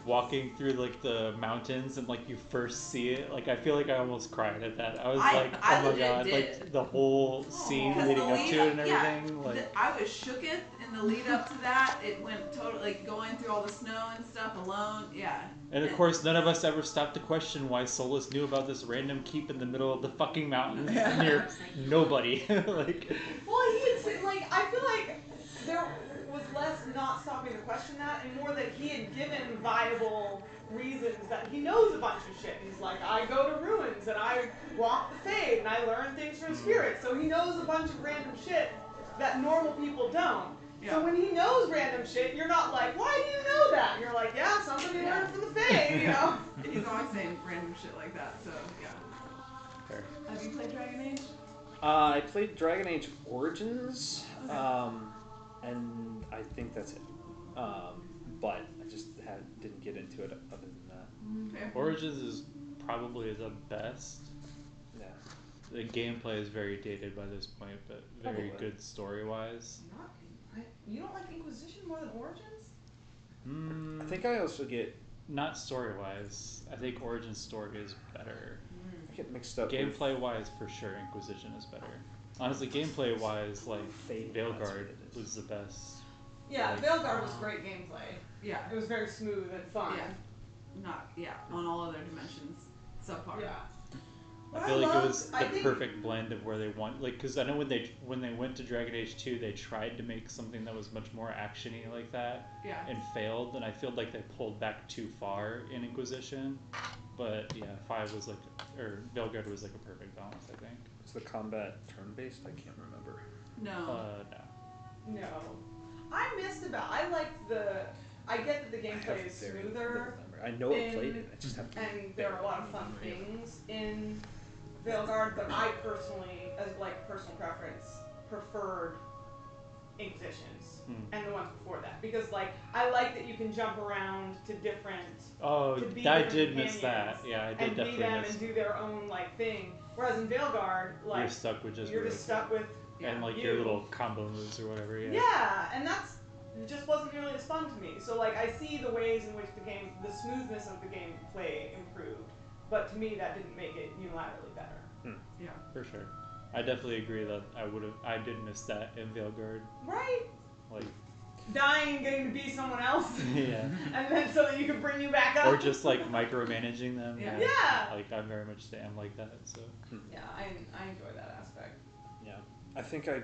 walking through like the mountains and like you first see it, like I feel like I almost cried at that. I was like, I oh my legit god, did. like the whole scene leading up to it and everything. Like I was shooketh in the lead up to that. It went totally like going through all the snow and stuff alone. Yeah. And of course, none of us ever stopped to question why Solus knew about this random keep in the middle of the fucking mountains near nobody. Like, well, I feel like there was less not stopping to question that, and more that he had given viable reasons that he knows a bunch of shit. He's like, I go to ruins and I walk the fade and I learn things from spirits. So he knows a bunch of random shit that normal people don't. Yeah. So when he knows random shit, you're not like, why do you know that? You're like, yeah, something he learned from the Fae, you know? He's always saying random shit like that, so yeah. fair. Have you played Dragon Age? I played Dragon Age Origins, and I think that's it. But I just didn't get into it other than that. Okay. Origins is probably the best. Yeah. The gameplay is very dated by this point, but very good story-wise. You don't like Inquisition more than Origins? I think I also get... Not story-wise. I think Origins' story is better. I get mixed up. Gameplay-wise, for sure, Inquisition is better. Honestly, gameplay-wise, like, Veilguard was the best. Yeah, like, Veilguard was great gameplay. Yeah. It was very smooth and fun. Yeah. On all other dimensions, subpar. Yeah. I feel like it was the perfect blend of where they want, like, because I know when they went to Dragon Age 2, they tried to make something that was much more actiony like that, and failed. And I feel like they pulled back too far in Inquisition. But yeah, 5 was like, or Veilguard was like a perfect balance, I think. Is the combat turn-based? I can't remember. No. No. I get that the gameplay is smoother. I know I played it. I just have to. And there are a lot of fun things in Veilguard, but I personally, as like personal preference, preferred Inquisitions and the ones before that, because like I like that you can jump around to different. I did miss that. Yeah, I did definitely be them miss. And do their own like thing. Whereas in Veilguard, like you're stuck with just stuck with and like your little combo moves or whatever. Yeah. Yeah, and that's just wasn't nearly as fun to me. So like I see the ways in which the smoothness of the gameplay improved, but to me that didn't make it unilaterally better. Yeah, for sure. I definitely agree that I did miss that in Veilguard. Right. Like dying, getting to be someone else. Yeah. And then so that you can bring you back up. Or just like micromanaging them. Yeah. Like I very much am like that. So. Yeah, I enjoy that aspect. Yeah, I think I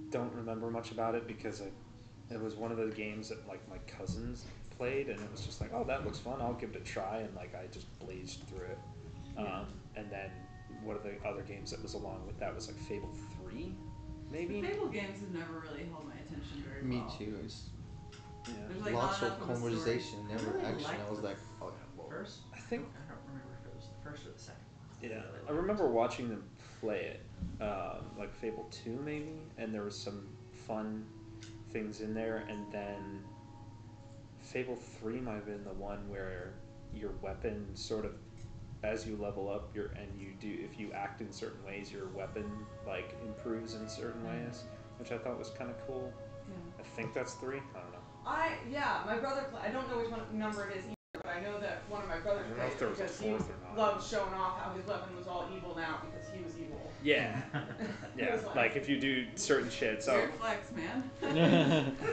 don't remember much about it because it was one of those games that like my cousins played, and it was just like, oh, that looks fun, I'll give it a try, and like I just blazed through it. And then one of the other games that was along with that was like Fable 3, maybe. The Fable games have never really held my attention very well. Me too. It's like lots of conversation, never really action. I was like, oh yeah, well. First, I think I don't remember if it was the first or the second one. Yeah, I remember watching them play it, like Fable 2 maybe, and there was some fun things in there, and then Fable 3 might have been the one where your weapon sort of, as you level up, if you act in certain ways, your weapon like improves in certain ways, which I thought was kind of cool. Yeah. I think that's 3. I don't know. My brother. I don't know which number it is either, but I know that one of my brothers played it because he loved showing off how his weapon was all evil now because he was evil. Yeah, yeah. Like if you do certain shit, so. Weird flex, man.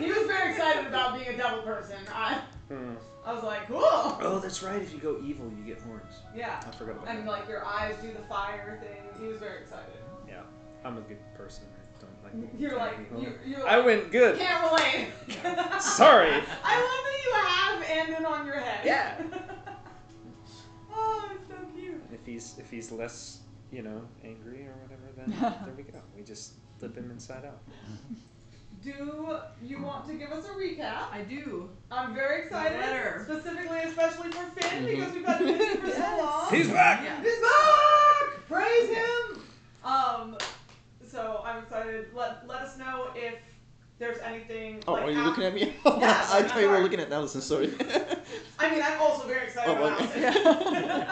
He was very excited about being a devil person. I was like, cool. Oh, that's right. If you go evil, you get horns. Yeah. I forgot about that. And like your eyes do the fire thing. He was very excited. Yeah, I'm a good person. I don't like. You're like. I went good. Can't relate. Sorry. I love that you have Andon on your head. Yeah. Oh, it's so cute. If he's less, angry or whatever, then there we go. We just flip him inside out. Do you want to give us a recap? I do. I'm very excited. Specifically, especially for Finn, because we've had him busy for so long. He's back! Yeah. He's back! Praise him! So I'm excited. Let us know if there's anything. Oh, are you looking at me? Yeah, I thought you were looking at Allison, sorry. I mean, I'm also very excited about Allison.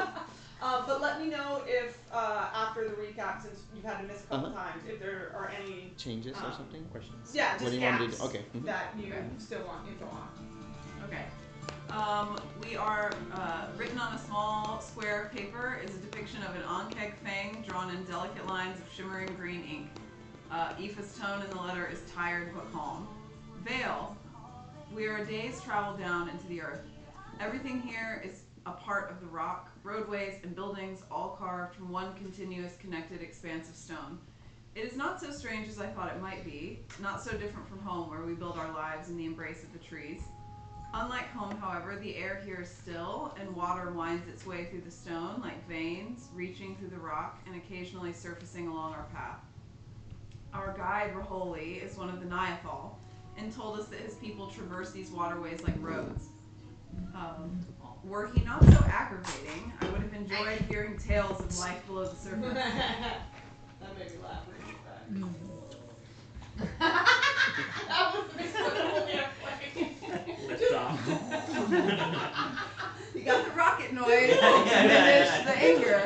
But let me know if, after the recap, since you've had to miss a couple times, if there are any changes or something? Questions? Yeah, just what do you want to do? Okay. that you still want info on. Okay. We are written on a small square of paper is a depiction of an Ankeg fang drawn in delicate lines of shimmering green ink. Aoife's tone in the letter is tired but calm. Vale. We are a day's travel down into the earth. Everything here is a part of the rock, roadways and buildings all carved from one continuous connected expanse of stone. It is not so strange as I thought it might be, not so different from home where we build our lives in the embrace of the trees. Unlike home, however, the air here is still, and water winds its way through the stone like veins, reaching through the rock and occasionally surfacing along our path. Our guide, Raholi, is one of the Niathal, and told us that his people traverse these waterways like roads. Were he not so aggravating, I would have enjoyed hearing tales of life below the surface. That made me laugh when you said that. That was the best whole damn play. You got the rocket noise to diminish the anger.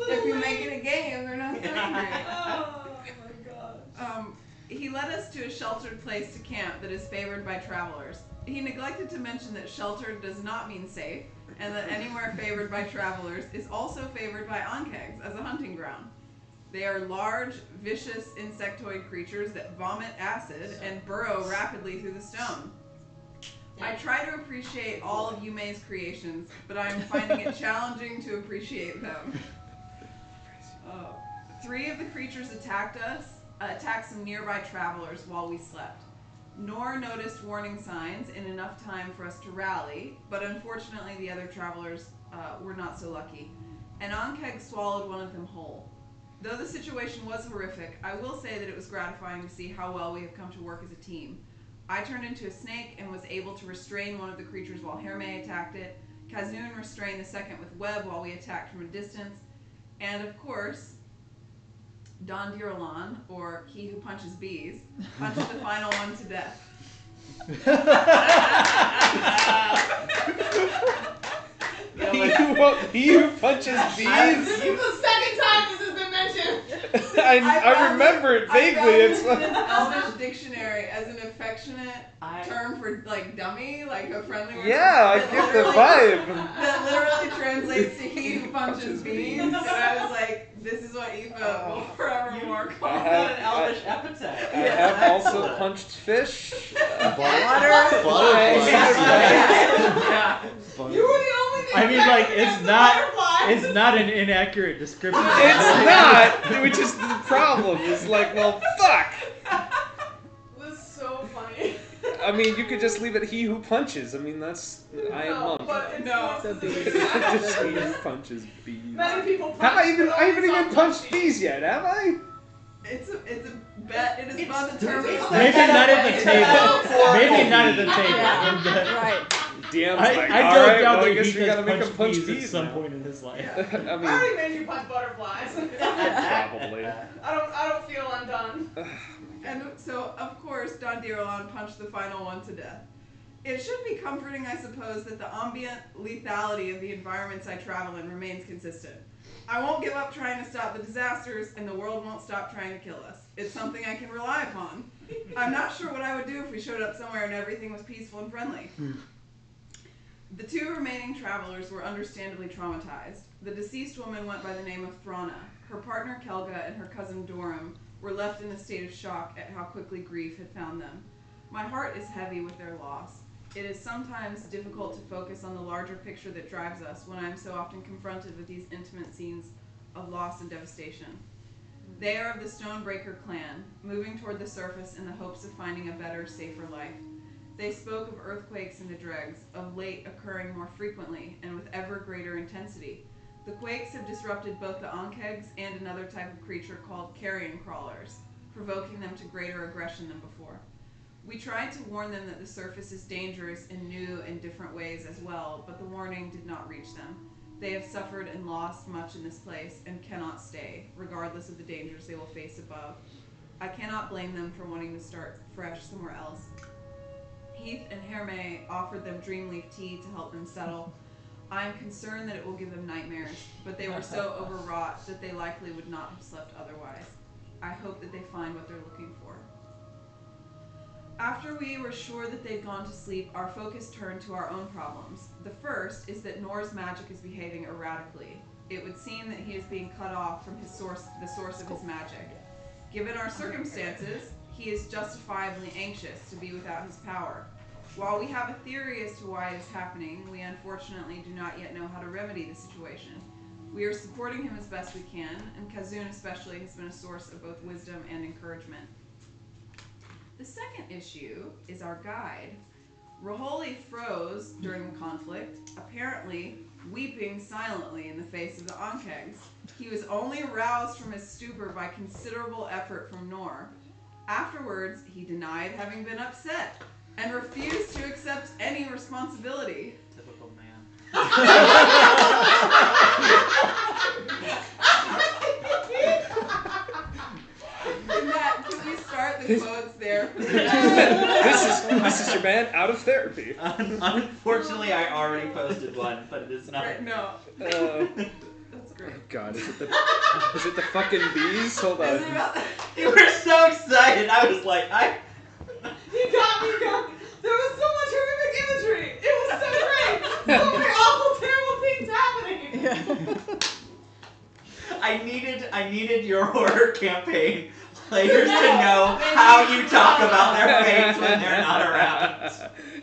If you make it a game, they're not so angry. Oh my gosh. He led us to a sheltered place to camp that is favored by travelers. He neglected to mention that sheltered does not mean safe, and that anywhere favored by travelers is also favored by Ankegs as a hunting ground. They are large, vicious insectoid creatures that vomit acid and burrow rapidly through the stone. I try to appreciate all of Yume's creations, but I am finding it challenging to appreciate them. 3 of the creatures attacked some nearby travelers while we slept. Nor noticed warning signs in enough time for us to rally, but unfortunately the other travelers were not so lucky. An Ankeg swallowed one of them whole. Though the situation was horrific, I will say that it was gratifying to see how well we have come to work as a team. I turned into a snake and was able to restrain one of the creatures while Herme attacked it. Kazun restrained the second with web while we attacked from a distance. And of course, Don Dirolon, or He Who Punches Bees, punched the final one to death. He who punches bees? This is the second time this has been mentioned. I remember it vaguely. It's in an Elvish dictionary as an affectionate term for like dummy, like a friendly word. Yeah, I get the vibe. That literally translates to he who punches bees. And I was like, this is what Aoife will forevermore call It's not an Elvish epithet. I have also punched fish. Butterflies. You were the only thing. I mean, like, it's not an inaccurate description. It's not, which is the problem. It's like, well, fuck. It was so funny. I mean, you could just leave it he who punches. I mean, that's I am monk. But it's No. the Just he who punches bees. Many people punch, I haven't even some punched punch bees yet, have I? It's a bet. It is fun to determine. Maybe not at the table. Maybe not at the table. Right. DM's I like, don't alright, doubt well, I that guess he we gotta has make him punched punch bees bees at some now. point in his life. I I mean, already made you punch butterflies. probably. I don't feel undone. And so, of course, Don Dirolon punched the final one to death. It should be comforting, I suppose, that the ambient lethality of the environments I travel in remains consistent. I won't give up trying to stop the disasters, and the world won't stop trying to kill us. It's something I can rely upon. I'm not sure what I would do if we showed up somewhere and everything was peaceful and friendly. The 2 remaining travelers were understandably traumatized. The deceased woman went by the name of Thrana. Her partner Kelga and her cousin Dorum were left in a state of shock at how quickly grief had found them. My heart is heavy with their loss. It is sometimes difficult to focus on the larger picture that drives us when I am so often confronted with these intimate scenes of loss and devastation. They are of the Stonebreaker clan, moving toward the surface in the hopes of finding a better, safer life. They spoke of earthquakes in the Dregs, of late occurring more frequently and with ever greater intensity. The quakes have disrupted both the Ankegs and another type of creature called carrion crawlers, provoking them to greater aggression than before. We tried to warn them that the surface is dangerous in new and different ways as well, but the warning did not reach them. They have suffered and lost much in this place and cannot stay, regardless of the dangers they will face above. I cannot blame them for wanting to start fresh somewhere else. Heath and Herme offered them Dreamleaf tea to help them settle. I am concerned that it will give them nightmares, but they were so overwrought that they likely would not have slept otherwise. I hope that they find what they're looking for. After we were sure that they'd gone to sleep, our focus turned to our own problems. The first is that Nor's magic is behaving erratically. It would seem that he is being cut off from the source of his magic. Given our circumstances, he is justifiably anxious to be without his power. While we have a theory as to why it is happening, we unfortunately do not yet know how to remedy the situation. We are supporting him as best we can, and Kazun especially has been a source of both wisdom and encouragement. The second issue is our guide. Raholi froze during the conflict, apparently weeping silently in the face of the Ankegs. He was only roused from his stupor by considerable effort from Nor. Afterwards, he denied having been upset and refused to accept any responsibility. Typical man. Can we start the quotes there? this is your man out of therapy. Unfortunately, I already posted one, but it is not. Right, no. That's great. Oh God, is it the fucking bees? Hold on. You were so excited. I was like, You got me going. There was so much horrific imagery. It was so great. So many awful, terrible things happening. I needed your horror campaign players to know how you talk about their fates when they're not around.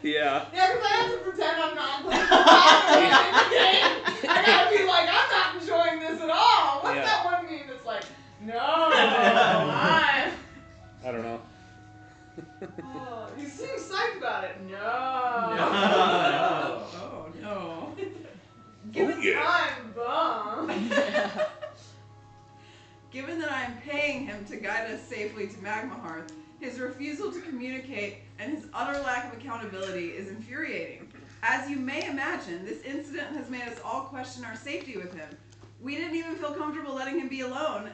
Yeah. Yeah, because I have to pretend I'm not playing the game. I gotta be like, I'm not enjoying this at all. What's that one meme that's like, no, I'm... I don't know. Oh, you seem psyched about it. No. Oh, no. I'm bummed. Given that I am paying him to guide us safely to Magma Hearth, his refusal to communicate and his utter lack of accountability is infuriating. As you may imagine, this incident has made us all question our safety with him. We didn't even feel comfortable letting him be alone,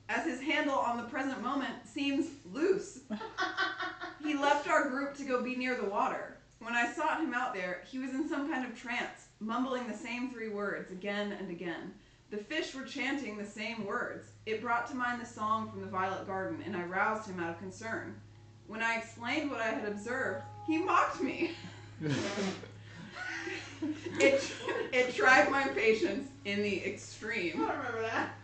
as his handle on the present moment seems loose. He left our group to go be near the water. When I sought him out there, he was in some kind of trance, mumbling the same 3 words again and again. The fish were chanting the same words. It brought to mind the song from the Violet Garden, and I roused him out of concern. When I explained what I had observed, he mocked me. It tried my patience in the extreme. I remember that.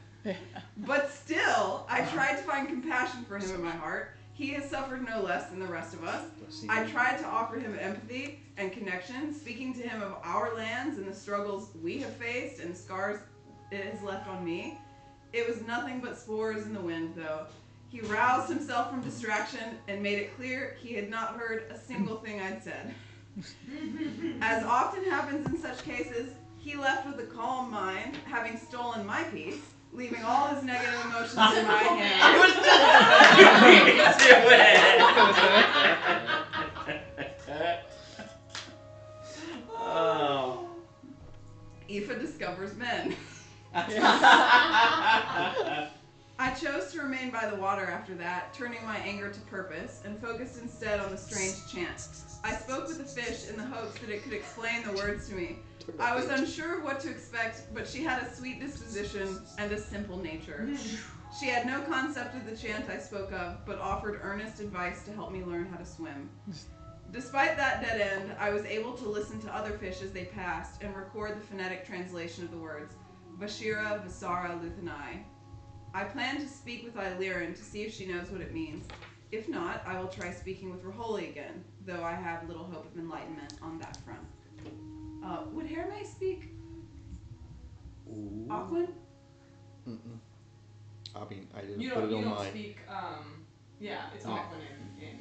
But still, I tried to find compassion for him in my heart. He has suffered no less than the rest of us. I tried to offer him empathy and connection, speaking to him of our lands and the struggles we have faced and the scars it has left on me. It was nothing but spores in the wind, though. He roused himself from distraction and made it clear he had not heard a single thing I'd said. As often happens in such cases, he left with a calm mind, having stolen my peace, leaving all his negative emotions in my hands. I was just to it. Oh. Aoife discovers men. I chose to remain by the water after that, turning my anger to purpose, and focused instead on the strange chant. I spoke with the fish in the hopes that it could explain the words to me. I was unsure of what to expect, but she had a sweet disposition and a simple nature. She had no concept of the chant I spoke of, but offered earnest advice to help me learn how to swim. Despite that dead end, I was able to listen to other fish as they passed and record the phonetic translation of the words, Vashira, Vasara, Luthanai. I plan to speak with Illyrin to see if she knows what it means. If not, I will try speaking with Raholi again, though I have little hope of enlightenment on that front. Would Herme speak Aquan? Mm-mm. I mean, I didn't You put it don't on mine. speak, yeah, it's Aquan in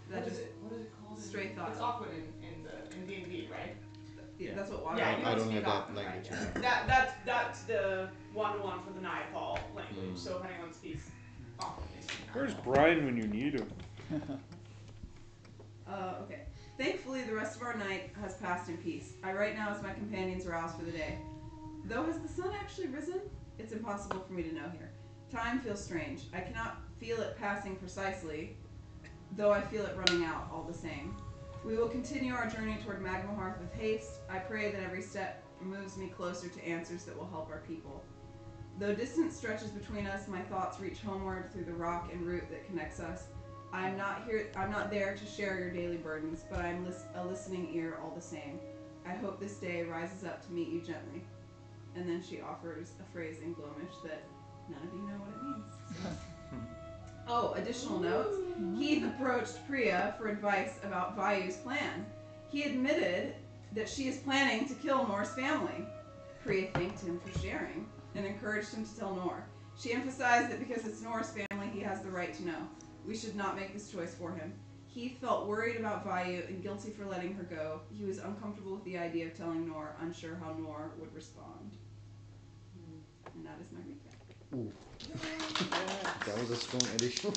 That what just is it called? Stray thought. It's Aquan in D&D, right? Yeah, that's what water. Yeah, you I don't don't speak have that Aquan, language. right? That's the one-to-one for the Nightfall language. So if anyone speaks Aquan, they speak Where's Nightfall. Brian when you need him? Okay. Thankfully, the rest of our night has passed in peace. I write now as my companions rouse for the day. Though has the sun actually risen? It's impossible for me to know here. Time feels strange. I cannot feel it passing precisely, though I feel it running out all the same. We will continue our journey toward Magma Hearth with haste. I pray that every step moves me closer to answers that will help our people. Though distance stretches between us, my thoughts reach homeward through the rock and root that connects us. I'm not there to share your daily burdens, but I'm a listening ear all the same. I hope this day rises up to meet you gently. And then she offers a phrase in Gloamish that none of you know what it means. Oh, additional notes. Heath approached Priya for advice about Vayu's plan. He admitted that she is planning to kill Nor's family. Priya thanked him for sharing and encouraged him to tell Nor. She emphasized that because it's Nor's family, he has the right to know. We should not make this choice for him. Heath felt worried about Vayu and guilty for letting her go. He was uncomfortable with the idea of telling Nor, unsure how Nor would respond. And that is my recap. Ooh. That was a strong addition.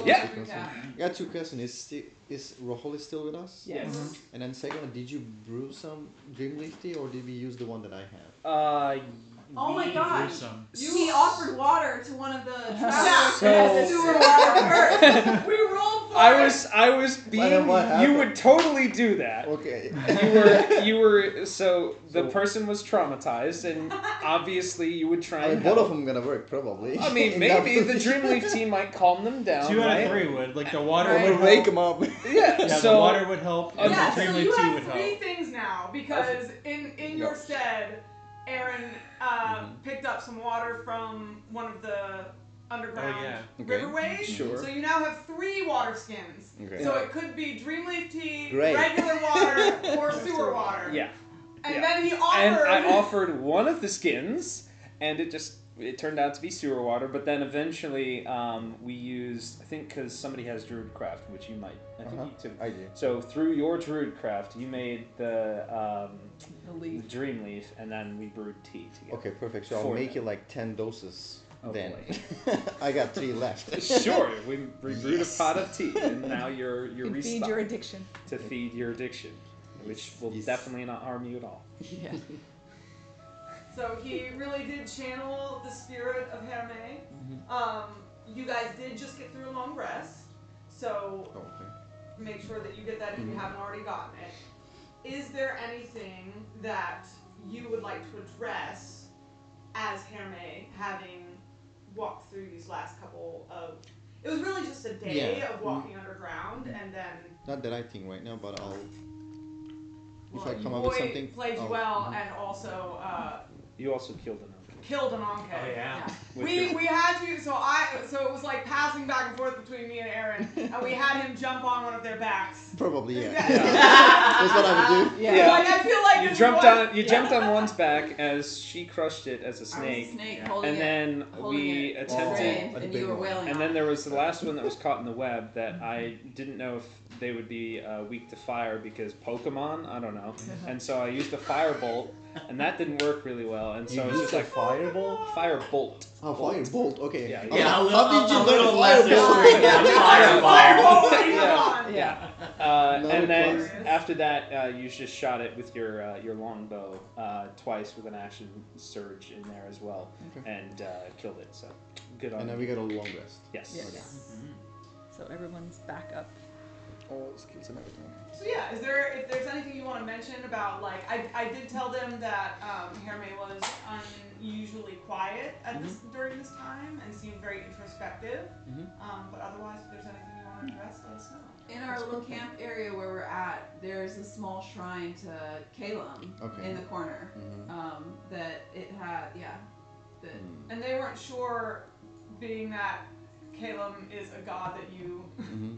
Yeah. Yeah, 2 questions. Is Roholi still with us? Yes. Mm-hmm. And then second, did you brew some Dreamleaf tea or did we use the one that I have? Oh my gosh! Gruesome. He offered water to one of the Yeah. travelers that had sewer water first. We rolled for I was being. what You happened? would totally do that. Okay. You were. So the person was traumatized, and obviously you would try. I mean, and both help. of them gonna work probably. I mean, maybe the Dreamleaf tea might calm them down. 2 out right? of 3 would. Like the water Right. would Would wake help. them up. Yeah. Yeah, so the water would help, and Yeah, the so Dreamleaf you tea have would 3 help. things now because in your stead, Aaron picked up some water from one of the underground Oh, yeah. Okay. riverways. Sure. So you now have 3 water skins. Okay. So it could be Dreamleaf tea, Great. regular water, or sewer water. yeah. And Yeah. then he And offered. I offered one of the skins, and it turned out to be sewer water. But then eventually we used, I think, because somebody has Druidcraft, which you might. I think you too. I do. So through your Druidcraft, you made the leaf. Dreamleaf, and then we brewed tea together. Okay, perfect. So I'll For make them. it like 10 doses Oh, then. boy. I got 3 left. Sure, we brewed Yes. a pot of tea, and now you're You can feed restocked your addiction. to feed your addiction, which will Yes. definitely not harm you at all. Yeah. So he really did channel the spirit of Hermé. You guys did just get through a long rest, so Oh, okay. make sure that you get that if you haven't already gotten it. Is there anything that you would like to address as Hermé, having walked through these last couple of... It was really just a day Yeah. of walking underground, and then... Not that I think right now, but I'll. If I you come up with boy something. played I'll- well, and also You also killed an uncle. killed an Anke. Oh, yeah. We had to, so it was like passing back and forth between me and Aaron, and we had him jump on one of their backs. Probably, yeah. Yeah. That's what I would do. Yeah. Like, I feel like You this jumped is what- on. You jumped on one's back as she crushed it as a I was snake, a snake Yeah. holding and it, then holding we it attempted. restrained, a and big you were one. wailing And on then it. there was the last one that was caught in the web that I didn't know if they would be weak to fire because Pokemon, I don't know. And so I used a firebolt, and that didn't work really well. And so it was just like fireball? firebolt. Oh, firebolt. Okay. Yeah, Yeah, How a did you little learn less fireball? history than fireball. Fireball! Yeah. And then Glorious. after that, you just shot it with your longbow twice with an action surge in there as well, Okay. and killed it. So good on And then you. we got a long rest. Yes. Yes. So everyone's back up. All skills and everything. So yeah, if there's anything you want to mention about, like, I did tell them that Hermé was unusually quiet at this during this time and seemed very introspective. But otherwise, if there's anything you want to address, let us know. In our little camp area where we're at, there's a small shrine to Kalum Okay. in the corner. That it had, that And they weren't sure, being that Kalum is a god that you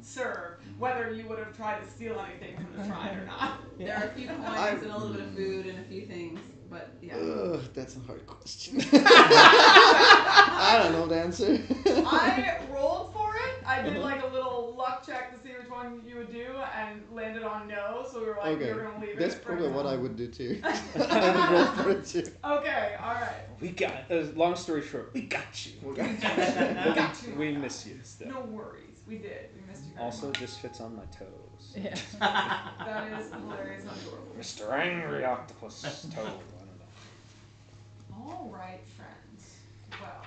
serve, whether you would have tried to steal anything from the shrine or not. there are a few coins and a little bit of food and a few things, but yeah. Ugh, that's a hard question. I don't know the answer. I rolled for it. I did like a little luck check to see which one you would do, and landed on no. So we were like, Okay. we were gonna leave That's it. probably for what now. I would do too. I would roll for it too. Okay, all right. We got. Long story short, we got you. Got you. We miss you still. No worries. We did. We missed you. Very Also, much. just fits on my toes. Yeah. That is hilarious and adorable. Mr. Angry Octopus toe. I don't know. All right, friends. Well,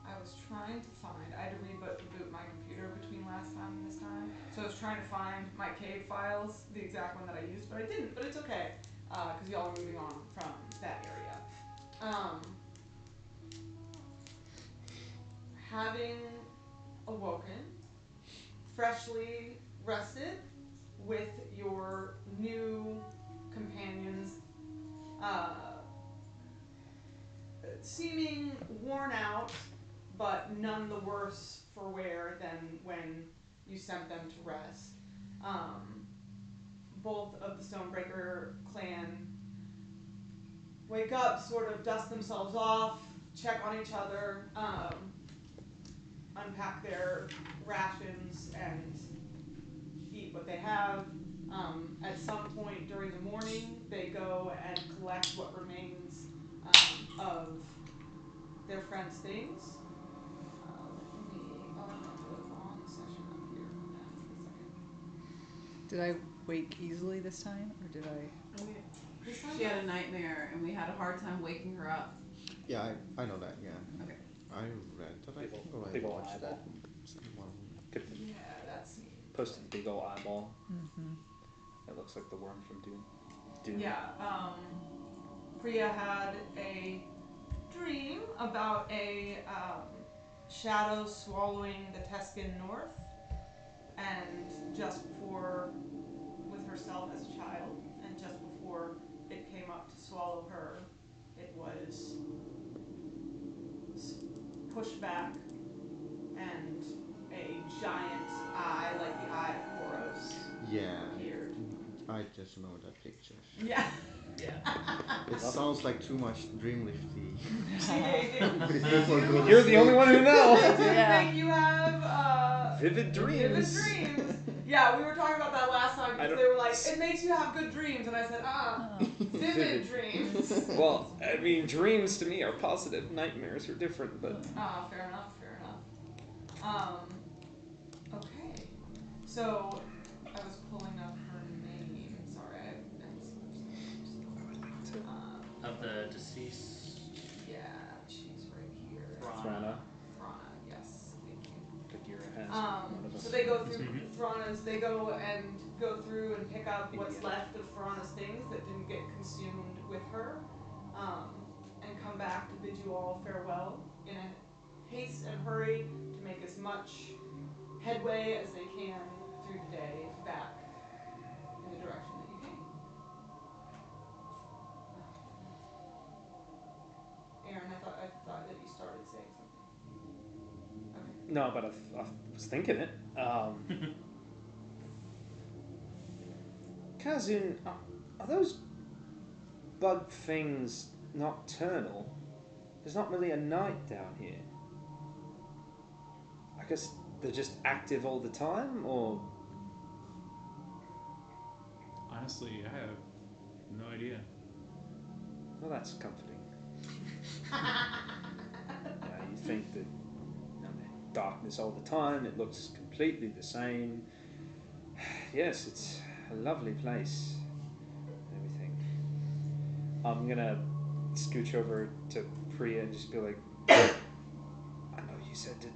I was trying to find. I had to reboot my computer between last time and this time, so I was trying to find my cave files, the exact one that I used, but I didn't. But it's okay, because y'all are moving on from that area. Having awoken, freshly rested, with your new companions seeming worn out, but none the worse for wear than when you sent them to rest. Both of the Stonebreaker clan wake up, sort of dust themselves off, check on each other, unpack their rations, and eat what they have. At some point during the morning, they go and collect what remains of their friends' things. I went to the wrong session up here. Did I wake easily this time, or did I? She had a nightmare, and we had a hard time waking her up. Yeah, I know that. Yeah. Okay. I read that. I think I big ol' watched eyeball. that. Yeah, that's me. Posted a big old eyeball. Mm-hmm. It looks like the worm from Doom. Yeah, Priya had a dream about a shadow swallowing the Tuscan North, and just before, with herself as a child, and just before it came up to swallow her, it was pushed back, and a giant eye, like the eye of Boros, appeared. I just know that picture. Yeah. It sounds like too much dreamlifty. You're You're the only one who knows. I think you have Vivid dreams. Vivid dreams. Yeah, we were talking about that last time because they were like, it makes you have good dreams, and I said, vivid dreams. Well, I mean, dreams to me are positive. Nightmares are different, but. Fair enough. Okay. So, I was pulling up her name. Sorry, Of the deceased. Yeah, she's right here. Thrana. Thrana, yes. Thank you. Gadira has one of us. So they go through Thrana's, they go through and pick up what's left of Thrana's things that didn't get consumed with her, and come back to bid you all farewell in a haste and hurry to make as much headway as they can through the day back in the direction that you came. Aaron, I thought that you started saying something. Okay. No, but I was thinking it. Kazun, are those bug things nocturnal? There's not really a night down here. I guess they're just active all the time, or? Honestly, I have no idea. Well, that's comforting. You think that darkness all the time, it looks completely the same. Yes, it's a lovely place and everything. I'm gonna scooch over to Priya and just be like, I know you said to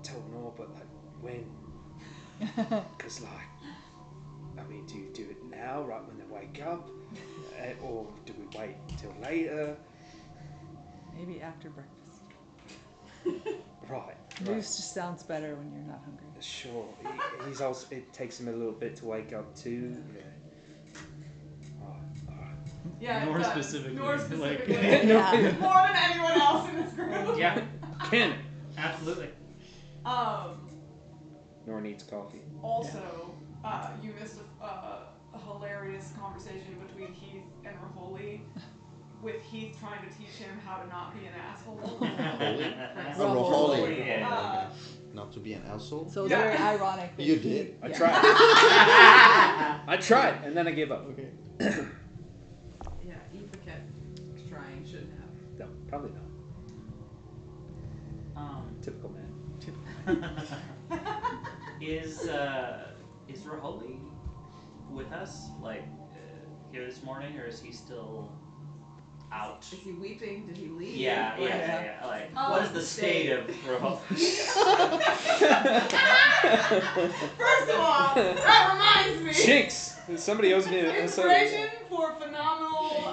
tell Nor, but like, when? Because I mean, do you do it now, right when they wake up? Or do we wait until later? Maybe after breakfast. Right. Moose just sounds better when you're not hungry. Sure. He's also. It takes him a little bit to wake up too. Yeah. All right. Yeah. More specifically. More specifically. Yeah. More than anyone else in this group. Yeah. Ken. Absolutely. Nor needs coffee. Also, you missed a hilarious conversation between Heath and Raholi, with Heath trying to teach him how to not be an asshole. Raholi. Not to be an asshole. So it's very ironic. That You did? I tried. I tried, and then I gave up. Okay. Yeah, Eva kept trying, shouldn't have. No, probably not. Typical man. Is Raholi with us, like, here this morning, or is he still out? Is he weeping? Did he leave? Yeah. Like, what is the state of Raholi? First of all, that reminds me. Jinx! Somebody owes me an Inspiration for phenomenal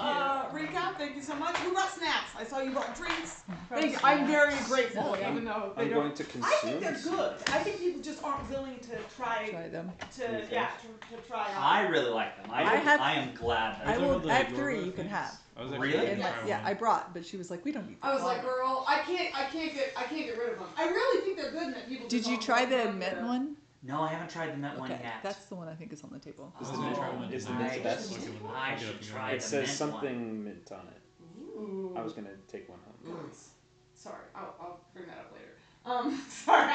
recap. Thank you so much. Who brought snacks? I saw you brought drinks. Thank you. I'm very grateful, even though they I'm don't. going to consume. I think they're good. I think people just aren't willing to try them. To try out. I really like them. I am glad. I have 3 you can have. Really? Yeah, I brought, but she was like, we don't need. I was like, girl, I can't get rid of them. I really think they're good, and that people. Did you try the mint one? No, I haven't tried the mint one yet. That's the one I think is on the table. Is the mint the best? I should try it the says mint something one. mint on it. Ooh. I was gonna take one home. Sorry, I'll bring that up later. Sorry.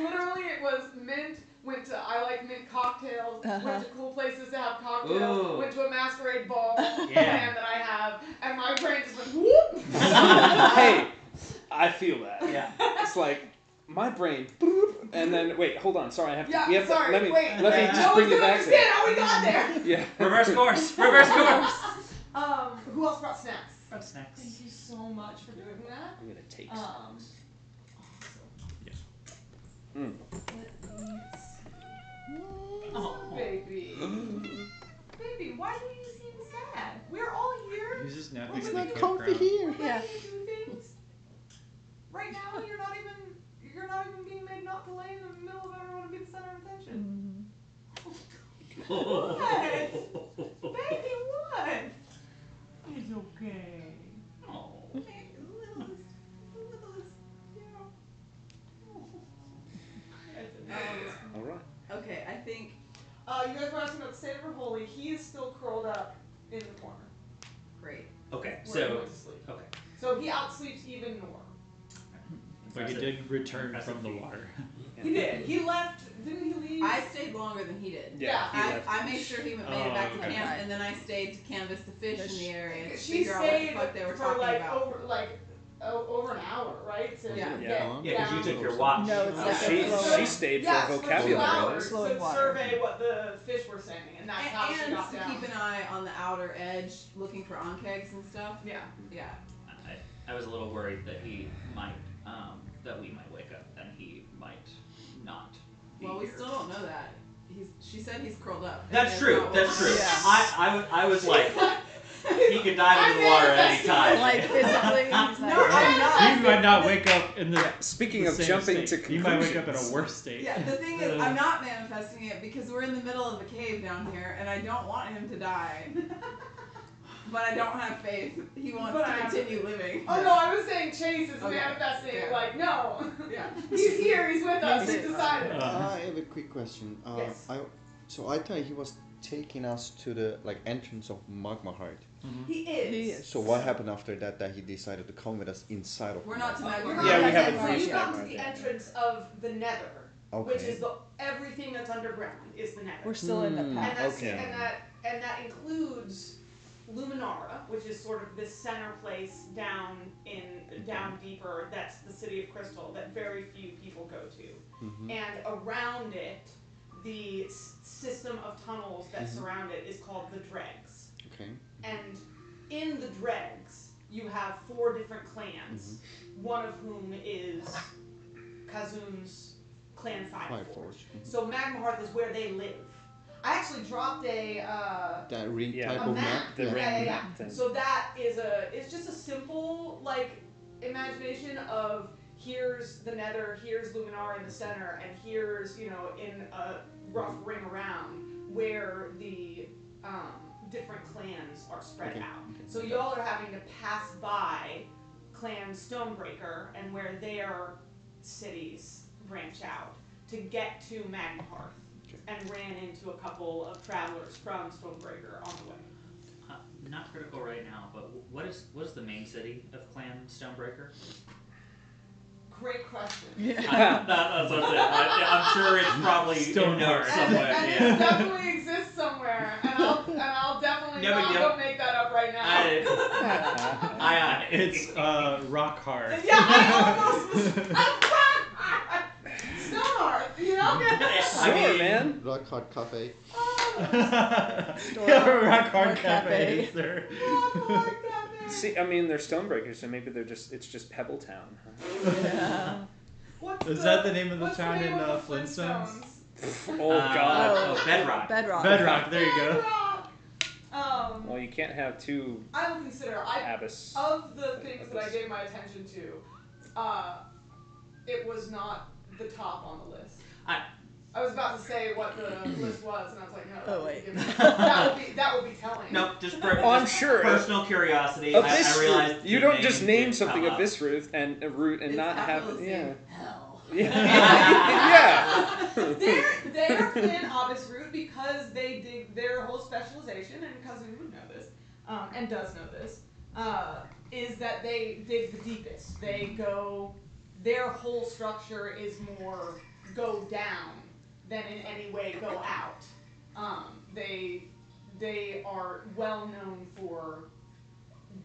Literally, it was mint. Went to I like mint cocktails. Went to cool places to have cocktails. Ooh. Went to a masquerade ball Yeah. plan that I have, and my brain just went whoop. Hey, I feel that. Yeah. It's like my brain, boop, and then wait, hold on. Sorry, I have to. Yeah, We have sorry. To, let me Wait. just bring it back there. How we got there? Yeah. Reverse course. Reverse course. Who else brought snacks? Brought snacks. Thank you so much for doing that. I'm gonna take. Oh. Baby. Baby, why do you seem sad? We're all here. He's just napping It's in the not comfy campground. here. We're ready to do things. Right now, you're not even being made not to lay in the middle of everyone and be the center of attention. What? Baby, what? It's okay. Oh. All right. Okay, I think. You guys were asking about the state of her holy. He is still curled up in the corner. Great. Okay, Where he so went to sleep. okay. So he outsleeps even more. But he did return from the water. He did. He left. Didn't he leave? I stayed longer than he did. Yeah, he left. I made sure he made it back to okay. camp, and then I stayed to canvass the fish in the area to She figure out what the stayed fuck they were for talking like about. over an hour, right? To Yeah. get Yeah. Yeah, because you down. took your watch. No, it's like She stayed Yeah, for for 2 vocabulary. hours Flowing to water. survey what the fish were saying, and that's how she And got to down. keep an eye on the outer edge, looking for onkegs and stuff. Yeah. Yeah. I was a little worried that he might, that we might wake up and he might not be Well, we here. still don't know that. She said he's curled up. That's And true. not That's what- true. Yeah. I was like, he could dive into the water at any time. Like physically, he's like, No, I'm not. You might not wake up in the. Speaking the of same jumping state. to You might wake up in a conclusions. worse state. Yeah, the thing is, I'm not manifesting it because we're in the middle of a cave down here, and I don't want him to die. But I don't have faith. He wants But to I have continue living. Oh no, I was saying Chase is Okay. manifesting. Yeah. Like no, Yeah. he's here. He's with us. He's decided. I have a quick question. Yes. So I thought he was taking us to the entrance of Magma Heart. He is. He is. So what happened after that? That he decided to come with us inside of. We're not to Magma Magma We're Heart. Yeah, we not haven't yet. So reached you come that to the yet. entrance of the Nether, Okay. which is everything that's underground is the Nether. We're still in the Hmm. past. And that's Okay. and that includes Luminara, which is sort of this center place down deeper. That's the city of Crystal that very few people go to, Mhm. and around it, the system of tunnels that surround it is called the Dregs. Okay. And in the Dregs, you have 4 different clans, one of whom is Kazun's clan Fireforge. So Magma Hearth is where they live. I actually dropped That ring Yeah. type a of map. map. The Yeah, ring yeah, yeah. map thing. So that is it's just a simple imagination of here's the Nether, here's Luminar in the center, and here's in a rough ring around where the different clans are spread Okay, out. okay. So y'all are having to pass by Clan Stonebreaker and where their cities branch out to get to Magma Hearth. Okay. And ran into a couple of travelers from Stonebreaker on the way. Not critical right now, but what is the main city of Clan Stonebreaker? Great question. That's what I'm saying. I'm sure it's probably in there Stoneheart. somewhere. And Yeah. it definitely exists somewhere, and I'll definitely Yeah, but not you go make that up right now. It's rock hard. Yeah, I almost was. Stoneheart, Sure, man. Rock Hard Cafe. Yeah, rock hard Cafe. cafe, sir. See, I mean, they're Stonebreakers, so maybe it's just Pebble Town. Yeah. Is that the name of the what's town name in of the Flintstones? Oh God. Bedrock. Bedrock. Bedrock, there you go. Bedrock. Well, Well, you can't have two. I will consider. Abyss. Of the things that I gave my attention to, it was not the top on the list. I was about to say what the list was, and I was like, no, that would be telling. Nope, I'm sure. Personal curiosity. Abyss I realized you don't just name didn't something come up. Abyss Root and not have Hell. yeah. They are playing Abyss Root because they dig their whole specialization, and Kazun would know this, and does know this, is that they dig the deepest. They go, their whole structure is more go down than in any way go out. They are well known for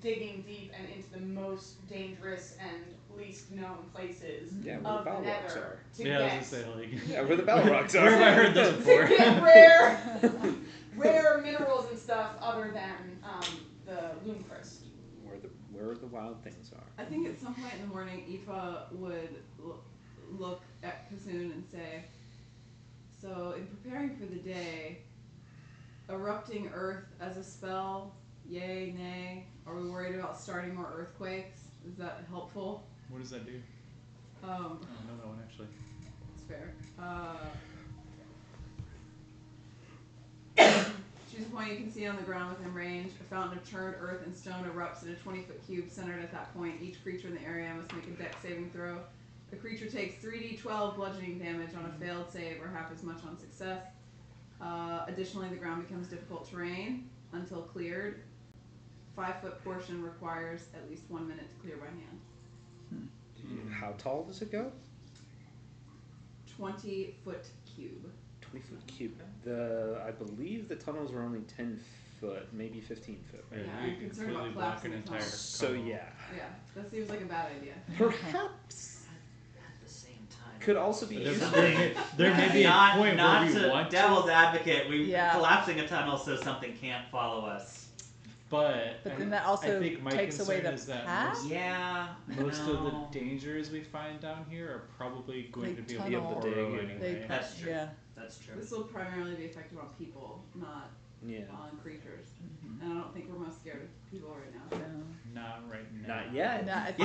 digging deep and into the most dangerous and least known places of the Nether to get. I was gonna say, like, Where the Balrogs are. Where have I heard those before? To get rare minerals and stuff other than the Loomcrest. Where the wild things are. I think at some point in the morning, Aoife would look at Kazun and say, so in preparing for the day, erupting earth as a spell, yay, nay? Are we worried about starting more earthquakes? Is that helpful? What does that do? I don't know that one actually. It's fair. Choose a point you can see on the ground within range. A fountain of churned earth and stone erupts in a 20-foot cube centered at that point. Each creature in the area must make a dex saving throw. The creature takes 3d12 bludgeoning damage on a failed save or half as much on success. Additionally, the ground becomes difficult terrain until cleared. 5-foot portion requires at least 1 minute to clear by hand. How tall does it go? 20-foot cube. 20-foot cube. I believe the tunnels are only 10 foot, maybe 15 foot. Right? Yeah, I'm concerned about block an collapsing the entire. tunnel. So yeah. Yeah, that seems like a bad idea. Perhaps. At the same time. Could also be There may be a point where we want devil's to. advocate. Collapsing a tunnel so something can't follow us. But then that also I think my takes away concern the is that path? most of the dangers we find down here are probably going to be able to dig anyway. That's true. Yeah. That's true. This will primarily be effective on people, not on creatures. And I don't think we're most scared of people right now. No. Not right now. Not yet. Not at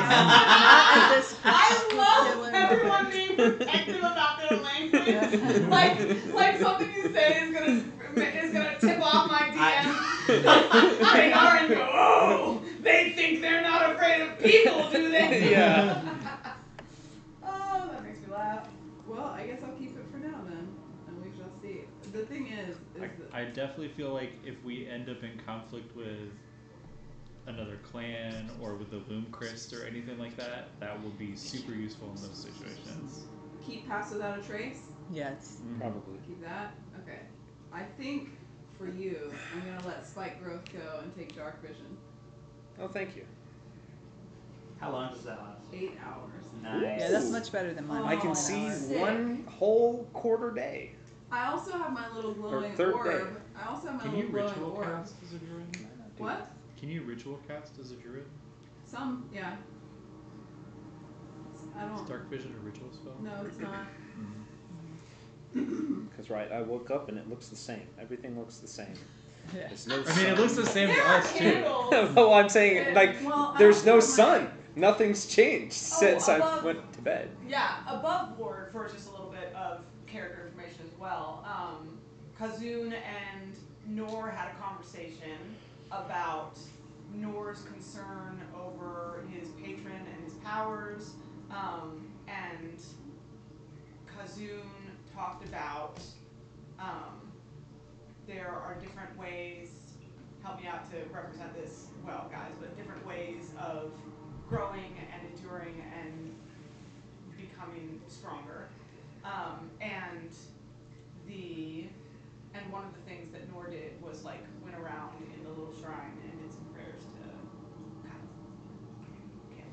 this I love particular everyone moment. being protective about their language. like something you say is gonna tip off my DM. They are and go, oh, they think they're not afraid of people, do they? Yeah. Oh, that makes me laugh. Well, I guess I'll keep it for now then, and we shall see. The thing is that I definitely feel like if we end up in conflict with another clan or with the Loomcrest or anything like that, that will be super useful in those situations. keep Pass Without a Trace. Yes. Probably. Keep that. Okay. I think for you, I'm gonna let Spike Growth go and take Dark Vision. Oh, thank you. How long does that last? 8 hours. Nice. Yeah, that's much better than mine. I can One see hour. Sick. one whole quarter day. I also have my little glowing third orb. day. I also have my Can little you glowing ritual orb. cast as a druid? What? Can you ritual cast as a druid? Some, yeah. I Is don't. Dark Vision a ritual spell? No, it's not. Because I woke up and it looks the same. Everything looks the same. Yeah. There's no I mean, it looks the same to There are us too. candles. well, I'm saying like Well, I there's also no have my- sun. Nothing's changed since I above- went to bed. Yeah, above board for just a little bit of character information as well. Kazun and Nor had a conversation about Nor's concern over his patron and his powers, and Kazun talked about there are different ways, help me out to represent this well, guys, but different ways of growing and enduring and becoming stronger. And one of the things that Nor did was like went around in the little shrine and did some prayers to Caleb.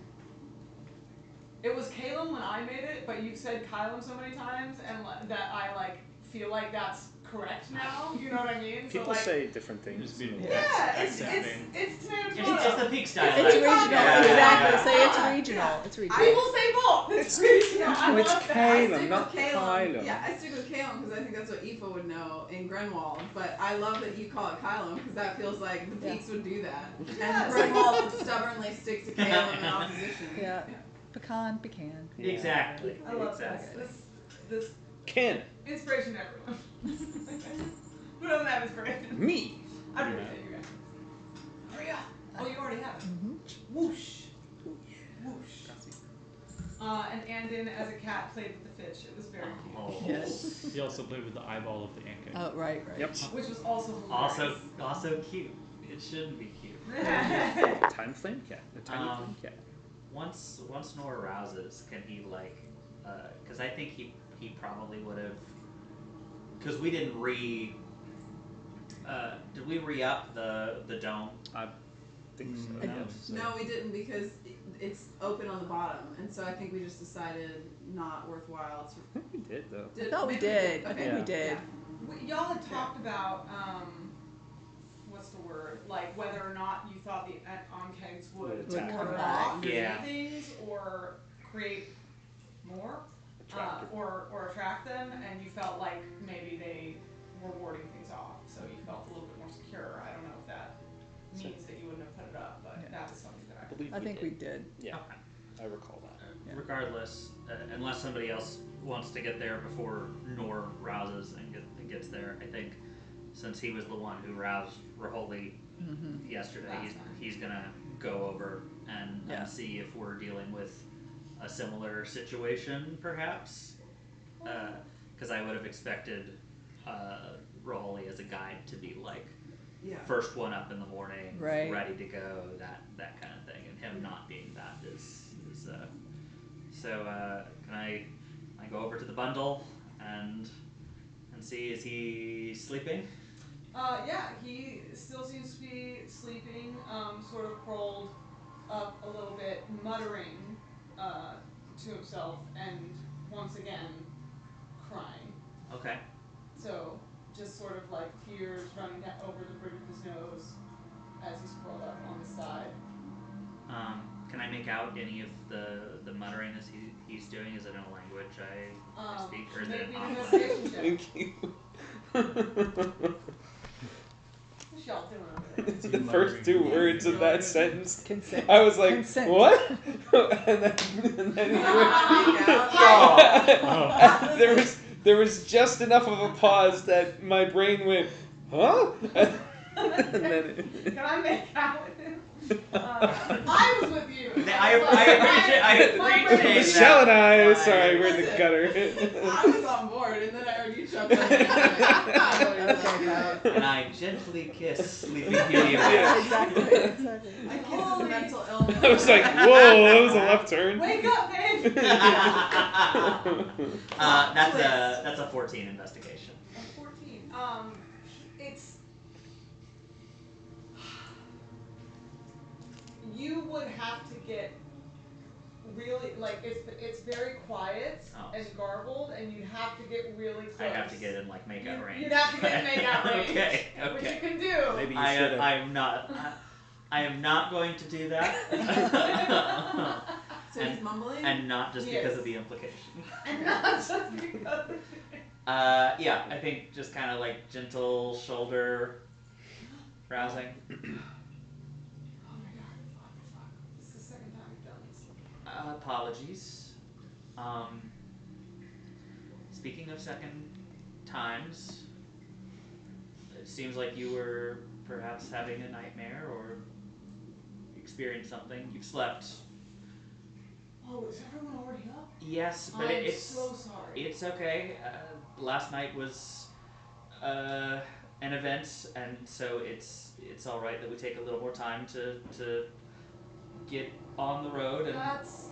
It was Caleb when I made it, but you said Kylam so many times and that I like feel like that's correct now. You know what I mean? People say different things. Just being it's tomato It's tomato. the peak style. It's regional, exactly. Yeah. Say it's regional. It's regional. People say both. It's regional. I It's love that. Caleb, not Kylum. Yeah, I stick with Calum because I think that's what Aoife would know in Grenwald. But I love that you call it Kylum because that feels like the Peaks would do that. And Grenwald stubbornly sticks to Calum in opposition. Yeah. Pecan. Yeah. Exactly. I love exactly. this Ken. inspiration to everyone. Who doesn't have inspiration? Me. I appreciate you guys. Hurry up. Oh, you already have it. Whoosh. Whoosh. And Andin as a cat played with the fish. It was very cute. Oh. Yes. He also played with the eyeball of the ant. Oh, right. Yep. Which was also hilarious. Also cute. It shouldn't be cute. Time flame cat. A tiny flame cat. Once Nora rouses, can he like? Because I think he probably would have. Because we didn't did we re-up the dome? I think so. No, we didn't because it's open on the bottom, and so I think we just decided not worthwhile. I think we did though. I thought we did. I Okay. think we did. Y'all had talked about what's the word? Like whether or not you thought the kegs would Attack. ward off Yeah. things or create more, or attract them, and you felt like maybe they were warding things off, so you felt a little bit more secure. I don't know if that means that you wouldn't have put it up, but that was something that I think we did. Yeah, Okay. I recall that. Regardless, unless somebody else wants to get there before Nor rouses and gets there, I think since he was the one who roused Raholi yesterday, he's gonna go over and see if we're dealing with a similar situation, perhaps. Because I would have expected Raholi as a guide to be like first one up in the morning, ready to go, that kind of thing, and him not being that is so. Can I go over to the bundle and see, is he sleeping? Yeah, he still seems to be sleeping, sort of curled up a little bit, muttering to himself, and once again crying. Okay. So just sort of like tears running down over the bridge of his nose as he's curled up on the side. Can I make out any of the muttering that he's doing? Is it in a language I speak, or is it maybe an an off investigation check. Thank you. What's y'all doing over there? The first two words of that sentence, Consent. I was like, Consent. what? and then he went, there was just enough of a pause that my brain went, huh? and then Can I make out with him? I was with you. I appreciate Michelle and I, that. sorry, we're in the gutter. I was on board, and then I heard you jump in. And I gently kiss Sleeping Beauty away. Yeah. Exactly. I kissed his mental illness. I was like, whoa, that was a left turn. Wake up, man! That's a 14 investigation. 14. It's you would have to get really like it's very quiet and garbled, and you'd have to get really close. I have to get in like make out range. You'd have to get in make out range. Okay. Which you can do. Maybe you should have. I am not going to do that. So he's mumbling? And not just because of the implication. And not just because. Yeah, I think just kind of like gentle shoulder rousing. Oh my god, fuck. This is the second time we've done this. Apologies. Speaking of second times, it seems like you were perhaps having a nightmare or experienced something. You've slept. Oh, is everyone already up? Yes, but I'm it's so sorry. It's okay. Last night was an event, and so it's all right that we take a little more time to get on the road. And That's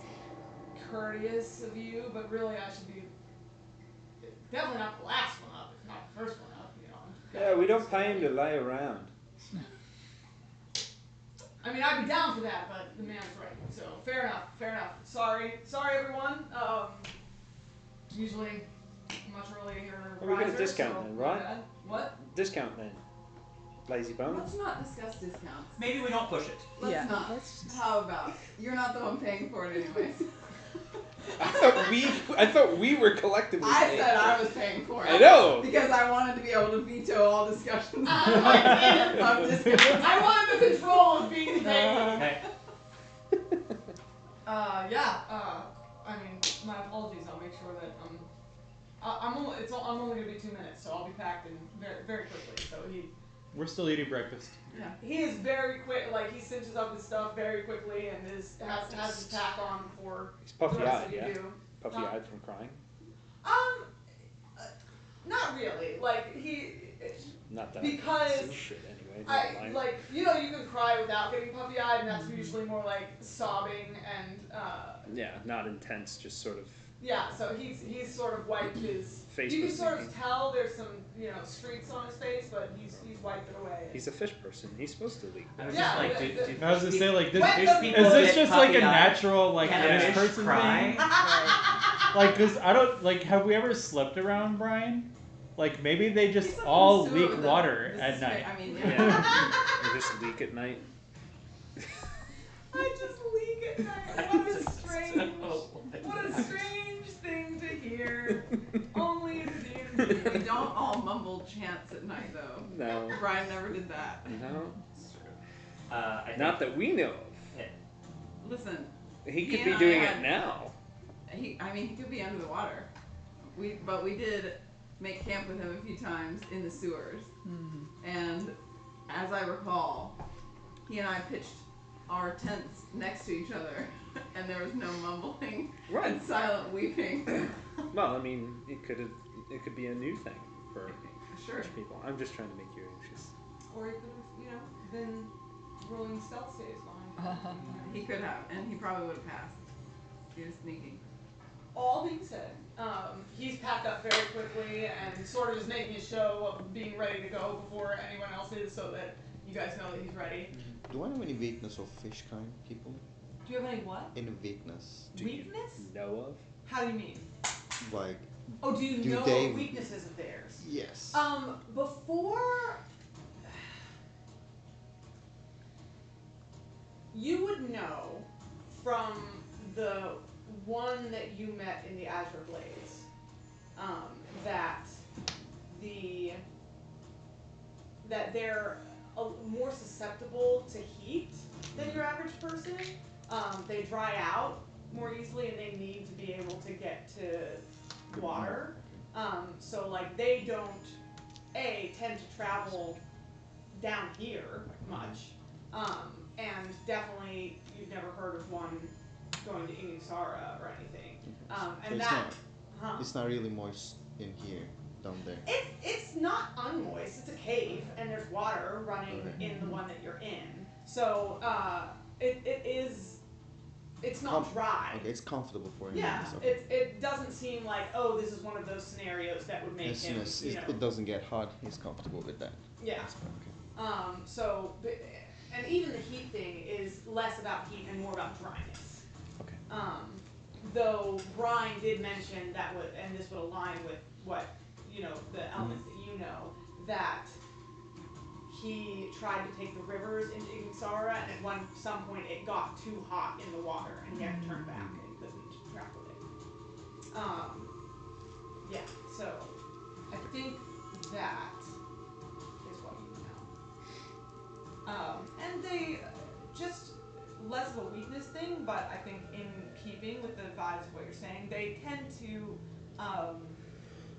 courteous of you, but really I should be definitely not the last one up, if not the first one up. You know. Yeah, we don't pay him to lay around. I mean, I'd be down for that, but the man's right. So fair enough. Sorry everyone. Usually much earlier. Well, we get a riser, discount so then, my right? bad. What? Discount then. Lazy bones. Let's not discuss discounts. Maybe we don't push it. Let's not. How about? You're not the one paying for it anyways. I thought we were collectively. I said I was paying for it. I know. Because I wanted to be able to veto all discussions of discounts. I wanted the control of being paid. Hey. I mean, my apologies. I'll make sure that I'm only gonna be 2 minutes, so I'll be packed in very, very quickly. So We're still eating breakfast. Yeah. he is very quick. Like he cinches up his stuff very quickly and has his pack on before He's the puffy rest eyed, of you yeah. do. Puffy eyed from crying. Not really. Like Not that. because shit anyway. you can cry without getting puffy eyed, and that's usually more like sobbing and Yeah, not intense, just sort of. yeah. So he's sort of wiped his Face You can was sort of leaking. tell there's some streaks on his face, but he's wiped it away. He's a fish person. He's supposed to leak. I was Yeah, just like, but- do I was gonna say like this. When fish the- people Is this get just like a puffy-eyed? natural like Can a fish fish person cry? thing? Like, cause I don't like. Have we ever slept around Brian? Like maybe they just He's up in all the sewer leak with water this at is night. I mean, Yeah. You just leak at night. I just leak at night. What a strange thing to hear. Only in D&D. we don't all mumble chants at night though. No. Brian never did that. No. I think, Not that we know of. yeah. Listen, He could and be I doing had- it now. he could be under the water. But we did make camp with him a few times in the sewers. And as I recall, he and I pitched our tents next to each other, and there was no mumbling Right. and silent weeping. Well, I mean, it could be a new thing for Sure. fish people. I'm just trying to make you anxious. Or he could have, been rolling stealth saves behind you. He could have, and he probably would have passed. He was sneaky. All being said, he's packed up very quickly and sort of is making a show of being ready to go before anyone else is, so that you guys know that he's ready. Do I know any weakness of fish kind people? Do you have any what? Any weakness? Do Weakness? you know of? How do you mean? Like, Oh, do you Do know they- weaknesses of theirs? yes. Before you would know from the one that you met in the Azure Blaze, that they're more susceptible to heat than your average person. They dry out more easily, and they need to be able to get to water. So like they don't tend to travel down here much, and definitely you've never heard of one going to Inusara or anything. So And it's that, not, it's not really moist in here, down there. it's not unmoist. It's a cave, and there's water running Okay. in the one that you're in. So it's not dry. Okay, it's comfortable for him. Yeah, Okay. it doesn't seem like, oh, this is one of those scenarios that would make As soon him, as you know. it doesn't get hot, he's comfortable with that. Yeah. That's fine, okay. And even the heat thing is less about heat and more about dryness. Okay. Though Brian did mention that would, and this would align with what, the elements that you know, that he tried to take the rivers into Ignisara, and at some point it got too hot in the water, and he had to turn back and couldn't travel it. Yeah, so I think that is what you know. And they just less of a weakness thing, but I think in keeping with the vibes of what you're saying, they tend to,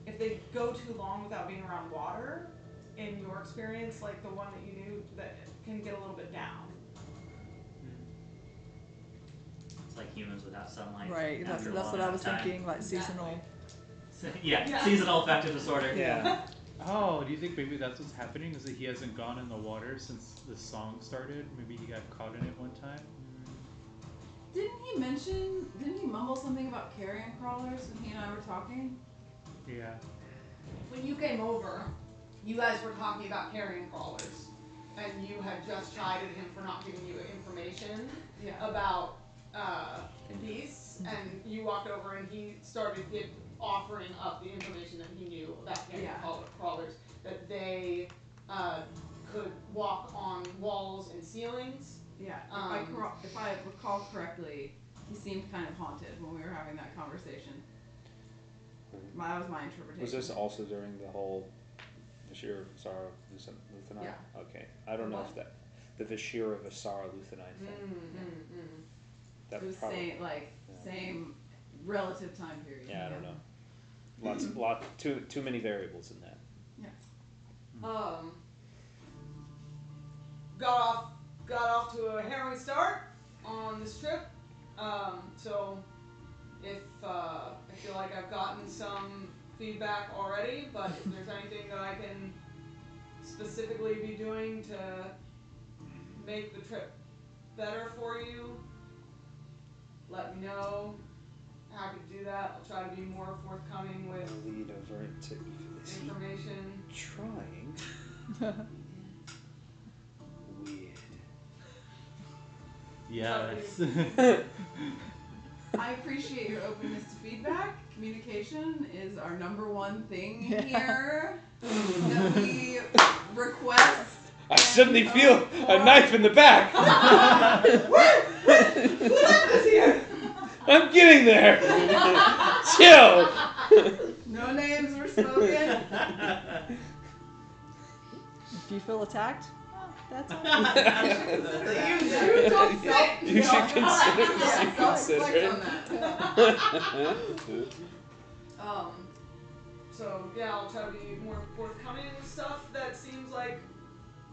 if they go too long without being around water, in your experience, like the one that you knew, that can get a little bit down. It's like humans without sunlight. Right, that's after a what long I amount was of time. thinking, like seasonal. Yeah, seasonal affective disorder. Yeah. Oh, do you think maybe that's what's happening? Is that he hasn't gone in the water since the song started? Maybe he got caught in it one time? Didn't he mumble something about carrion crawlers when he and I were talking? Yeah. When you came over, you guys were talking about carrion crawlers, and you had just chided him for not giving you information about beasts, and you walked over and he started offering up the information that he knew about canyon crawlers, that they could walk on walls and ceilings. Yeah, if I recall correctly, he seemed kind of haunted when we were having that conversation. That was my interpretation. Was this also during the whole Vashir Vasara Luthenite? Yeah. Okay. I don't know if that the Vashira Vasara Luthenite thing. That it was probably, same relative time period. Yeah, I don't know. Too many variables in that. Yeah. Got off to a harrowing start on this trip. So if I feel like I've gotten some feedback already, but if there's anything that I can specifically be doing to make the trip better for you, let me know. Happy to do that. I'll try to be more forthcoming with lead over to information. Trying. Weird. Yes. I appreciate your openness to feedback. Communication is our #1 thing here that we request. I suddenly feel a knife in the back. Who's here? I'm getting there. Chill. No names were spoken. If you feel attacked, well, that's all. You should consider it. So yeah, I'll try to be more forthcoming with stuff that seems like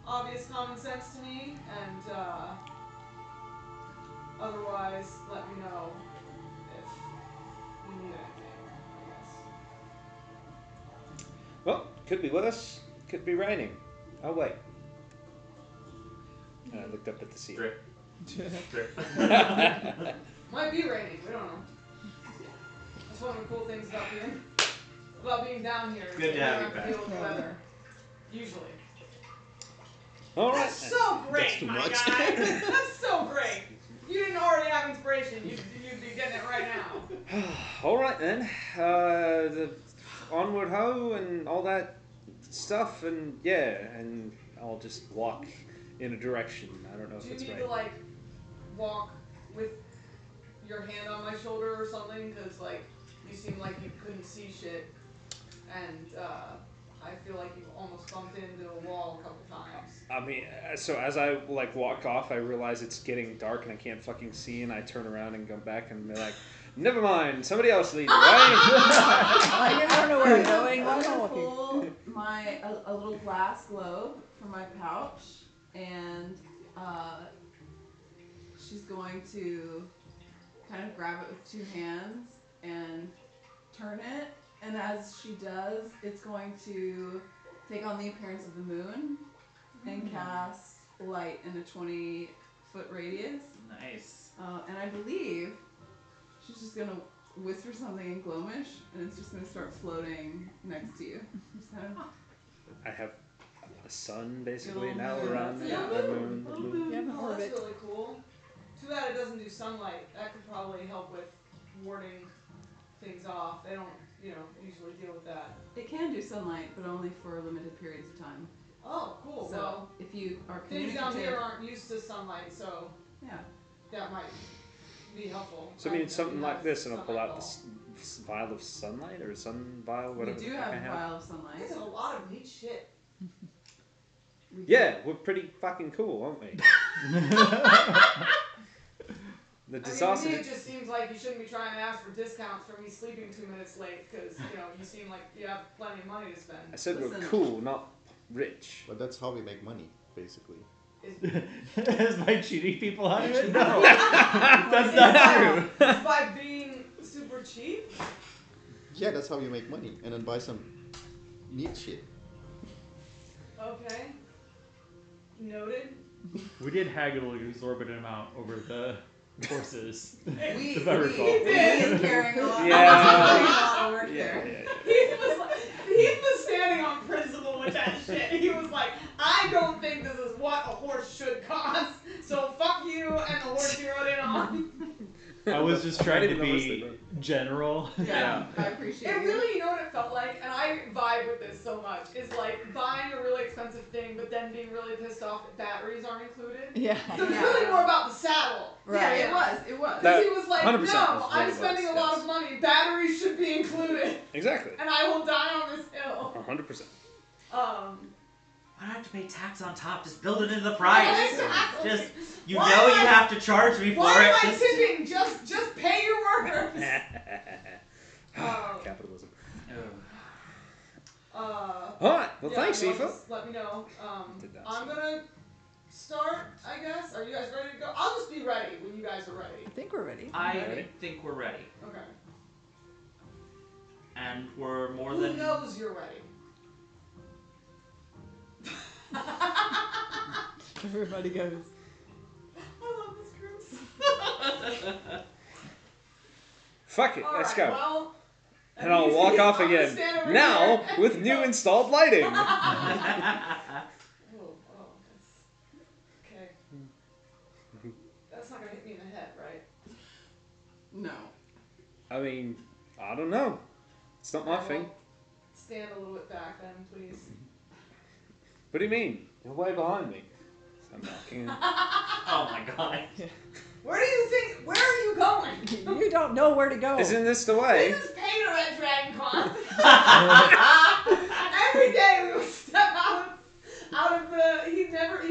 obvious common sense to me, and otherwise let me know if you need anything, I guess. Well, could be worse. Could be raining. Oh wait. And I looked up at the sea. Drip. Drip. Might be raining, we don't know. That's one of the cool things about being down here. Good to have you back. Deal with the weather. Usually. All right. That's so great, That's too my much. guy. That's so great. If you didn't already have inspiration, you'd be getting it right now. All right then. The onward ho and all that stuff, and and I'll just walk in a direction. I don't know if it's right. Do you need to like walk with your hand on my shoulder or something? Because like you seem like you couldn't see shit, and I feel like you've almost bumped into a wall a couple times. I mean, so as I walk off, I realize it's getting dark and I can't fucking see, and I turn around and go back and be like, "Never mind, somebody else lead the way." I don't know where I'm going. I'm Why am I gonna walking? pull a little glass globe from my pouch, and she's going to kind of grab it with 2 hands and turn it. And as she does, it's going to take on the appearance of the moon and cast light in a 20-foot radius. Nice. And I believe she's just going to whisper something in Glomish, and it's just going to start floating next to you. Just kind of... I have a sun basically Little now moon. around me. Yeah. A moon. Little moon. You have an Oh, that's orbit. really cool. Too bad it doesn't do sunlight. That could probably help with warding things off. They don't, usually deal with that. It can do sunlight, but only for limited periods of time. Oh, cool. So Well, if you are things down communicative, here aren't used to sunlight, so yeah, that might be helpful. So I mean, something do like have this, and I'll pull sunlight out bulb. this vial of sunlight or sun vial, whatever. we do the fuck have I a vial of sunlight. This is a lot of neat shit. We do. Yeah, we're pretty fucking cool, aren't we? The To disaster. me, it just seems like you shouldn't be trying to ask for discounts for me sleeping 2 minutes late, because you seem like you have plenty of money to spend. I said we're Listen. cool, not rich. But that's how we make money, basically. Is by cheating people out of it? No. That's not true. It's by being super cheap. Yeah, that's how you make money. And then buy some neat shit. Okay. Noted. We did haggle an exorbitant amount over the courses. We If I recall. did carrying a lot. Yeah. Doing a lot of work there. Heath was standing on principle with that shit. He was like, I don't think this is what a horse should cost, so fuck you and the horse you rode in on. I was just trying to I didn't be general. Yeah, I appreciate It it. really, you know what it felt like, and I vibe with this so much, is like buying a really expensive thing, but then being really pissed off that batteries aren't included. Yeah. So it's really more about the saddle. Yeah, it was. It was. Because he was like, 100% no, was I'm really spending a lot of money. Batteries should be included. Exactly. And I will die on this hill. 100%. I don't have to pay tax on top. Just build it into the price. Exactly. Just you have to charge me for why it. am I tipping? Just pay your workers. Capitalism. Alright, well thanks, Aoife. Let me know. I'm gonna start, I guess. Are you guys ready to go? I'll just be ready when you guys are ready. I think we're ready. I think we're ready. Okay. And we're more Who than... knows you're ready? Everybody goes. I love this group. Fuck it, let's go. Well, and I'll walk off again. Now, with new installed lighting. Okay. That's not gonna hit me in the head, right? No. I mean, I don't know. It's not my thing. Stand a little bit back then, please. What do you mean? You're way behind me. So I'm knocking. Oh my god. Where do you think? Where are you going? You don't know where to go. Isn't this the way? This is Peter at DragonCon. Every day we would step out of the. He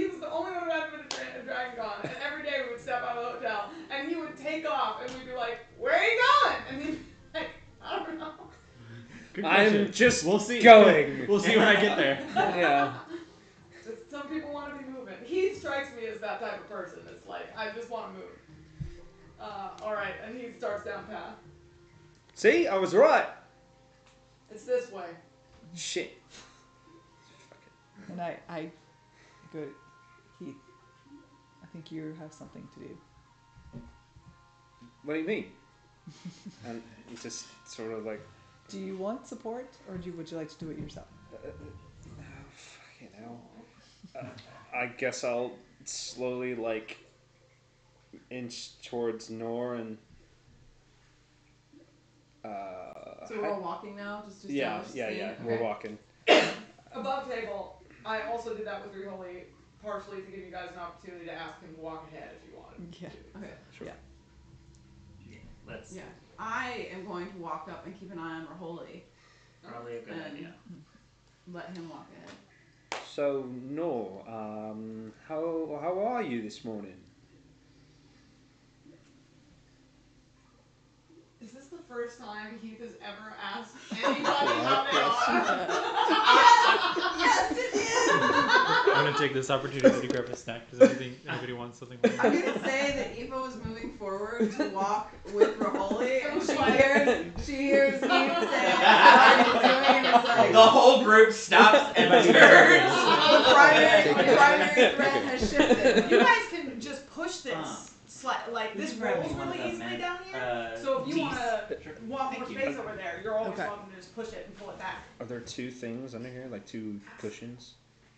was the only one who hadn't been to DragonCon, and every day we would step out of the hotel, and he would take off, and we'd be like, "Where are you going?" And he'd be like, "I don't know." I'm just we'll see. going. We'll see when I get there. Yeah. Some people want to be moving. He strikes me as that type of person. It's like, I just want to move. Alright, and he starts down path. See, I was right. It's this way. Shit. And I go, Heath, I think you have something to do. What do you mean? And it's just sort of like. Do you want support, or would you like to do it yourself? Fucking hell. I guess I'll slowly inch towards Nor and. So we're all walking now, just Yeah. Okay. We're walking. Above table, I also did that with Reholy, partially to give you guys an opportunity to ask him to walk ahead if you wanted. Yeah. Okay. Sure. Yeah. Let's I am going to walk up and keep an eye on Raholi. probably a good idea. Let him walk ahead. So Nor, how are you this morning? Is this the first time Heath has ever asked anybody how they are? Yes, it is! I'm gonna take this opportunity to grab a snack. Does anybody want something? I'm gonna say that Eva was moving forward to walk with Raholi, and she hears Heath say, "How are you doing?" And it's like, The whole group stops and turns. the primary threat has shifted. You guys can just push this. This rolls really easily down here. So if you want to walk more space over there, you're always welcome to just push it and pull it back. Are there two things under here, like two cushions?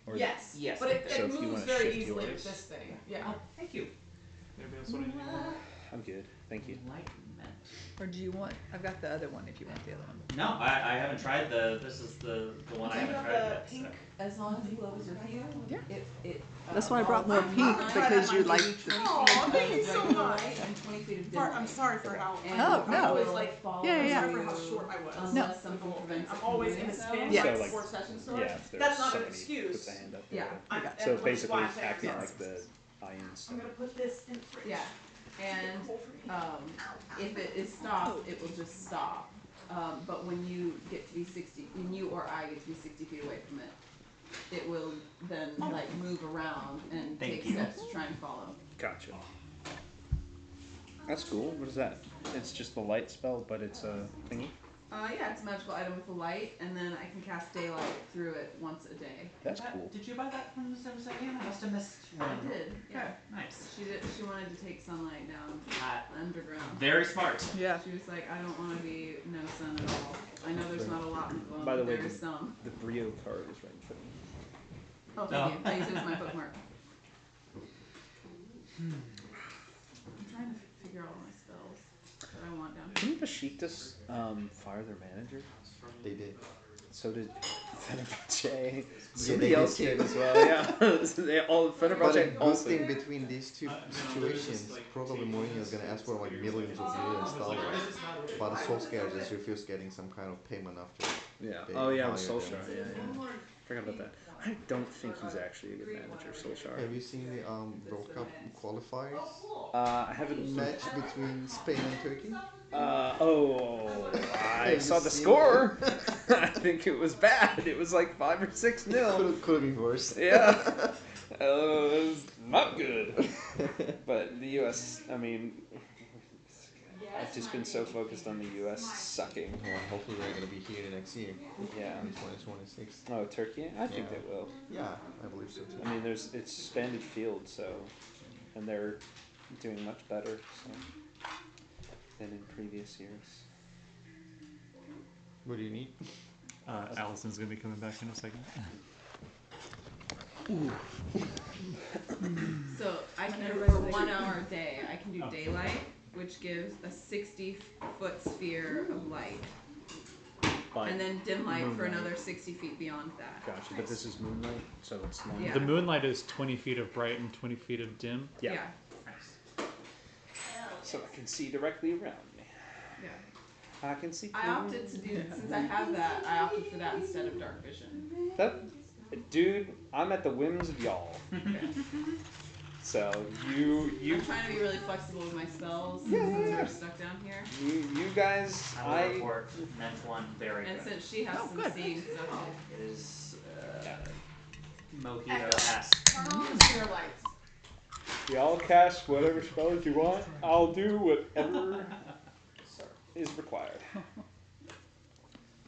Or Yes. Yes. But it So if you moves wanna very shift easily yours. with this thing. Yeah. Thank you. Anybody else want anything? I'm good, thank you. Enlightenment. Or do you want? I've got the other one if you want the other one. No, I haven't tried this is the one I haven't tried yet. Pink. As long as he levels with you, Yeah. it That's why I brought more pink, because you like the. Oh, thank you so much. And 20 feet of I'm distance. sorry for how. And Oh, it no. always will like follow Yeah, yeah, I'm you sorry for how short I was. Unless something prevents I'm it always from in a doing spin so. Yeah. So, like like, before session starts. Yeah, if there's That's not an somebody excuse. puts a hand up. or Yeah. whatever. I'm- So which is basically why I'm saying acting sorry. like the ions. I'm gonna put this in the fridge. Yeah. And if it is stopped, it will just stop. But when you get to be 60, when you or I get to be 60 feet away from it, it will then move around and Thank take you. steps to try and follow. Gotcha. That's cool. What is that? It's just the light spell, but it's a thingy. Yeah, it's a magical item with a light, and then I can cast daylight through it once a day. That's cool. Did you buy that from the second? I must have missed I one. did. Yeah. Okay, nice. She wanted to take sunlight down underground. Very smart. Yeah. She was like, I don't want to be no sun at all. I know there's not a lot in the book, By the but way, there is some. The Brio card is right in front of me. Oh, thank you. I use it as my bookmark. I'm trying to figure out all my spells that I want down here. Besiktas fire their manager? They did. So did Fenerbahce. Somebody They else did did. as well. Yeah, so they all But a Fenerbahce good also. thing between these two situations, probably Mourinho is gonna ask for like millions of dollars. But Solskjaer just refused getting some kind of payment after. Yeah. they Oh yeah, with hired Solskjaer. him. Yeah. Forgot about that. I don't think he's actually a good manager, Solskjaer. Have you seen the World Cup qualifiers I haven't. match between Spain and Turkey? I Have you saw the seen score. I think it was bad. It was like 5 or 6-0. Could have been worse. Yeah. It was not good. But the U.S. I mean, I've just been so focused on the U.S. sucking. Well, hopefully they're gonna be here next year, Yeah. in 2026. Oh, Turkey? I think Yeah. they will. Yeah, I believe so too. I mean, it's expanded field, so, and they're doing much better than in previous years. What do you need? Allison's gonna be coming back in a second. So I can for 1 hour a day, I can do daylight, which gives a 60-foot sphere of light, and then dim light for another 60 feet beyond that. Gotcha, but this is moonlight, so it's not. Yeah. The moonlight is 20 feet of bright and 20 feet of dim. Yeah. So I can see directly around me. Yeah. I can see. I opted to do since I have that. I opted for that instead of dark vision. Dude, I'm at the whims of y'all. So you I'm trying to be really flexible with my spells since we're stuck down here. you guys, I will report Ment 1 very And good. since she has some seeing stuff. It is Mojito-esque. Turn on the sphere lights. y'all cast whatever spells you want. I'll do whatever is required.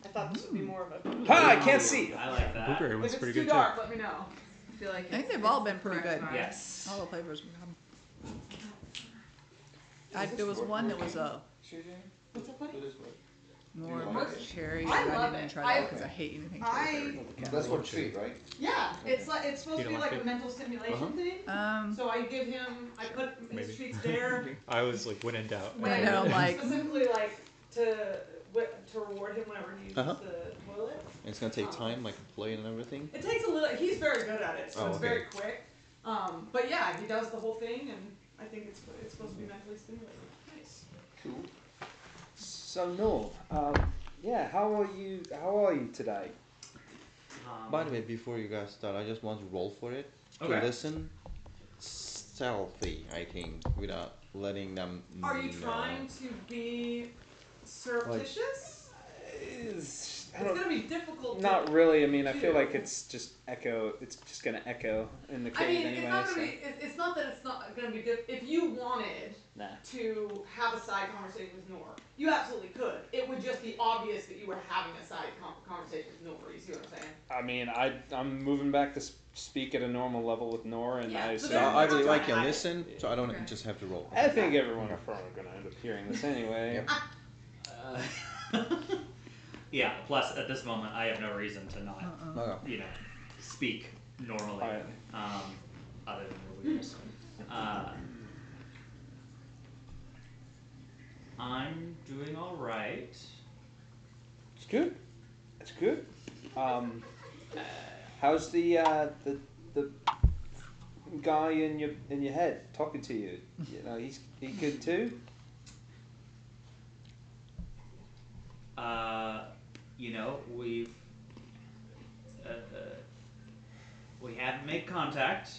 I thought this would be more of a. Ha! I can't see. I like that. Blueberry If was it's pretty too good dark, let me know. I feel like I think it's- they've all it's been pretty correct good. vibe. Yes. All the flavors we have. There was one that was What's up, buddy? more Do you like it? cherry. I and love didn't it. try that because I hate anything cherry flavored. That's for treat, right? Yeah, it's like it's supposed You to be don't like like a it? mental stimulation thing. So I give him, I put Maybe. his treats there. I was like, when in doubt. I know, like- specifically like to reward him whenever he uses Uh-huh. the toilet. And it's gonna take time, like play and everything. It takes a little. He's very good at it, so Oh, it's okay. very quick. But yeah, he does the whole thing, and I think it's supposed to be mentally stimulating. Nice. Cool. So no, yeah. How are you today? By the way, before you guys start, I just want to roll for it. To Okay. listen stealthy, I think, without letting them Are you know. trying to be surreptitious? It's It's gonna be difficult. not really. I mean, I do. feel like it's just echo. It's just gonna echo in the I cave mean, anyway. it's not so. gonna be. It's not that it's not gonna be. If you wanted Nah. to have a side conversation with Nor, you absolutely could. It would just be obvious that you were having a side conversation with Nor. You see what I'm saying? I mean, I'm moving back to speak at a normal level with Nor, and Yeah, I so So assume. then- I really I'm like not you trying to listen, so I don't Okay. just have to roll. I think everyone's probably gonna end up hearing this anyway. Yeah, plus at this moment I have no reason to not, Okay. speak normally, Alright. other than your weirdness. I'm doing alright. It's good. It's good. How's the guy in your head talking to you? You know, he good too. We haven't made contact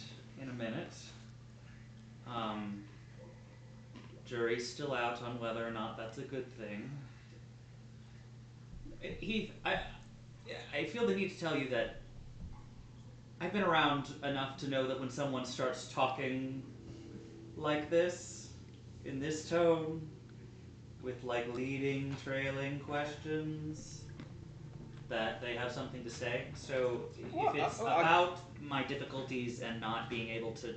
in a minute. Jury's still out on whether or not that's a good thing. Heath, I feel the need to tell you that I've been around enough to know that when someone starts talking like this, in this tone, with like leading, trailing questions, that they have something to say. So Well, if it's about my difficulties and not being able to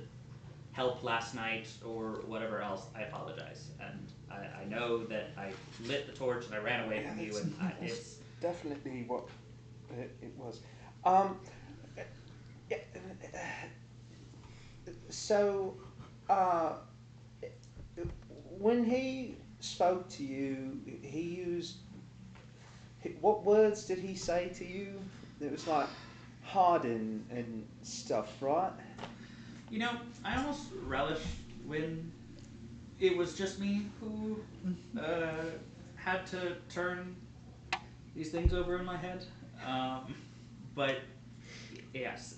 help last night or whatever else, I apologize. And I know that I lit the torch and I ran away from you, and it's Definitely what it was. Yeah, so when he spoke to you, he used... What words did he say to you? It was like harden and stuff, right? You know, I almost relish when it was just me who had to turn these things over in my head. But yes,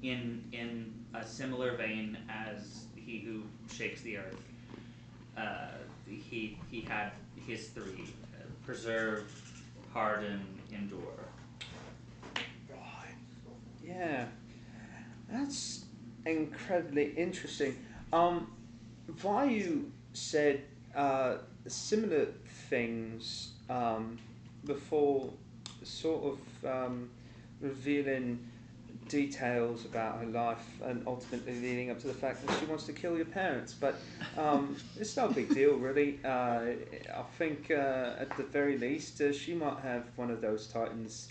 in a similar vein as he who shakes the earth, he had his three: preserve, harden, endure. Right. Yeah. That's incredibly interesting. Vayu said similar things before, sort of revealing details about her life and ultimately leading up to the fact that she wants to kill your parents. But it's no big deal, really. I think at the very least she might have one of those titans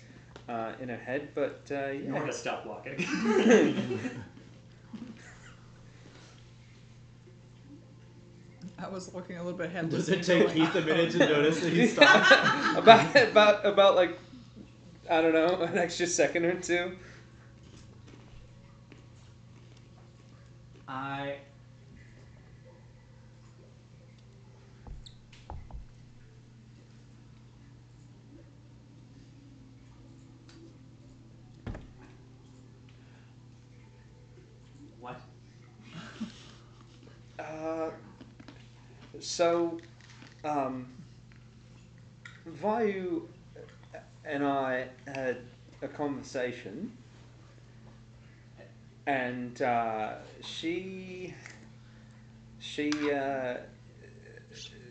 in her head, but yeah. Nor to stop walking. I was looking a little bit ahead. Does it take Heath a minute to notice that he stopped? about like, I don't know, an extra second or two. What? So, Vayu and I had a conversation, and she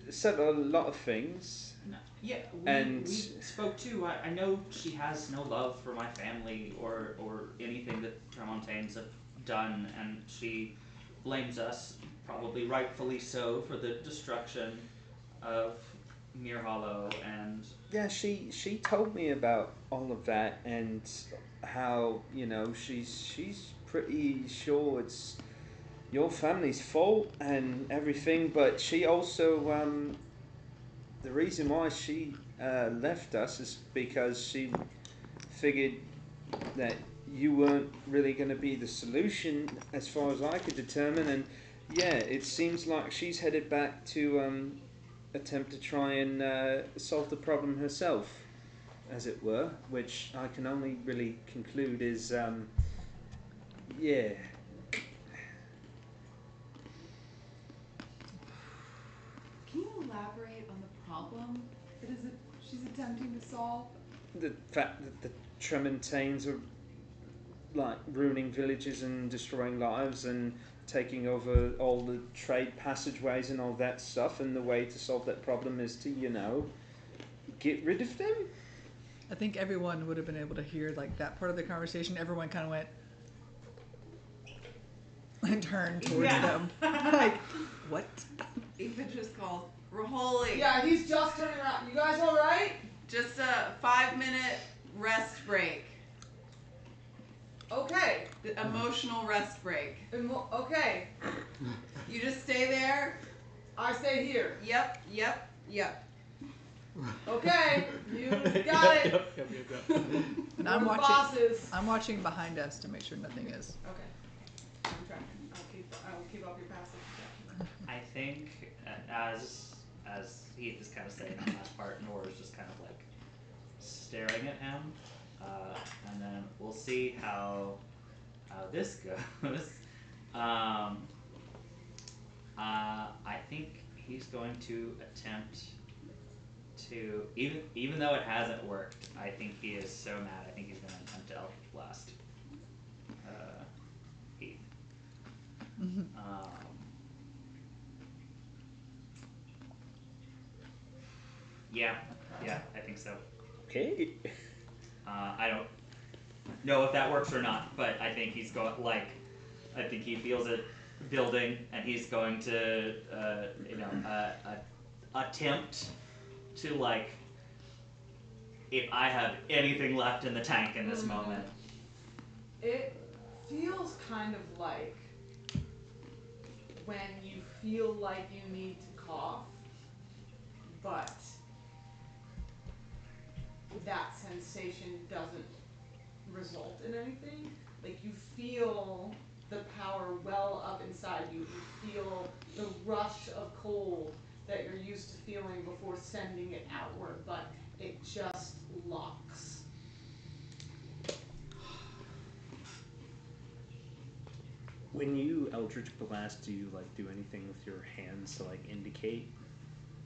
said a lot of things. No. Yeah, And we spoke too. I know she has no love for my family or anything that Tramontanes have done, and she blames us, probably rightfully so, for the destruction of Mere Hollow. And yeah, she told me about all of that and how, you know, she's pretty sure it's your family's fault and everything, but she also the reason why she left us is because she figured that you weren't really going to be the solution as far as I could determine, and yeah, it seems like she's headed back to attempt to try and solve the problem herself, as it were, which I can only really conclude is yeah. Can you elaborate on the problem that she's attempting to solve? The fact that the Tremontanes are like ruining villages and destroying lives and taking over all the trade passageways and all that stuff, and the way to solve that problem is to, you know, get rid of them. I think everyone would have been able to hear like that part of the conversation. Everyone kind of went and turned towards them. Like, what? Ethan just called Raholi. Yeah, he's just turning around. You guys all right? Just a 5-minute rest break. Okay. The emotional rest break. Okay. You just stay there. I stay here. Yep. Okay. You got it. Yep. And I'm watching behind us to make sure nothing is. Okay. I'm tracking. I'll keep up your passive. I think as Heath is kind of saying that last part, Nora's just kind of like staring at him, and then we'll see how this goes. I think he's going to attempt to, even though it hasn't worked, I think he is so mad. I think he's going to attempt to Eldritch Blast Heath. Yeah, I think so. Okay. I don't know if that works or not, but I think he's going, like, I think he feels it building, and he's going to, attempt to, like, if I have anything left in the tank in this moment. It feels kind of like when you feel like you need to off, but that sensation doesn't result in anything. Like, you feel the power well up inside you. You feel the rush of cold that you're used to feeling before sending it outward, but it just locks. When you Eldritch Blast, do you like do anything with your hands to like indicate?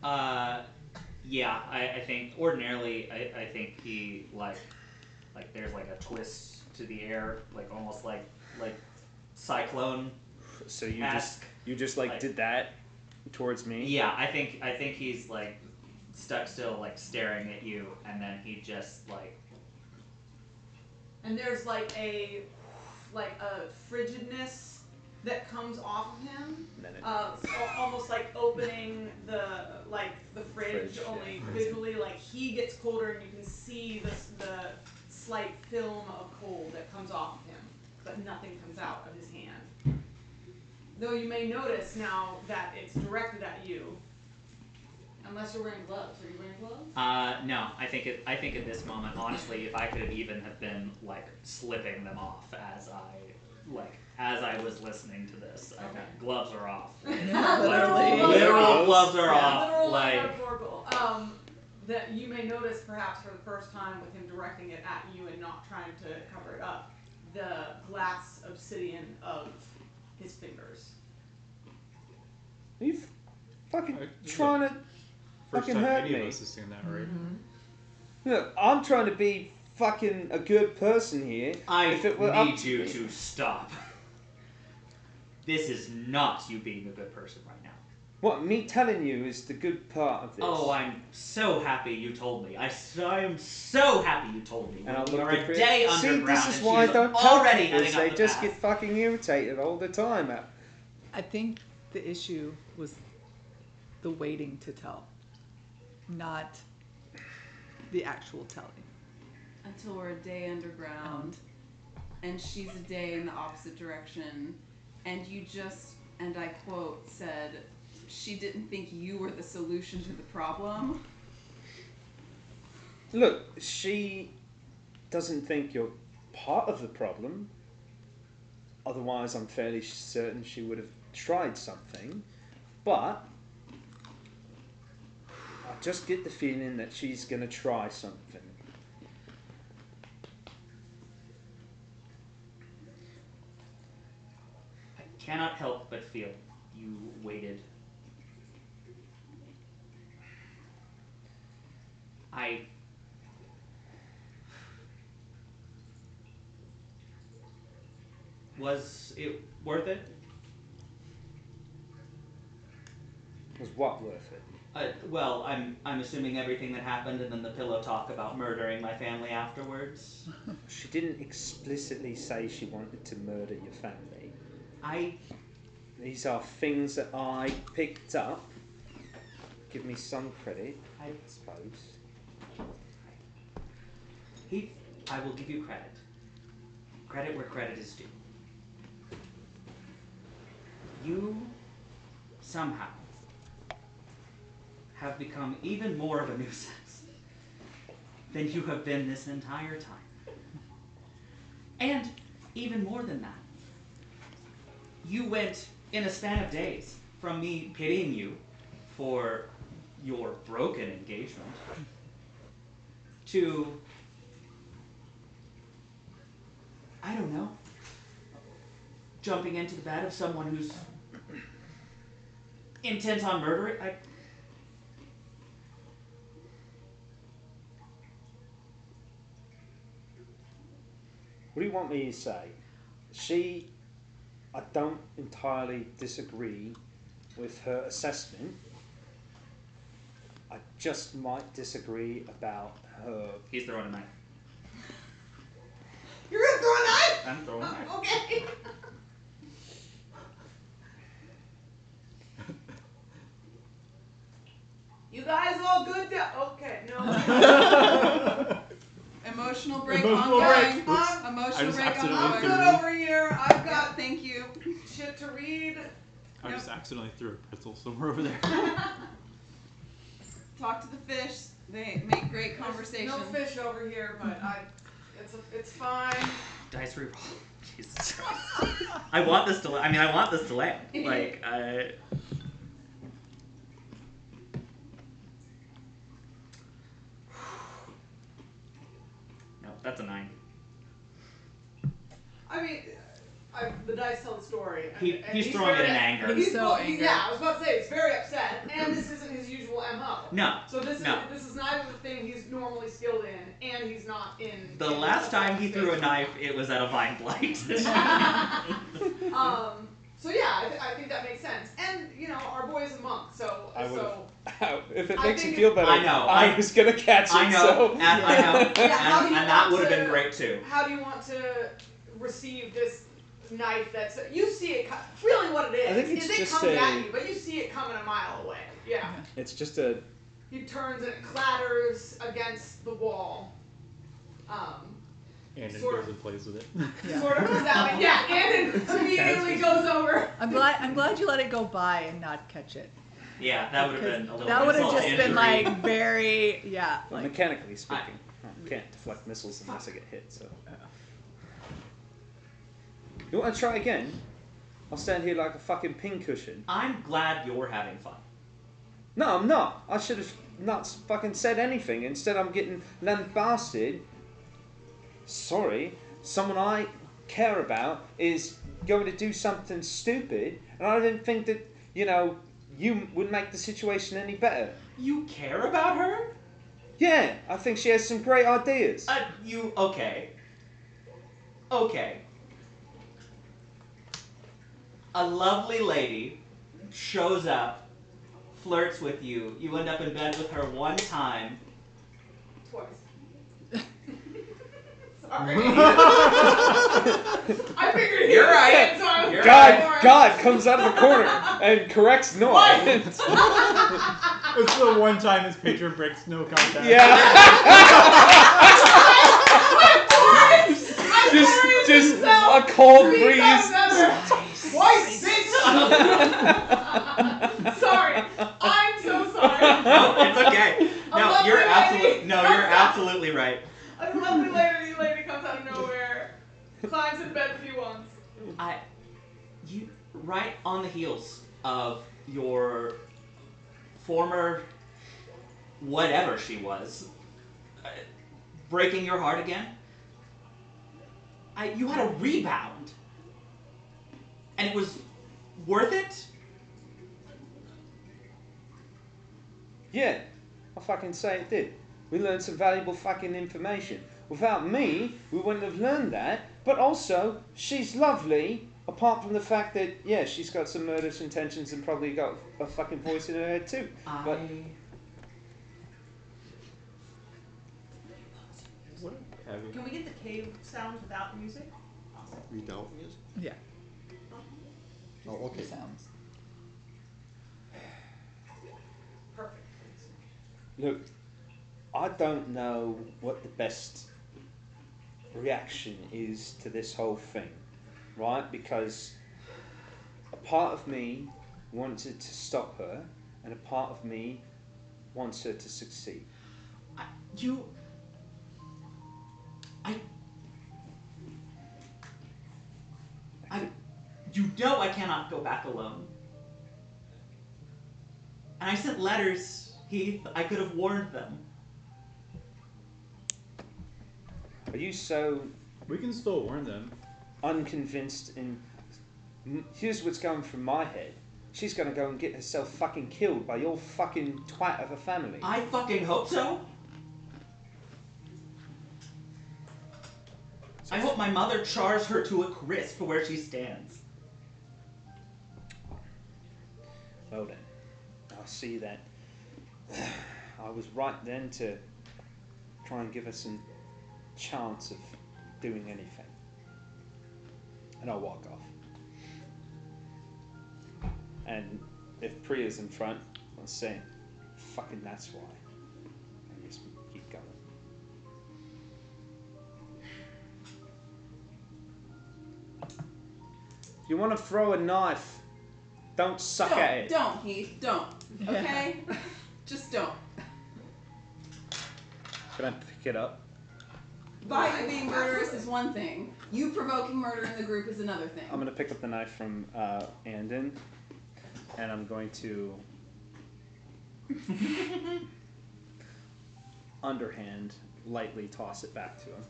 Yeah, I think ordinarily I think he like there's like a twist to the air, like almost like cyclone. So you just like did that towards me? Yeah, I think he's like stuck still, like staring at you, and then he just like. And there's like a frigidness that comes off of him, almost like opening the fridge, only visually. Like, he gets colder, and you can see the slight film of cold that comes off of him, but nothing comes out of his hand. Though you may notice now that it's directed at you, unless you're wearing gloves. Are you wearing gloves? No. I think at this moment, honestly, if I could have even have been like slipping them off as I was listening to this, okay. Gloves are off. Literal gloves are off. Literal, metaphorical. That you may notice, perhaps for the first time, with him directing it at you and not trying to cover it up, the glass obsidian of his fingers. Are you fucking trying to First fucking time hurt any me? of us has seen that, right? Mm-hmm. Look, I'm trying to be fucking a good person here. I need you to stop. This is not you being a good person right now. What, me telling you is the good part of this? Oh, I'm so happy you told me. I am so happy you told me. And We are a day underground. See, this is why I don't already tell heading They up the just path. get fucking irritated all the time. I think the issue was the waiting to tell, not the actual telling. Until we're a day underground, and she's a day in the opposite direction, and you just, and I quote, said, she didn't think you were the solution to the problem. Look, she doesn't think you're part of the problem. Otherwise, I'm fairly certain she would have tried something. But I just get the feeling that she's going to try something. I cannot help but feel you waited. Was it worth it? Was what worth it? Well, I'm assuming everything that happened and then the pillow talk about murdering my family afterwards. She didn't explicitly say she wanted to murder your family. These are things that I picked up. Give me some credit, I suppose. Heath, I will give you credit. Credit where credit is due. You, somehow, have become even more of a nuisance than you have been this entire time. And even more than that, you went in a span of days from me pitying you for your broken engagement to, I don't know, jumping into the bed of someone who's intent on murdering. What do you want me to say? I don't entirely disagree with her assessment. I just might disagree about her. He's throwing a knife. You're gonna throw a knife? I'm throwing a knife. Okay. You guys all good? Okay, no. Emotional break Emotional ongoing. break. Oops. Emotional break accidentally ongoing. I'm good over here. I've got Thank you. shit to read I just accidentally threw a pretzel somewhere over there. Talk to the fish. They make great conversation. No fish over here, but it's fine. Dice reroll. Jesus Christ. I want this to land. Like, no, that's a 9. I mean, the dice tell the story. He's throwing it in anger. He's so angry. Yeah, I was about to say, he's very upset, and this isn't his usual MO. No. So this is neither the thing he's normally skilled in, and he's not in... The last time he threw a knife, it was at a vine blight. So yeah, I think that makes sense. And, you know, our boy is a monk, so... If it makes you feel better, I know. I was going to catch it, I know, so... and I know. Yeah, and that would have been great, too. How do you want to receive this knife that's... You see it... Really what it is. I think it's it just comes at you, but you see it coming a mile away. Yeah. It's just a... He turns and it clatters against the wall. And it goes and plays with it. Yeah. Sort of comes out. And it immediately goes over. I'm glad you let it go by and not catch it. Yeah, that would have been a little That would have insult just to been injury. like very, yeah. Well, Like, mechanically speaking, I can't deflect missiles unless I get hit, so... You want to try again? I'll stand here like a fucking pincushion. I'm glad you're having fun. No, I'm not. I should have not fucking said anything. Instead, I'm getting lambasted. Sorry, someone I care about is going to do something stupid, and I didn't think that, you know, you would make the situation any better. You care about her? Yeah, I think she has some great ideas. Okay. Okay. A lovely lady shows up, flirts with you, you end up in bed with her one time. Twice. Sorry. I figured You're right. So you're God comes out of the corner and corrects Noah. It's the one time his picture breaks no contact. Yeah. just a cold breeze. Twice, bitch! Sorry. I'm so sorry. No, it's okay. No, you're absolutely right. A lovely lady comes out of nowhere, climbs in bed with you once. You right on the heels of your former whatever she was breaking your heart again. You had a rebound, and it was worth it. Yeah, I fucking say it did. We learned some valuable fucking information. Without me, we wouldn't have learned that. But also, she's lovely. Apart from the fact that, yeah, she's got some murderous intentions and probably got a fucking voice in her head too. But Can we get the cave sounds without music? Without music? yeah. Oh, okay. Sounds. Perfect. look, I don't know what the best reaction is to this whole thing, right? Because a part of me wanted to stop her, and a part of me wants her to succeed. You know I cannot go back alone. And I sent letters, Heath. I could have warned them. Are you so We can still warn them. unconvinced in... Here's what's going through my head. She's going to go and get herself fucking killed by your fucking twat of a family. I fucking hope so. I hope my mother chars her to a crisp where she stands. Well then, I see that I was right then to try and give her some chance of doing anything. And I'll walk off. And if Priya's in front, I'll say, fucking that's why. And just keep going. You want to throw a knife Don't suck at it. Don't, Heath. Don't. Okay? Just don't. Can I pick it up? Vayu being murderous is one thing. You provoking murder in the group is another thing. I'm gonna pick up the knife from Andon, and I'm going to underhand lightly toss it back to him.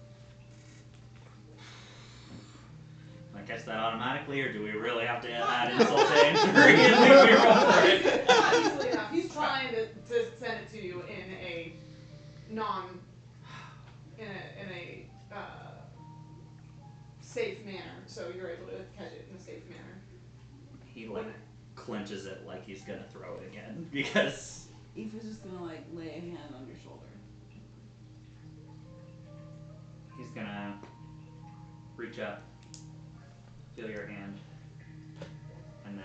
I catch that automatically, or do we really have to add insult to injury and make me roll for it? Not easily enough. He's trying to send it to you in a safe manner, so you're able to catch it in a safe manner. He clenches it like he's gonna throw it again because Eve is just gonna lay a hand on your shoulder. he's gonna reach up, feel your hand, and then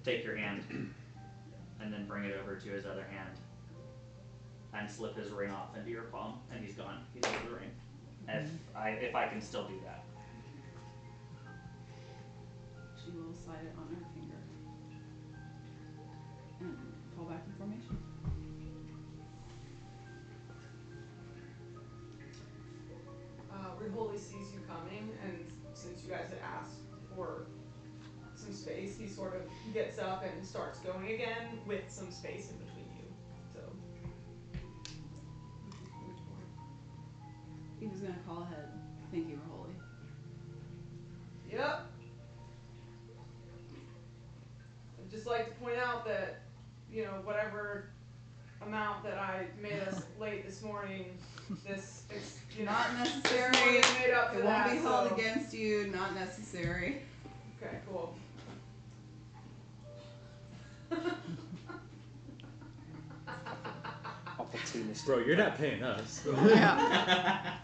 take your hand and then bring it over to his other hand and slip his ring off into your palm, and he's gone. He's out of the ring. If I can still do that. She will slide it on her finger and fall back in formation. Riholi sees you coming, and since you guys had asked for some space, he sort of gets up and starts going again with some space in between you. So, He was gonna call ahead. Thank you, Raholi. yep. I'd just like to point out that, whatever amount that I made us late this morning, not necessary. Made up for it won't that, be held against you. Not necessary. Okay, cool. Opportunist. Bro, you're not paying us. Yeah.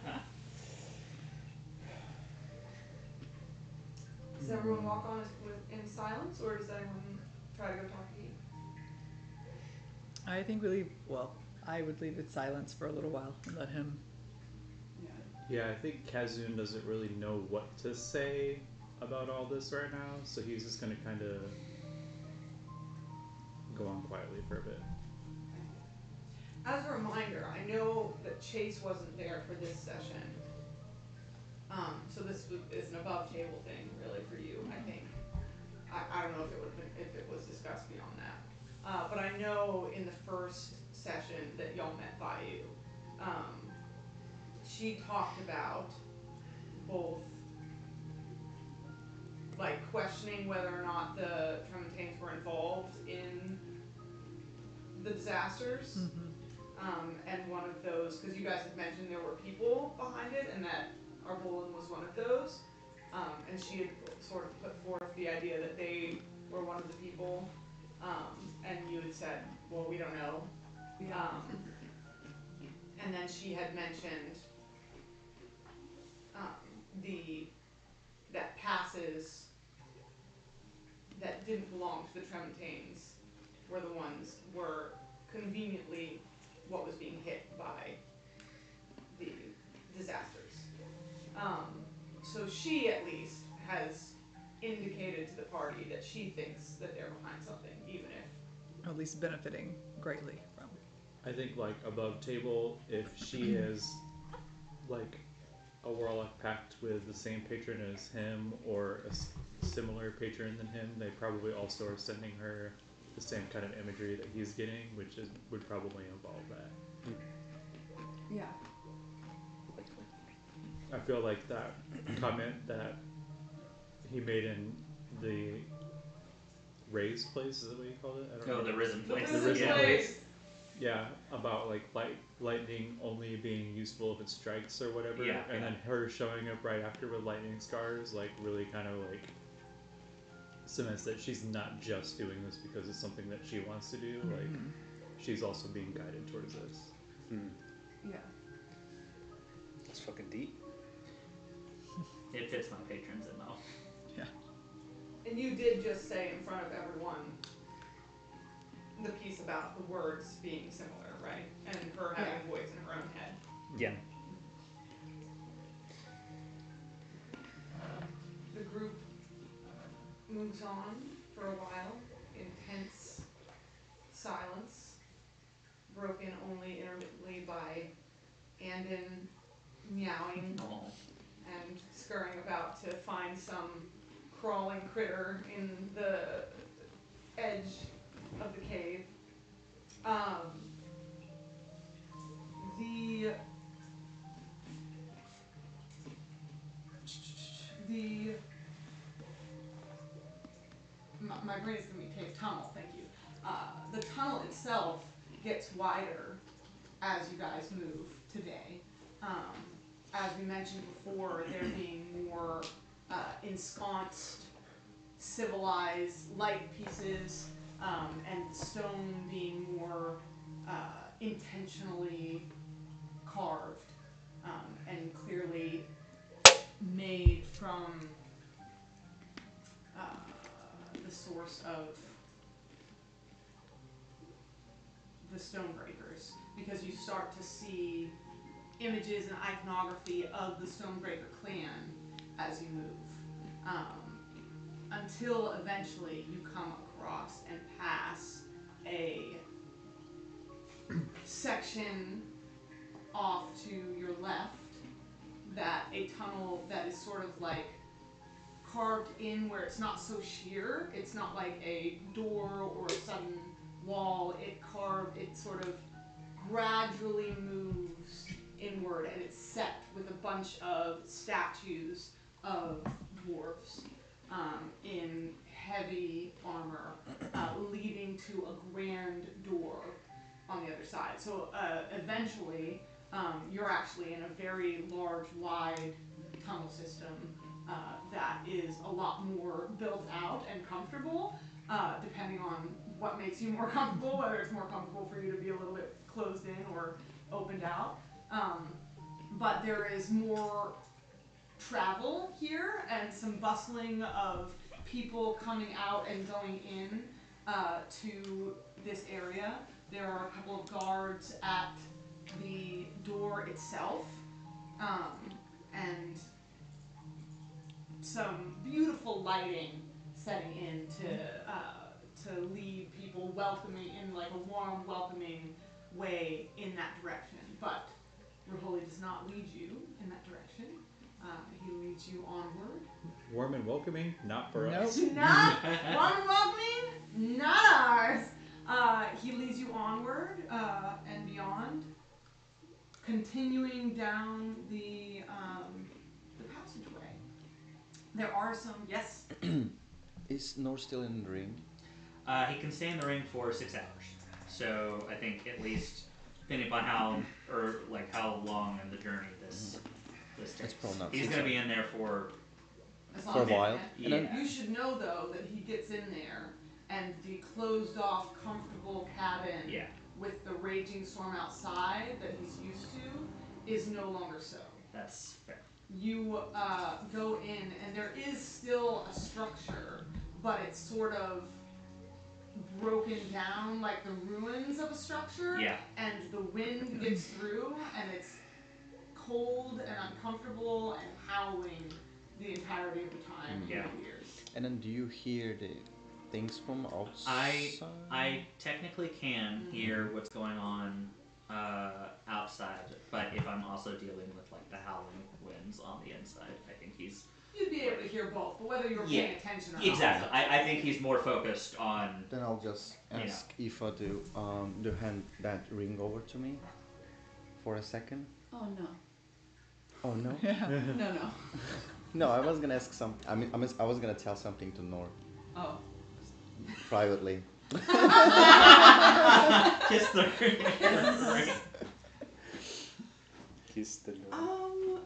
Does everyone walk on in silence, or does anyone try to go talk to Heath? I think I would leave it silence for a little while and let him. Yeah, I think Kazun doesn't really know what to say about all this right now, so he's just gonna kind of go on quietly for a bit. As a reminder, I know that Chase wasn't there for this session, so this is an above table thing, really, for you. I think. I don't know if it was discussed beyond that, but I know in the first session that y'all met Vayu, she talked about both questioning whether or not the Tremontaines were involved in the disasters. And one of those, because you guys had mentioned there were people behind it, and that Arbolin was one of those. And she had sort of put forth the idea that they were one of the people. And you had said, well, we don't know. And then she had mentioned that passes that didn't belong to the Tremontaines were conveniently what was being hit by the disasters. So she at least has indicated to the party that she thinks that they're behind something, even if At least benefiting greatly from. I think above table, if she is a warlock pact with the same patron as him or a similar patron than him, they probably also are sending her the same kind of imagery that he's getting, which would probably involve that. Yeah. I feel like that comment that he made in the raised place, is that what you called it? I don't know. The risen place. The risen place. Yeah, about lightning only being useful if it strikes or whatever. Yeah, and then her showing up right after with lightning scars, really kind of cements that she's not just doing this because it's something that she wants to do. She's also being guided towards this. Yeah. It's fucking deep. It fits my patrons in though. Yeah. And you did just say in front of everyone the piece about the words being similar, right? And her having a voice in her own head. Yeah. The group moves on for a while. Intense silence, broken only intermittently by Andon meowing and scurrying about to find some crawling critter in the edge of the cave. My brain is going to be cave tunnel, thank you. The tunnel itself gets wider as you guys move today. As we mentioned before, there being more ensconced, civilized light pieces, and the stone being more intentionally carved and clearly made from the source of the Stonebreakers, because you start to see images and iconography of the Stonebreaker clan as you move, until eventually you come across and pass a section off to your left, that a tunnel that is sort of like carved in where it's not so sheer. It's not like a door or a sudden wall. It sort of gradually moves inward, and it's set with a bunch of statues of dwarves in heavy armor, leading to a grand door on the other side. So eventually, you're actually in a very large, wide tunnel system that is a lot more built out and comfortable, depending on what makes you more comfortable, whether it's more comfortable for you to be a little bit closed in or opened out. But there is more travel here and some bustling of people coming out and going in to this area. There are a couple of guards at the door itself, and some beautiful lighting setting in to lead people welcoming in like a warm, welcoming way in that direction. But Raholi does not lead you in that direction. He leads you onward. Warm and welcoming, not for us. Not warm and welcoming, not ours. He leads you onward and beyond, continuing down the passageway. There are some, yes? Is Nor still in the ring? He can stay in the ring for 6 hours. So I think at least, depending upon how long in the journey this takes. He's going to be in there for a while. Yeah. You should know though that he gets in there and the closed off, comfortable cabin with the raging storm outside that he's used to is no longer so. That's fair. You go in and there is still a structure, but it's sort of broken down like the ruins of a structure. Yeah. And the wind gets through and it's cold and uncomfortable and howling the entirety of the time in your ears. And then do you hear the things from outside? I technically can hear what's going on outside, but if I'm also dealing with like the howling winds on the inside, I think he's... You'd be able to hear both, but whether you're paying attention or not. Exactly. I think he's more focused on... Then I'll just ask Aoife to hand that ring over to me for a second. Oh no. Oh no? No. No, I was gonna ask something. I was gonna tell something to Nor. Oh. Privately. Kiss the ring. Kiss the Nor.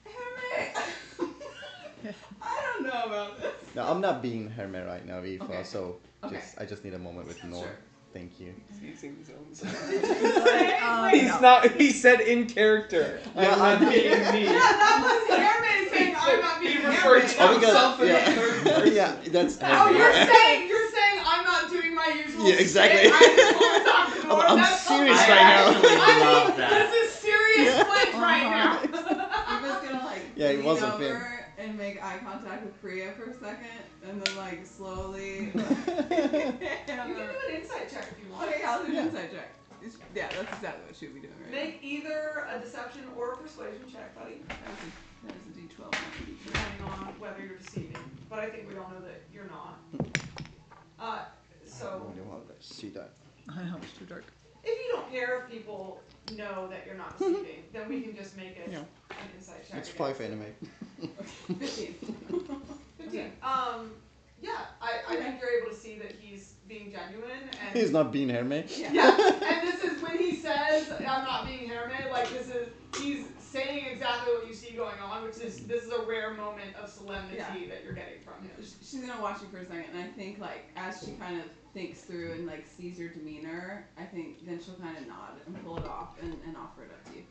Hermit. I don't know about this. No, I'm not being Hermit right now, Aoife. Okay. So Okay. I just need a moment with Nor. Sure. Thank you. He's using his own He's not. He said in character. Yeah, I'm not being me. Yeah, that was Hermit saying I'm not being He referred to Hermit. himself in the third person. Yeah, that's Oh, Hermit. you're saying I'm not doing my usual Yeah, exactly. shit. I just want to talk to Nora. I'm That's serious okay. right now. I love that. This is serious flinch right now. He was gonna Yeah, it lean wasn't over him. and make eye contact with Priya for a second, and then like slowly. You can do an insight check if you want. Okay, I'll do an insight check. Yeah, that's exactly what she'll be doing right Make either a deception or a persuasion check, buddy. That is a D12. Depending on whether you're deceiving. But I think we all know that you're not. So. I really want to see that. I know, it's too dark. If you don't care if people know that you're not deceiving, then we can just make it an insight check. It's 5 anime. 15. 15. Yeah, I think you're able to see that he's being genuine and He's not being Herme. yeah. And this is when he says I'm not being Herme, like he's saying exactly what you see going on, which is this is a rare moment of solemnity that you're getting from him. She's gonna watch you for a second, and I think like as she kind of thinks through and like sees your demeanor, I think then she'll kind of nod and pull it off and offer it up to you.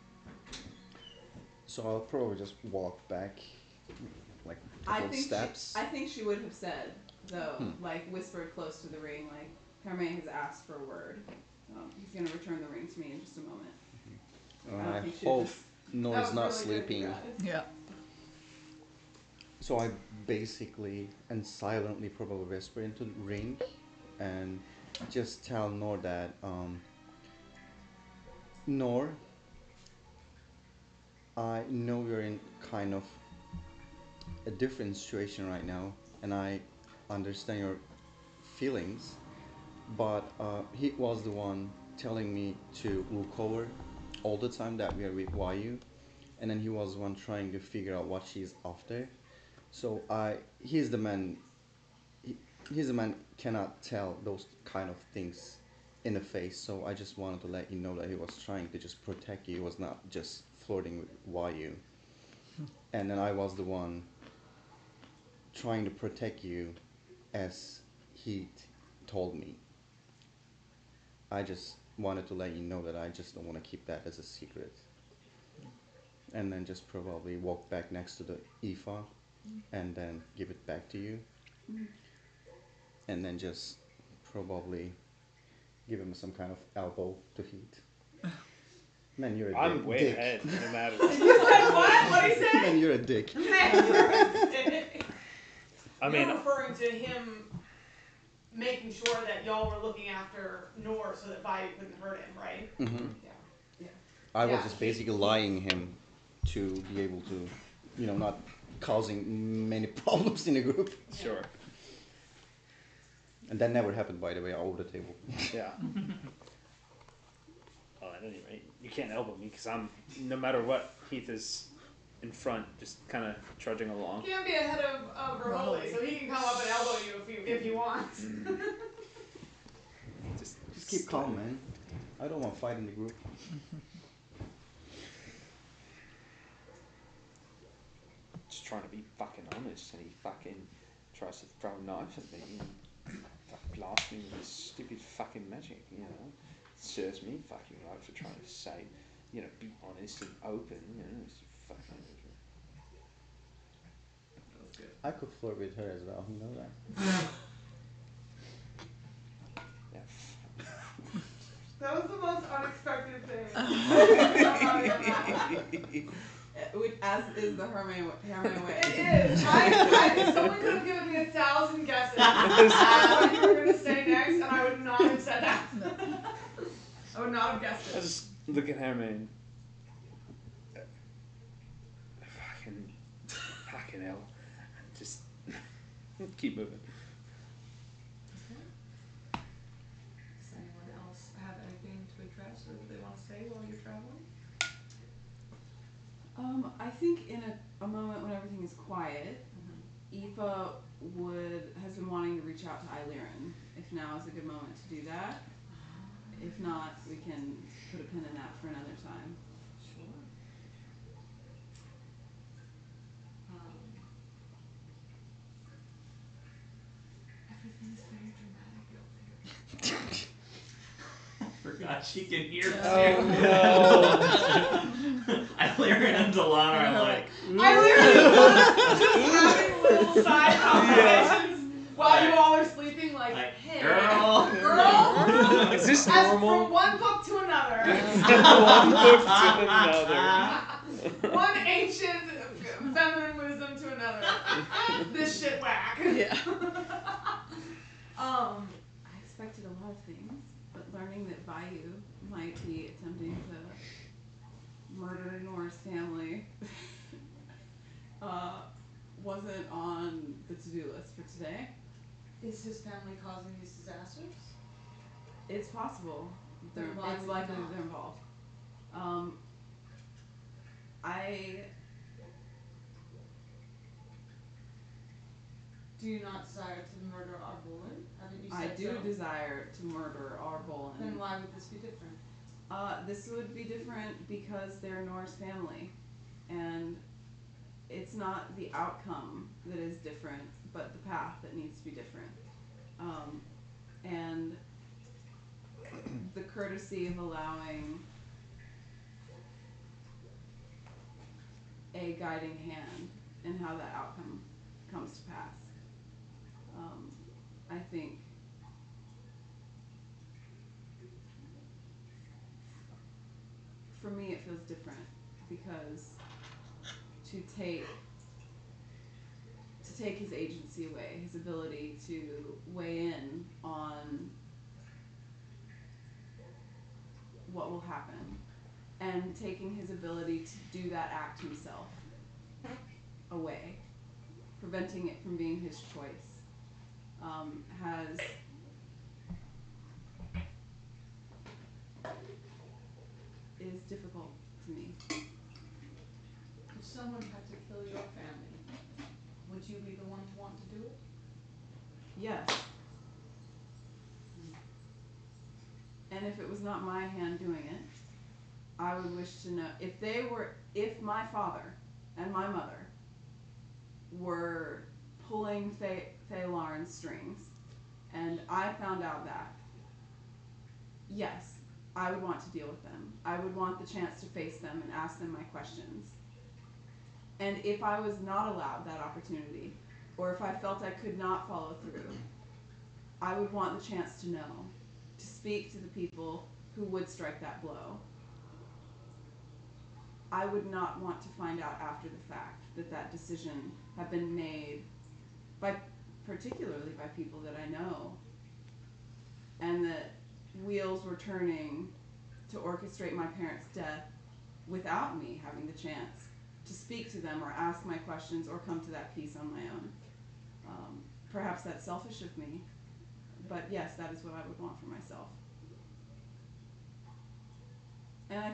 So I'll probably just walk back, like a couple steps. I think she would have said though, like whispered close to the ring, like Herme has asked for a word. He's gonna return the ring to me in just a moment. I hope Nora's not sleeping. Yeah. So I basically and silently probably whisper into the ring and just tell Nor that Nor, I know you're in kind of a different situation right now and I understand your feelings, but he was the one telling me to look over all the time that we are with Vayu, and then he was the one trying to figure out what she's after. So he's the man cannot tell those kind of things in the face. So I just wanted to let you know that he was trying to just protect you. He was not just flirting with Vayu. And then I was the one trying to protect you as he told me. I just wanted to let you know that I just don't want to keep that as a secret. And then just probably walk back next to the ephod and then give it back to you. And then just probably give him some kind of elbow to Heath. Man, you're a dick. I'm way ahead, no matter You said what? What did he say? Man, you're a dick. Man, you're a dick. I mean, You're referring to him making sure that y'all were looking after Nor so that Vayu couldn't hurt him, right? Mm-hmm. Yeah. I was just basically lying him to be able to, not causing many problems in the group. Sure. And that never happened, by the way, over the table. Yeah. Well, at any rate, you can't elbow me because I'm, no matter what, Heath is in front, just kind of trudging along. He can be ahead of Raholi, so he can come up and elbow you if he wants. Just keep calm, man. I don't want to fight in the group. Just trying to be fucking honest, and he fucking tries to throw knives at me and blast me with his stupid fucking magic, Serves me fucking right for trying to say, be honest and open, it's fucking... I could flirt with her as well, you know that? Yeah. That was the most unexpected thing. As is the Herme way. It is. Someone could have given me 1,000 guesses as what you were going to say next, and I would not have said that. I would not have guessed I it. just look at him and... Fucking hell. Just keep moving. Does anyone else have anything to address or that they want to say while you're traveling? I think in a moment when everything is quiet, Aoife has been wanting to reach out to Eiliren. If now is a good moment to do that. If not, we can put a pin in that for another time. Sure. Everything is very dramatic out there. Forgot she can hear too. Oh no! Eiliren and Delana are like, Eiliren just having little side conversations while you all are sleeping, like hey, girl. Is this As normal? from one book to another. One book to another. One ancient feminine wisdom to another. This shit whack. Yeah. I expected a lot of things, but learning that Vayu might be attempting to murder Nora's family wasn't on the to-do list for today. Is his family causing these disasters? It's possible. It's likely they're involved. Do you not desire to murder our Bolin? Haven't you said I do desire to murder our Bolin. Then why would this be different? This would be different because they're Nora's family. And it's not the outcome that is different, but the path that needs to be different. And the courtesy of allowing a guiding hand in how that outcome comes to pass. I think for me it feels different because to take his agency away, his ability to weigh in on what will happen, and taking his ability to do that act himself away, preventing it from being his choice, is difficult to me. If someone had to kill your family, would you be the one to want to do it? Yes. And if it was not my hand doing it, I would wish to know if my father and my mother were pulling Thalarn's strings, and I found out that, yes, I would want to deal with them. I would want the chance to face them and ask them my questions. And if I was not allowed that opportunity, or if I felt I could not follow through, I would want the chance to know, to speak to the people who would strike that blow. I would not want to find out after the fact that that decision had been made particularly by people that I know, and that wheels were turning to orchestrate my parents' death without me having the chance to speak to them or ask my questions or come to that peace on my own. Perhaps that's selfish of me, but yes, that is what I would want for myself. And I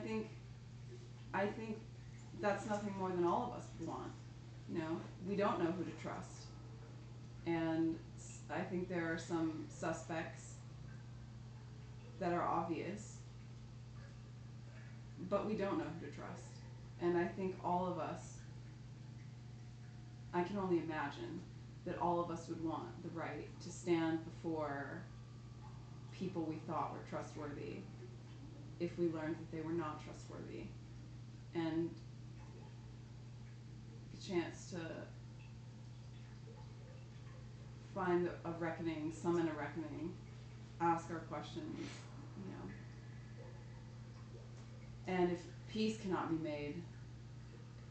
think that's nothing more than all of us would want. You know, we don't know who to trust. And I think there are some suspects that are obvious, but we don't know who to trust. And I think all of us, I can only imagine that all of us would want the right to stand before people we thought were trustworthy if we learned that they were not trustworthy. And the chance to find a reckoning, summon a reckoning, ask our questions, you know. And if peace cannot be made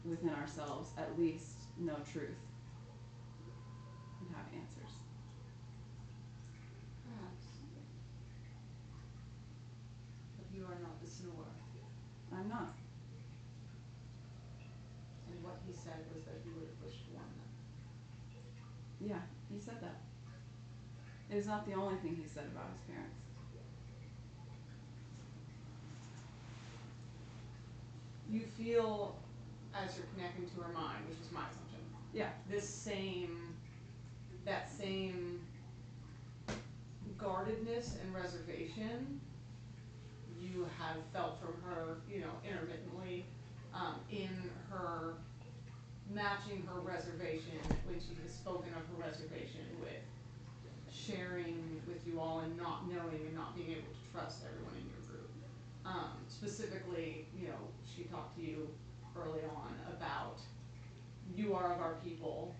within ourselves, at least know truth and have answers. Perhaps. But you are not the Snore. I'm not. And what he said was that you would have wished to warn them. Yeah, he said that. It is not the only thing he said about his parents. You feel, as you're connecting to her mind, which is my assumption, Yeah. that same guardedness and reservation you have felt from her, you know, intermittently, in her matching her reservation when she has spoken of her reservation with sharing with you all and not knowing and not being able to trust everyone in your group. Specifically, you know, she talked to you early on about you are of our people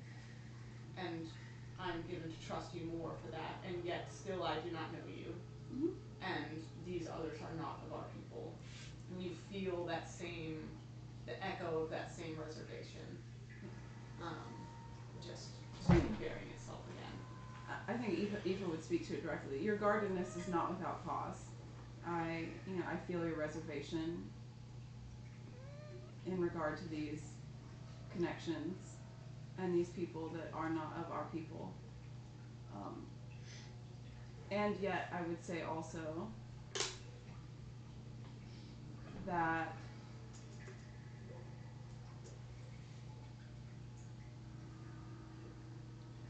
and I'm given to trust you more for that, and yet still I do not know you. Mm-hmm. And these others are not of our people. And you feel that same, the echo of that same reservation. Just think Aoife would speak to it directly. Your guardedness is not without cause. I feel your reservation in regard to these connections and these people that are not of our people. And yet, I would say also that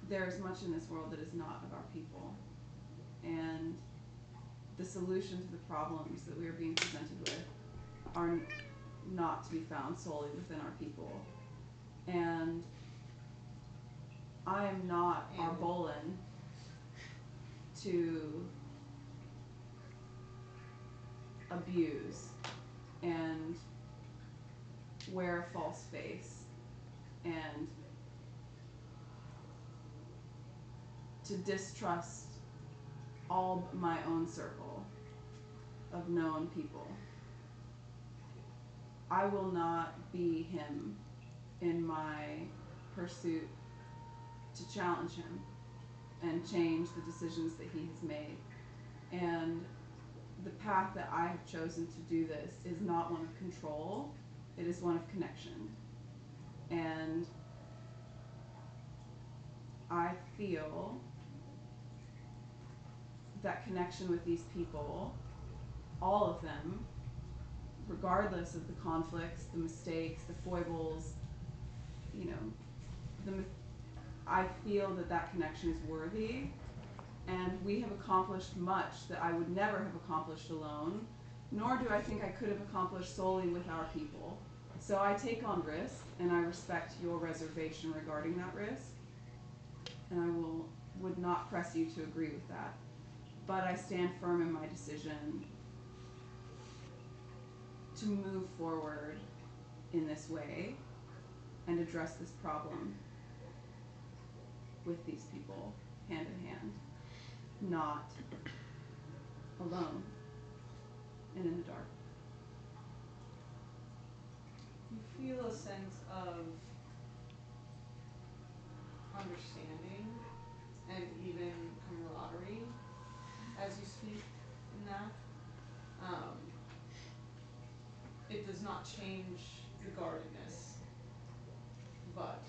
there is much in this world that is not of our people. And the solution to the problems that we are being presented with are not to be found solely within our people. And I am not Arbolin to abuse and wear a false face and to distrust all my own circle of known people. I will not be him in my pursuit to challenge him and change the decisions that he has made. And the path that I have chosen to do this is not one of control, it is one of connection. And I feel that connection with these people, all of them, regardless of the conflicts, the mistakes, the foibles, I feel that connection is worthy, and we have accomplished much that I would never have accomplished alone, nor do I think I could have accomplished solely with our people. So I take on risk, and I respect your reservation regarding that risk, and I would not press you to agree with that. But I stand firm in my decision to move forward in this way and address this problem with these people hand in hand, not alone and in the dark. You feel a sense of understanding and even camaraderie as you speak in that. It does not change the guardedness, but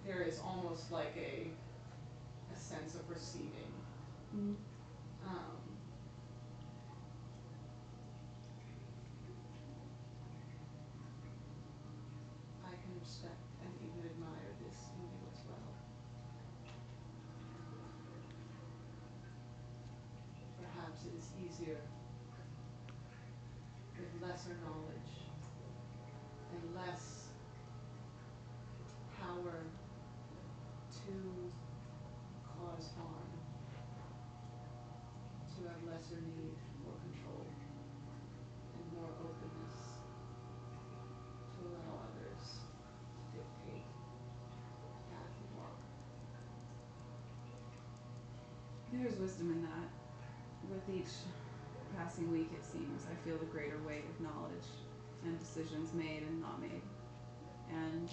there is almost like a sense of receiving. Mm. I can respect and even admire this in you as well. Perhaps it is easier with lesser knowledge and less power to cause harm, to have lesser need for control and more openness to allow others to dictate the path you walk. There's wisdom in that. With each passing week, it seems, I feel the greater weight of knowledge and decisions made and not made. And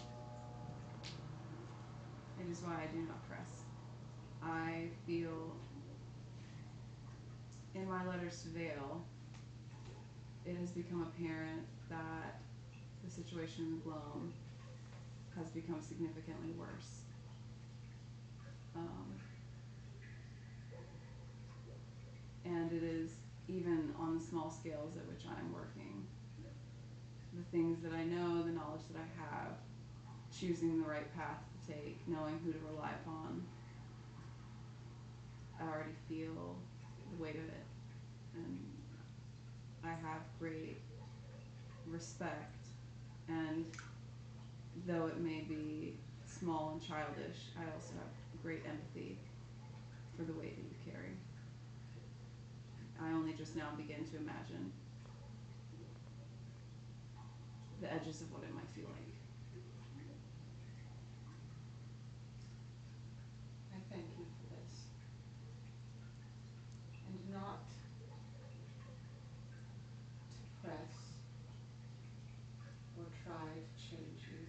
it is why I do not press. I feel in my letters to Vale, it has become apparent that the situation in the Gloam has become significantly worse. And it is even on the small scales at which I am working. The things that I know, the knowledge that I have, choosing the right path to take, knowing who to rely upon. I already feel the weight of it. And I have great respect, and though it may be small and childish, I also have great empathy for the weight that you carry. I only just now begin to imagine the edges of what it might feel like. I thank you for this. And not to press or try to change you,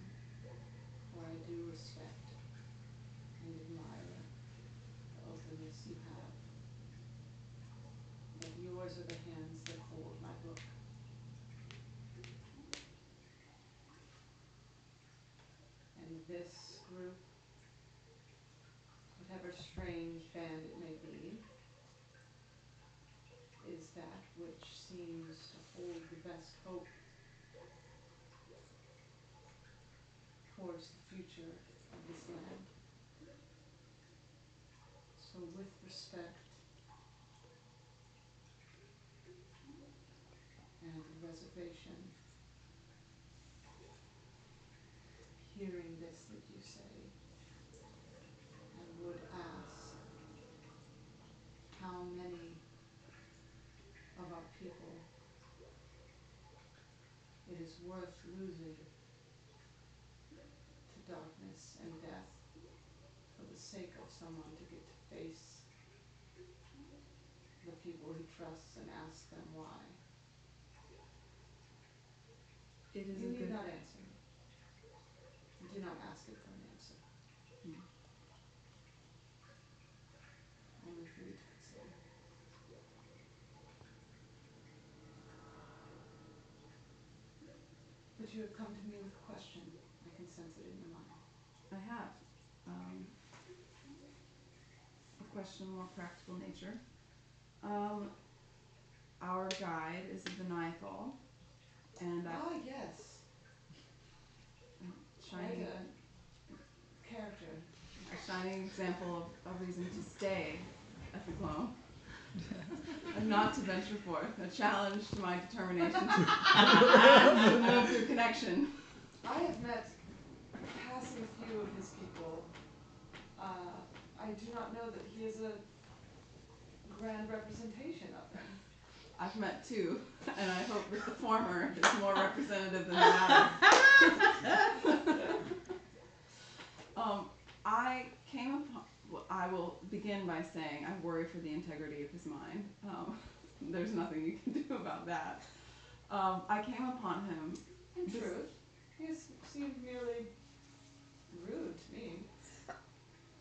for I do respect and admire the openness you have. this group, whatever strange band it may be, is that which seems to hold the best hope towards the future of this land. So with respect and reservation, hearing this that you say, I would ask how many of our people it is worth losing to darkness and death for the sake of someone to get to face the people he trusts and ask them why. It is You a need good. not answer me. Do not ask it for an answer. Only for you to consider. But you have come to me with a question. I can sense it in your mind. I have a question of more practical nature. Our guide is a Beniathal, and Yes. shining, Quite a character. a shining example of a reason to stay at the Gloam. And not to venture forth, a challenge to my determination to move through connection. I have met passing few of his people. I do not know that he is a grand representation of them. I've met two, and I hope that the former is more representative than the latter. I came upon. Well, I will begin by saying I worry for the integrity of his mind. There's nothing you can do about that. I came upon him. In truth, he has seemed merely rude to me.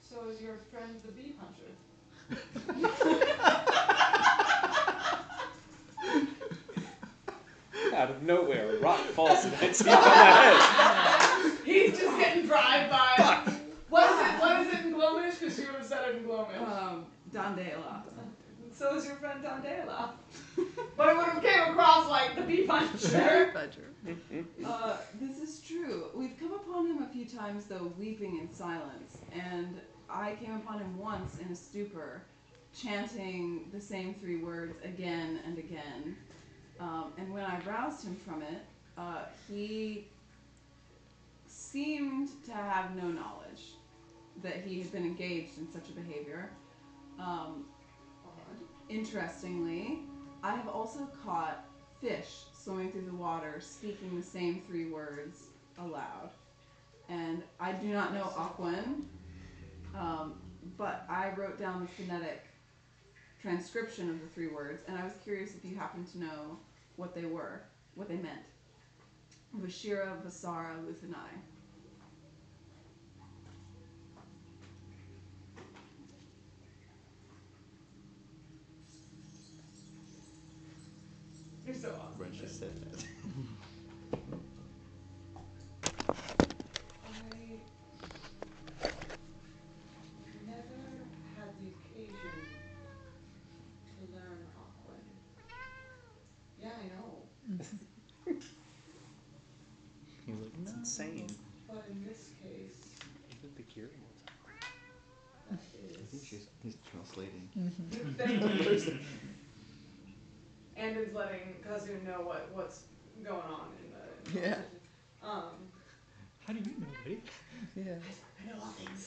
So is your friend the bee puncher. Out of nowhere, a rock falls and hits you on the head. He's just getting drive by. What is it in Gloamish? Because she would have said it in Gloamish. Dandela. So is your friend Dandela. But it would have came across like the bee puncher. This is true. We've come upon him a few times, though, weeping in silence, and I came upon him once in a stupor, chanting the same three words again and again. And when I roused him from it, he seemed to have no knowledge that he had been engaged in such a behavior. Interestingly, I have also caught fish swimming through the water speaking the same three words aloud. And I do not know Aquan, but I wrote down the phonetic transcription of the three words, and I was curious if you happen to know what they were, what they meant. Vashira, Vasara, Luthanai. You're so awesome. When she said that. I never had the occasion to learn Aquan. Yeah, I know. He's like, It's insane. But in this case, Even Bakir will that I think is... he's translating. Andon's letting Kazu know what's going on in the Yeah. how do you know, buddy? Yeah. I know all things.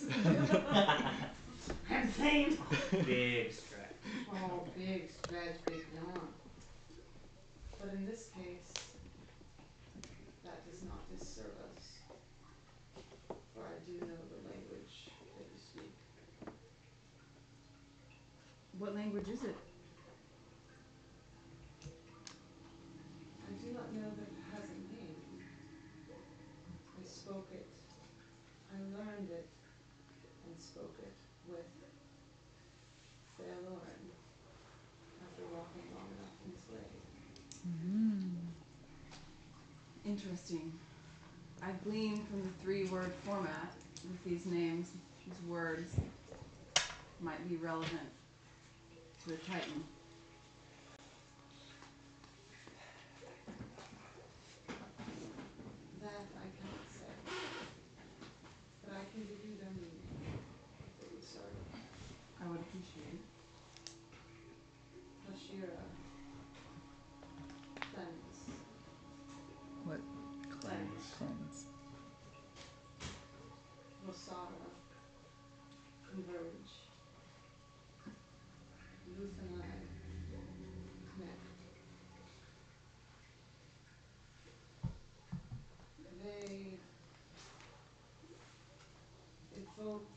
I'm insane. Big stretch. Oh, big stretch, big yawn. But in this case, that does not disserve us. For I do know the language that you speak. What language is it? I do not know that it has a name. I spoke it. I learned it and spoke it with Theolorin after walking long enough in his glade. Interesting. I glean from the 3-word format that these names, these words, might be relevant to a Titan. That I cannot say. But I can give you their meaning, if it would serve. I would appreciate. Hashira. Cleanse. What? Cleanse. Cleanse. Rosada. Converge. Luth and I connect. They evoke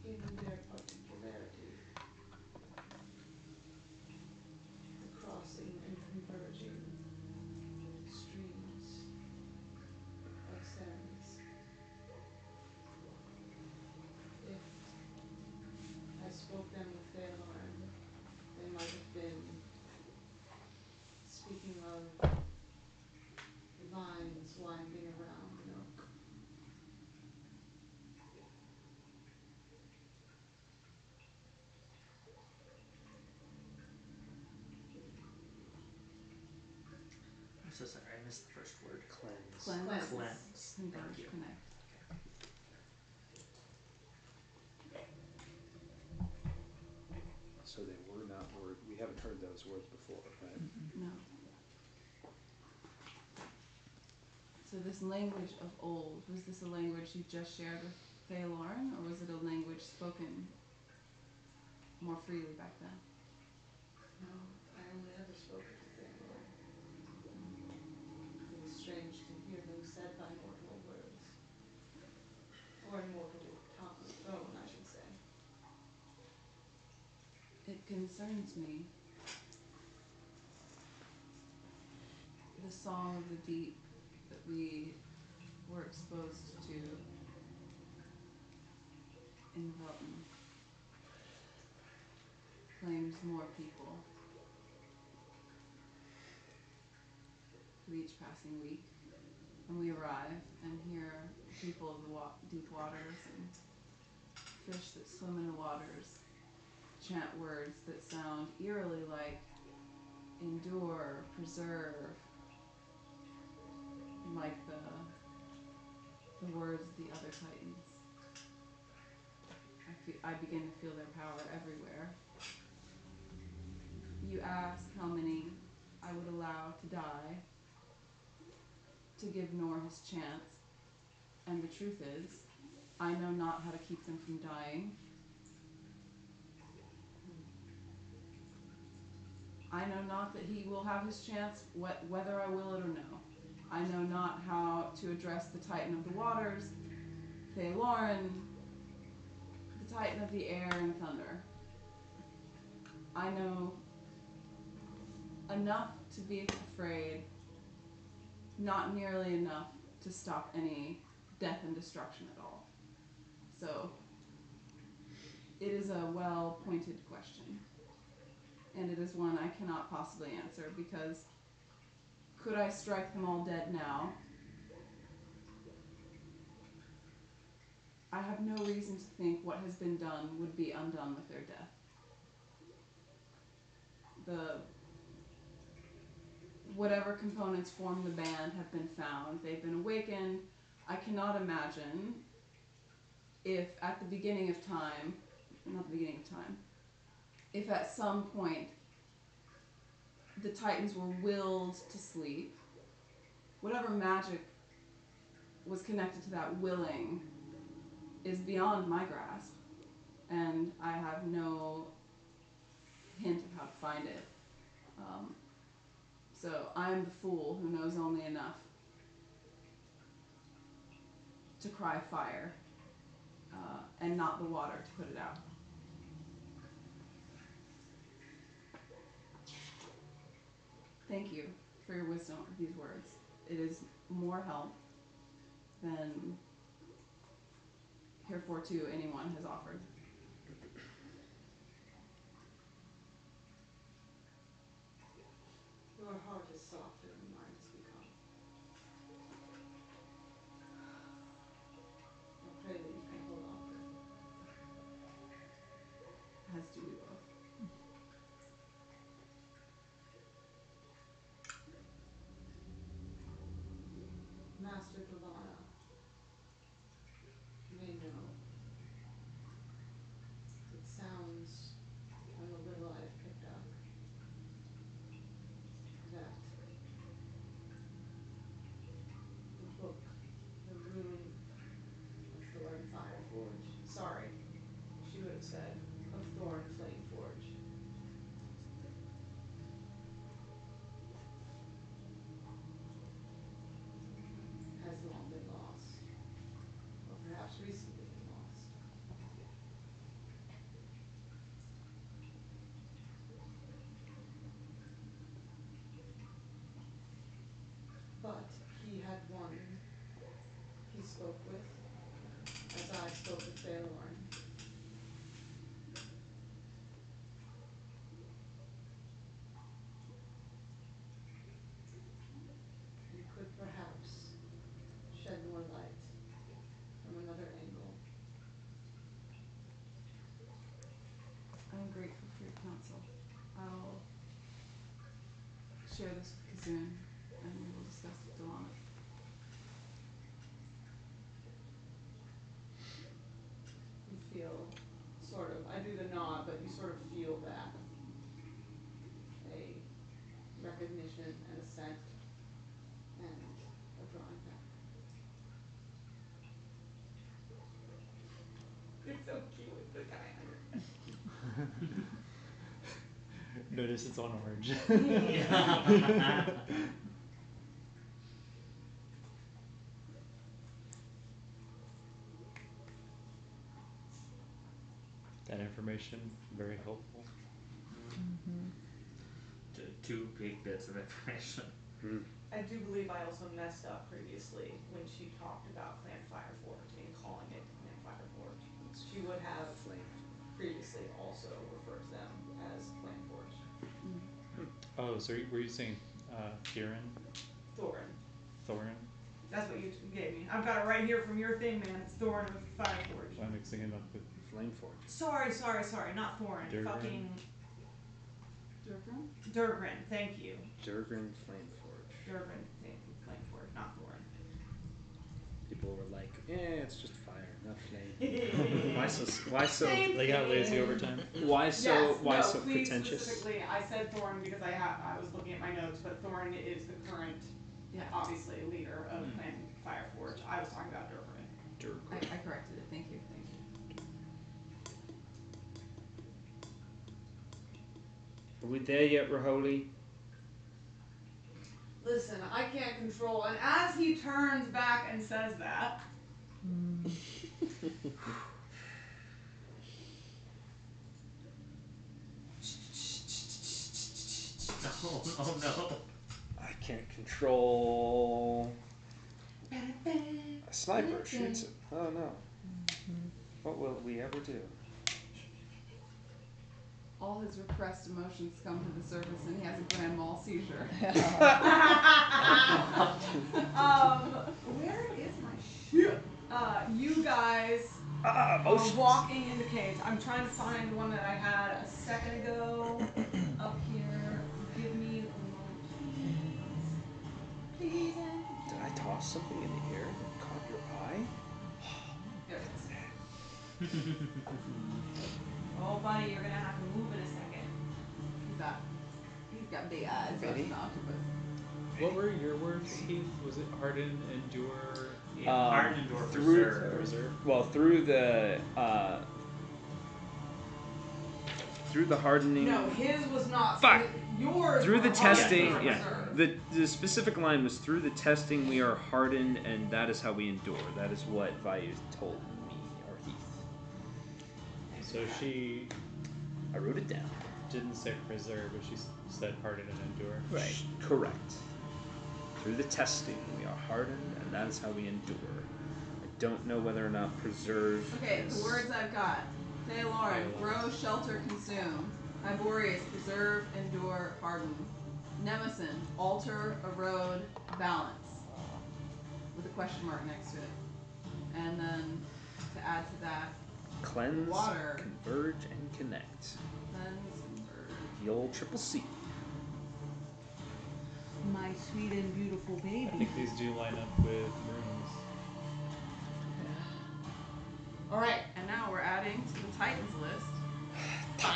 in their particularity the crossing and converging streams of Ceres. If I spoke them with Theolorin, they might have been speaking of vines winding around an oak. I'm so sorry, I missed the first word. Cleanse. Cleanse. Cleanse. Thank Converge, you. connect. So they were not words. We haven't heard those words before, right? No. So this language of old, was this a language you just shared with Theolorin, or was it a language spoken more freely back then? No, I only ever spoke it to Theolorin. It was strange to hear them said by mortal words. Or in mortal tone, I should say. It concerns me. The song of the deep that we were exposed to in Velton claims more people with each passing week. And we arrive and hear people of the deep waters and fish that swim in the waters chant words that sound eerily like endure, preserve, like the words of the other Titans. I begin to feel their power everywhere. You ask how many I would allow to die to give Nor his chance, and the truth is, I know not how to keep them from dying. I know not that he will have his chance, whether I will it or no. I know not how to address the Titan of the waters, Theolorin, the Titan of the air and thunder. I know enough to be afraid, not nearly enough to stop any death and destruction at all. So, it is a well-pointed question. And it is one I cannot possibly answer, because could I strike them all dead now? I have no reason to think what has been done would be undone with their death. Whatever components form the band have been found. They've been awakened. I cannot imagine if at the beginning of time, not the beginning of time, if at some point the Titans were willed to sleep, whatever magic was connected to that willing is beyond my grasp, and I have no hint of how to find it. So I am the fool who knows only enough to cry fire, and not the water to put it out. Thank you for your wisdom of these words. It is more help than heretofore anyone has offered. Your heart is softer than mine has become. I pray that you can hold longer. As do we both. Master Delana may know. It sounds, from the little I've picked up, that the book, the rune of Thorn Fireforge, sorry, she would have said, of Thorn Flameforge, has long been lost, or perhaps recently been lost. But he had one he spoke with, as I spoke with Baelorn. And could perhaps shed more light from another angle. I'm grateful for your counsel. I'll share this with Kazun, and we will discuss with Delana. You feel sort of, I do the nod, but you sort of feel that. A recognition, an assent, and a drawing back. It's so cute with the guy under. Notice it's on orange. That information, very helpful. Two big bits of information. I do believe I also messed up previously when she talked about Clan Fireforge and calling it Clan Fireforge. She would have previously also referred to them as Flameforge. Oh, so were you saying Thorin? Thorin? That's what you gave me. I've got it right here from your thing, man. It's Thorin with Fireforge. Well, I'm mixing it up with Flameforge. Sorry, not Thorin. Durgrin? Fucking Durgrin? Durgrin, thank you. Durgrin Flameforge. Durgrin Flameforge, not Thorin. People were like, it's just fire, not flame. Why so they got lazy over time? Why so please, pretentious? Specifically, I said Thorin because I was looking at my notes, but Thorin is the current, obviously, leader of Clan Fireforge. I was talking about Durgrin. I corrected it. Thank you. Are we there yet, Raholi? Listen, I can't control. And as he turns back and says that, Oh no. I can't control. A sniper shoots him. Oh no. What will we ever do? All his repressed emotions come to the surface, and he has a grand mal seizure. Where is my shit? You guys are walking in the cage. I'm trying to find the one that I had a second ago up here. Give me a moment, please. Did I toss something in the air that caught your eye? There it is. Oh, buddy, you're gonna have to move in a second. He's got big eyes. That's an octopus. What were your words, Heath? Was it harden, endure? Yeah, harden, endure, preserve. Well, through the hardening. No, his was not. Fuck. Yours. Through the testing, preserve. The specific line was through the testing we are hardened, and that is how we endure. That is what Vayu told me, or Heath. So she. I wrote it down. Didn't say preserve, but she said harden and endure. Right. Correct. Through the testing we are hardened, and that is how we endure. I don't know whether or not preserve. Okay, the words I've got: Baelorn, grow, shelter, consume. Iborius, preserve, endure, harden. Nemesyn, alter, erode, balance. With a question mark next to it. And then to add to that, Cleanse, water. converge, and connect. Cleanse, converge. The old triple C. My sweet and beautiful baby. I think these do line up with runes. All right. And now we're adding to the Titans list. Fire.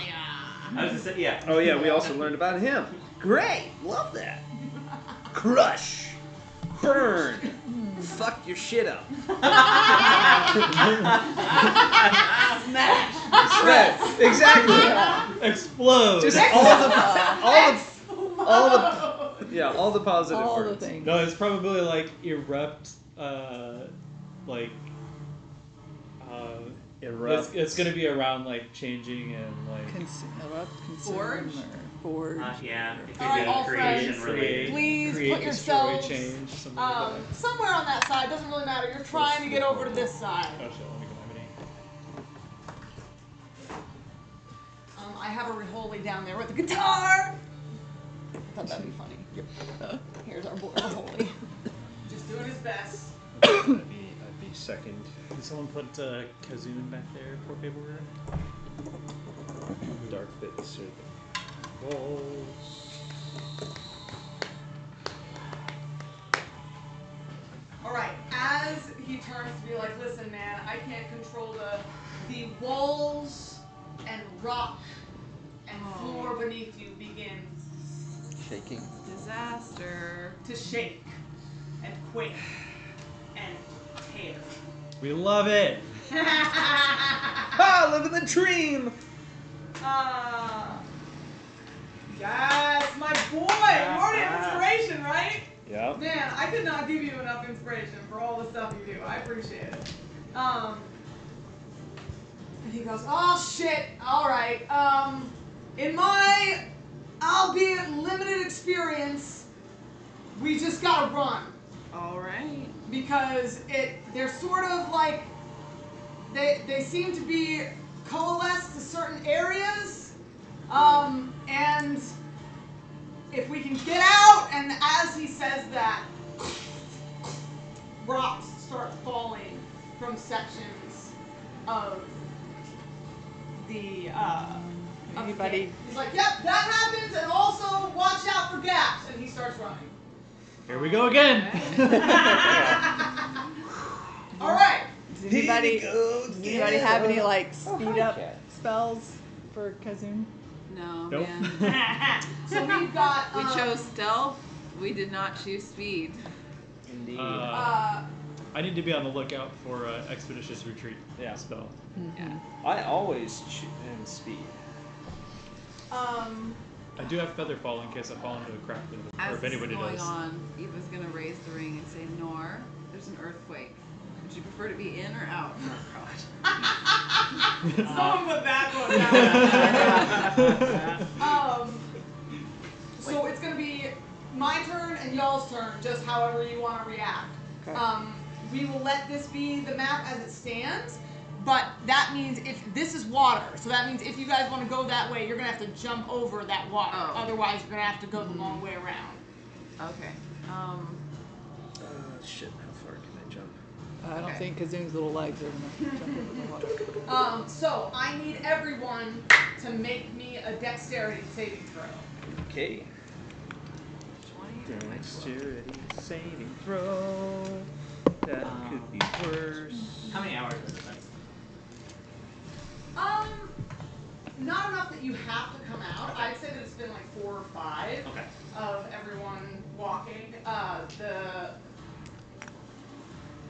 I was just saying, yeah. Oh yeah, we also learned about him. Great, love that. Crush, burn, fuck your shit up. Smash. Exactly. Explode! Just all the positive All the words. things. No, it's probably like erupt, like, Erupt. it's gonna be around like changing and like Erupt, Forge? consume, or forge. Yeah, it could All right, be all creation friends, related. please create, put destroy, yourselves change, something like that. somewhere on that side. Doesn't really matter. You're trying to get over to this side. Oh shit, let me go have any. I have a Riholi down there with the guitar. I thought that'd be funny. Yep. Here's our boy Riholi. Just doing his best. I'd be second. Can someone put Kazoon back there for paperwork? Dark bits or the walls. All right. As he turns to be like, listen, man, I can't control the walls and rock and floor beneath you begins Shaking. Disaster. to shake and quake and tear. We love it! Ah, living the dream. Yes, my boy! More inspiration, right? Yeah. Man, I could not give you enough inspiration for all the stuff you do. I appreciate it. And he goes, oh shit, alright. In my, albeit limited experience, we just gotta run. Alright. Because they're sort of like, they seem to be coalesced to certain areas. And if we can get out, and as he says that, rocks start falling from sections of the Anybody? He's like, yep, that happens, and also watch out for gaps, and he starts running. Here we go again! All right. Does anybody have any like speed up spells for Kazoon? No, Nope. man. So we've got. We chose stealth. We did not choose speed. Indeed. I need to be on the lookout for Expeditious Retreat spell. Yeah. I always in speed. I do have Feather Fall in case I fall into a crack, As or if this is anybody going does. on, Eva's gonna raise the ring and say, Nor, there's an earthquake. Would you prefer to be in or out? Oh, God. Someone put that one down. So it's gonna be my turn and y'all's turn, just however you want to react. Okay. We will let this be the map as it stands, but that means if this is water, so that means if you guys want to go that way, you're gonna have to jump over that water. Oh. Otherwise, you're gonna have to go the long way around. Okay. Shit, how far can I jump? I don't think Kazoon's little legs are gonna jump over the water. So I need everyone to make me a dexterity saving throw. Okay. 20 Dexterity saving throw. That could be worse. How many hours is it? Not enough that you have to come out. Okay. I'd say that it's been like 4 or 5 Okay. of everyone walking. The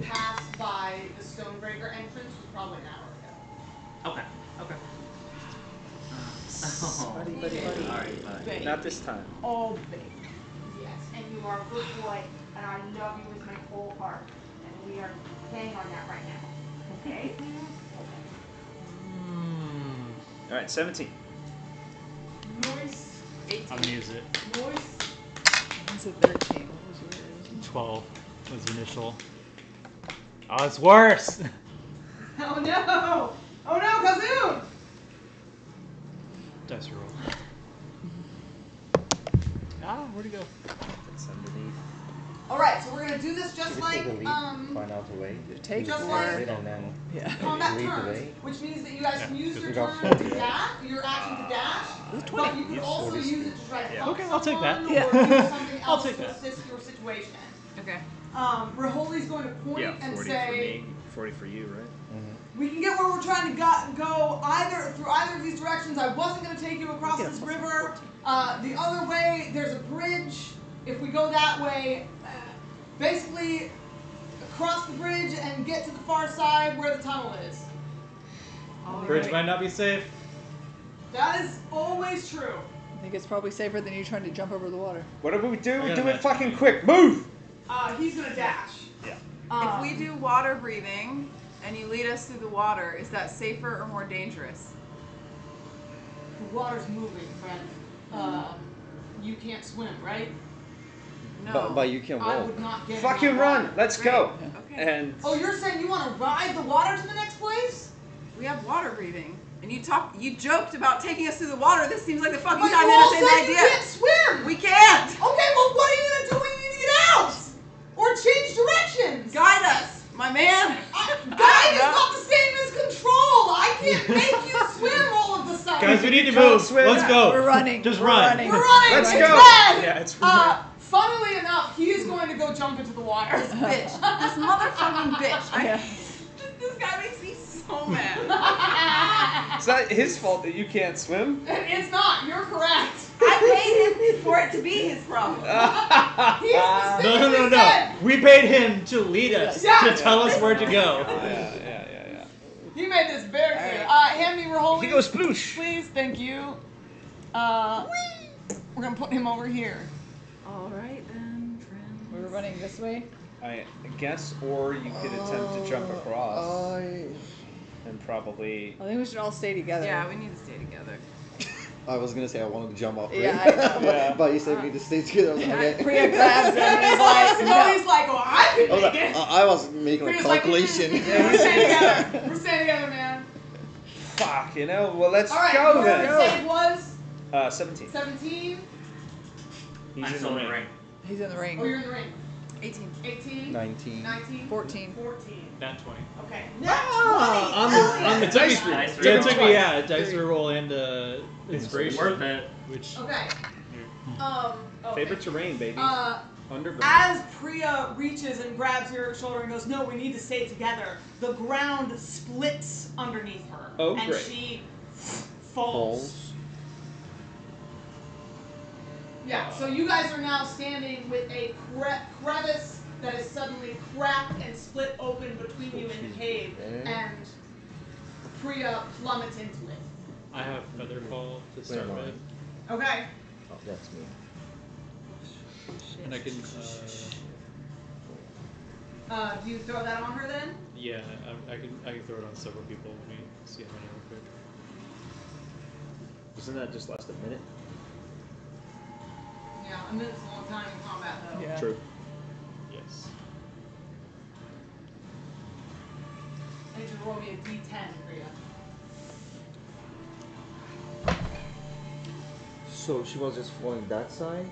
pass by the Stonebreaker entrance was probably an hour ago. Okay. Okay. Buddy, buddy, buddy. Alright, Baby. Not this time. Oh, baby. Yes, and you are a good boy, and I love you with my whole heart. And we are playing on that right now. Okay? Alright, 17. Noise. I'm gonna use it. Noise. Mine's a 13. What was yours? 12 was the initial. Oh, it's worse! Oh no! Oh no, Kazoon! Dice roll. Ah, where'd he go? It's underneath. All right, so we're gonna do this just Should we like take the lead, find out the way, Take Just the like- word. and then combat lead the turns, way. which means that you guys can use your we got turn 40, to right? dash, your action to dash, This is but 20. you could also 40 use it to try to Yeah. help Okay, I'll take that. someone Yeah. or do something I'll else take to that. assist your situation. Okay. Raholi's going to point Yeah, and 40 say, for me, 40 for you, right? we can get where we're trying to go either through either of these directions. I wasn't going to take you across Yeah, this plus river. The other way, there's a bridge. If we go that way, basically cross the bridge and get to the far side where the tunnel is. Bridge might not be safe. That is always true. I think it's probably safer than you trying to jump over the water. Whatever we do, I we gotta do it match fucking mine. quick. Move! He's going to dash. Yeah. If we do water breathing and you lead us through the water, is that safer or more dangerous? The water's moving, friend. You can't swim, right? No. But you can I walk. would not get Fucking in the run! water. Let's go! Okay. And Oh, you're saying you want to ride the water to the next place? We have water breathing. And you joked about taking us through the water. This seems like the fucking But time you to all entertain said the you idea. can't swim! We can't! Okay, well, what are you going to do when you need to get out? Or change directions? Guide us, my man. Guide is not the same as control. I can't make you swim all of a sudden. Guys, we need to can't move. swim. Let's go. We're running. Just We're run. running. We're running. Let's it's go. red. Yeah, it's Funnily enough, he is going to go jump into the water. This bitch. This motherfucking bitch. Yeah. This guy makes me so mad. It's not his fault that you can't swim. It's not. You're correct. I paid him for it to be his problem. He No. specifically said, We paid him to lead us, Yeah. to tell us where to go. Yeah. he made this very clear. Hand me Raholi. He goes sploosh. Please, thank you. We're going to put him over here. All right then, friend. We're running this way. I guess, or you could attempt to jump across and probably. I think we should all stay together. Yeah, we need to stay together. I was gonna say I wanted to jump off. Yeah, right? I know. Yeah. But you said we need to stay together. I was like, okay. Priya grabs him and he's like, no. He's like, oh, I can I was, make like, it. I was making a Priya's like, calculation. We're staying together. We're staying together, man. Fuck, you know. Well, let's All right, go your then. save was 17. 17. He's I'm in still the in the ring. ring. He's in the ring. Oh, you're in the ring. 18. 18. 19. 19. 14. 14. Nat 20. Okay. on the dice roll. Nice. Yeah, it took me, Twice. yeah, a dice reroll and inspiration. Worth it. Which, Okay. Okay. Favorite terrain, baby. Underground. As Priya reaches and grabs your shoulder and goes, no, we need to stay together, the ground splits underneath her. Oh, and great. she falls. Yeah, so you guys are now standing with a crevice that is suddenly cracked and split open between you and the cave, and Priya plummets into it. I have Featherfall to start Where am I? with. Okay. Oh, that's me. And I can, Do you throw that on her then? yeah, I can throw it on several people. Let me see how many real quick. Doesn't that just last a minute? Yeah, a minute's a long time in combat though. Yeah. True. Yes. I need you to roll me a d10, Priya. So she was just falling that side?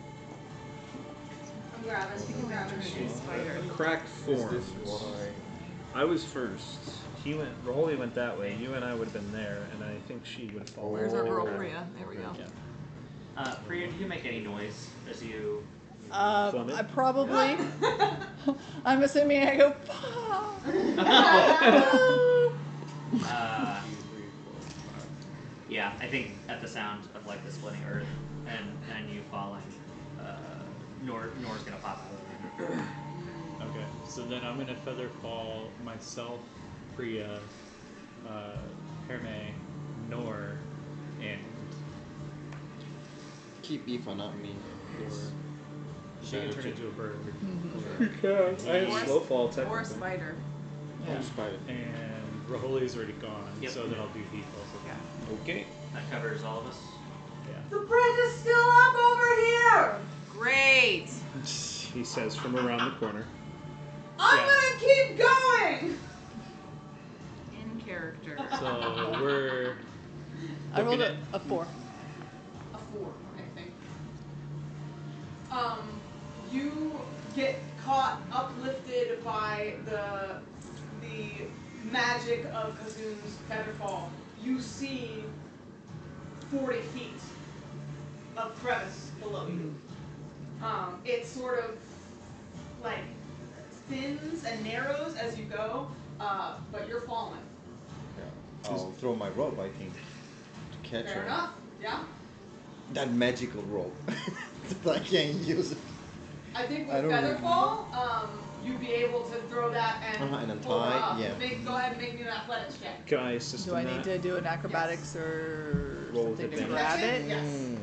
I'm grabbing. You can grab her. Spider. Cracked Is form. this why? I was first. He went. Raholi went that way. You and I would have been there, and I think she would have fallen. Where's our girl Oh. Priya? There we go. Yeah. Priya, do you make any noise as you? Plummet? I probably. I'm assuming I go. Yeah, I think at the sound of like the splitting earth and you falling, Nor's gonna pop out. Okay, so then I'm gonna Featherfall myself, Priya, Herme, Nor, and Keep Aoife, not me. she can turn into a bird. I have slow fall Or technically. spider. Oh, spider. And Raholi's already gone, Yep. so then I'll do Heath also. Yeah. Okay. That covers all of us. Yeah. The bridge is still up over here! Great. He says from around the corner. I'm Yeah. gonna keep going! In character. So we're. I rolled looking a 4. A 4, I think. You get caught, uplifted by the magic of Kazum's Featherfall. You see 40 feet of crevice below you. It sort of like thins and narrows as you go, but you're falling. I'll throw my rope, I think, to catch her. Fair enough. Yeah. That magical rope that I can't use it. I think with Featherfall, you'd be able to throw that and pull her up. Yeah. Go ahead and make me an athletics check. Can I assist Do in I need that? to do an acrobatics or Roll something with to advantage. grab it? Yes.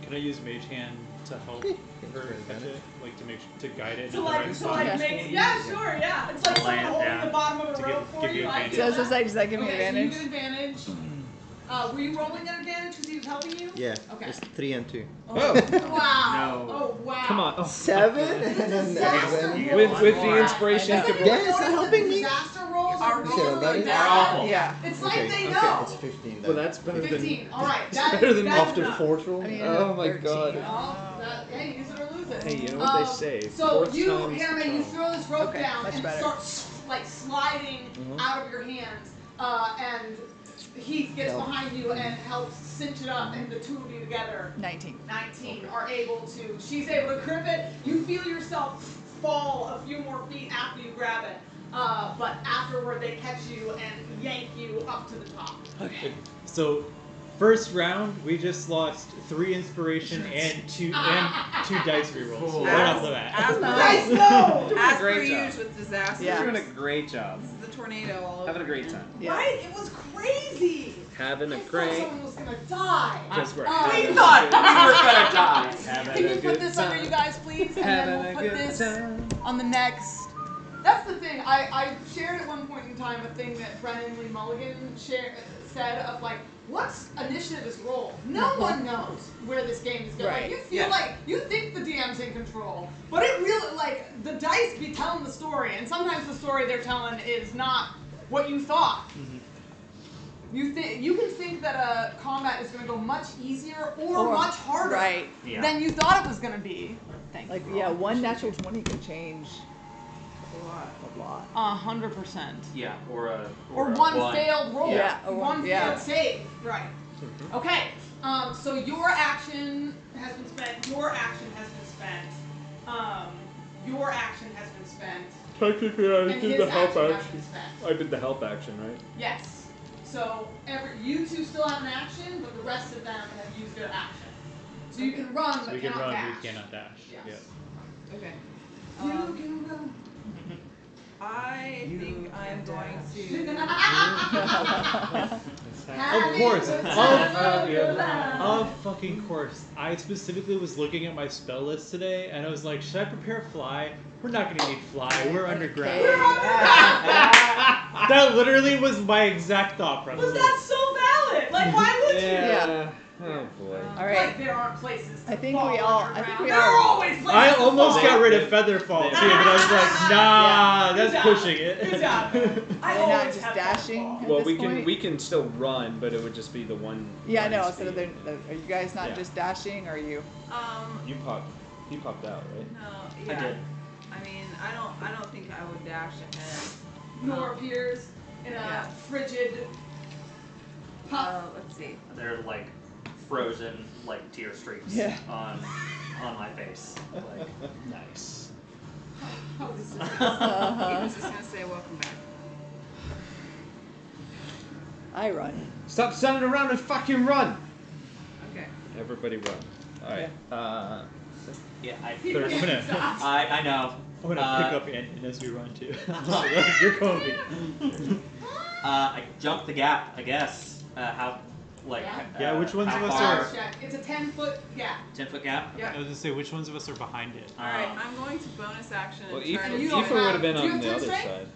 Can I use Mage Hand to help her catch it, like to guide it So in the like, right so like, spot? make, yeah, sure, yeah. It's like someone holding the bottom of a To rope for give you. you I advantage. get So I was that. just like, does that give me Okay, advantage? so you get advantage. Were you rolling an advantage because he was helping you? Yeah. Okay. It's 3 and 2. Oh, Oh. wow. No. Oh, wow. Come on. Oh. 7 It's a and then disaster the roll. With the More. inspiration. I know. Does Yeah, anyone it's notice helping that me. disaster rolls are You said really that is? bad? Awful. Yeah. It's like Okay, they okay, know. it's 15 then. Well, that's better 15. than. All right. It's That better is than that's after enough. 4th roll. I mean, Oh my 13. god. Hey, use it or lose it. Hey, you know what they say? So Fourth you, time's the Hammer, you charm. throw this rope Okay, down much and better. it starts like sliding out of your hands, and Heath gets No. behind you and helps cinch it up, and the two of you together, 19. 19, are able to. She's able to grip it. You feel yourself fall a few more feet after you grab it, but afterward they catch you and yank you up to the top. Okay. So, first round we just lost 3 inspiration and two dice rerolls. Cool. Right off the bat. As Nice, no! As per great job. usual with disaster. Yeah. You're doing a great job. This is the tornado all over Having a great again. time. Yeah. Right? It was crazy. Having a I thought great. someone was gonna die. Because we're We having thought we were gonna die. Having Can a you put good this under time. you guys, please? And then Having we'll a put good this time. on the next. That's the thing. I shared at one point in time a thing that Brennan Lee Mulligan said of like, what's initiative is roll? No one knows where this game is going. Right. Like, you feel like you think the DM's in control, but it really like the dice be telling the story, and sometimes the story they're telling is not what you thought. You can think that a combat is going to go much easier or much harder Right. Yeah. than you thought it was going to be. Thank Like, you. yeah, one natural 20 could change a lot. 100%. Yeah, Or one failed roll. Yeah, or one one- yeah. failed save. Right. Okay. So your action has been spent. Your action has been spent. Your action has been spent. Technically, I And his action has been spent. I did the help action, right? Yes. So you two still have an action, but the rest of them have used their action. So you can run, but We can cannot run, dash. we cannot dash. Yes. Okay. You can run. I think I'm going to. Of course. Having a good time. Of fucking course. I specifically was looking at my spell list today and I was like, should I prepare fly? We're not gonna need fly, we're underground. Okay. That literally was my exact thought process. But that's so valid. Like, why would you? Yeah. Oh boy. All Like, right. there aren't places. To I think fall we all- I underground. think we there all- are always places. I to almost fall. got rid of Featherfall too, but I was like, nah, Good that's job. pushing it. Good job. I Are they always not just have dashing? fall. At Well, this we can point? we can still run, but it would just be the one. Yeah, I know. one So speed. are you guys not Yeah. just dashing, or are you? You popped out, right? No, yeah. I did. I mean, I don't think I would dash ahead. Nor appears in a Yeah. frigid puff. Let's see. They're like frozen, like tear streaks Yeah. on my face. Like, Nice. Oh, this is He Uh-huh. was just gonna say welcome back. I run. Stop standing around and fucking run! Okay. Everybody run. All right. yeah, I'm I know. gonna pick up Anton as we run too. You're going to I jumped the gap, I guess. How, like? Yeah, which ones how of us far? are- Check. It's a 10-foot gap. 10-foot gap. Yeah. I was gonna say, which ones of us are behind it? Alright, I'm going to bonus action Well, and try And to. you don't Aoife would have been do you on have the turn other strength? side.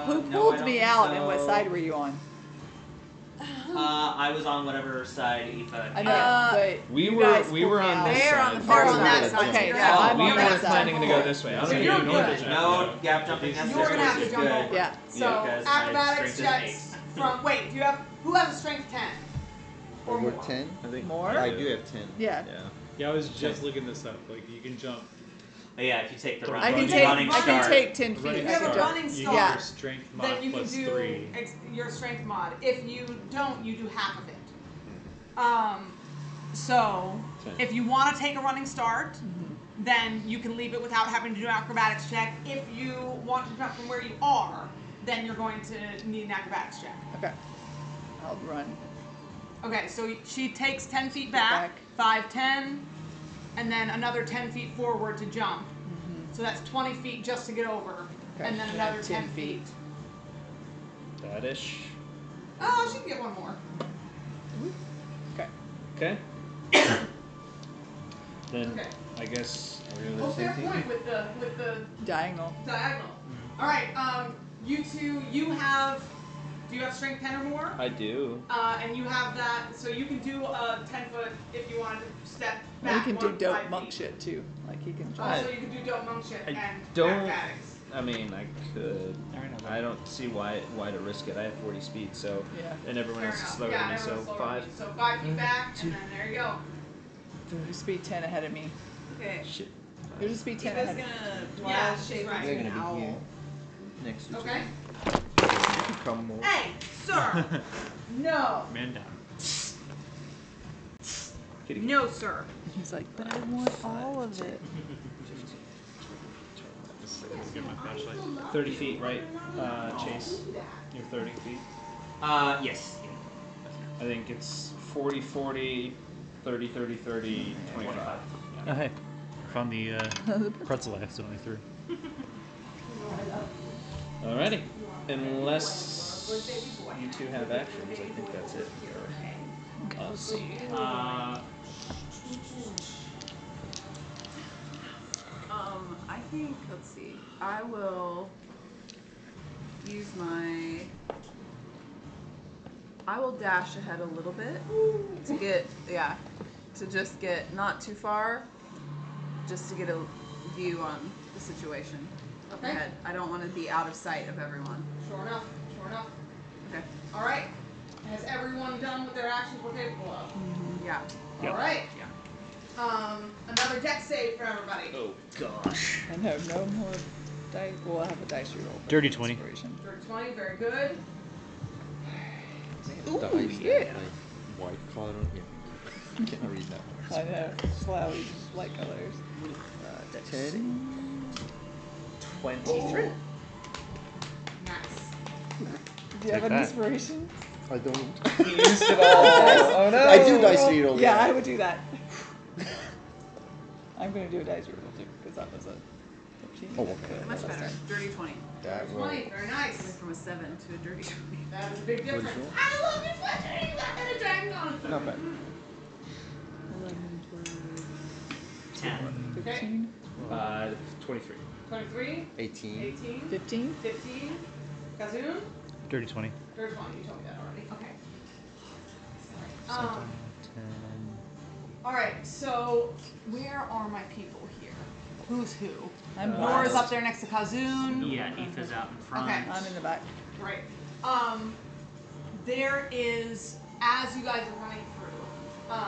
Who No, pulled I don't me think out, and what so. side were you on? I was on whatever side Aoife. I know, but We you were guys we pulled were me on out. this They're side. on the They're far on side. that side. So Okay, you're yeah, on I'm we on were that side. planning to go this way. I So don't you're know. good. No gap jumping. You're gonna have to jump over. Yeah. So because my acrobatics strength is checks from. Wait, who has a strength 10? Or Over more. 10? I think More? I do have 10. Yeah. Yeah, I was just looking this up. Like you can jump. But yeah, if you take the I can running start, take 10 feet. Running You have a start, running you start. get Yeah. your strength mod Then you can plus do 3. your strength mod. If you don't, you do half of it. So if you want to take a running start, then you can leave it without having to do an acrobatics check. If you want to jump from where you are, then you're going to need an acrobatics check. Okay. I'll run. Okay, so she takes 10 feet back, 5, 10, and then another 10 feet forward to jump. So that's 20 feet just to get over, Okay. and then Yeah, another 10 feet. That-ish. Oh, she can get one more. Okay. Okay. Then Okay. I guess are we doing Oh, the fair same thing? point with the Diagonal. diagonal. All right, you two, do you have strength 10 or more? I do. And you have that, so you can do a 10-foot if you wanted to step Well, back. he can do 5 dope monk feet. shit too. Like he can. Also, you can do dope monk shit I and don't- acrobatics. I mean, I could. I don't see why to risk it. I have 40 speed, so Yeah. and everyone Fair else is enough. slower Yeah, than me, everyone's so slower than 5. you. So 5 feet back, and then there you go. You speed 10 ahead of me. Okay. Shit. You're just speed 10 Eva's ahead of me. gonna Yeah, wild she's shape right. into They're an gonna be here. owl. Next to Okay. Come more. Hey, sir. No. Man down. Kitty. No, sir. He's like, but I want all of it. Let's get my flashlight. 30 feet, right? Chase. You're 30 feet. yes. I think it's 40, 40, 30, 30, 30, 25. Oh, hey. Found the pretzel I accidentally threw. Alrighty. Unless you two have actions, I think that's it. Let's see. I think, let's see, I will use I will dash ahead a little bit to get, to just get not too far, just to get a view on the situation up Okay. ahead. I don't want to be out of sight of everyone. Sure enough. Sure enough. Okay. All right. Has everyone done what their actions were capable of? Yeah. All right. Another deck save for everybody. Oh gosh. I know, no more dice. Well, I have a dice roll. but Dirty 20. inspiration. Dirty 20, very good. The ice yeah. that, like white color. Yeah. Can't read that. I know. Cloudy, light colors. 10. 23. Nice. Do you have an that. inspiration? I don't. He used it all. Oh no. I do dice reroll. Yeah, I would do that. I'm going to do a dice roll too, because that was a 13. Oh, okay. Much better. Dirty 20. That roll. 20, very nice. Went from a 7 to a dirty 20. That is a big What'd you difference. roll? I love you, Fletcher. You got that dragon on. Not bad. 11, 10. 12, Okay. 15. 23. 23, 18. 18, 15? 15. Kazoon? Dirty 20. Dirty 20. You told me that already. Okay. Something, 10. All right. So where are my people here? Who's who? I'm Nora's last. up there next to Kazoon. Yeah, Aoife's out in front. Okay. I'm in the back. Right. There is, as you guys are running through,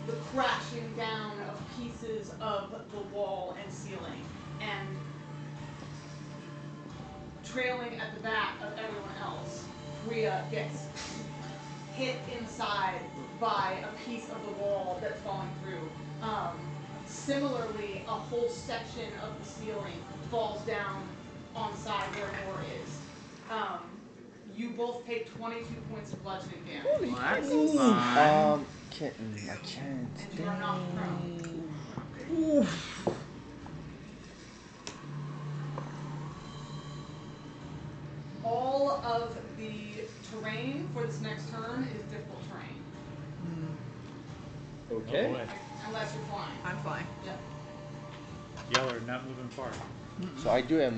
the crashing down of pieces of the wall and ceiling, and trailing at the back of everyone else, Rhea gets hit inside by a piece of the wall that's falling through. Similarly, a whole section of the ceiling falls down on the side where Nora is. You both take 22 points of bludgeoning damage. Well, that's fine. I can't. And you are knocked prone. All of the terrain for this next turn is difficult terrain. Okay. Oh boy. Unless you're flying. I'm fine. Yep. Y'all are not moving far. So I do have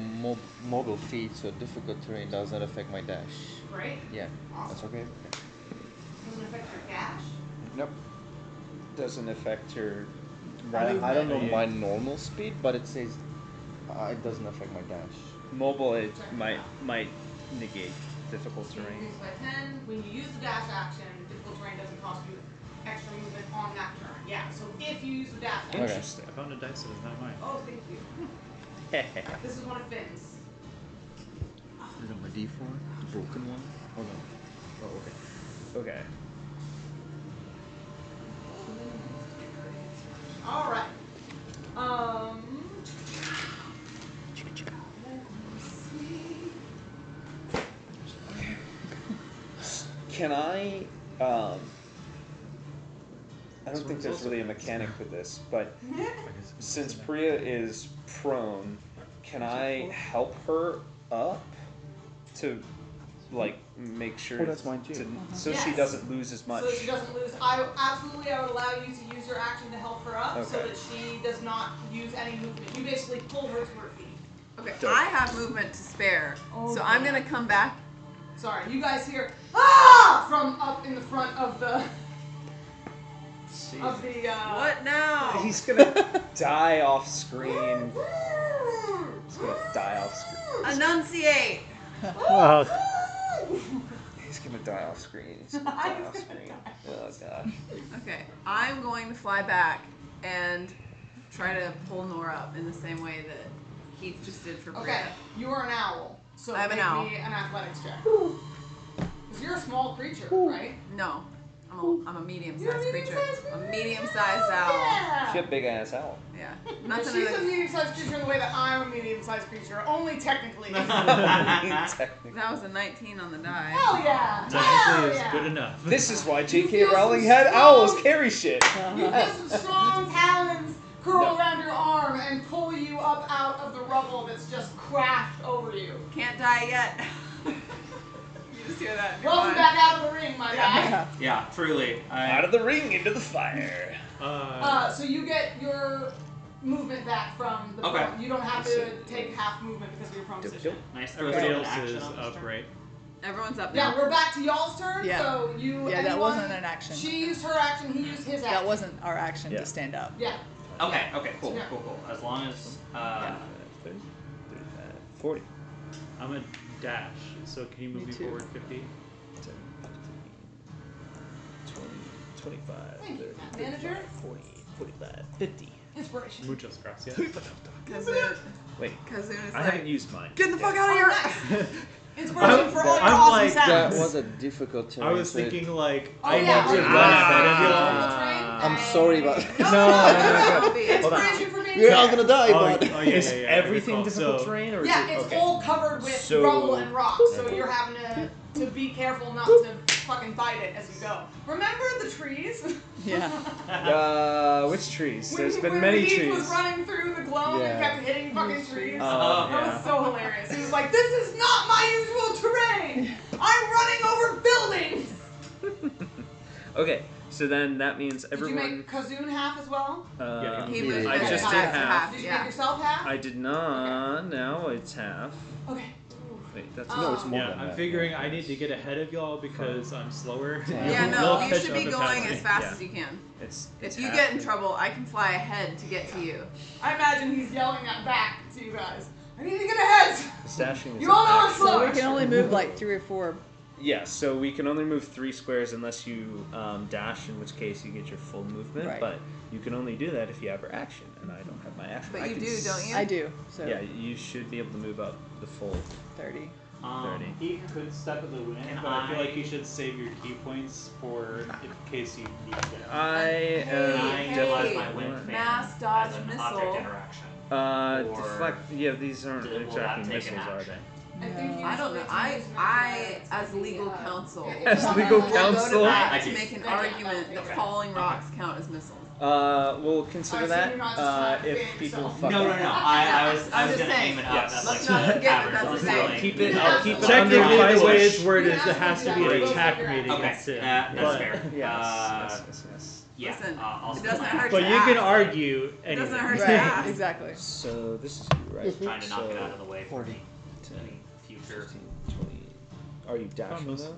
mobile feet, so difficult terrain doesn't affect my dash. Great. Yeah, Awesome. that's okay. Doesn't affect your dash. Nope. Doesn't affect your. I don't know Yeah. my normal speed, but it says it doesn't affect my dash. Mobile, it might negate difficult So you terrain. use by 10. When you use the dash action, difficult terrain doesn't cost you extra movement on that turn. Yeah, so if you use the dash action. Interesting. I found a dice that is not mine. Oh, thank you. This is one of Finn's. Is it my D4? The broken one? Hold on. Oh, okay. Okay. All right. Can I don't think there's really a mechanic with this, but since Priya is prone, can I help her up to, like, make sure Oh, that's mine too. so Yes. she doesn't lose as much? So she doesn't lose. I would allow you to use your action to help her up, so Okay. that she does not use any movement. You basically pull her to her feet. Okay, Dope. I have movement to spare, Oh, so I'm yeah. gonna come back. Sorry, you guys hear from up in the front of the What now? He's gonna die off screen. He's gonna die off screen. Enunciate. Wow. He's gonna die off screen. He's gonna die off screen. Oh gosh. Okay, I'm going to fly back and try to pull Nora up in the same way that Heath just did for Bria. Okay, you are an owl, so I'm an make owl. me an athletics check. Because you're a small creature, right? No, I'm a medium-sized You're a creature. medium-sized A medium-sized owl. Yeah. She a big ass owl. Yeah. But Nothing she's in a the, medium-sized creature in the way that I'm a medium-sized creature, only technically. Technically. that was a 19 on the die. Hell yeah! Technically Hell is yeah! good enough. This is why You J.K. feel Rowling some had strong- owls carry shit. You feel some strong talons curl No. around your arm and pull you up out of the rubble that's just crashed over you. Can't die yet. You just hear that. in your Welcome mind. back out of the ring, my guy. Yeah, truly. Out of the ring into the fire. So you get your movement back from the Okay. prone. You don't have to take half movement because of your prone position. Nice. Everybody throw else an action is on this up, turn. right? Everyone's up Yeah, now. we're back to y'all's turn. Yeah. So you. Yeah, that anyone- wasn't an action. She used her action. He used his action. That wasn't our action Yeah. to stand up. Yeah. Okay, cool, Yeah. cool. As long as 30, 40. I'm a dash, so can you move Me me too. forward 50? 10, 15, 20, 25, Thank you, 30, manager. 40, 45, 50. Inspiration. Muchas gracias. Kazoon. Wait, Kazoon is I like, haven't used mine. get the fuck yet. out of here. Nice. Inspiration for all your I'm awesome like- sounds. That was a difficult terrain. I was so thinking like Oh, I yeah, need to like, run yeah. ahead of y'all. I'm sorry, but It'll be Inspiration for me. we're all gonna die. Oh, But oh, yeah, Is yeah, yeah, everything I recall. difficult So- terrain, or Yeah, is it it's okay? all covered with So- rubble and rocks, so you're having to be careful not to fucking bite it as you go. Remember the trees? Yeah. Which trees? When- There's been when many Heath trees. was running through the globe and Yeah. kept hitting fucking trees. Oh, That yeah. was so hilarious. He was like, "This is not my usual terrain. I'm running over buildings." Okay, so then that means Did you everyone. make Kazoon half as well? Yeah, He Yeah. moved I it just half did to half. Did you yeah. make yourself half? I did not. Now it's half. Okay. Wait, that's no, it's more Yeah, than I'm that. figuring I need to get ahead of y'all because I'm slower. Yeah, You'll no, you catch should up be and going pass me. as fast Yeah. as you can. It's If you half. get in trouble, I can fly ahead to get to you. I imagine he's yelling that back to you guys. I need to get ahead. Stashing is You all know an it's action. slow. So we can only move like 3 or 4. Yeah, so we can only move 3 squares unless you dash, in which case you get your full movement. Right. But you can only do that if you have your action, and I don't have my action. But I you can do, don't you? I do. So Yeah, you should be able to move up the full 30. 30. He could step in the wind, Can but I feel like I- you should save your key points for in case you need to get out. I Hey, I utilize hey, my wind fan mass dodge as an missile. object interaction. Or, Or yeah, these aren't will that exactly take an missiles, are action? they? I think I don't know. I, as legal counsel, As legal will go to counsel? bat I to do. make an Yeah, argument that okay. falling rocks count as missiles. We'll consider I assume you're not just that trying to if fan people yourself. fuck No, up. no, no. I was I'm gonna just saying. aim it up Yes. at Let's like not the forget that average that's on the the same. ceiling. Keep it. You I'll have keep to it under Technically, my the way wish. it's worded is Yeah, it has to be yeah, an yeah. attack made Okay, against him. that's But- fair. Yes. Yeah, Listen, I'll it spend doesn't my hurt action. But to you can ask. argue It anything. doesn't hurt to Right. ask. Exactly. So this is you, right? Just trying to knock so it out of the way for 40, any future. 15, 20. Are you dashing Almost. though?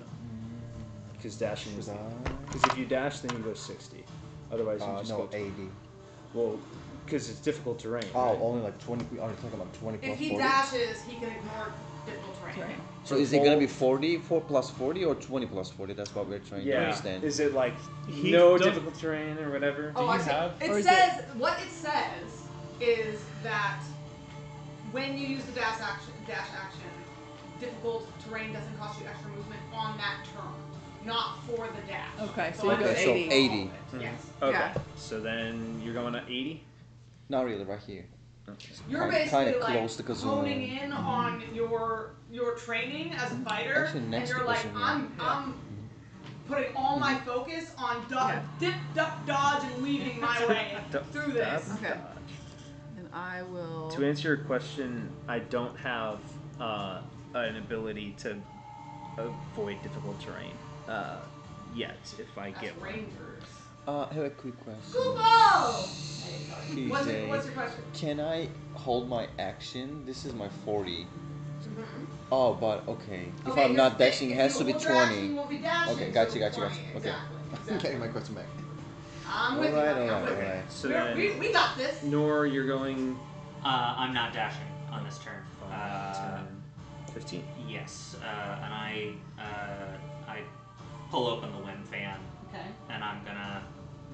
Because dashing is. Should I? Because if you dash, then you go 60. Otherwise, you just no, go 80. Well, Because it's difficult terrain. Oh, right? only like 20. We are talking about 20 plus If he 40. dashes, he can ignore difficult terrain. So is it gonna be 40 plus 40 or 20 plus 40? That's what we're trying to understand. Is it like Heath, no don't- difficult terrain or whatever? Oh, Do I you see. have- It or is says what it says is that when you use the dash action, difficult terrain doesn't cost you extra movement on that turn, not for the dash. Okay, so I you go would say 80. for all of 80. it, Yes. Okay. Yeah. So then you're going to 80? Not really, right here. You're Kinda basically close to like Kazuma. honing in on your training as a fighter, Actually, and next you're to like, Kazuma. I'm putting all my focus on dip, duck, dodge, and weaving my way through this. Okay. And I will. To answer your question, I don't have an ability to avoid difficult terrain yet. If I As get one. rangers. I have a quick question. Kubo! PJ, What's your question? can I hold my action? This is my 40. Mm-hmm. Oh, but okay. If Okay, I'm not because dashing, it if has you to be hold your action, 20. you won't be dashing, Okay, so gotcha, it's gotcha, 20. gotcha. Okay. Exactly. Getting my question back. I'm with you. Alright, buddy, I'm alright, with you. alright. So then, We got this. Nor you're going I'm not dashing on this turn. 15. Yes, and I pull open the wind fan, Okay. and I'm gonna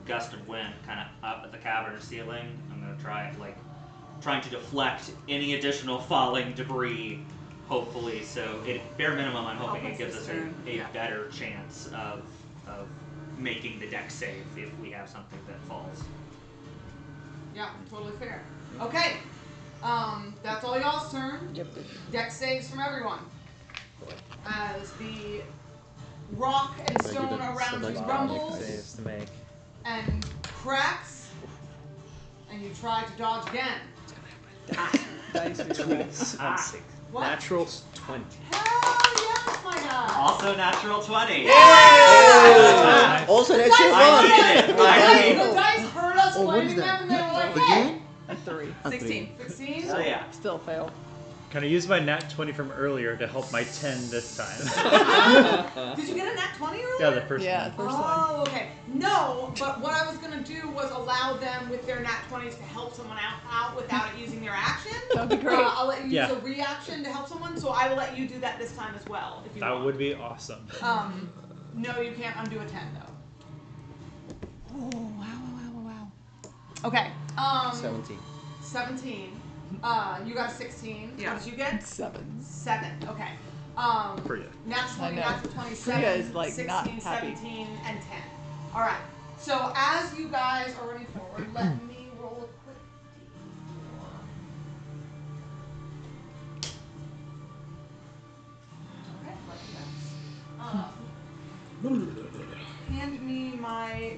gust of wind kind of up at the cavern ceiling. I'm gonna trying to deflect any additional falling debris, hopefully. So, bare minimum, I'm hoping it gives us a better chance of making the deck save if we have something that falls. Yeah, totally fair. Okay. That's all y'all's turn. Yep. Deck saves from everyone. As the rock and stone around you rumbles Saves to make. and cracks, and you try to dodge again. Dice for What? Natural 20. Hell yes, my guy. Also, natural 20. Also, that's Dice your I one. need it. I need The dice heard us Oh, what is flaming them, that? and they were like, hey. Again? a 3. 16. 16? Hell yeah. Still fail. Can I use my nat 20 from earlier to help my 10 this time? Did you get a nat 20 earlier? Yeah, the first Yeah, one. the first one. Oh, okay. No, but what I was gonna do was allow them with their nat 20s to help someone out without it using their action. That would be great. I'll let you use Yeah. a reaction to help someone, so I will let you do that this time as well, if you That want. would be awesome. No, you can't undo a 10 though. Oh, wow. Okay. 17. 17. You got a 16. Yeah. What did you get? 7. 7. Okay. Priya. Natural 20, I know. natural 27, Priya is, like, 16, not happy. 17, and 10. All right. So as you guys are running forward, let me roll a quick d4. Okay, lucky dice. Hand me my.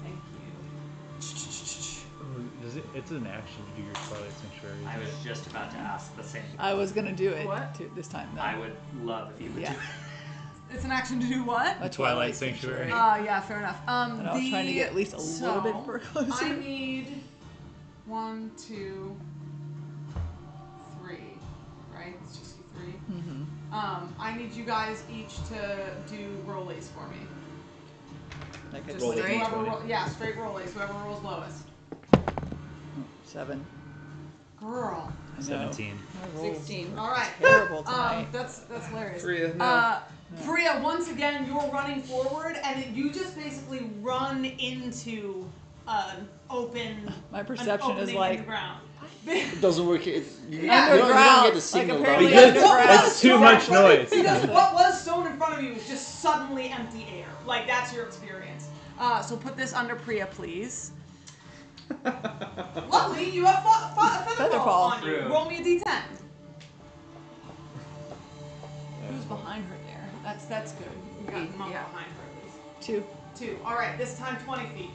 Thank you. It's an action to do your Twilight Sanctuary. I isn't was it? just about to ask the same. I was gonna do it What? too, this time. I would love if you would Yeah. do It's an action to do what? A Twilight Sanctuary. Yeah, fair enough. And I was trying to get at least a little bit so, closer. I need 1, 2, 3. Right? It's just you 3. Mm-hmm. I need you guys each to do rollies for me. Like a Just Roll straight whoever straight rollies. Whoever rolls lowest. 7. Girl. I know. 17. My rolls 16. All right. terrible tonight. That's hilarious. Priya, no. Priya, once again, you're running forward, and you just basically run into an open. My perception is in like the ground. It doesn't work. You don't underground. get the signal. Like down apparently there. underground. It's too much noise. Because what was stone in front of you is just suddenly empty air. Like, that's your experience. So put this under Priya, please. Luckily, you have Featherfall on you. True. Roll me a d10. Who's behind her there? That's good. You got Mom Yeah. behind her at least. 2. 2. All right, this time 20 feet.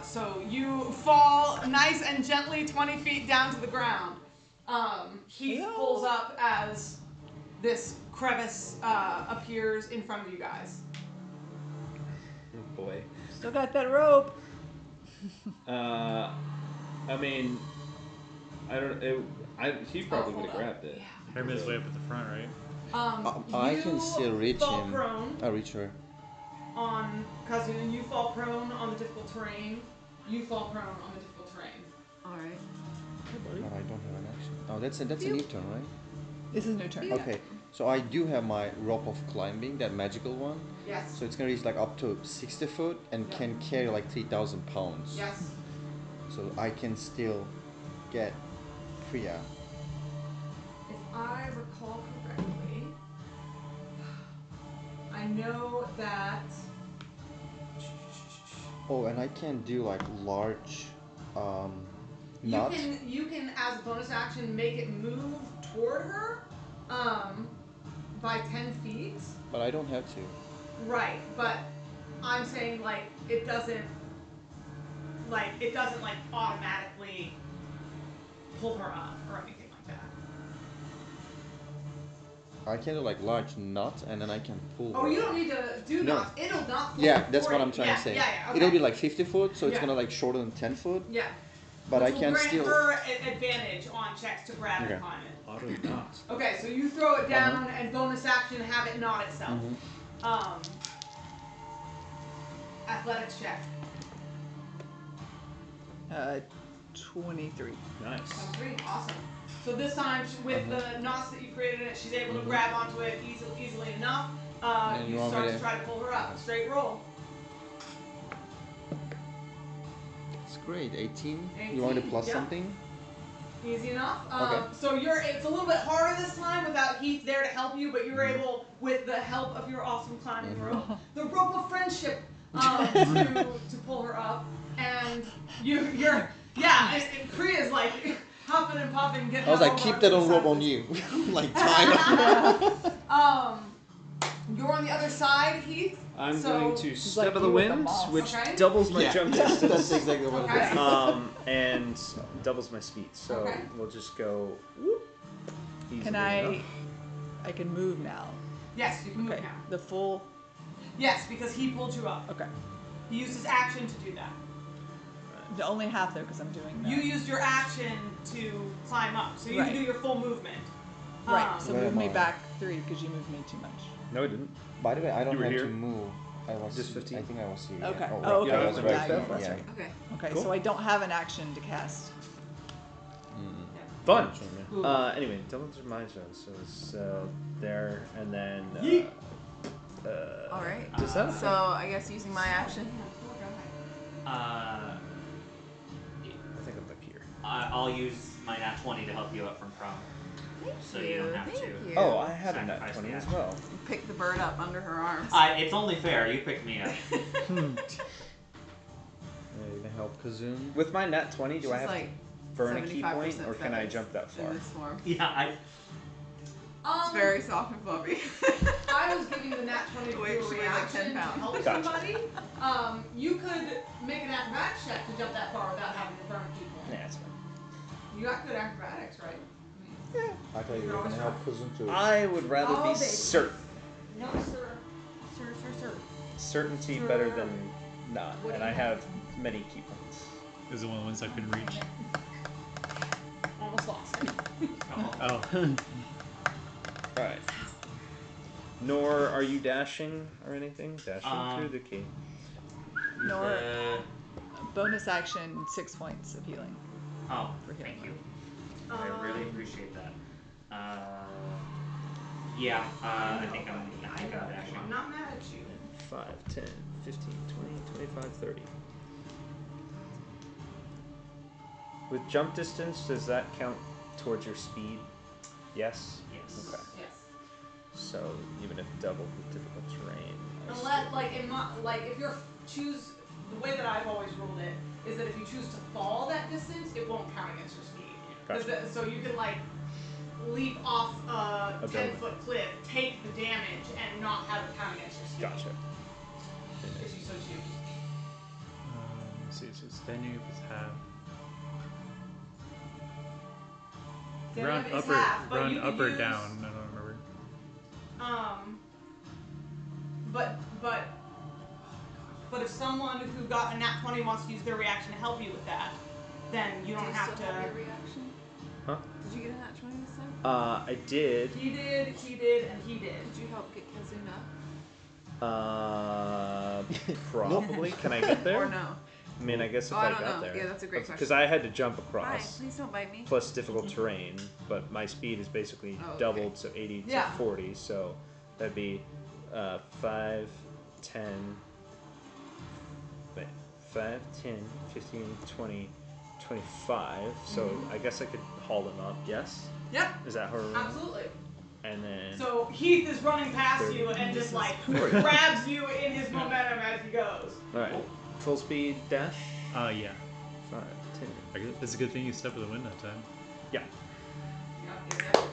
So you fall nice and gently 20 feet down to the ground. Heath pulls up as this crevice appears in front of you guys. Oh boy. Still got that rope. I mean, I don't. He probably would have grabbed it. Herman's way up at the front, right? I You can still reach fall him. prone. I reach her. on Kazun. You fall prone on the difficult terrain. You fall prone on the difficult terrain. Alright. But I don't have an action. Oh, that's a new turn, right? This is a new turn. Okay, so I do have my rope of climbing, that magical one. Yes. So it's gonna reach like up to 60 foot and can carry like 3,000 pounds. Yes. So I can still get Priya. If I recall correctly, I know that. Oh, and I can do like large knots. You can as a bonus action make it move toward her, by 10 feet. But I don't have to. Right, but I'm saying like it doesn't automatically pull her up or anything like that. I can do like large knots and then I can pull Oh, her. you don't need to do No. knots. It'll not pull Yeah, that's for what you. I'm trying to say. Yeah, okay. It'll be like 50 foot, so it's Yeah. gonna like shorter than 10 foot. Yeah. But Which I can will still. grant her an advantage on checks to grab Okay. and climb it. Auto knots. Okay, so you throw it down and bonus action have it knot itself. Athletics check. 23. Nice. 23, awesome. So this time, with the knots that you created in it, she's able to grab onto it easily enough. You start to try to pull her up. Straight roll. It's great. 18. 18, You want me to plus yeah. something? Easy enough. Okay. So it's a little bit harder this time without Heath there to help you, but you're able, with the help of your awesome climbing rope, the rope of friendship, to pull her up. And and Priya's like huffing and puffing, getting. I was like, keep that on rope on you, like time. You're on the other side, Heath. I'm So- going to like step of the you with the wind, moss. which Okay. doubles my Yeah. jump That's distance. exactly what it Okay. is. And doubles my speed. So Okay. we'll just go whoop. Can easily I? enough. I can move now. Yes, you can move Okay. now. The full. Yes, because he pulled you up. Okay. He used his action to do that. The only half though, because I'm doing that. You used your action to climb up, so you Right. can do your full movement. Right. So Where move am me I? back 3 because you moved me too much. No, I didn't. By the way, I don't You were have here? to move. I was Just 15? I think I was here. Okay. Yeah. Oh, right. okay. I was Yeah, right yeah, here. that's Yeah. right. Okay. Okay. Cool. So I don't have an action to cast. Fun. Ooh. Anyway, doubles are my zone, so it's there and then. Yeet. Alright. Does that? So I guess using my action. Uh, I think I'm up here. I'll use my nat 20 to help you up from prone. So you don't have Thank to. you. Oh, I had a nat Sacrifice 20 the as action. well. Pick the bird up under her arms. It's only fair. You picked me up. Are you gonna help Kazun? With my nat 20, do I She's have like to burn a key 75% point, or can I feathers jump that far? in this form. Yeah, It's very soft and fluffy. I was giving the nat 20 to Wait, do a she weighs like 10 reaction to pounds. help Gotcha. somebody. You could make an acrobatics check to jump that far without having to burn a key point. Yeah, it's fine. You got good acrobatics, right? I thought you were gonna help Kazun too. I would rather Oh, be baby. certain. No, sir. Sir. Certainty better than not, and I have many key points. It was one of the ones I couldn't reach. Almost lost. Oh. Alright. Nor are you dashing or anything? Dashing through the key. Nor bonus action 6 points of healing. Oh, For healing. thank you. I really appreciate that. Yeah, I think I'm dashing. I'm not mad at you. 5, 10, 15, 20, 25, 30. With jump distance, does that count towards your speed? Yes? Yes. Okay. Yes. So even if doubled with difficult terrain. Unless, if you're choose the way that I've always ruled it is that if you choose to fall that distance, it won't count against your speed. Gotcha. So you can leap off a building. 10-foot cliff, take the damage, and not have it count against your speed. Gotcha. If you so choose. Let's see, so standing up is half. Standing Run up is up or half, but run you up can or use, down. I don't remember. But if someone who got a nat 20 wants to use their reaction to help you with that, then you don't Do you have still to. have your reaction? Huh? Did you get a nat 20 this time? I did. He did, and he did. Did you help get Kazun up? Probably. Can I get there? Or no? I mean, I guess if I I don't got know. there. Yeah, that's a great question. Because I had to jump Bye. across. Please don't bite me. Plus difficult terrain, but my speed is basically doubled, so 80 to 40. So that'd be 5, 10, 15, 20, 25. So I guess I could haul them up. Yes. Yep. Is that how we're running? Absolutely. And then. So Heath is running past 30. you and just like grabs you in his momentum as he goes. All right. Full speed dash. Yeah. 5, 10. It's a good thing you stepped in the wind that time. Yeah.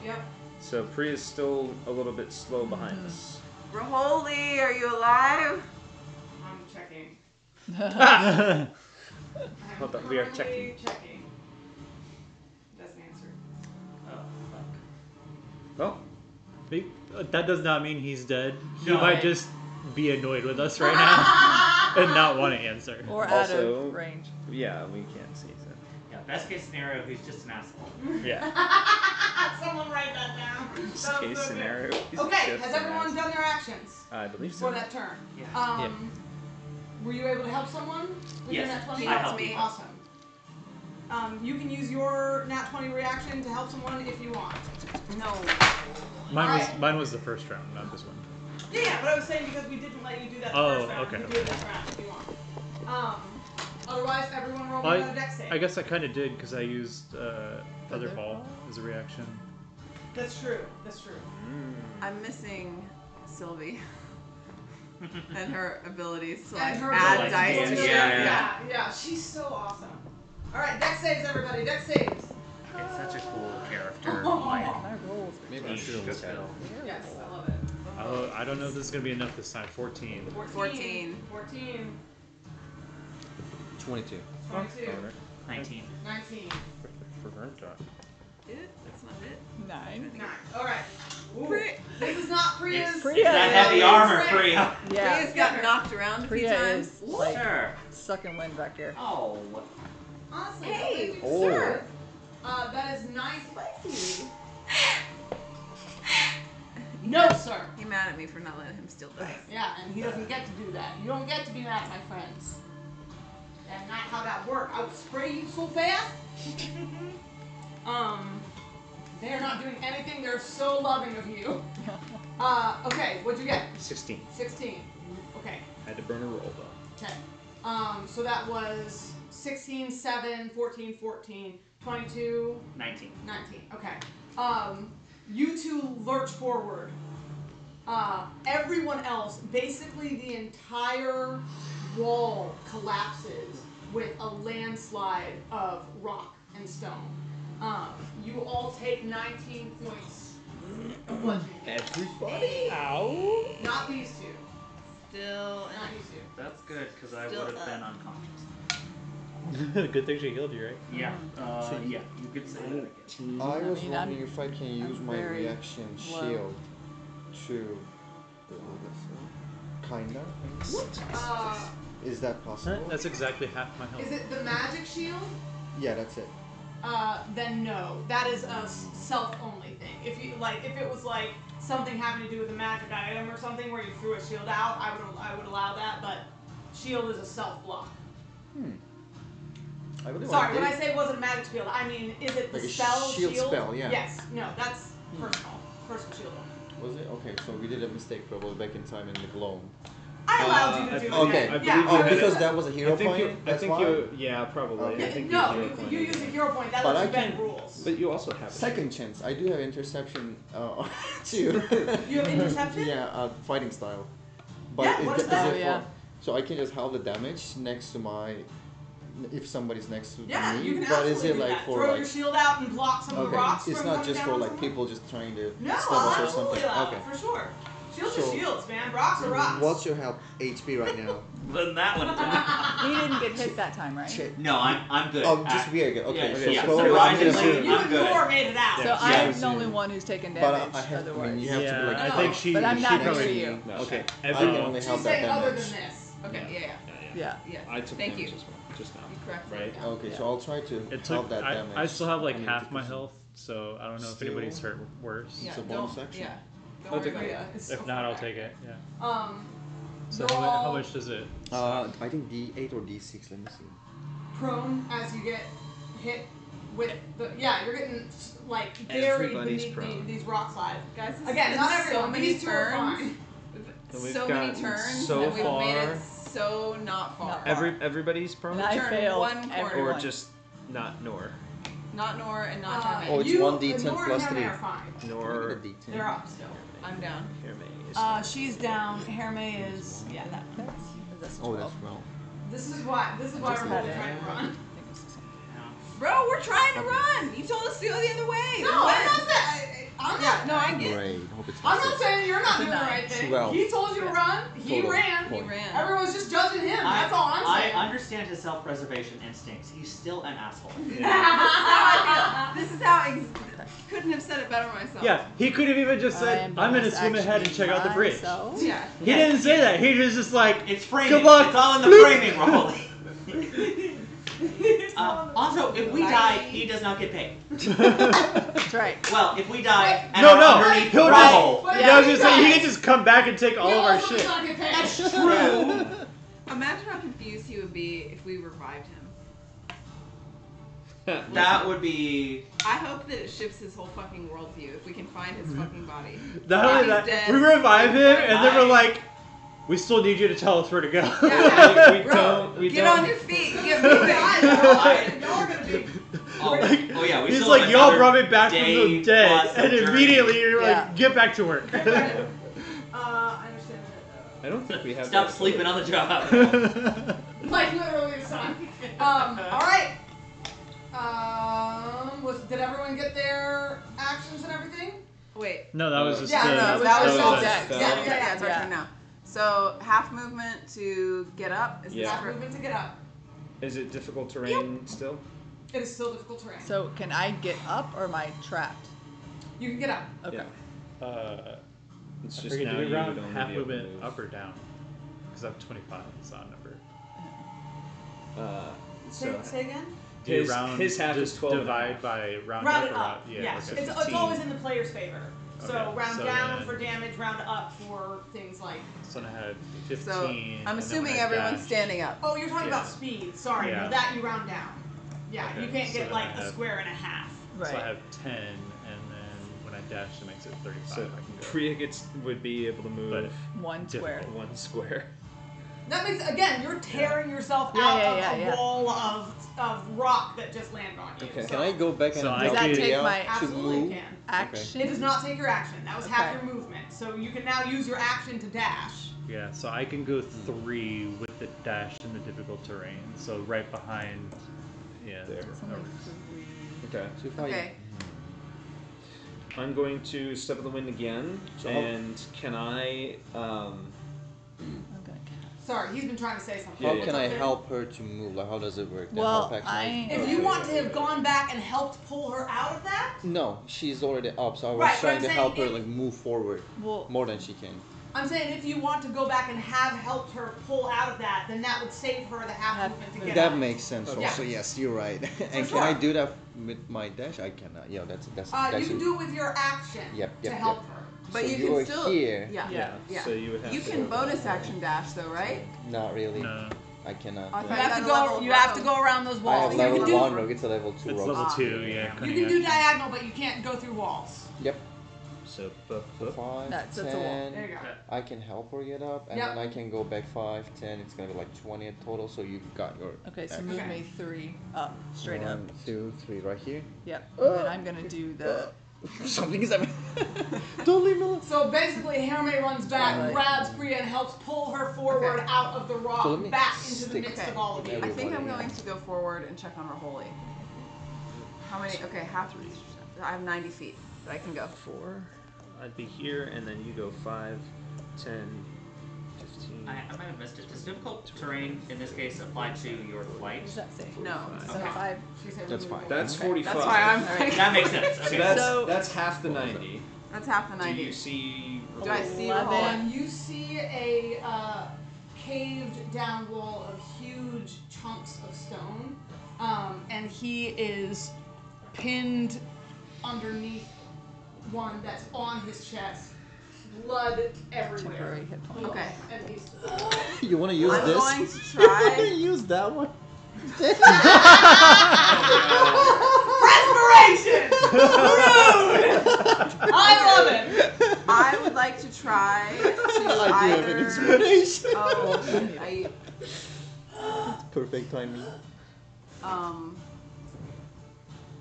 Yep. So Priya's still a little bit slow behind us. Raholi, are you alive? I'm checking. Hold on, we are checking. Doesn't answer. Oh, fuck. Well, That does not mean he's dead. He No, might just be annoyed with us right now and not want to answer. Or out Also- of range. yeah, we can't see so. Yeah, best case scenario, he's just an asshole. Yeah. Someone write that down. Best case scenario. he's Okay, just has an everyone ass. done their actions I believe so. for that turn? Yeah. Were you able to help someone with Yes, your nat 20? I helped me. Awesome. You can use your nat 20 reaction to help someone if you want. No. Mine was the first round, not this one. Yeah, but I was saying because we didn't let you do that the Oh, first round. okay. You can do it this round if you want. Otherwise, everyone roll me Well, another dex save. I guess I kind of did because I used Featherfall as a reaction. That's true. I'm missing Sylvie and her abilities to like And her add ability dice to to do shit. it. Yeah, she's so awesome. All right, dex saves, everybody. Dex saves. It's such a cool character. Oh. Like, My rolls. Maybe I Each should have looked at it. Yes, I love it. Oh, I don't know if this is gonna be enough this time. 14. 14. 22. 22. 19. 19. That's not it. 9. 9. All right. Ooh. This is not Priya's. It's Priya that is- heavy armor, Priya. Yeah. Priya's got knocked around a few Priya times. is like Sure. sucking wind back here. Oh. Honestly, Hey, thank you, oh. sir. That is 9. Spicy. No, sir. He mad at me for not letting him steal dice. Yeah, and he doesn't get to do that. You don't get to be mad at my friends. That's not how that works. I will spray you so fast. They're not doing anything. They're so loving of you. Okay, what'd you get? 16. 16. Okay. I had to burn a roll though. Okay. So that was 16, 7, 14, 14, 22, 19. 19. Okay. You two lurch forward. Everyone else, basically the entire wall collapses with a landslide of rock and stone. You all take 19 points of bludgeoning. Everybody? Ow! Not these two. Still. Not these two. That's good, because I Still would have been up. unconscious. Good thing she healed you, right? Yeah. Yeah, you could say that, I guess. I was mean, wondering if I can use my very reaction low. shield to kinda. Is that possible? That's exactly half my health. Is it the magic shield? Yeah, that's it. Then no. That is a self-only thing. If it was like something having to do with a magic item or something where you threw a shield out, I would allow that. But shield is a self-block. I really Sorry, when want I say it wasn't a magic shield, I mean is it the Like a spell shield spell, yeah. Yes. No, that's personal shield only. Was it? Okay, so we did a mistake probably back in time in the gloam. I allowed you to do okay. it. I Yeah. Oh, because that was a hero point? I That's think why? yeah, probably. Okay. I think No, you you use a hero point. That But lets I you bend can- rules. But you also have Second chance. I do have interception too. You have interception? Yeah, fighting style. But Yeah, what is that? Oh, yeah. So I can just have the damage next to my if somebody's next to Yeah, me. you can But absolutely is it do like that. for Throw like your shield out and block some of the okay? rocks It's from not coming just down for on like someone? people just trying to No, stab I'll us or absolutely something. allow Okay. it, for sure. Shields So- are shields, man. Rocks are rocks. What's your health HP right now? Then that one. He didn't get hit that time, right? Check. No, I'm good. Oh, just very good. Okay, Yeah, so yeah, probably I'm surprisingly, gonna You do- and I'm good. Thor made it out. So Yeah, I'm yeah. the only one who's taken But damage. I have. I otherwise. mean, you have to be like. I No. think she. But I'm she not probably, near you. No. Okay. I Everyone- can only She's help that saying other damage. than this. Okay, yeah. Yeah. Yeah. I took Thank damage you. as well, just now. You corrected Right? it. Yeah. Okay, so I'll try to It help took. that damage. I still have like I mean, half my 50%. health, so I don't know if Still- anybody's hurt worse. Yeah, It's a don't- bonus action? Yeah. Don't I'll worry take about it. it. It's If so not, far I'll back. take it. Yeah. So You're how all much does it? I think D8 or D6. Let me see. prone as you get hit with the. Yeah, you're getting like buried Everybody's beneath prone. these rock slides. Guys, this Again, has not been everyone. so many These two are turns. fine. And we've So many gotten turns, so and we've made far. it so not far. Everybody's prone, And I Turn failed one corner. or everyone. just not Nor. Not Nor and not Uh, Hermit. Oh, it's you, 1d10 Nora plus and Hermit 3. are fine. Nor. Can I get a D10? They're up still. I'm down. She's down. Hermit is that. That's Oh, 12. that's well. This is why we're Just both had it. trying to run. I think it's the same. Bro, we're trying to run. You told us to go the other way. No, I'm not saying. I'm Yeah, not. no, I get it. Great. Hope it's I'm not not saying you're not doing the right thing. 12. He told you to run. He Total ran. He point. ran. Everyone's just judging him. That's all I'm I saying. understand his self-preservation instincts. He's still an asshole. This is how couldn't have said it better myself. Yeah, he could have even just I said, am "I'm gonna bonus swim ahead and check out the bridge." myself. Yeah. He didn't say that. He was just like, It's framing. Come on, It's all in the bloop. framing, Raholi. Also, if we die, he does not get paid. That's right. Well, if we die and "No, are no, underneath he'll the just." rubble, But Yeah, I was if gonna say he dies, can just come back and take all of our also does shit. not get paid. that's true. Imagine how confused he would be if we revived him. That would be. I hope that it shifts his whole fucking worldview if we can find his fucking body. Not only He's that, dead. we revive him, and then we're I- like, "We still need you to tell us where to go." Yeah. we Bro, don't. We get don't. on your feet. Get moving. Y'all are gonna be. Oh yeah, we He's still like, have "Y'all another brought me back from day the dead," plus of and journey. immediately you're Yeah. like, "Get back to work." I understand that. I don't think we have. Stop that sleeping on the job. Like literally the sun. All right. Did everyone get their actions and everything? Wait. No, that was just. Yeah, No, no, that was all just Dex. Dex. Yeah, Yeah, it's our yeah. turn now. So half movement to get up. Is Yeah. Half this movement to get up. Is it difficult terrain still? It is still difficult terrain. So can I get up or am I trapped? You can get up. Okay. It's I just forget, now do we you round would only half be able to movement move. up or down? Because I have 25. It's not a number. Say again? Do you His- round, his half just is 12 and a divide half. by round Round up it or up. round? Yeah. Yes. Okay. It's 15. always in the player's favor. So Okay, round so down then- for damage, round up for things like. So I had 15. So and I'm then assuming when I everyone's dashed- standing up. Oh, you're talking about Yeah. speed. Sorry, Yeah. no, that you round down. Yeah, Okay, you can't so get then like I a have- square and a half. Right. So I have 10, and then when I dash, it makes it 35. So I can go. Priya would be able to move One square. difficult. one square. That makes again, you're tearing yourself Yeah, out yeah, of yeah, a yeah. wall of rock that just landed on you. Okay. So Can I go back and So I help Does that can- take Priya my to absolutely move? can. action? It does not take your action. That was half Okay. your movement. So you can now use your action to dash. Yeah, so I can go 3 with the dash in the difficult terrain. So right behind. Yeah. There. It's only 3. Okay. So if I- Okay. I'm going to step of the wind again, So how- and can I? I'm gonna cast. Sorry, he's been trying to say something. How Yeah, can yeah. I help her to move? Like, how does it work? Then Well, help action? If you want to have gone back and helped pull her out of that, No, she's already up, so I was Right, but trying I'm to saying help her if- like move forward Well, more than she can. I'm saying if you want to go back and have helped her pull out of that, then that would save her the half Half movement to get That out. makes sense. Okay. Also, yes, you're right. And sure. can I do that with my dash? I cannot. Yeah, that's You can do it with your action Yep, to yep, help yep. her. But So you you're can still. here. Yeah. Yeah. Yeah. So you would have You to can go bonus action dash though, right? Not really. No. I cannot. I You thought have to had a go. level You have rogue. to go around those I walls. have You level can do. 1 rogue. It's a level 2 It's rogue. level Ah. 2, yeah. You cunning can do action. diagonal, but you can't go through walls. Yep. So, So 5, That's a wall. 10. There you go. I can help her get up, and Yep. then I can go back 5, 10. It's gonna be like 20 in total. So you got your. okay, so action. move Okay. me 3 up, straight up. 1, 2, 3, right here. Yep. And then I'm gonna do the. Something is happening. Don't leave me alone. So basically, Herme runs back, Right. grabs Priya, and helps pull her forward Okay. out of the rock, So let me back into the stick- midst Okay. of all of you. I think I'm Everybody, going yeah. to go forward and check on Raholi. How many? Okay, half. I have 90 feet that I can go. 4. I'd be here, and then you go 5, 10, 15. I might have missed it. Does difficult terrain in this case apply to your What flight? does that say? No. So Okay. 5. She said That's we fine. would- That's Okay. 45. That's why I'm Alright. like. That makes sense. So Okay. that's So- that's half the 90. That's half the Do 90. you see? Do I see 11. Raholi? You see a caved down wall of huge chunks of stone, and he is pinned underneath one that's on his chest blood everywhere. Temporary hit point. Okay. And he's You want to use I'm this? going to try. Use that one. Respiration! Rude! I love it! I would like to try to I do have an either. inspiration. Oh, It's perfect timing.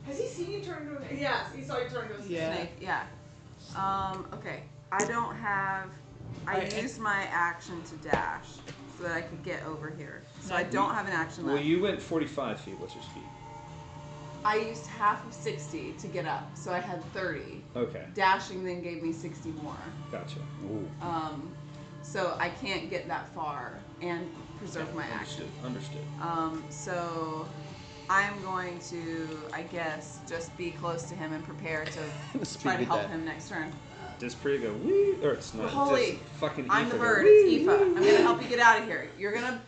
Has he seen you turn into a Yes, he saw you turn into a Yeah. snake. Yeah. Okay. I don't have. I used my action to dash so that I could get over here. So I don't have an action Well, left. you went 45 feet. What's your speed? I used half of 60 to get up, so I had 30. Okay, Dashing then gave me 60 more. gotcha. Ooh. So I can't get that far and preserve my action. Understood. So I'm going to, I guess, just be close to him and prepare to Speed try to with help that. him next turn. Does Priya go wee? Or it's not. Holy, Does fucking I'm Aoife the go, bird. "Wee, It's Aoife. wee, I'm gonna help you get out of here. You're gonna,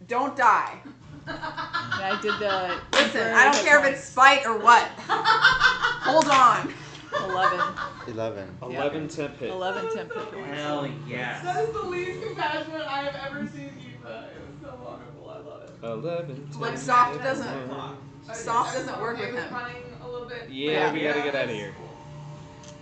don't die. And I did the. Listen, I don't care if it's spite or what. Hold on. 11. 11. 11 temp hit. 11 temp hit points. Hell yes. That is the least compassionate I have ever seen Eva. It was so wonderful. I love it. 11 temp Like soft hit. doesn't, soft doesn't work Okay with him. running a little bit. Yeah, we gotta get out of that's here. cool.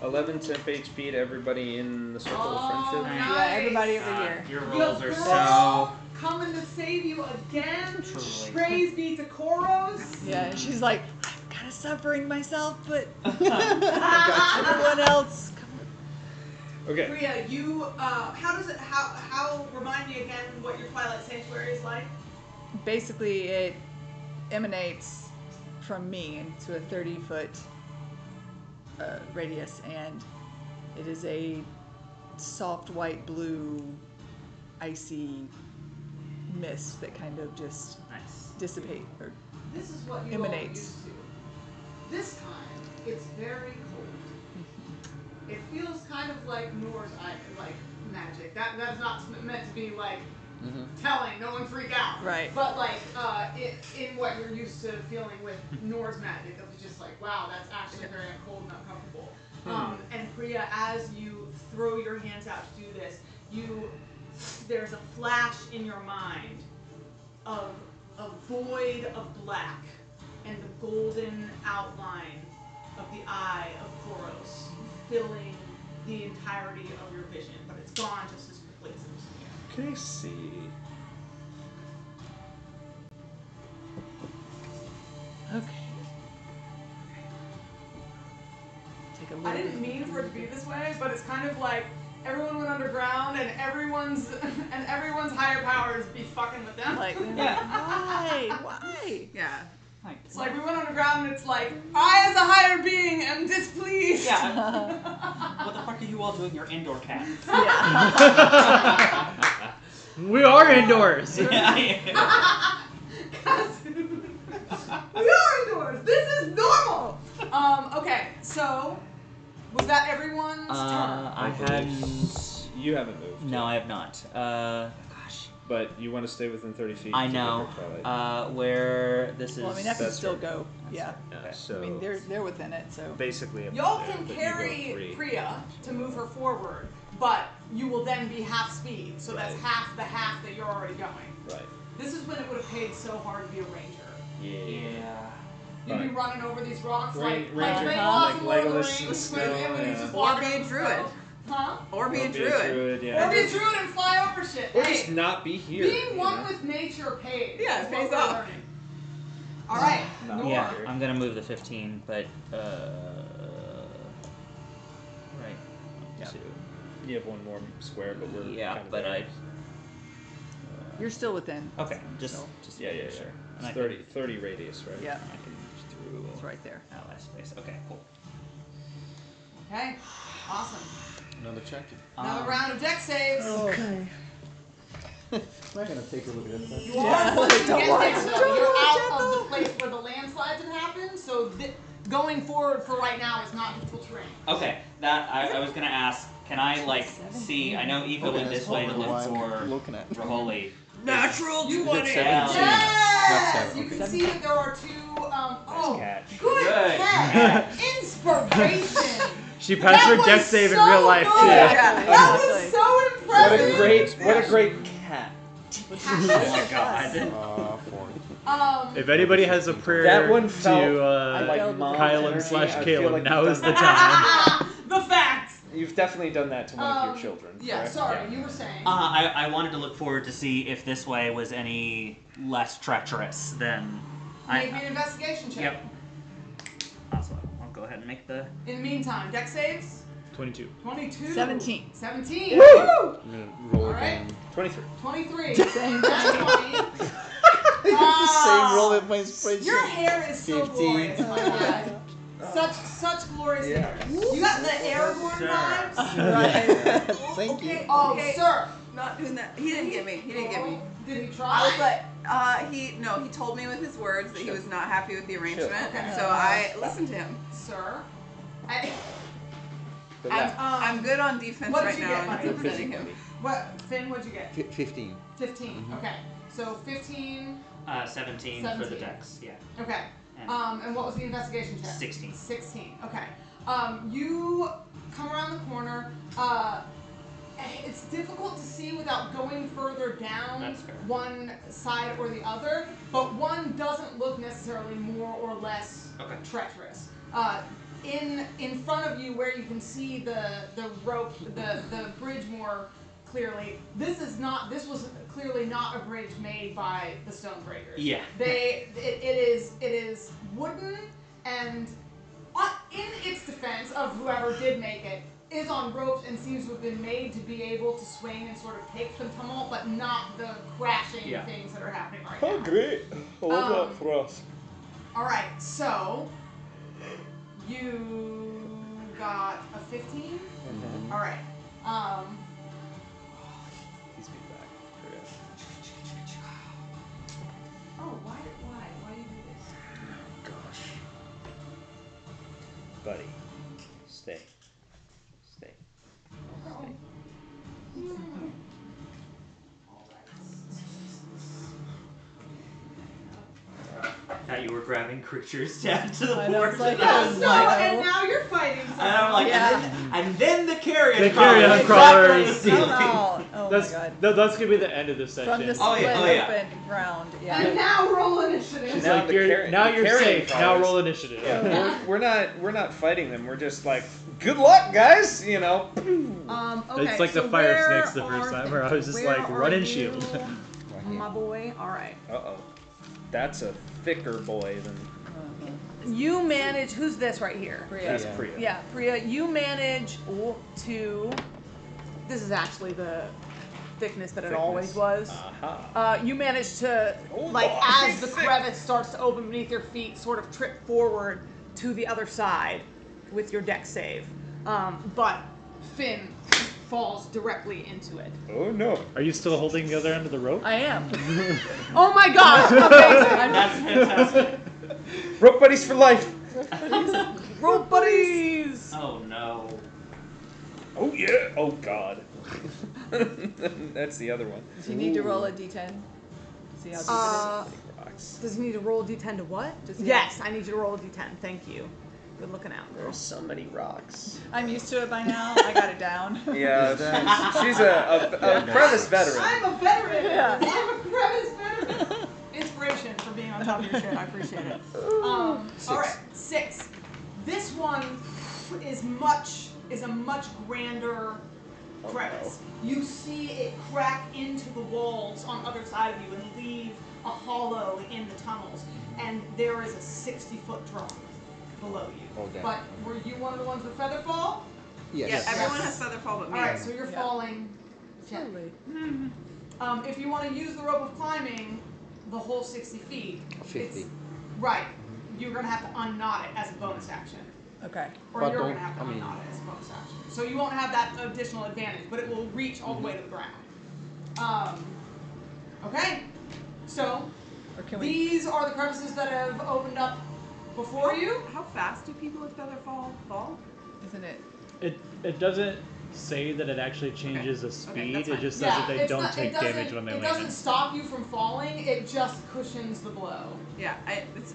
11 temp HP to everybody in the circle Oh, of friendship. nice. Yeah, everybody over here. Your Your rolls are girl so coming to save you again. truly. Praise be to Koros. Yeah, and she's like, I'm kind of suffering myself, but everyone else. Okay. Priya, you how does it how remind me again what your Twilight Sanctuary is like? Basically, it emanates from me into a 30-foot radius, and it is a soft white blue, icy mist that kind of just nice. dissipate or This is what you Emanates. all used to. This time it's very cold. It feels kind of like Noor's like magic. That's not meant to be like telling, no one freak out. Right. But like in what you're used to feeling with Noor's magic, of just like, wow, that's actually very cold and uncomfortable. And Priya, as you throw your hands out to do this, there's a flash in your mind of a void of black and the golden outline of the eye of Koros filling the entirety of your vision, but it's gone just as quickly as it was here. Can I see? okay. Take a I little didn't mean for it to be this way, but it's kind of like everyone went underground and everyone's higher powers be fucking with them. like, why? Yeah. It's like we went underground and it's like, I as a higher being am displeased. Yeah. What the fuck are you all doing? You're indoor cats. Yeah. We are indoors. Yeah. We are indoors. This is normal. Okay, so was that everyone's turn? I had. You haven't moved. No, I have not. Gosh. But you want to stay within 30 feet. I to know. get your Twilight. Where this is. Well, I mean, that can That's still right. go. Yeah. Yeah, so I mean, they're within it, so. basically up Y'all there, can but you go carry 3. Priya to move her forward, but you will then be half speed, so that's Right. half the half that you're already going. Right. This is when it would have paid so hard to be a ranger. Yeah. You'd be Right. running over these rocks Ranger, like huh? Legolas in Lord of the Legolas in Rings, snow, with him and he's yeah. just Or walking be a on druid. snow. Huh? Or be a Or druid. yeah. Or be a druid and fly over shit. Or Hey, just not be here. being you one know? with nature pays. Yeah, is it what pays we're off. learning. All right, Not Nor. Yeah, here. I'm gonna move the 15, but right. Yeah. 2. You have one more square, but we're Yeah, kind of but there. You're still within. Okay, just So, just Yeah, making sure. And It's I 30 radius, right? yeah, I can reach through it's right there. ally space. Okay, cool. Okay, awesome. Another check. Another round of deck saves. Okay. I'm not gonna take a look at that. You Yeah, are going to don't get watch there, it, though. don't You're watch out it, of the though. place where the landslides had happened, so going forward for right now is not difficult terrain. Okay, that I was gonna ask. Can I like see? I know Eva went this way to look for looking at. Raholi. Natural You 20. Yes! That's seven, You can okay. see that there are two. Nice catch. Good Good catch. Inspiration. She She passed her death save in real life too. That was so impressive. What a great cat. Oh my god. 4. If anybody has a prayer That one to felt like mom Kylan energy. slash I feel Caleb, like now you've is done the that. time. The facts. You've definitely done that to one of your children. Yeah, correct? sorry, you were saying. I wanted to look forward to see if this way was any less treacherous than. Make me an investigation check. Yep. So I'll go ahead and make the. In the meantime, deck saves. 22. 22. 17. 17. I'm Woo! gonna roll All right. again. 23. 23. Same. That's 20. Same roll with my spreadsheet. Your hair is so 15. glorious, my God. Such glorious hair. You got the Aragorn vibes. Right. Thank you. Okay, oh, Okay. sir. Not doing that. He didn't get me. He didn't get me. Did he I try? was like, he told me with his words that he was not happy with the arrangement, Okay. so I listened to him. Sir. I'm good on defense what did right you now, get, and buddy? it's upsetting him. What, Finn, what'd you get? 15. 15. Mhm. Okay. So 15. 17 for the 17. dex. Yeah. Okay. And what was the investigation check? 16. 16. Okay. You come around the corner. It's difficult to see without going further down That's fair. one side or the other, but one doesn't look necessarily more or less treacherous. In front of you, where you can see the rope, the bridge more clearly, this was clearly not a bridge made by the Stonebreakers. Yeah. It is wooden, and in its defense of whoever did make it, is on ropes and seems to have been made to be able to swing and sort of take some tumult, but not the crashing things that are happening right now. Oh, great. I love that for us. Alright, so you got a 15? Mm-hmm. Alright. He's been back. Oh, why you do this? Gosh. Buddy. Stay. Stay. I thought you were grabbing creatures down to the I know, board. it's like, and I was So, like, and now you're fighting someone. and I'm like, and then the carrion The crawlers carrion back crawlers. from the ceiling. Oh, oh That's, my god. that's gonna be the end of this session. From the Oh, split yeah. open ground. And Yeah. now roll initiative. It's Now like the you're, carrion- now the you're carrion safe. Now crawlers. roll initiative. Yeah, we're not fighting them. We're just like, good luck, guys. You know. Okay, It's like so the fire where snakes the first are time, where I was just where like, are run and you, shield. My boy, alright. Uh-oh. That's a thicker boy than... You manage, who's this right here? That's Priya. Yeah, Priya, you manage to, this is actually the thickness that it always was. Aha. You manage to, as the crevice starts to open beneath your feet, sort of trip forward to the other side with your dex save. But Finn falls directly into it. Oh no. Are you still holding the other end of the rope? I am. Oh my god! Amazing! That's fantastic. Rope buddies for life. Rope buddies! Oh no. Oh yeah. Oh god. That's the other one. Do you need to roll a d10? See how deep Rocks. Does he need to roll a d10 to what? Yes, I need you to roll a d10. Thank you. Good looking out. There's so many rocks. it is. I'm used to it by now. I got it down. Yeah, she's a crevice veteran. I'm a veteran! Yeah. I'm a crevice veteran! Inspiration for being on top of your shit. I appreciate it. Alright, 6. This one is a much grander crevice. You see it crack into the walls on the other side of you and leave a hollow in the tunnels. And there is a 60-foot drop below you. Oh, damn. But were you one of the ones with Featherfall? Yes. Yeah, everyone has Featherfall but me. Alright, so you're Yeah. falling gently. Totally. If you want to use the rope of climbing the whole 60 feet, 50. right, you're going to have to unknot it as a bonus action. Okay. Or But you're going don't- to have to I mean- unknot it as a bonus action. So you won't have that additional advantage, but it will reach all the way to the ground. Okay, so Or can we? these are the crevices that have opened up before you. How fast do people with Featherfall fall? Isn't it? It doesn't say that it actually changes the Okay, speed. that's It fine. just says that they it's don't not- take it doesn't- damage when they It land. doesn't stop you from falling, it just cushions the blow. Yeah, it's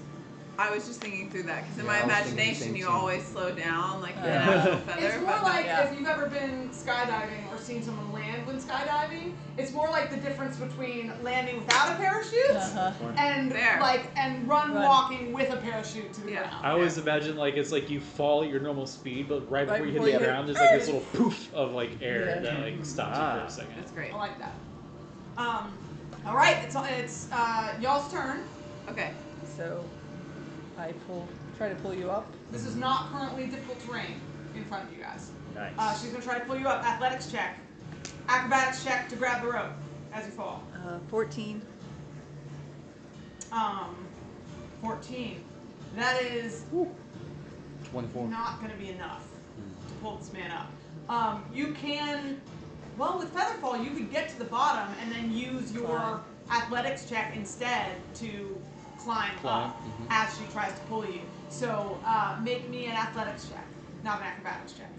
I was just thinking through that because in Yeah, my I was thinking the imagination same you thing. always slow down like the Yeah. natural feather. It's more but like no. if you've ever been skydiving or seen someone land when skydiving, it's more like the difference between landing without a parachute and There. and walking with a parachute to the ground. I always imagine like it's like you fall at your normal speed, but right before you hit before the you hit- ground, there's like this little poof of like air Yeah. that like stops you for a second. That's great. I like that. All right, it's y'all's turn. Okay. So I try to pull you up. This is not currently difficult terrain in front of you guys. Nice. She's gonna try to pull you up. Athletics check, acrobatics check to grab the rope as you fall. 14. 14. That is 24. not going to be enough to pull this man up. You can, well, with Featherfall, you could get to the bottom and then use your athletics check instead to climb up as she tries to pull you. So make me an athletics check, not an acrobatics check.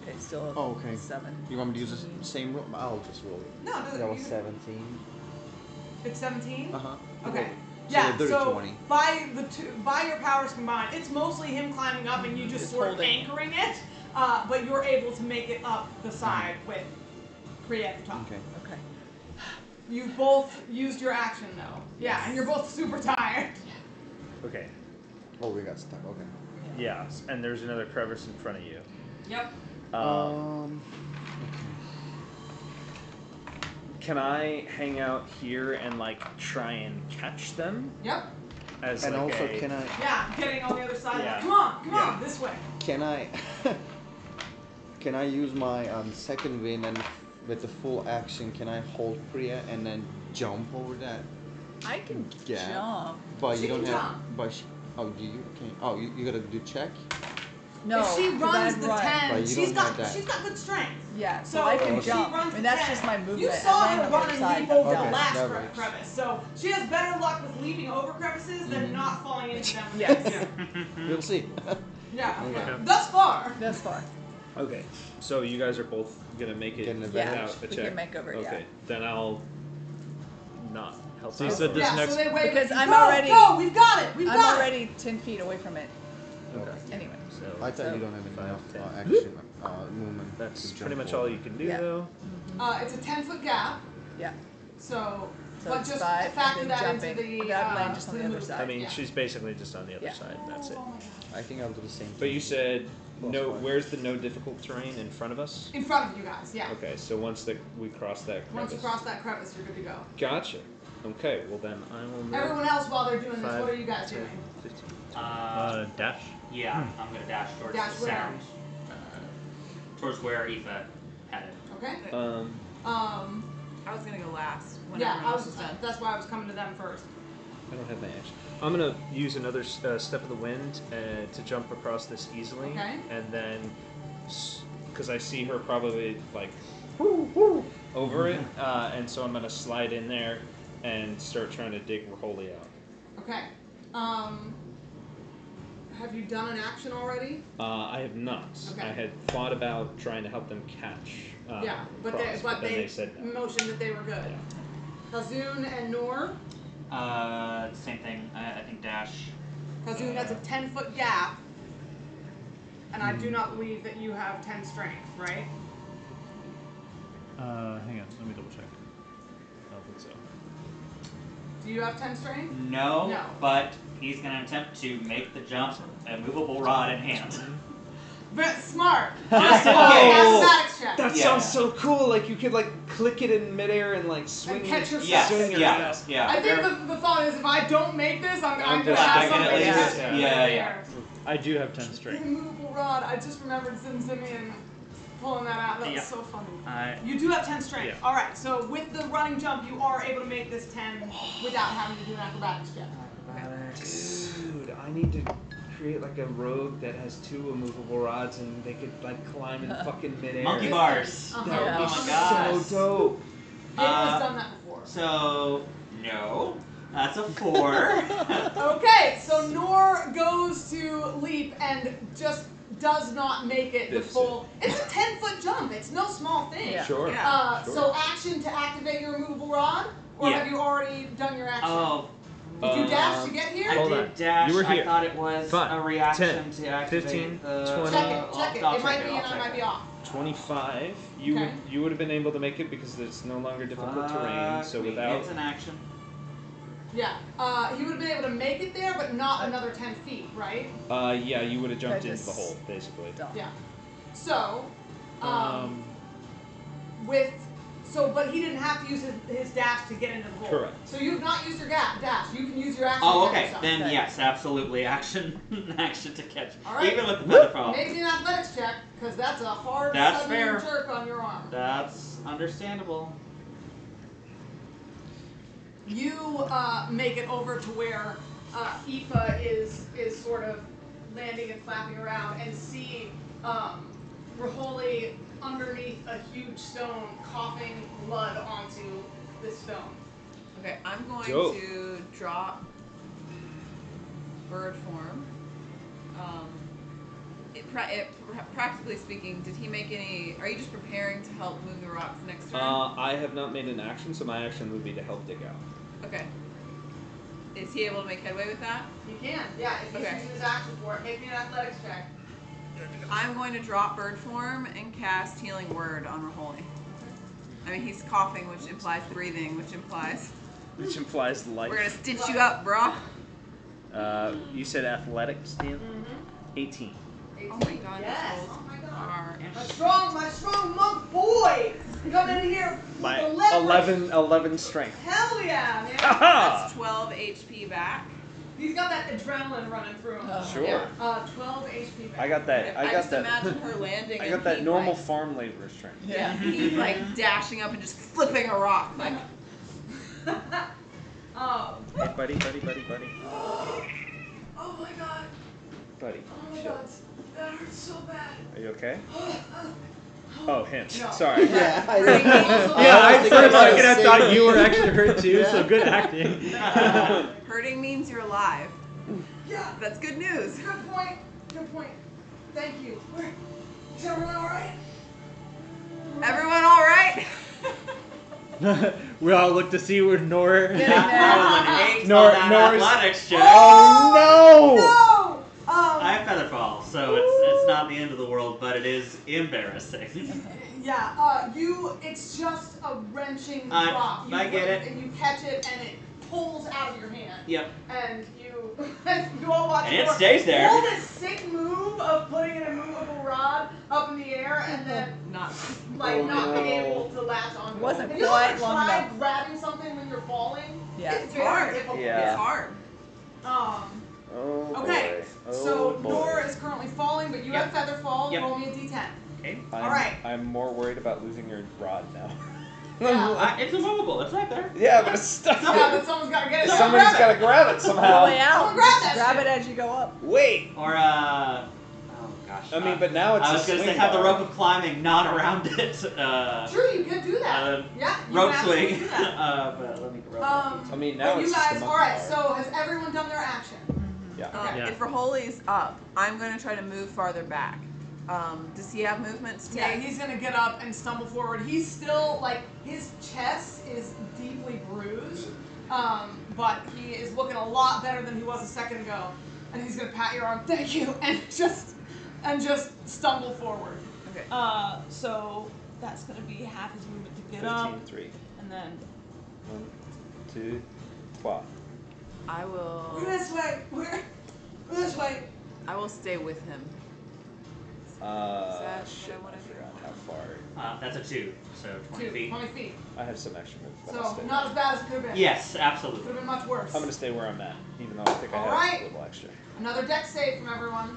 Okay, still Oh, okay. 7. You want me to use the same rope? I'll just roll it. No, it doesn't. That was 17. It's 17? Uh-huh. Okay. So Yeah, dirty so 20. by your powers combined, it's mostly him climbing up and you just sort of anchoring it, but you're able to make it up the side with Priya at the top. Okay. Okay. You both used your action though. Yeah, and you're both super tired. Okay. Oh, we got stuck. Okay. Yeah, and there's another crevice in front of you. Yep. Can I hang out here and like try and catch them? Yep. As And like also, a, can I? Yeah, getting on the other side. Yeah. Like, come on, this way. Can I? Can I use my second wind and with the full action? Can I hold Priya and then jump over that? I can gap? jump. But She you don't can have. jump. But oh, do you? Okay. Oh, you gotta do check. No, if she 'cause runs I'd the run. 10, Right, you she's don't have got that. good strength. Yeah, so So I can if she jump. runs I the mean, that's 10, just my movement. You saw and her then run the and other leap side, over I'm the done. last that works. crevice. So she has better luck with leaping over crevices than not falling into them. With Yes. them. We'll see. Yeah. Okay. Thus far. That's far. Okay, so you guys are both gonna make it Get an Yeah, advantage. without a we check. can make over, yeah. Okay, then I'll not help So you out. said this Yeah. next. So they wave. Because I'm go, already- Go. We've got it. We've I'm got it. already 10 feet away from it. Okay. Anyway. So I thought So- you don't have enough 5, 10. action movement. that's to jump pretty much over. all you can do Yeah. though. It's a 10-foot gap. Yeah. So, So but it's just 5 factor and that then into jumping. the That land just on to the other movement. side. I mean, Yeah. she's basically just on the other Yeah. side. That's it. Oh my God. I think I'll do the same. But you said Plus no. 5. Where's the no difficult terrain in front of us? In front of you guys, yeah. Okay, so once we cross that crevice. Once you cross that crevice, you're good to go. Gotcha. Okay, well then I will move. Everyone else, while they're doing this, 5, what are you guys 10, doing? 15. Dash. Yeah, I'm gonna dash towards Dash the where? center. Towards where Aoife headed. Okay. I was gonna go last when Yeah, everyone else was done. that's why I was coming to them first. I don't have my action. I'm gonna use another step of the wind to jump across this easily, Okay. and then because I see her probably like over it, and so I'm gonna slide in there and start trying to dig Raholi out. Okay. Have you done an action already? I have not. Okay. I had thought about trying to help them catch. Yeah, but cross, but then they said no. motioned that they were good. Yeah. Kazoon and Noor. Same thing. I think dash. Kazoon, that's a 10-foot gap. And I do not believe that you have 10 strength, right? Hang on, let me double check. I don't think so. Do you have 10 strength? No, No. but he's gonna attempt to make the jump, a movable rod in hand. But smart. Just in Okay, case. acrobatics check. That Yeah. sounds so cool. Like you could like click it in midair and like swing. catch your- yourself. swing your Yes, stuff. yeah. I think the thought is if I don't make this, I'm I'm gonna just- have I can at something least- else yeah, in yeah. there. I do have 10 The strength. movable rod. I just remembered Simeon pulling that out. That Yeah. was so funny. I You do have 10 strength. Yeah. All right. So with the running jump, you are able to make this 10 without having to do an acrobatics check. Dude, I need to create like a rogue that has 2 immovable rods and they could like climb in fucking midair. monkey bars. Uh-huh. That would Oh be my gosh. so dope. Gabriel's done that before. So no, that's a 4. Okay, so Noor goes to leap and just does not make it the This full. It's a 10-foot jump. It's no small thing. Yeah. Sure. Yeah. Sure. So action to activate your immovable rod, or Yeah. have you already done your action? Oh, Did you dash to get here? Hold I on. did dash. You were here. I thought it was 5, a reaction 10, to activate 15, the... 20. Check it. I'll It might be I'll and I might be off. 25. Okay. You would have been able to make it because it's no longer difficult terrain. So without It's an action. Yeah. He would have been able to make it there, but not another 10 feet, right? yeah, you would have jumped I into the just- hole basically. Yeah. So, but he didn't have to use his dash to get into the hole. Correct. So you've not used your dash. You can use your action. Oh, to catch okay. yourself. Then yes, absolutely. Action to catch. All right. Even with the feather fall. Make me an athletics check, because that's a hard That's sudden fair. jerk on your arm. That's understandable. You make it over to where Aoife is sort of landing and flapping around, and see Raholi underneath a huge stone, coughing blood onto this stone. Okay, I'm going Dope. to drop bird form. Practically speaking, did he make any? Are you just preparing to help move the rocks next turn? I have not made an action, so my action would be to help dig out. Okay. Is he able to make headway with that? He can, yeah, if he's Okay. using his action for it. Make me an athletics check. I'm going to drop bird form and cast Healing Word on Raholi. I mean, he's coughing, which implies breathing, which implies Which implies life. we're gonna stitch you up, bro. You said athletics, Dan? 18. 18. Oh my god, Yes. this Oh my god. are My strong monk boy coming in here with My the leverage. 11 strength. Hell yeah, man. that's 12 HP back. He's got that adrenaline running through him. Sure. Yeah. 12 HP back. I got that. I just imagine her landing. I and got that he, normal like, farm labor strength. Yeah, he's like dashing up and just flipping a rock. Like, Oh. Hey, buddy. Oh my god. Buddy. Oh my god. That hurts so bad. Are you okay? Oh, him. No. Sorry. Yeah, I Yeah, I think for a I second I was thought saying- you were extra hurt too, so good acting. hurting means you're alive. Yeah. That's good news. Good point. Good point. Thank you. Is everyone alright? Everyone all right? We all look to see where Nora. That was an 8 Nor- on that Nor's- athletics check. Oh, No! I have feather fall, so it's not the end of the world, but it is embarrassing. Yeah, it's just a wrenching drop. I get it. And you catch it and it pulls out of your hand. Yep. And you all watch And it Nora stays there. pull this sick move of putting an immovable rod up in the air and then Not. not being able to latch on. It wasn't Have you quite ever long tried enough. grabbing something when you're falling? Yeah. It's It's hard. very difficult. Yeah. It's hard. Oh, Okay, boy. so Oh, boy. Nora is currently falling, but you have feather fall. Yep. Roll me a d10. Okay. All right. I'm more worried about losing your rod now. Yeah. It's immovable. It's right there. Yeah, but it's stuck. Yeah, but someone's got to get it. Somebody's got to grab it On the somehow. way out, Someone grab that grab shit. it as you go up. Wait. Or oh gosh. I mean, but now it's I a was gonna say swing have the bar. rope of climbing, not around it. Sure, you could do that. Yeah, you Rope can absolutely swing. do that. But let me rope. I mean, now but it's you just guys, a all right. monkey bar. So has everyone done their action? Yeah. Okay. Yeah. If Raholi's up, I'm going to try to move farther back. Does he have movement to Yeah, take? he's gonna get up and stumble forward. He's still his chest is deeply bruised, but he is looking a lot better than he was a second ago. And he's gonna pat your arm, thank you, and just stumble forward. Okay. So that's gonna be half his movement to get up, 15, 3. and then 1, 2, 3. I will. we're this way. We're this way. I will stay with him. That shit, I what is it? forgot how far. That's a 2, so 20 feet. 20 feet. I have some extra moves. But I'll So stay. not as bad as it could have been. Yes, Could absolutely. have been much worse. I'm gonna stay where I'm at, even though I think I have Alright. a little extra. Another deck save from everyone.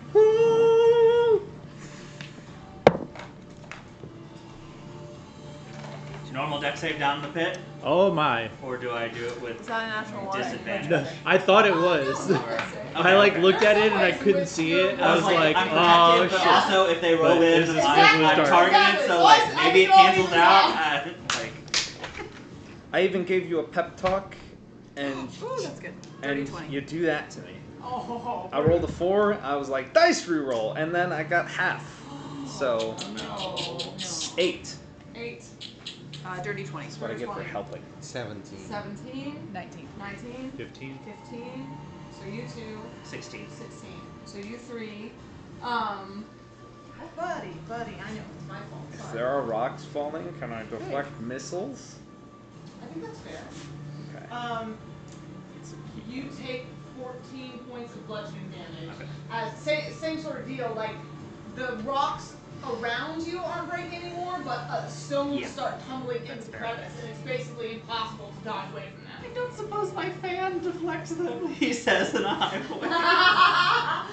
Is normal deck save down in the pit, Oh my. or do I do it with Is that a natural one? disadvantage? No, I thought it was. Or- I like okay. looked at it and I couldn't see it. I was like, I'm oh protected, but shit. also if they roll But in, it's- I'm it was targeted, so Exactly. maybe it I can cancels only out. Like, I even gave you a pep talk, and Ooh, that's good. and 30-20. you do that to me. Oh. I rolled a 4. I was like, dice reroll, and then I got half. So No. 8. 8. Dirty 20. That's what I get for 20. helping. 17. 17. 19. 19. 15. 15. So you two. 16. 16. So you three. Buddy, I know it's my fault. If Sorry. there are rocks falling, can I deflect missiles? I think that's fair. Okay. You take 14 points of bludgeoning damage. Okay. As same sort of deal. Like the rocks around you aren't breaking anymore, but stones start tumbling into the crevice, and it's basically impossible to dodge away from them. I don't suppose my fan deflects them. He says, and I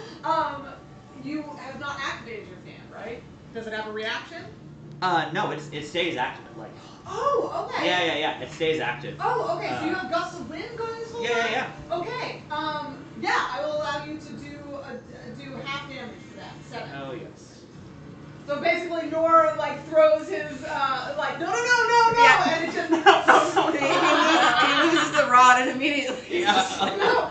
You have not activated your fan, right? Does it have a reaction? No, it stays active. Like. Oh, okay. Yeah. It stays active. Oh, okay. So you have gusts of wind going this whole time? Yeah. Okay. Yeah, I will allow you to do half damage for that. 7. Oh yes. So basically, Nora like throws his like no, Yeah. and it just he loses the rod and immediately. no.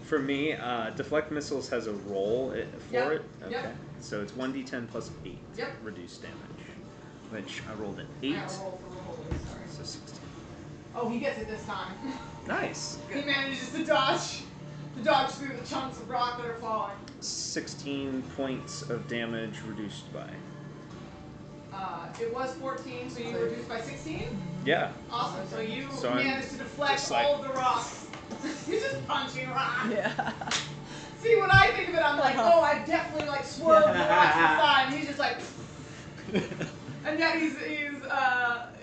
For me, deflect missiles has a roll for it. Okay. Yep. So it's 1d10 plus 8. Yep. Reduced damage. Which I rolled an 8. I gotta roll for Raholi, sorry. So 16. Oh, he gets it this time. Nice. He manages to dodge through the chunks of rock that are falling. 16 points of damage reduced by. It was 14, so you reduced by 16? Yeah. Awesome. So you I'm managed to deflect just like- all of the rocks. You're just punching rocks. Yeah. See, when I think of it, I'm like, oh, I definitely like swerved the rocks to the side, and he's just like, and yet he's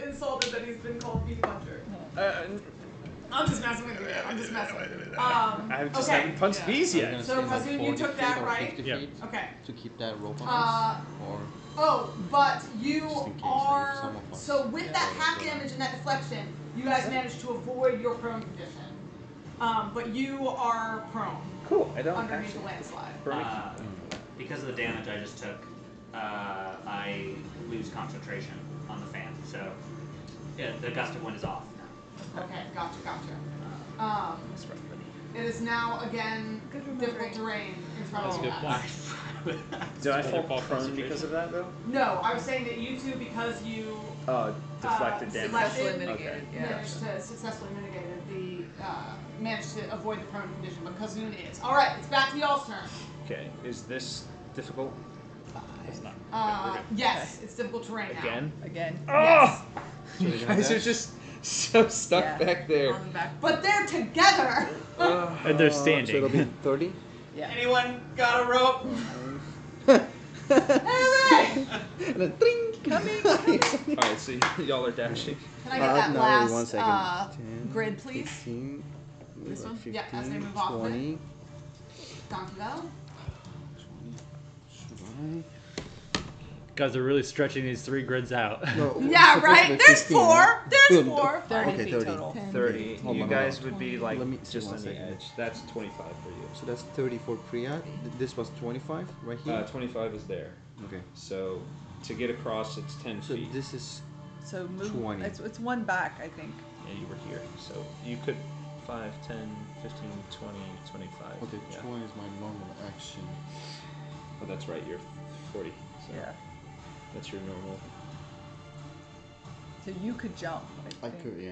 insulted that he's been called Bee Puncher. I'm just messing with you. I'm just messing. I just haven't punched bees yet. So, Kazoon, you took that, right? Yeah. Okay. To keep that rope on us? Or Oh, but you Just in case, like, are some of us- so with that half damage and that deflection, you guys managed to avoid your prone condition. But you are prone Cool. I don't underneath actually. the landslide. Because of the damage I just took, I lose concentration on the fan. So the gust of wind is off now. Okay, gotcha. It is now again difficult terrain in front That's of a you good guys. point. Did I Better fall fall prone because of that though? No, I was saying that you two, because you Deflected damage. Successfully deflected, mitigated. Yeah. managed to successfully managed to avoid the prone condition, but Kazoon is. Alright, it's back to y'all's turn. Okay. Is this difficult? It's not. Yes, it's difficult terrain now. Again. Yes. You guys are just so stuck Yeah. back there. On the back. But they're together! And they're standing. So it'll be 30? Yeah. Anyone got a rope? Hey! And then ding! Alright, so y'all are dashing. Can I get that no, last one second. 10, grid, please? 15, This one? 15, Yeah, as they move off of it. 20. Donkey go. Should Guys are really stretching these 3 grids out. I? No, Yeah, supposed to right? be There's 15, 4. right? There's Good. 4. 30 Okay, feet 30. total. 30. Hold You on, guys hold would be like Let me see just one on the second. edge. That's 25 for you. So that's 30 for Priya. This was 25 right here? 25 is there. Okay. So to get across, it's 10 So feet. this is So move. 20. It's one back, I think. Yeah, you were here. So you could 5, 10, 15, 20, 25. okay. Yeah. 20 is my normal action. Oh, that's right. You're 40. So Yeah. that's your normal. So you could jump. I think. could, yeah.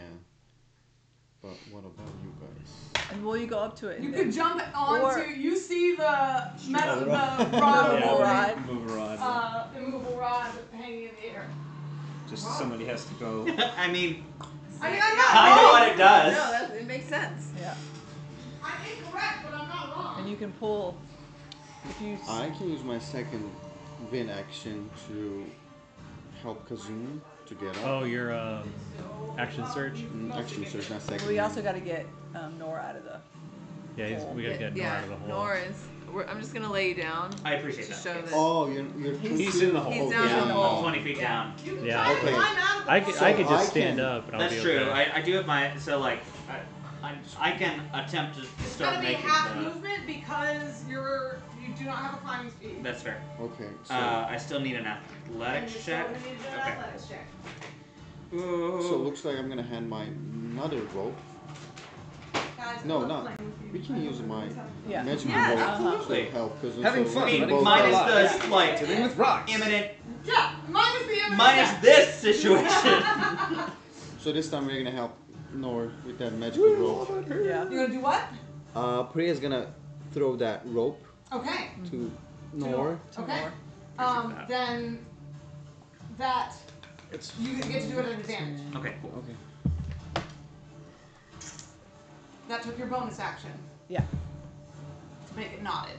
But what about you guys? And will you go up to it? You and could then- jump onto. Or- You see the metal, the Movable rod, rod. Move around. immovable rod hanging in the air. Just somebody has to go. I mean, I mean, I'm not I know wrong. what it does. No, it makes sense. Yeah. I'm incorrect, but I'm not wrong. And you can pull. If you. I can use my second win action to help Kazoon to get up. Oh, your action surge? Action surge, not second. We win. also got to get Nora out of the. Yeah, we gotta get Nora Yeah, out of the hole. Nora is. I'm just gonna lay you down I appreciate to that. show that Oh, you're He's in the hole. he's down yeah. in the I'm hole. 20 feet Yeah. down. You can Yeah. try to Okay. climb out of the I could, So I could I just stand can- up and I'll That's be true. okay. I do have my I can attempt to It's start gonna be making half the. movement because you do not have a climbing speed. That's fair. Okay, so I still need an And athletics you're still check. gonna need to do an Okay. athletics check. so it looks like I'm gonna hand my another rope. Guys, No, I love not. playing with you. We can use my Yeah. magic Yeah, rope absolutely. to help Kazoon. Having so fun, we can letting both fun Minus alive. the like Dealing with rocks. imminent Yeah, minus the imminent Minus death. this situation. So this time we're gonna help Nor with that magical rope. Yeah. You're gonna do what? Priya's gonna throw that rope Okay. to Nor. Okay. Then that you get to do it at advantage. Okay, cool. Okay. That took your bonus action Yeah. to make it knotted.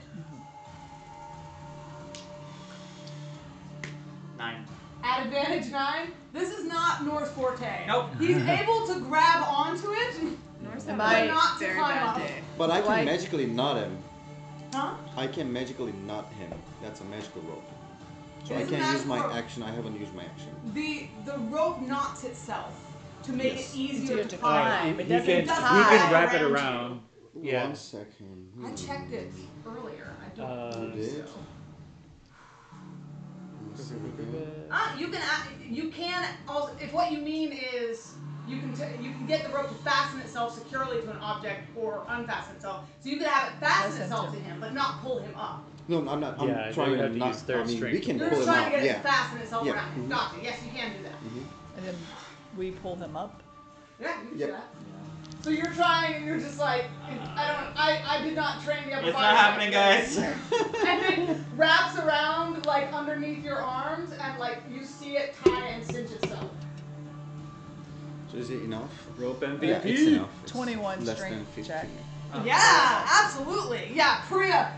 9. At advantage 9. This is not Nor's forte. Nope. He's able to grab onto it, Nor's but having a not to very climb bad up. day. But I can Like- magically knot him. Huh? I can magically knot him. That's a magical rope. So I It is a can't use my magical rope. action. I haven't used my action. The rope knots itself to make Yes. it easier Easier to to climb. climb. He It can, doesn't he tie can wrap it around you. around. Yeah. 1 second. I checked it earlier. I don't Uh, believe You did? so. You can also, if what you mean is you can get the rope to fasten itself securely to an object or unfasten itself. So you could have it fasten Fasten itself to- to him, but not pull him up. No, I'm not. I'm Yeah, they trying would to have to not. use their I mean, we strength. can You're pull just him trying out. to get it Yeah. to fasten itself Yeah. around him. Mhm. Gotcha. Yes, you can do that. And then we pull him up. Yeah, you can Yep. do that. So you're trying, and you're just like, I did not train the upper It's body. not happening, guys. And then wraps around like underneath your arms, and like you see it tie and cinch itself. So is it enough? Rope MVP. Yeah, it's enough. It's 21 less strength than 15. check. Yeah, absolutely. Yeah, Priya.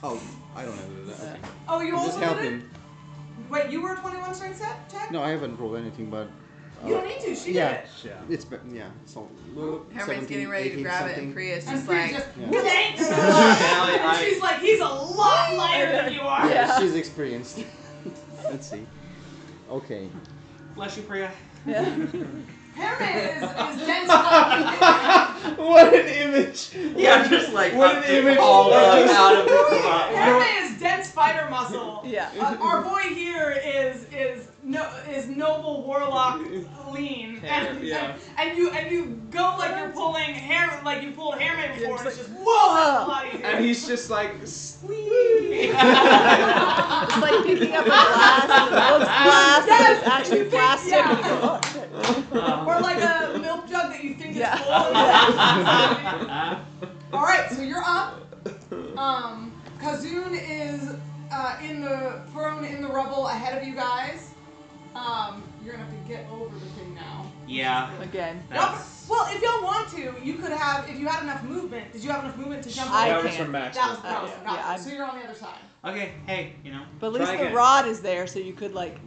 Oh, I don't know that. Okay. Oh, you I'm also just did it? helping. Wait, you were a 21 strength check? No, I haven't rolled anything, but. You don't need to. She yeah. did it. Yeah. It's so. Herman's getting ready to 18 grab it, something. and Priya's And just Priya like, just Yeah. thanks. I- And she's like, he's a lot lighter than you are. Yeah. She's experienced. Let's see. Okay. Bless you, Priya. Yeah. Herman is dense. What an image! Yeah, just like What up an to image. all Like, out of the Herman is dense fighter muscle. Yeah. Our boy here is noble warlock lean, and you go like you're pulling hair, like you pulled Herman before, and it's just whoa, that's a lot easier. And he's just like, sweet. It's like picking up a glass. It looks plastic. Yes, It's actually you think- plastic. yeah. And you go, oh, shit. Or like a milk jug that you think Yeah. is full. All right, so you're up. Kazoon is prone in the rubble ahead of you guys. You're gonna have to get over the thing now. Yeah. Again. That's, Well, if y'all want to, you could have. If you had enough movement, did you have enough movement to jump I over? That was can't. from Max. That was the Yeah, problem. yeah, Gotcha. I'm- So you're on the other side. okay, hey, But at least Try the again. rod is there, so you could like.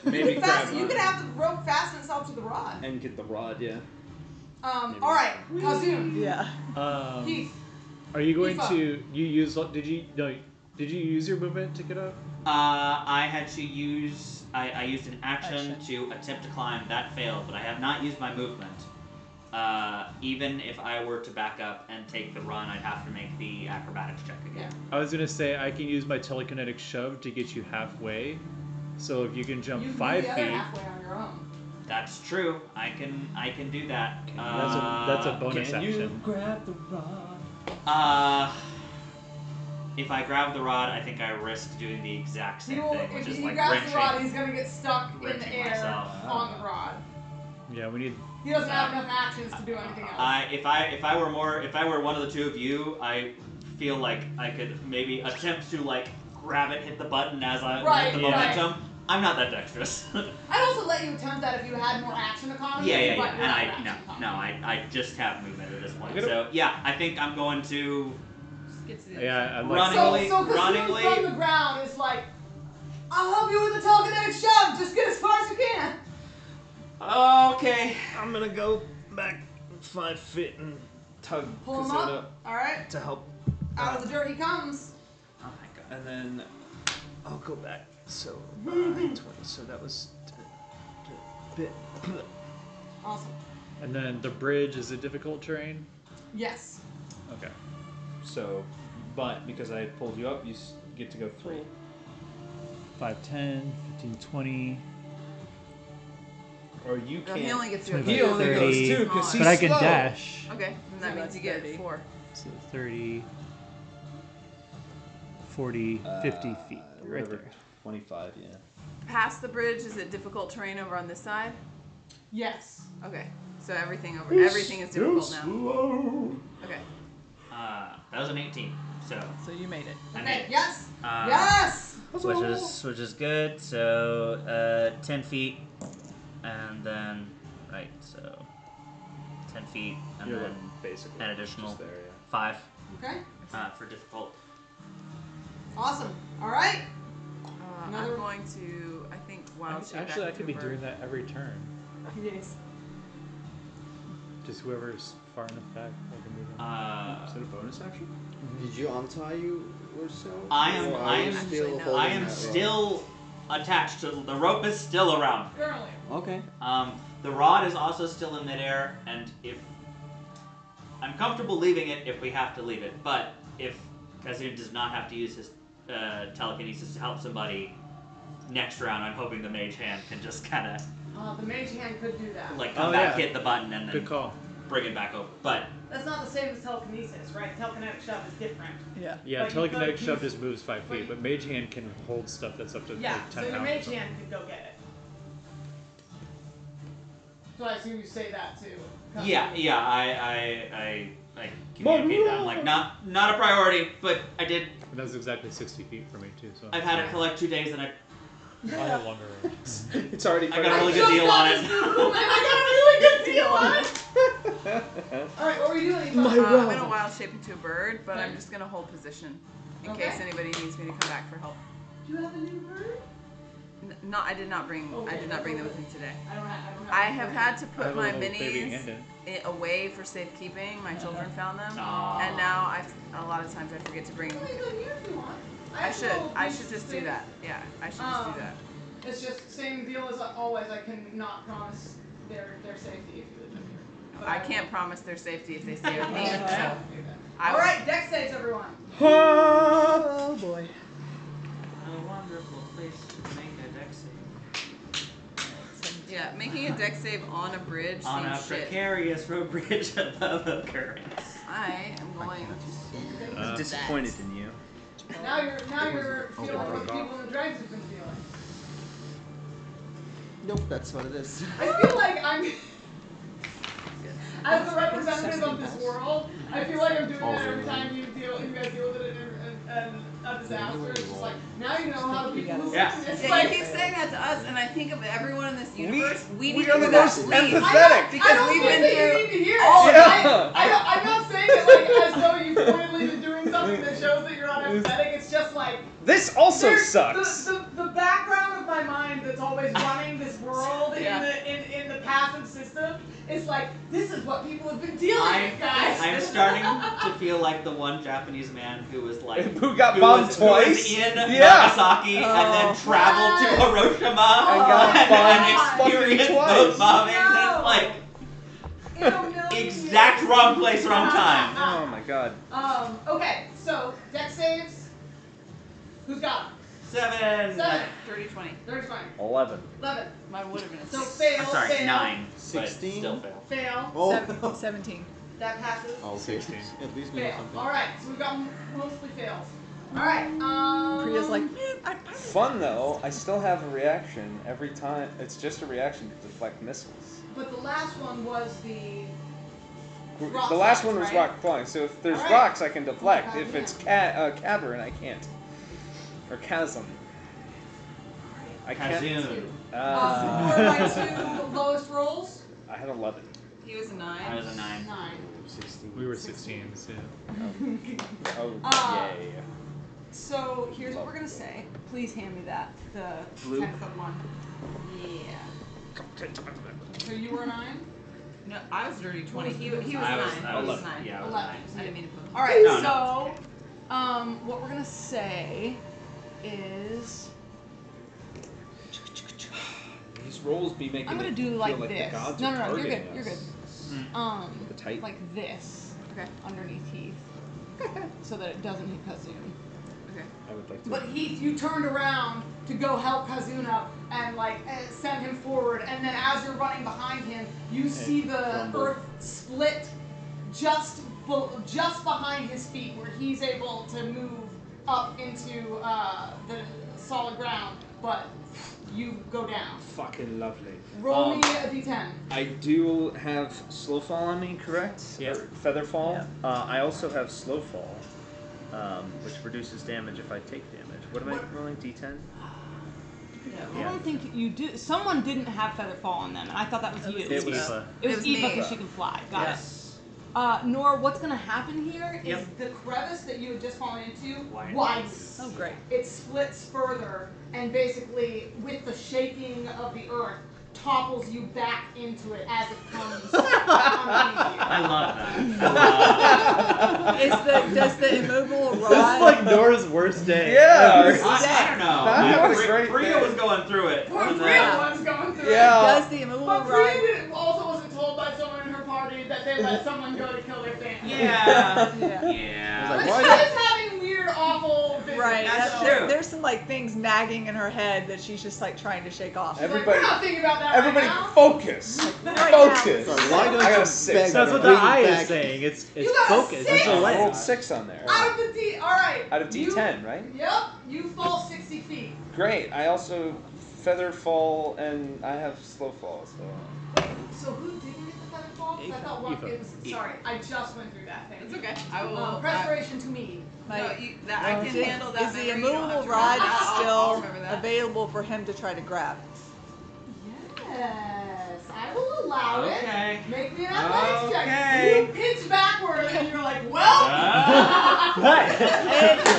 Maybe You grab could one. have the rope fasten itself to the rod. And get the rod, yeah. Maybe. All right, Kazoon, Yeah. Heath. Are you going Keep to did you use your movement to get up? I had to use. I used an action Action. to attempt to climb. That failed, but I have not used my movement. Even if I were to back up and take the run, I'd have to make the acrobatics check again. I was gonna say I can use my telekinetic shove to get you halfway. So if you can jump You can 5 do the other feet, halfway on your own. That's true. I can do that. that's a bonus Can you action. grab the rod? If I grab the rod, I think I risk doing the exact same thing, which If is he like grabs wrenching. the rod, he's gonna get stuck in the wrenching air myself. on the rod. Yeah, we need. He doesn't have enough actions to do anything else. If I were one of the two of you, I feel like I could maybe attempt to like grab it, hit the button as I Right, hit the right. momentum. I'm not that dexterous. I'd also let you attempt that if you had more action economy. yeah. but And you're not I action economy. I just have movement at this point. Get up. So yeah, I think I'm going to. just get to the other Yeah, side. I'm Run. like. Runningly- So Kazoon runningly- from the ground is like, I'll help you with the telekinetic shove. Just get as far as you can. Okay. I'm gonna go back 5 feet and tug Pull him Kazuna up. All right. to help. Out of the dirt he comes. Oh my god. And then I'll go back. So 20. So that was a bit. Awesome. And then the bridge is a difficult terrain. Yes. Okay. So, but because I pulled you up, you get to go 3. 5, 10, 15, 20. Or you No, can't. he only gets to go He 30. only goes 30, 2 because he's but I can slow. dash. Okay, and that So means you that's get 30. 4. So 30, 40, 50 feet. Right Whatever, there. 25, yeah. past the bridge, is it difficult terrain over on this side? Yes. Okay. So everything is difficult now. Okay. That was an 18. So you made it. Okay. Yes. Yes. Which is good. So 10 feet, and then right. So 10 feet, and You're then basically an additional just there, yeah. 5. Okay. For difficult. Awesome. All right. I'm going to, I think, wild shape. Actually, I could be doing that every turn. Yes. Just whoever's far enough back, I can move on. Is that a bonus action? Did you untie you yourself? I am. Or I are you am. still I holding am that still attached to the rope. Is still around. Currently. rod? Okay. The rod is also still in midair, and if I'm comfortable leaving it, if we have to leave it, but if Kazun does not have to use his telekinesis to help somebody next round, I'm hoping the mage hand can just kind of The mage hand could do that. like come back, hit the button, and then Good call. bring it back over. But That's not the same as telekinesis, right? Telekinetic shove is different. Yeah. Yeah, But you telekinetic could shove use- just moves 5 feet, but mage hand can hold stuff that's up to Yeah, like 10 so pounds. your or mage something. hand could go get it. So I assume you say that too. yeah, I communicate that. I'm like not a priority, but I did. And that was exactly 60 feet for me too. So I've had it for like 2 days, and I probably longer range. It's already. got a really good deal on it. I got a really good deal on it. All right, what were you doing? I'm gonna wild shape into a bird, but I'm just gonna hold position in case anybody needs me to come back for help. Do you have a new bird? I did not bring them with me today. I don't have. I have had to I put have a my little baby minis Andon. away for safekeeping. My children found them, Aw. and now a lot of times I forget to bring them. Leave them here if you want. I should just do that. Yeah, I should just do that. It's just same deal as always. I cannot promise their safety if you leave them here. But I can't promise their safety if they stay with me. So. So All right, deck saves everyone. Oh boy. A wonderful place to make a deck save. yeah, making a deck save on a bridge On a seems shit. precarious road bridge above occurrence. I am going to. I'm disappointed in you. Now you're feeling what the people in the Dregs have been feeling. Nope, that's what it is. I feel like I'm, as the representative of this world, I feel like I'm doing that every time you guys deal with it in a disaster. It's just like, now you know how the people who Yeah. it's Yeah, like, you keep saying that to us, and I think of everyone in this universe. We need we to are the do that, most please. empathetic. Because we've been that you through need to hear all it. of Yeah. I'm not saying it like as though you've pointedly been doing something that shows that you're not empathetic. It's just like This also there's sucks. The background of my mind that's always running this world Yeah. in the passive system is like, this is what people have been dealing with, guys. I'm starting to feel like the one Japanese man who was like Who got bombed who was twice? in Yeah. Nagasaki and then traveled to Hiroshima And got and bombed experienced fucking both twice. bombings. And it's like In a million exact years. wrong place, wrong time. Oh my god. Okay, so deck saves. Who's got them? 7. 7. 30, 20. 30, 20. 11. 11. Mine would have been a So 6. fail, I'm sorry, fail, 9. 16? But still fail. fail. Oh. 17. That passes. Okay. 16. At least we know Fail. something. Alright, so we've got mostly fails. Alright, Priya's like, man, I Fun though, I still have a reaction every time. It's just a reaction to deflect missiles. but the last one was the rock The last slides, one was right? rock flying, so if there's Alright. rocks I can deflect. Oh, If yeah. it's cavern, I can't. Or chasm. I can't. Kazun. Who are my 2 lowest rolls? I had 11. He was a 9. I was a 9. 9. 16. We were 16s, yeah. Oh, yay. So here's what we're gonna say. Please hand me that. The Blue? 10-foot one. Yeah. So you were a 9? No, I was dirty 20. He was 9. I was He was 11. 9. Yeah, I was 11. 9. I didn't mean to put him. Alright, No, so what we're gonna say is These rolls be making I'm gonna it do feel like like this. the gods No, are no, you're good. targeting You're good. us. Um, The tight. like this Okay. underneath Heath, so that it doesn't hit Kazun. Okay. I would like to. But Heath, you turned around to go help Kazun up and send him forward, and then as you're running behind him, you see the crumble. earth split just behind his feet, where he's able to move up into the solid ground. but you go down. Fucking lovely. Roll me a d10. I do have slow fall on me, correct? Yeah. Or feather fall. Yeah. I also have slow fall, which reduces damage if I take damage. What am I rolling? D10. I don't think you do. Someone didn't have feather fall on them, and I thought that was you. It was. Eva. It was Eva me. because she can fly. Got Yes. it. Nor, what's going to happen here is Yep. the crevice that you had just fallen into Widens. widens. Oh, great. It splits further, and basically, with the shaking of the earth, topples you back into it as it comes underneath you. I love that. Does the immovable This is rod? like Nora's worst day. Yeah. I don't know. That was a great Priya day. was going through it. Poor and Priya then- was going through Does the it. immovable But rod? Priya also wasn't told by someone in her party that they let someone go to kill their family. Yeah. Yeah. Yeah. But Like, she why was having weird, awful visions. Right. That's There- true. there's some like things nagging in her head that she's just like trying to shake off. She's like, Everybody- we're not thinking about that Everybody, right now. focus. Right Focus. Sorry, why don't I got you a 6. beg That's what the bring eye back- is saying. It's You got a focus. 6? It's a I light. rolled 6 on there. Out of the D, alright. Out of D10, right? Yep, you fall 60 feet. Great. I also feather fall and I have slow fall. So. Wait, so who didn't get the feather fall? 'Cause I thought one, Eva. it was, sorry, I just went through that thing. It's okay. I will. Restoration to me. Like, no, I can handle that. Is the memory, you don't have immovable to rod remember that. I'll still remember that. available for him to try to grab? Yes, I will allow Okay. it. Make me an athletics check. Okay. You pitch backward and you're like, well.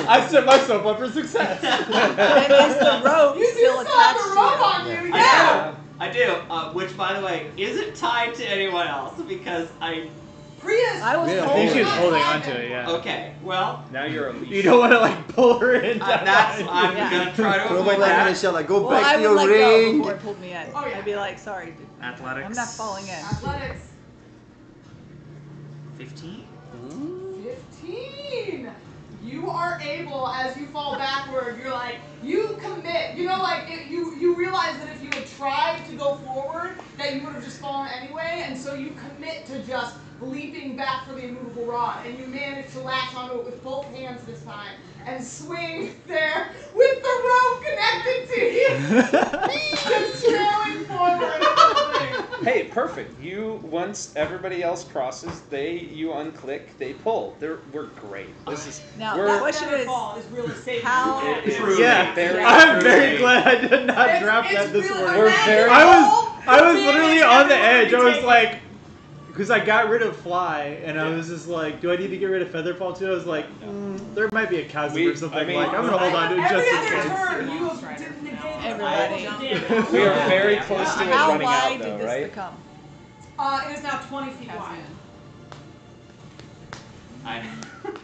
I set myself up for success. And is the rope You do still still have attached the to rope you? on you, I yeah. do. I do. Which, by the way, isn't tied to anyone else because I. Priya's. I was Yeah, I think holding she's on. holding onto it, yeah. Okay. Well, Now you're a leash. You don't want to like pull her in. down that's. behind I'm you. Yeah. gonna try to Throw avoid back that. Michelle, like, go Well, back I to would your let go ring. before it pulled me in. Oh, yeah. I'd be like, sorry, dude. Athletics. I'm not falling in. Athletics. 15. 15. You are able, as you fall backward, you're like, you commit. You know, like, you realize that if you had tried to go forward, that you would have just fallen anyway, and so you commit to just leaping back for the immovable rod, and you manage to latch onto it with both hands this time, and swing there with the rope connected to you, just trailing forward. Hey, perfect. You once everybody else crosses, you unclick, they pull. We're great. This is Now, we're the question is, fall is really safe. how- it is Truly. Yeah, very I'm very truly- glad I did not It's- drop it's that this really- morning. We're very- I was literally on the edge. I was taken. like, because I got rid of fly, and I was just like, do I need to get rid of featherfall too? I was like, there might be a chasm We- or something. I mean- like, I'm gonna hold on to it Every just in other case. turn, you have negated Everybody. We are very close to it how running wide out, though, did this right? become? It is now 20 feet wide.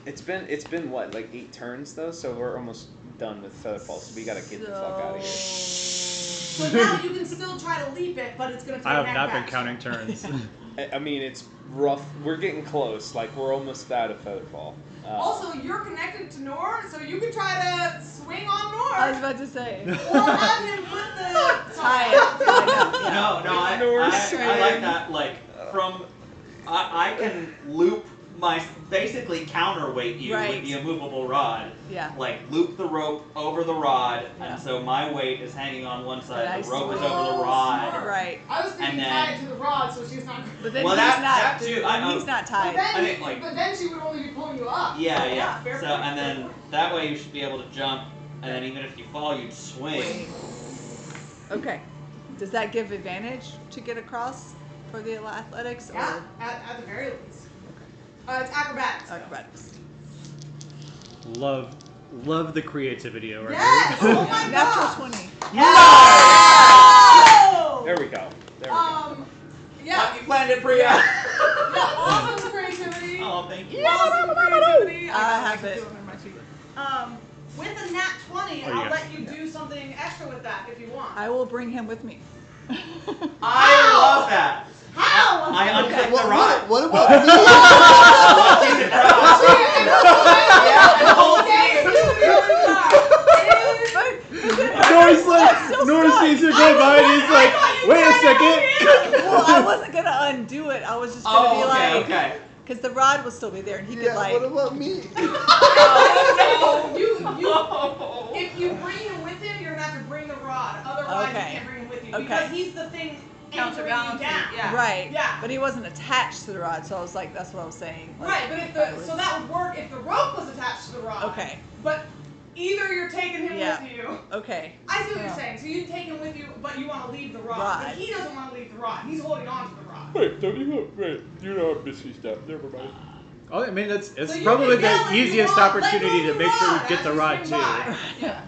It's been what, like 8 turns though, so we're almost done with featherfall, so we gotta get the fuck out of here. So now you can still try to leap it, but it's going to take I have an not been action. counting turns. I mean, it's rough. We're getting close. Like we're almost out of featherfall. Also, you're connected to Nor, so you can try to swing on Nor. I was about to say. Or have him put the Tie it. No, I like that. Like from, I can loop basically counterweight you Right. with the immovable rod. Yeah. Like loop the rope over the rod, Yeah. and so my weight is hanging on one side, And the I rope is swing. over the rod. Smart. Right. I was thinking And tie then- it to the rod so she's not. But then Well, he's that not. too. He's not But tied. I then, think, like- but then she would only be pulling you up. Yeah. fair So point, and fair then point. that way you should be able to jump, and then even if you fall, you'd swing. Okay. Does that give advantage to get across for the athletics Yeah, or at the very least. It's acrobatics. though. acrobatics? Love the creativity over Yes! here. Oh my Natural god! 20. Oh! There we go. There we go. Yeah. You planned it, Priya. Yeah, awesome creativity. Oh, thank you. Awesome creativity. I have can it. do in my sheet. With a nat 20, Oh, you I'll got let it. you do something extra with that if you want. I will bring him with me. I love that. How? I unclick the rod. What about me? Take it across. Yeah, and the whole team. Nora's like, Nora sees her go by and he's like, wait a second. Well, I wasn't gonna undo it. I was just gonna be Oh, okay, like, okay. because the rod will still be there, and he could Yeah, like. what about me? No, if you bring him with him, you're gonna have to bring the rod can't bring him with you Okay. because he's the thing anchoring you Counterbalancing, down. yeah. Right. Yeah. But he wasn't attached to the rod, so I was like, that's what I was saying. Like, Right, but if so that would work if the rope was attached to the rod. Okay. But either you're taking him with you. Okay. I see what you're saying. So you take him with you, but you want to leave the rod. But he doesn't want to leave the rod. He's holding on to the rod. Wait, don't you? Wait, you're not missing stuff. Never mind. Oh, I mean, it's So you probably can yell the if you easiest want, let opportunity go to of make sure rod we get as the you rod swing too. by. Yeah.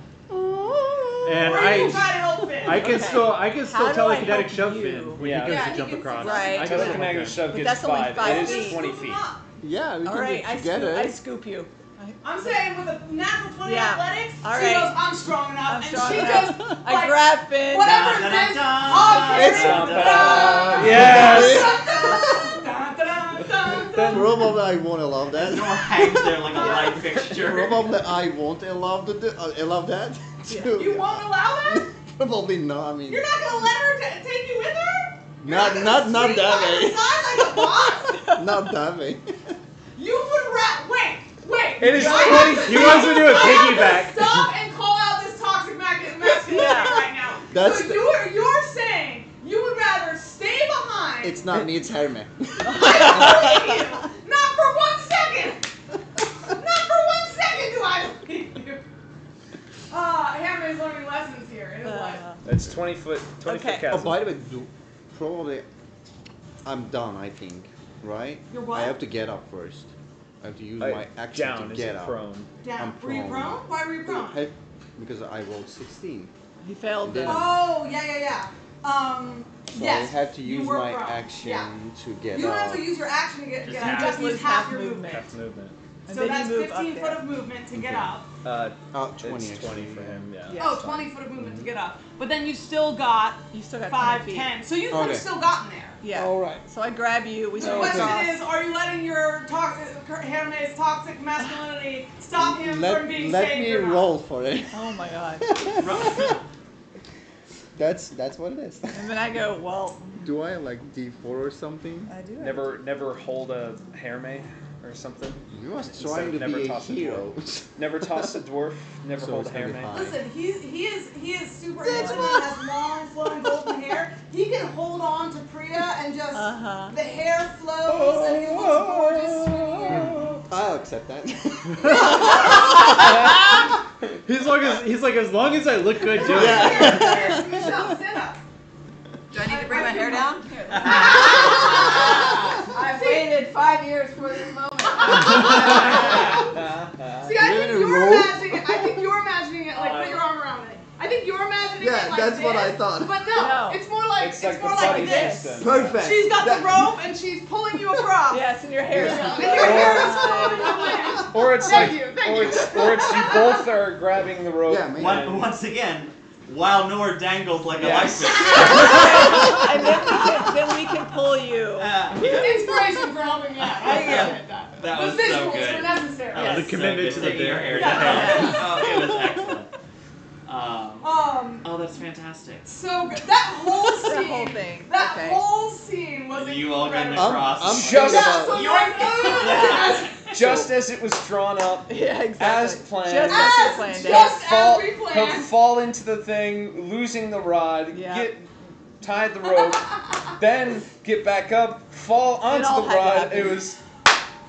And Or you can try to help Finn. I can Okay. still How do telekinetic I help shove you? Finn when Yeah. he goes Yeah, to he jump can across. Right. I can Telekinetic shove But gets that's only 5. 5 It is feet. 20 feet. Yeah, we All can right, do I it together. scoop you. I'm saying with a natural 20 Yeah. athletics, All she right. goes, I'm strong enough. I'm and strong she enough. just, I like, grab Finn. whatever Dun, Finn's dun, dun, hog It's- carrying. Yes. Dun, dun, dun, dun. Probably I won't allow that. Noah hangs there like a light fixture. Probably I won't allow that. too. You won't allow that? Probably not. I mean, You're not gonna let her take you with her? You're not gonna swing that by her way. side like a boss? Not that way. You would wait. It is I 20 He wants to do a have to piggyback. Stop and call out this toxic masculinity right now. That's so you're saying you would rather stay behind. It's not me. It's Herme. I believe you. Not for 1 second. Not for 1 second do I believe you. Hammer is learning lessons here in his life. It's 20 foot Okay. foot Oh, chasm. by the way, probably I'm done. I think, right? You're what? I have to get up first. I have to use my action down to is get it up. prone. Down. I'm Were you prone. prone? Why were you prone? Hey, because I rolled 16. He failed the. Then- Oh, yeah. So Yes. I have to you use were my prone. action Yeah. to get You don't up. have to use your action to get Just up. half. Just use half your movement. Half movement. And So then that's you move 15 up foot there. of movement to get Okay. up. 20 it's 20 actually, for him, yeah. Yeah. Oh, 20 foot of movement to get up. But then you still got You still got 5, 20 feet. 10. So you could have Okay. still gotten there. Yeah. All right. So I grab you. We The swing question across. is, are you letting your Hermes toxic masculinity stop him from being Let saved me or not? roll for it. Oh my god. That's what it is. And then I go, well, Do I like D4 or something? I do. Never hold a Herme or something. You was Instead trying of to never be a toss a hero. Never toss a dwarf. Never So hold a it's gonna be Herme. fine. Listen, he is super handsome and has long flowing golden hair. He can hold on to Priya and just the hair flows and he looks gorgeous swinging in. I'll accept that. He's like as long as I look good doing it. Yeah. Michelle, stand up. Do I need to bring my hair down? I've waited 5 years for this moment. See, I You're think gonna you're roll? imagining it. I think you're imagining it like put your arm around it. I think you're imagining Yeah, it like that's this. what I thought. But no, it's more like It's like the more buddy like this. system. Perfect. She's got That- the rope and she's pulling you across. Yes, and your hair is And up. your hair is flowing in the wind. Or it's Thank like, you, thank or you. it's you both are grabbing the rope. Yeah, man. Once again, while Nor dangles like a light Yes. fixture. And then we can pull you. Inspiration for helping me out. I get that. That The was so visuals good. were necessary. That Yeah, was the commitment so to good. the Taking your bit. hair Yeah. down. Oh, it was excellent. Oh, that's fantastic. So good. That whole scene. That whole thing. That Okay. whole scene was And you all getting incredible. across. I'm Just- Yeah, so You're- like, Just as it was drawn up, Yeah, exactly. as planned. Just As- as we planned it. just- fall, we he'll planned. fall into the thing, losing the rod, Yeah. tie the rope, then get back up, fall onto all the had to rod. happen. It was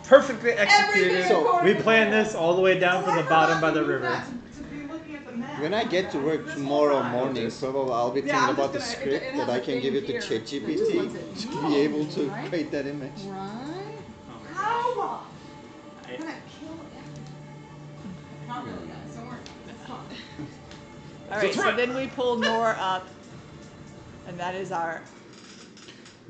perfectly executed. Everything So, according We to planned plan. this all the way down from the bottom by the river. To be looking at the map. When I get to work This tomorrow whole time. morning, probably I'll be Yeah, thinking I'm about the just gonna- script it that has I a can thing give it to here. ChatGPT to be able to Right? create that image. Right? Oh, How? I- I'm gonna kill everything. Not really, guys. Don't worry. It's fun. All right, so then we pull Nor up, and that is our.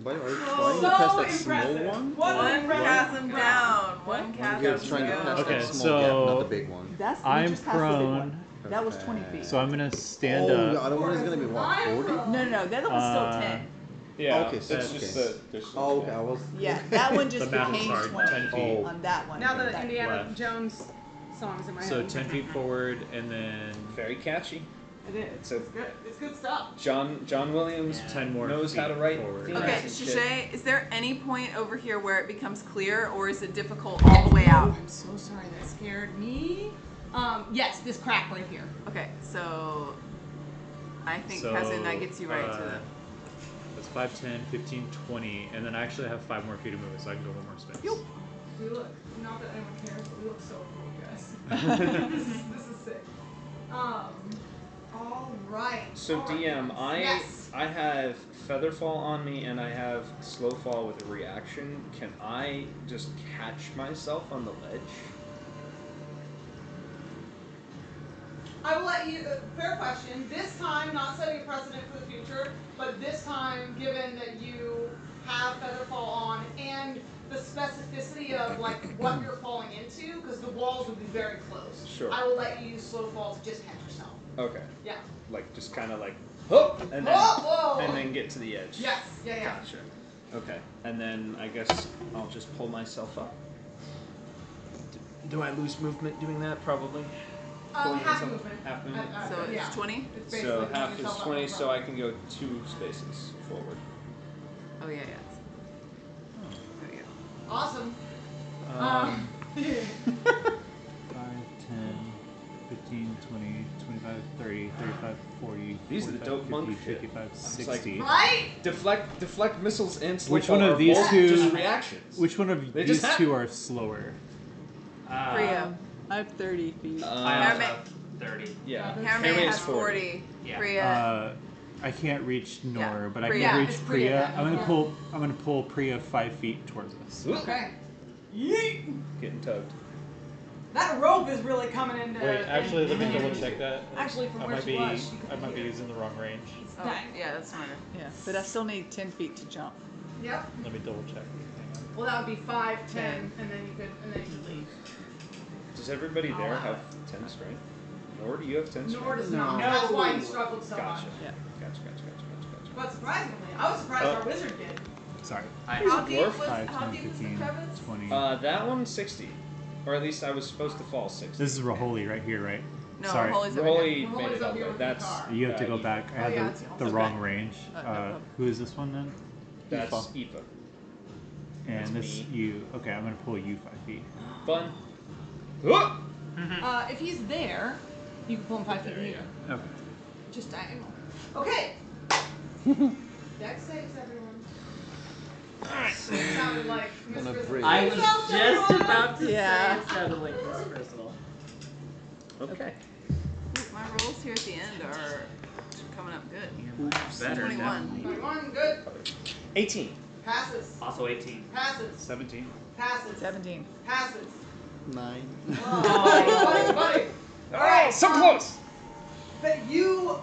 By the way, are you So trying to pass that impressive. small one? What One impressive cast him job. down. One cast You're him trying to pass down. Okay, that small gap, not so- the big one. That's we I'm just passed the big prone. one. That was 20 feet. So I'm gonna stand Oh, the up. other one is gonna be what, 40? No, the other one's still 10. Yeah, Okay, it's so- just okay. the. Oh, okay, I was. Yeah, that one just The math is became hard, 20 10 feet. Oh. on that one. Now the That- Indiana left. Jones song is in my head. So 10 feet forward and then Very catchy. It is. It's a Good. It's good stuff. John Williams 10 more knows feet how to write. forward. themes Okay, and shit. Shay, is there any point over here where it becomes clear, or is it difficult all the way out? I'm so sorry. That scared me. Yes, this crack right here. Okay, so I think, So, cousin, that gets you right to the. That's 5, 10, 15, 20, and then I actually have 5 more feet of movement, so I can go 1 more space. We look, not that anyone cares, but we look so cool, guys. this is sick. All right. So all right. DM, Yes. I have Featherfall on me, and I have Slowfall with a reaction. Can I just catch myself on the ledge? I will let you, fair question, this time, not setting a precedent for the future, but this time, given that you have Featherfall on and the specificity of like what you're falling into, because the walls would be very close. Sure. I will let you use Slowfall to just catch yourself. Okay. Yeah. Like, just kind of like, whoop, and then, Whoa! and then get to the edge. Yes, yeah. Gotcha. Okay. And then I guess I'll just pull myself up. Do I lose movement doing that? Probably. Pulling Half myself- movement. Half movement. So it's yeah. 20? It's So basically half pulling is yourself up 20, on the so rope. I can go 2 spaces forward. Oh, yeah. Oh. There we go. Awesome. 5, 10, 15, 20, 25, 30, 35, 40, These are the 45, dope 50, monk shit. 55, I'm just 60. Right? Deflect missiles and slow Which one fall of are these both two- just reactions? Which one of They these just two are slower? Priya. I have 30 feet. I also Hermit. have 30. Yeah. Hermit Hermit has is 40. Yeah. Priya. I can't reach Nor, Yeah, but I Priya. can Yeah, reach it's Priya, Priya. yeah. I'm gonna pull Priya 5 feet towards us. Okay. Yeet! Getting tugged. That rope is really coming into. Wait, actually, let me double check that. Actually, from I where might she be was, she could I be might be here. using the wrong range. Oh, Dang. yeah, that's smarter. Yeah, but I still need 10 feet to jump. Yep. Let me double check. Hang on. Well, that would be 5, 10, and then you could leave. Does everybody I'll there allow have 10 strength? Nor do you have 10 strength? Nor does not. No. That's why he struggled so Gotcha. much. Yeah. Gotcha. But surprisingly, I was surprised our wizard did. Sorry. How deep dwarf. was 5, how 10, deep was the 15, crevice? 20. That one's 60. Or at least I was supposed to fall 60. This is Raholi right here, right? No, Sorry. Holy's over here. Rolly Well, made Holy's it up up here right. with the That's car. You have to go Aoife. back. I Oh, had yeah, the it's wrong range. No problem. Who is this one then? That's Aoife. Aoife. And That's this me. you. Okay, I'm gonna pull you 5 feet. Fun. If he's there, you can pull him 5 feet here. Okay. Just diagonal. Okay. Dex saves, everyone. It sounded like Miss On a Crystal. bridge. I was Sounds just like about to Yeah. say it sounded like Miss Crystal. Okay. My rolls here at the end are coming up good. Better 21. 21, good. 18. Passes. Also 18. Passes. 17. Passes. 17. Passes. 9. Oh, buddy. All right. So close! But you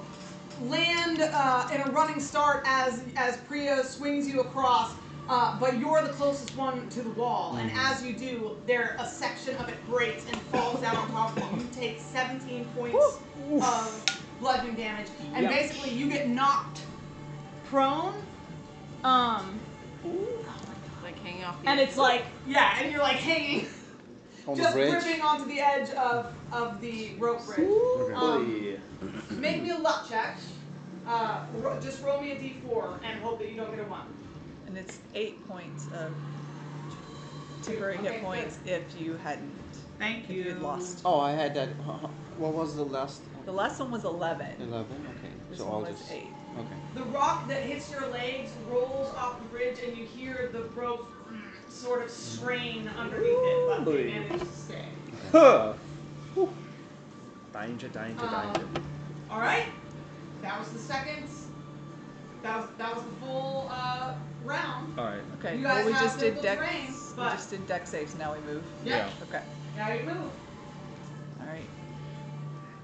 land in a running start as Priya swings you across, but you're the closest one to the wall. And as you do, a section of it breaks and falls down on top of you. You take 17 points of bludgeoning damage, and basically you get knocked prone. Like hanging off the And edge. it's like, yeah, and you're like hanging, On the just bridge. gripping onto the edge of the rope bridge. Okay. Make me a luck check. Just roll me a d4 and hope that you don't get a 1. And it's 8 points of temporary Okay, hit points if you hadn't. Thank If you had lost. Oh, I had that. What was the last? The last one was 11. 11. Okay. This So one I'll was just. 8. Okay. The rock that hits your legs rolls off the bridge and you hear the rope sort of strain underneath it, but they manage to stay. Huh. Danger. Alright. That was the second. That was the full round. Alright. Okay. You guys well, we have just did physical dex. terrain, We but- just did dex saves. Now we move. Yeah. Okay. Now you move. All right.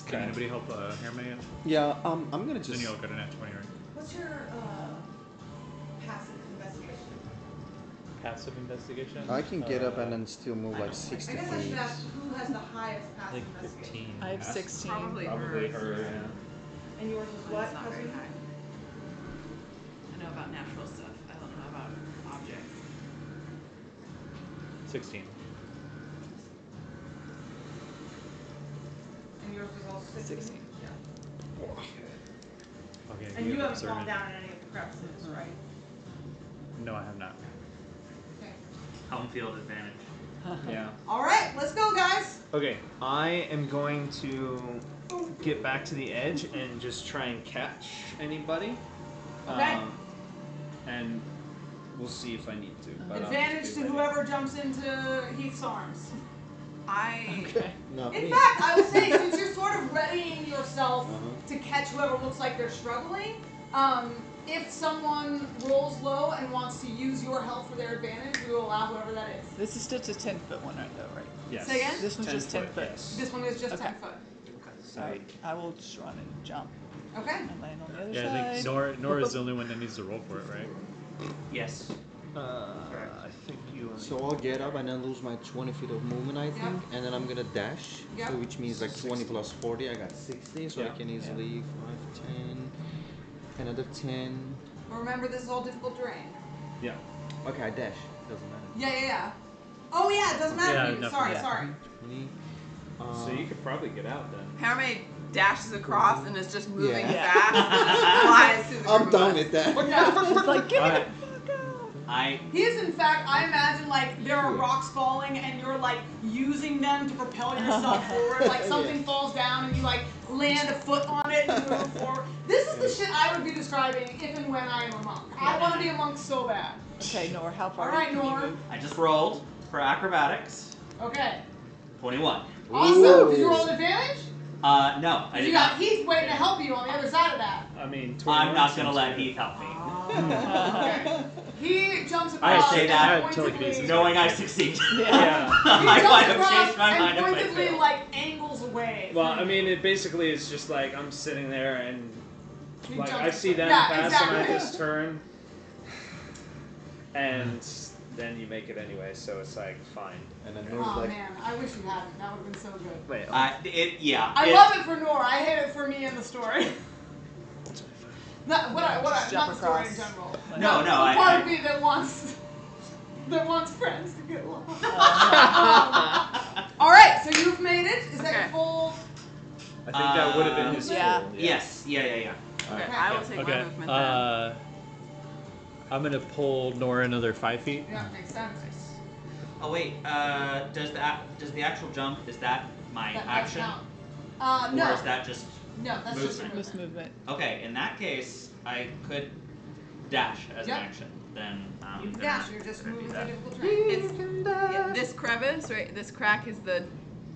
Can anybody help Herman? Yeah. I'm gonna Then just. you'll get a nat 20, right? What's your passive investigation? Passive investigation? I can get up and then still move I like don't 60 I guess I feet. should ask who has the highest passive Like investigation. 15. I have Pass- 16. Probably Probably her. her, yeah. And yours is Mine's what? not very cousin? high. I know about natural stuff. I don't know about objects. 16. And yours was also 16? 16. Yeah. Okay, And you haven't observe fallen it. down in any of the crevices, right? No, I have not. Okay. Home field advantage. Yeah. Alright, let's go, guys! Okay, I am going to get back to the edge and just try and catch anybody. Okay. And we'll see if I need to. But Advantage to whoever jumps into Heath's arms. Not In me. fact, I would say since you're sort of readying yourself to catch whoever looks like they're struggling, if someone rolls low and wants to use your help for their advantage, we will allow whoever that is. This is just a 10-foot one, right? Though, right? Yes. Say again? This one's just 10 foot. Yes. This one is just Okay. 10 foot. So I will just run and jump Okay. and land on the other Yeah, side. I think Nora's the only one that needs to roll for it, right? Yes. I think you. So I'll get up and then lose my 20 feet of movement, I think, and then I'm gonna dash. Yep. So which means like 20 plus 40, I got 60, so I Yeah. can easily 5, 10, another 10. Remember, this is all difficult terrain. Yeah. Okay, I dash. Doesn't matter. Yeah. Oh yeah, it doesn't matter Yeah, to you. nothing. Sorry. 20. So you could probably get out then. Hermé dashes across and is just moving Yeah. fast. Flies through the I'm group done of us. with that. It's like, give me Alright. the fuck out. He is, in fact, I imagine, like, there are rocks falling and you're, like, using them to propel yourself forward. Like, something falls down and you, like, land a foot on it and move forward. This is the shit I would be describing if and when I am a monk. I want to be a monk so bad. Okay, Nor, how far? All right, can you Nor. move? I just rolled for acrobatics. Okay. 21. Awesome. Did you roll an advantage? No, I You did got not. Heath waiting to help you on the other side of that. I mean, I'm 21 not gonna seems let good. Heath help me. Okay. He jumps I across say and that pointedly, knowing I succeed. Yeah. I he might jumps have across changed my mind and if I pointedly, failed. like, angles away. Well, I mean, it basically is just like I'm sitting there and He like jumps I see them yeah, pass exactly. and I just turn, and then you make it anyway. So it's like fine. And then Nora's Oh like, man, I wish you hadn't. That would have been so good. Wait. I love it for Nora. I hate it for me in the story. Not not the story in general. No, the I- part of me that wants friends to get along. All right, so you've made it. Is that your full? I think that would have been his Yeah. full. Yes. Yeah. Okay, Alright. I will take my Okay. movement then. I'm gonna pull Nora another 5 feet. Yeah, makes sense. Oh wait. Does the actual jump, is that my That does action, count. or No, is that just no, that's just your movement? This movement. movement. Okay? In that case, I could dash as Yep. an action. Then You can dash. You're just moving through difficult terrain. Yeah, this crevice, right? This crack is the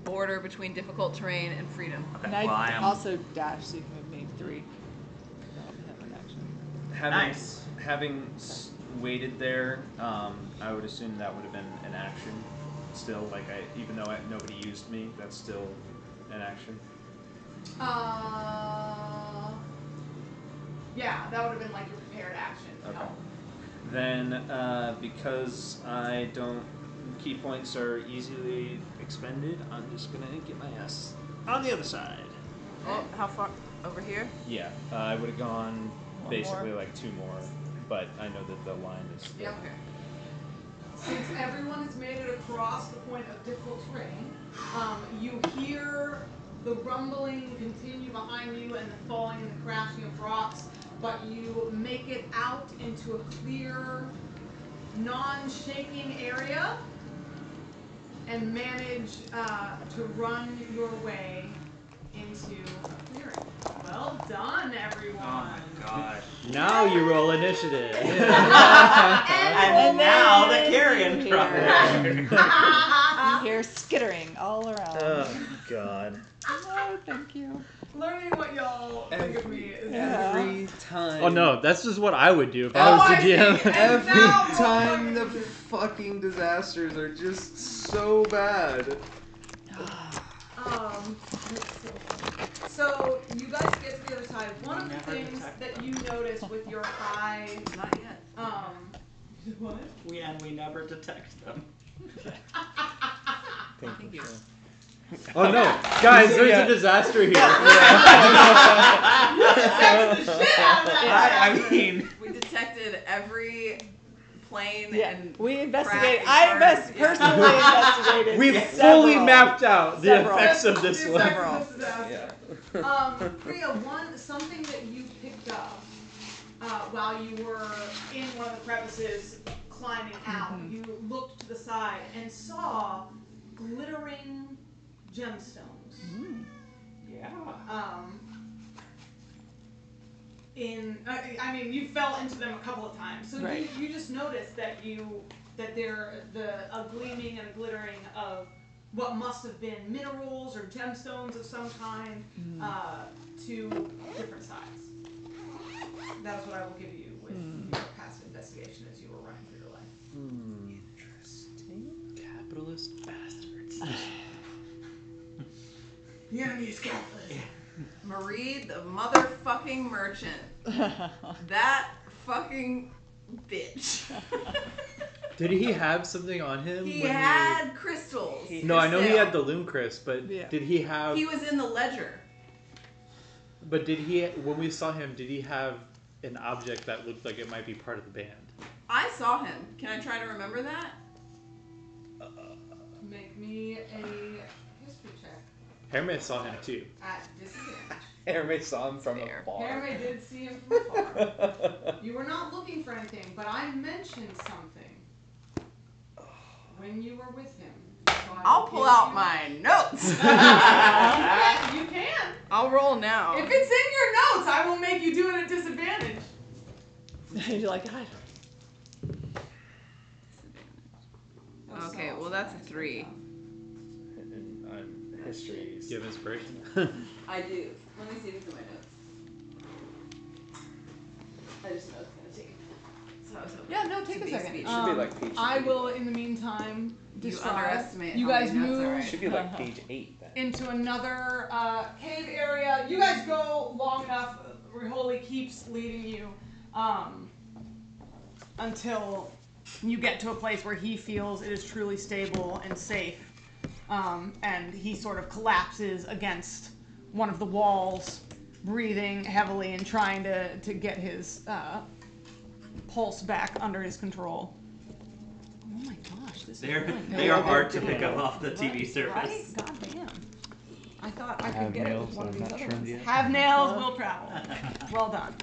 border between difficult terrain and freedom. Okay. And I Well, I am also dash, so you can move me 3. Have an action. nice. Having waited there, I would assume that would have been an action. Still, like even though nobody used me, that's still an action. Yeah, that would have been like your prepared action. Okay. No. Then, because I don't, key points are easily expended, I'm just gonna get my ass on the other side. Oh, how far? Over here? Yeah, I would have gone One basically more. like 2 more, but I know that the line is. Yeah. Okay. Since everyone has made it across the point of difficult terrain, you hear the rumbling continue behind you and the falling and the crashing of rocks, but you make it out into a clear, non-shaking area and manage to run your way into a clearing. Well done, everyone. Oh my gosh. Now you roll initiative. And now the carrion truck. You hear skittering all around. Oh God. Oh, thank you. Learning what y'all think of me is Every time. Oh no, that's just what I would do if Oh, I was I the see. GM. And Every now we're time the fucking- fucking disasters are just so bad. So you guys get to the other side. One of the things that you notice with your high, Not yet. what? We never detect them. Thank you. Oh no, guys, there's a disaster here. I mean, We detected every plane Yeah, and we crack investigated. and I turn. Yeah. personally investigated. We several. fully mapped out the Several. effects of this one. Several. Priya, something that you picked up while you were in one of the crevices climbing out, you looked to the side and saw glittering gemstones. Yeah. I mean, you fell into them a couple of times, so Right. you just noticed that a gleaming and a glittering of what must have been minerals or gemstones of some kind, to different sides. That's what I will give you with your past investigation as you were running through your life. Interesting. Capitalist bastards. The enemy is capitalist. Marie, the motherfucking merchant. That fucking bitch. Did he have something on him? He had crystals. No, I know he had the Loom Crisp, but did he have... He was in the ledger. But did he, when we saw him, did he have an object that looked like it might be part of the band? I saw him. Can I try to remember that? Make me a history check. Hermes saw him too. At disadvantage. Hermes saw him from afar. Hermes did see him from afar. You were not looking for anything, but I mentioned something when you were with him. So I'll pull out my notes. You can. I'll roll now. If it's in your notes, I will make you do it at disadvantage. You're like, God. Okay, well that's a 3. History. Do you have inspiration? I do. Let me see if it's in my notes. I just know it's gonna take a minute. So Yeah, no, take a second. It should be like page I will, in the meantime, describe. You underestimate You how guys many notes move. are It should be like page 8 then. Into another cave area. You guys go long enough. Riholi keeps leading you until you get to a place where he feels it is truly stable and safe. And he sort of collapses against one of the walls, breathing heavily and trying to get his pulse back under his control. Oh my gosh, this is really They are hard to pick up off the TV surface. Right? God damn. I thought I Have could get it nails with one of that these are not other trimmed ones. yet. Have nails will travel. Well done.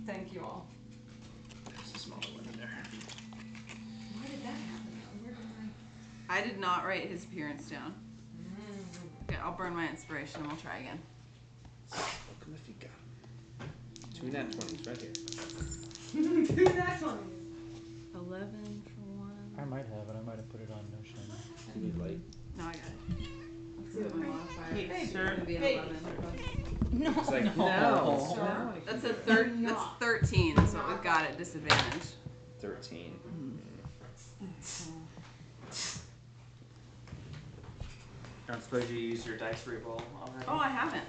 Thank you all. There's a smaller one in there. Why did that happen? Where did I did not write his appearance down. Okay, I'll burn my inspiration and we'll try again. Welcome if you got 2 nat 20s right here. 2 nat 20s. 11 for 1. I might have it. I might have put it on Notion. Do you need light? No, I got it. Let's see what my modifier is. Hey, It's gonna be an hey. 11. No. It's like, No. no. That's a that's 13, so we've got it disadvantage. 13. I don't suppose you use your dice reroll already? Oh, I haven't.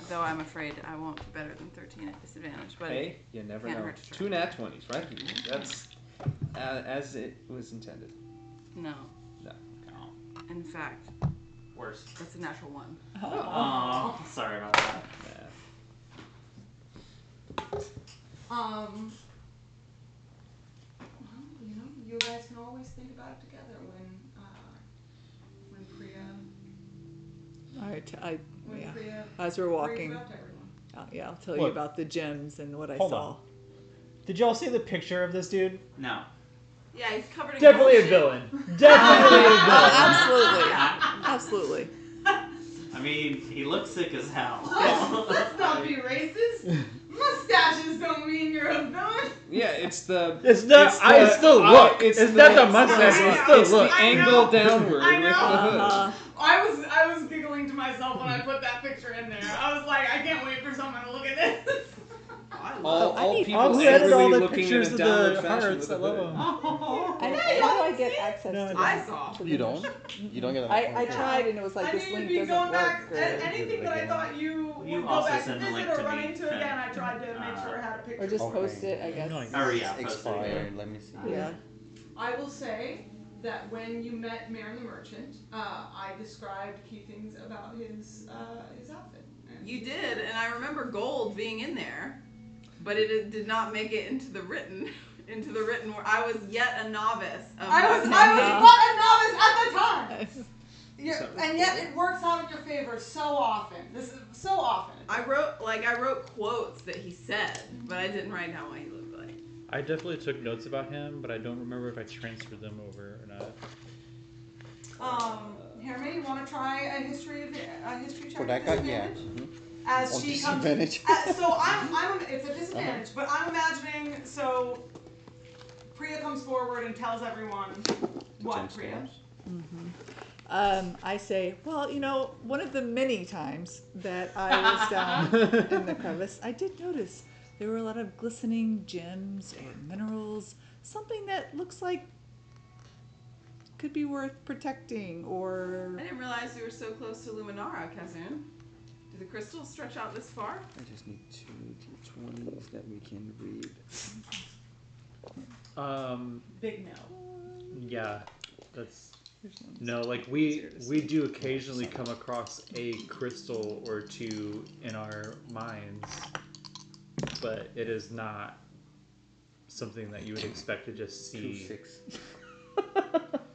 Though I'm afraid I won't do better than 13 at disadvantage. But Hey, you never can't know. hurt to try. 2 nat 20s, right? That's as it was intended. No. No. In fact, Worse. that's a natural 1. Oh, sorry about that. Yeah. Well, you know, you guys can always think about it together when Priya. When Yeah. Priya As we're brings walking, it up to everyone. yeah, I'll tell you Look. about the gems and what I Hold saw. on. Did y'all see the picture of this dude? No. Yeah, he's covered in Definitely a bullshit. villain. Definitely a villain. Absolutely. Absolutely. I mean, he looks sick as hell. Let's not be racist. Mustaches don't mean you're a villain. Yeah, it's the. It's not. I still look. It's not the mustache. It's the It's look. the angle downward I with the know. hood. I was giggling to myself when I put that picture in there. I was like, I can't wait for someone to look at this. All people I'll edit all angrily the looking pictures in a of downward the fashion hearts. with I a love hood. them. How do I get access No, to I them? saw. You don't? You don't get an I tried and it was like I this mean, link if you doesn't go back, work. anything that I again. thought you You would go also back to send the visit link or to run me, into Ken. again, I tried to make sure I had a picture. Or just Okay. post it, I guess. No, Oh, yeah. It's expired. Let me see. Yeah. I will say that when you met Marin the Merchant, I described key things about his outfit. And You did, and I remember gold being in there, but it did not make it into the written where I was yet a novice. I was but a novice at the time. And yet it works out in your favor so often. This is so often. I wrote quotes that he said, but I didn't write down what he looked like. I definitely took notes about him, but I don't remember if I transferred them over or not. Hermie, you want to try a history check? For that guy, yeah. Mm-hmm. As On she comes. disadvantage. So it's a disadvantage, but I'm imagining. So Priya comes forward and tells everyone what Priya. I say, well, one of the many times that I was down in the crevice, I did notice there were a lot of glistening gems or minerals, something that looks like could be worth protecting, or... I didn't realize you were so close to Luminara, Kazun. Do the crystals stretch out this far? I just need 2 d20s that we can read. Big no. Yeah, that's... No, like we do occasionally come across a crystal or two in our minds, but it is not something that you would expect to just see. 6.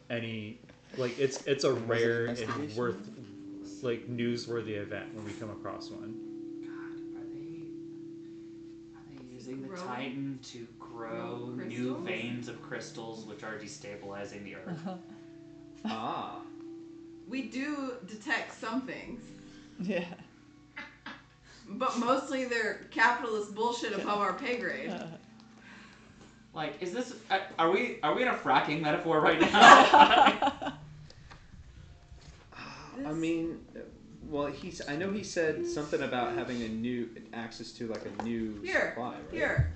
Any, like it's a rare and newsworthy event when we come across one. God, are they using the Titan to grow new veins of crystals which are destabilizing the earth? Ah. We do detect some things. Yeah. But mostly they're capitalist bullshit above our pay grade. Like, is this? Are we in a fracking metaphor right now? I mean, well, I know he said something about having access to like a new supply, right? Here.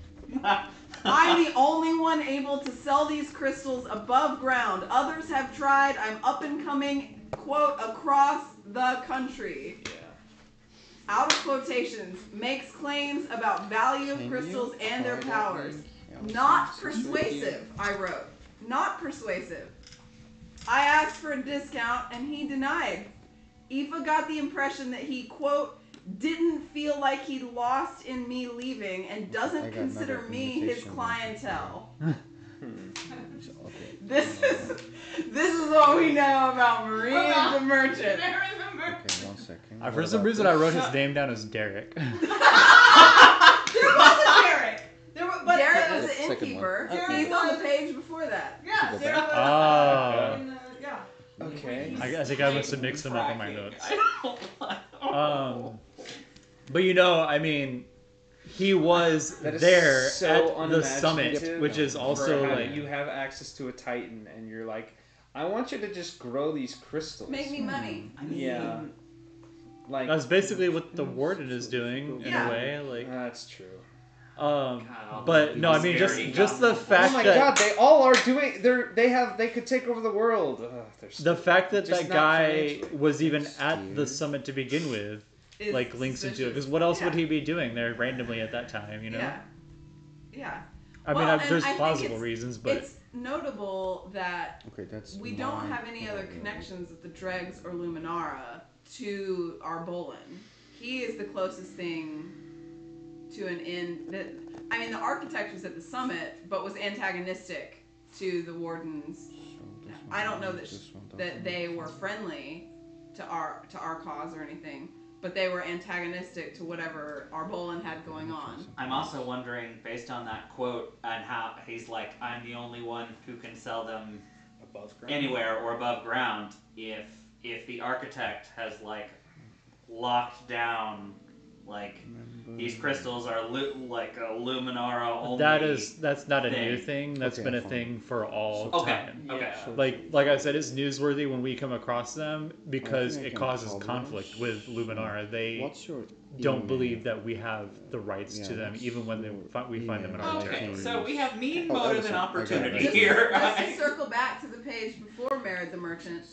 I'm the only one able to sell these crystals above ground. Others have tried. I'm up and coming, quote, across the country. Yeah. Out of quotations, makes claims about value of crystals and their powers. Not persuasive, I wrote. Not persuasive. I asked for a discount and he denied. Aoife got the impression that he, quote, didn't feel like he lost in me leaving and doesn't consider me his clientele. This is what we know about Marie the Merchant. Okay, 1 second. For some reason I wrote his name down as Derek. There was a Derek. Derek was the innkeeper. Okay. He's on the page before that. Yeah, Derek was. Yeah. Okay. I think I must have mixed them up in my notes. But I mean, he was there so at the summit, which is also like you have access to a Titan, and you're like, I want you to just grow these crystals. Make me money. Yeah. Like that's basically what the warden is doing in a way. Like that's true. But no, I mean just the fact that God, they all are doing. They could take over the world. The fact that guy was even at the summit to begin with, like links into it. Because what else would he be doing there randomly at that time? Yeah. I mean, there's plausible reasons, but it's notable that we don't have any other problem. connections with the Dregs or Luminara to our Bolin. He is the closest thing to an inn that, I mean, the architect was at the summit, but was antagonistic to the wardens. I don't know that they were friendly to our cause or anything, but they were antagonistic to whatever Arbolin had going on. I'm also wondering, based on that quote, and how he's like, I'm the only one who can sell them above ground. Anywhere or above ground, if the architect has like locked down these crystals are like a Luminara only. That's not a new thing. That's been a thing for all time. Okay. Like I said, it's newsworthy when we come across them because it causes conflict with Luminara. They don't believe that we have the rights to them, even when we find them in our territory. So we have mean motive and opportunity here. Just to circle back to the page before Married the Merchant,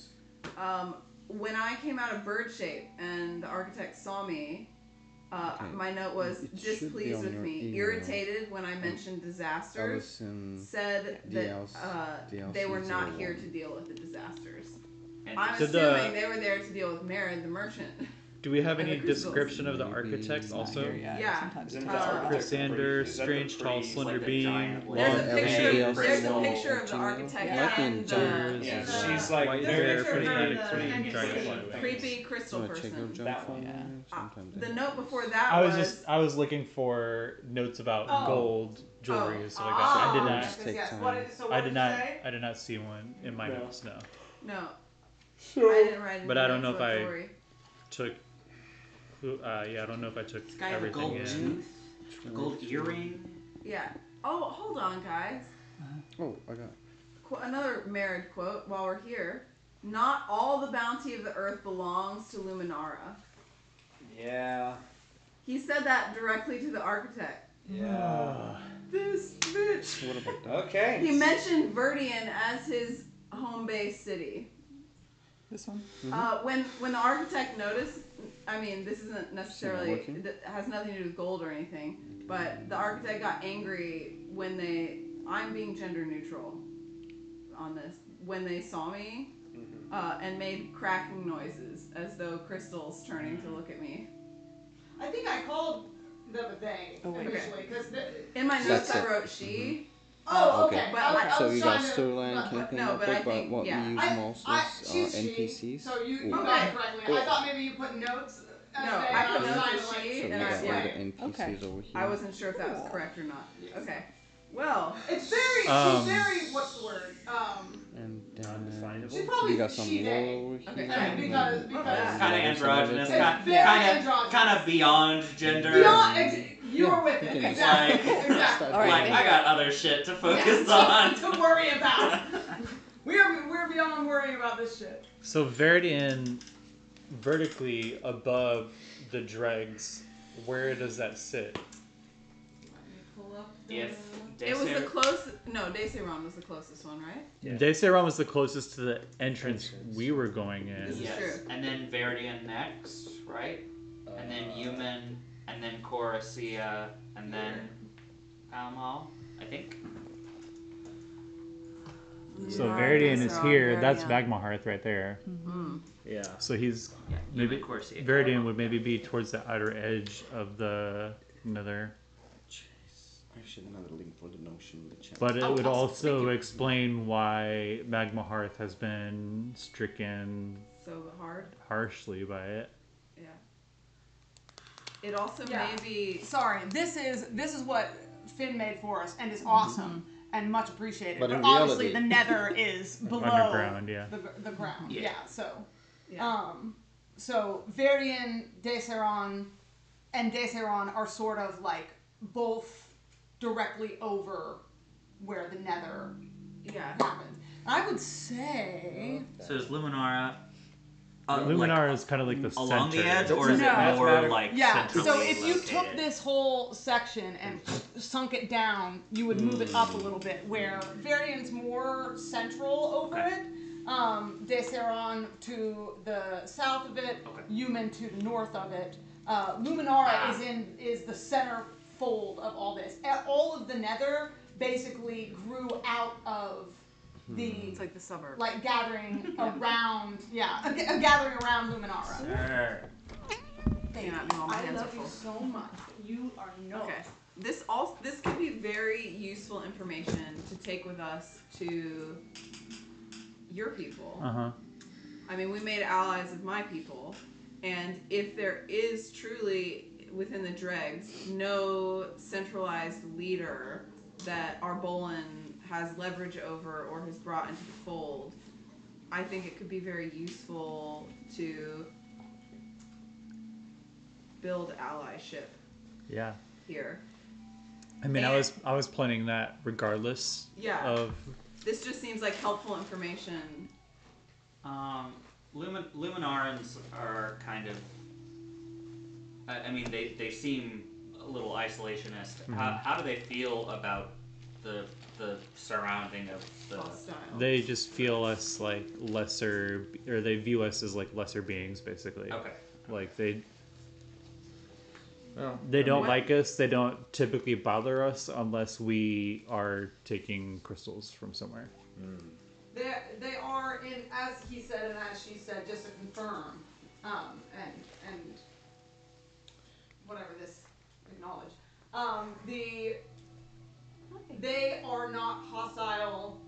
when I came out of Bird Shape and the architect saw me, my note was displeased with me, irritated when I mentioned disasters, said that they were not here to deal with the disasters. I'm assuming they were there to deal with Married the Merchant. Do we have any description of the architects also? Yeah. Chrysander, strange, tall, slender being. There's a picture of the architect and she's like very pretty creepy crystal person. The note before that I was looking for notes about gold jewelry and stuff like that. I did not see one in my notes. No. I didn't write anything. But I don't know if I story. took. I don't know if I took This guy had a everything gold in. tooth, a gold earring. Yeah. Oh, hold on, guys. Oh, I got Another marriage quote while we're here. Not all the bounty of the earth belongs to Luminara. Yeah. He said that directly to the architect. Yeah. This bitch. What about that? Okay. He mentioned Verdian as his home base city. This one? When the architect noticed, I mean, this isn't necessarily, working? it has nothing to do with gold or anything, but the architect got angry when I'm being gender neutral on this, when they saw me, and made cracking noises as though crystals turning to look at me. I think I called them a they initially because in my notes That's I it. wrote she. Oh, Okay. okay. But I So was you got trying to- storyline but came no, up but I with, but think- what yeah. we use most is she's NPCs. So you Ooh. got it correctly. I thought maybe you put notes. No, as I put was notes trying as to, like, she, So we and got I, all yeah. the NPCs Okay. over here. I wasn't sure if that was correct or not. Okay. Well, It's very, she's very, what's the word? And She's Undefinable. probably we got some she, lore they. over here. Okay, I mean, because Kind of androgynous, It's very androgynous. kind of beyond gender. You're with you it. can just- Exactly. Like- exactly. All right, Like, thank I you. got other shit to focus Yeah, on. to worry about. We're beyond worrying about this shit. So Verdian, vertically above the dregs, where does that sit? Pull up If it was the closest. No, Desiron was the closest one, right? Yeah. Desiron was the closest to the entrance we were going in. This is Yes, true. and then Verdian next, right? And then Human, and then Coracia, and then Almal, I think. So Yeah, Verdian is Desiron, here. That's Verdian. Magmahearth right there. Mm. Yeah. So he's Yeah, maybe Human, Coracia. Verdian would maybe be towards the outer edge of the nether. Actually, another link for the notion in the chat. But it Oh, would awesome. also Thank you. explain why Magmahearth has been stricken So hard. harshly by it. Yeah. It also Yeah. may be. Sorry, this is what Finn made for us and is awesome and much appreciated. But But in obviously reality- the nether is below Underground, yeah. the ground. Yeah. Yeah. So Yeah. so Verdian, Desiron, and Desiron are sort of like both directly over where the nether Yeah. happens. And I would say So is Luminara Luminar is kind of like the along center. the edge, or is it No. more like yeah. So centrally if you took located? this whole section and sunk it down, you would move it up a little bit. Where Varian's more central over Okay. it, Desiron to the south of it, Okay. Human to the north of it. Luminara is the center fold of all this. All of the Nether basically grew out of the It's like the suburb. like gathering around, a gathering around Luminara. Sure. Hang on, no, my I hands are love you full. so much. You are no. Okay. This could be very useful information to take with us to your people. Uh-huh. I mean, we made allies of my people, and if there is truly within the Dregs no centralized leader that Arbolin has leverage over or has brought into the fold, I think it could be very useful to build allyship Yeah. here. I mean, And- I was planning that regardless Yeah. of. This just seems like helpful information. Luminarans are kind of. I mean, they seem a little isolationist. How do they feel about the surrounding of the? Hostile. They just feel us like lesser, or they view us as like lesser beings, basically. Okay. Like they Well, don't like us. They don't typically bother us unless we are taking crystals from somewhere. They are in, as he said and as she said, just to confirm, and whatever this acknowledge, they are not hostile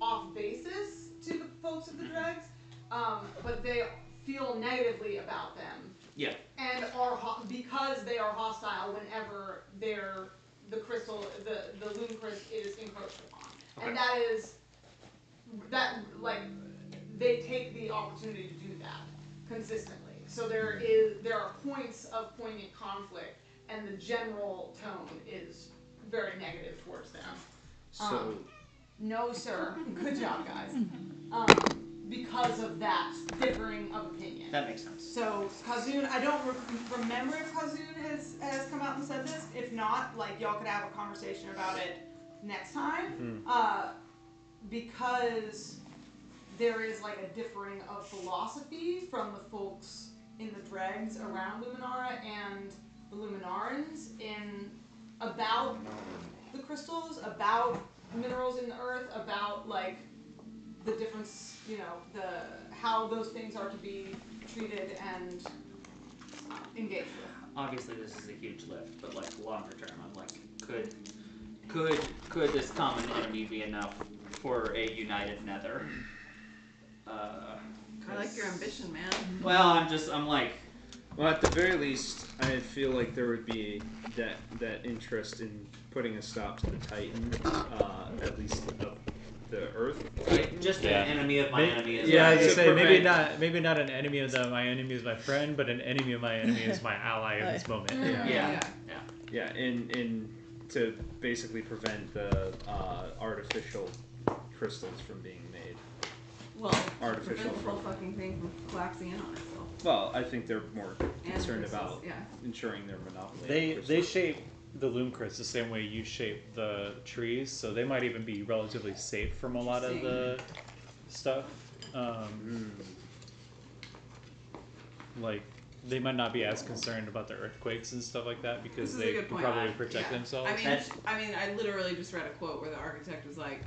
off basis to the folks of the Dregs, but they feel negatively about them. Yeah. And are because they are hostile whenever the crystal, the Loom Crystal is encroached upon, Okay. and that is. That like they take the opportunity to do that consistently. So there are points of poignant conflict, and the general tone is very negative towards them. So No, sir. Good job, guys. Because of that differing of opinion. That makes sense. So Kazun, I don't remember if Kazun has come out and said this. If not, like y'all could have a conversation about it next time. Because there is like a differing of philosophy from the folks in the dregs around Luminara and the Luminarans about the crystals, about minerals in the earth, about like the difference, how those things are to be treated and engaged with. Obviously, this is a huge lift, but like longer term, I'm like, could this common enemy be enough for a united Nether? I like your ambition, man. Well, I'm like. Well, at the very least, I feel like there would be that interest in putting a stop to the Titan, at least of the Earth. Just an enemy of my enemy is I was just say maybe not an enemy of my enemy is my friend, but an enemy of my enemy is my ally in this moment. Yeah, and to basically prevent the artificial crystals from being made. Well, prevent the whole fucking thing from collapsing in on itself. Well, I think they're more concerned about ensuring their monopoly. They shape the loom crystals the same way you shape the trees, so they might even be relatively safe from a lot of the stuff. Like they might not be as concerned about the earthquakes and stuff like that because they can probably protect themselves. I mean, I literally just read a quote where the architect was like,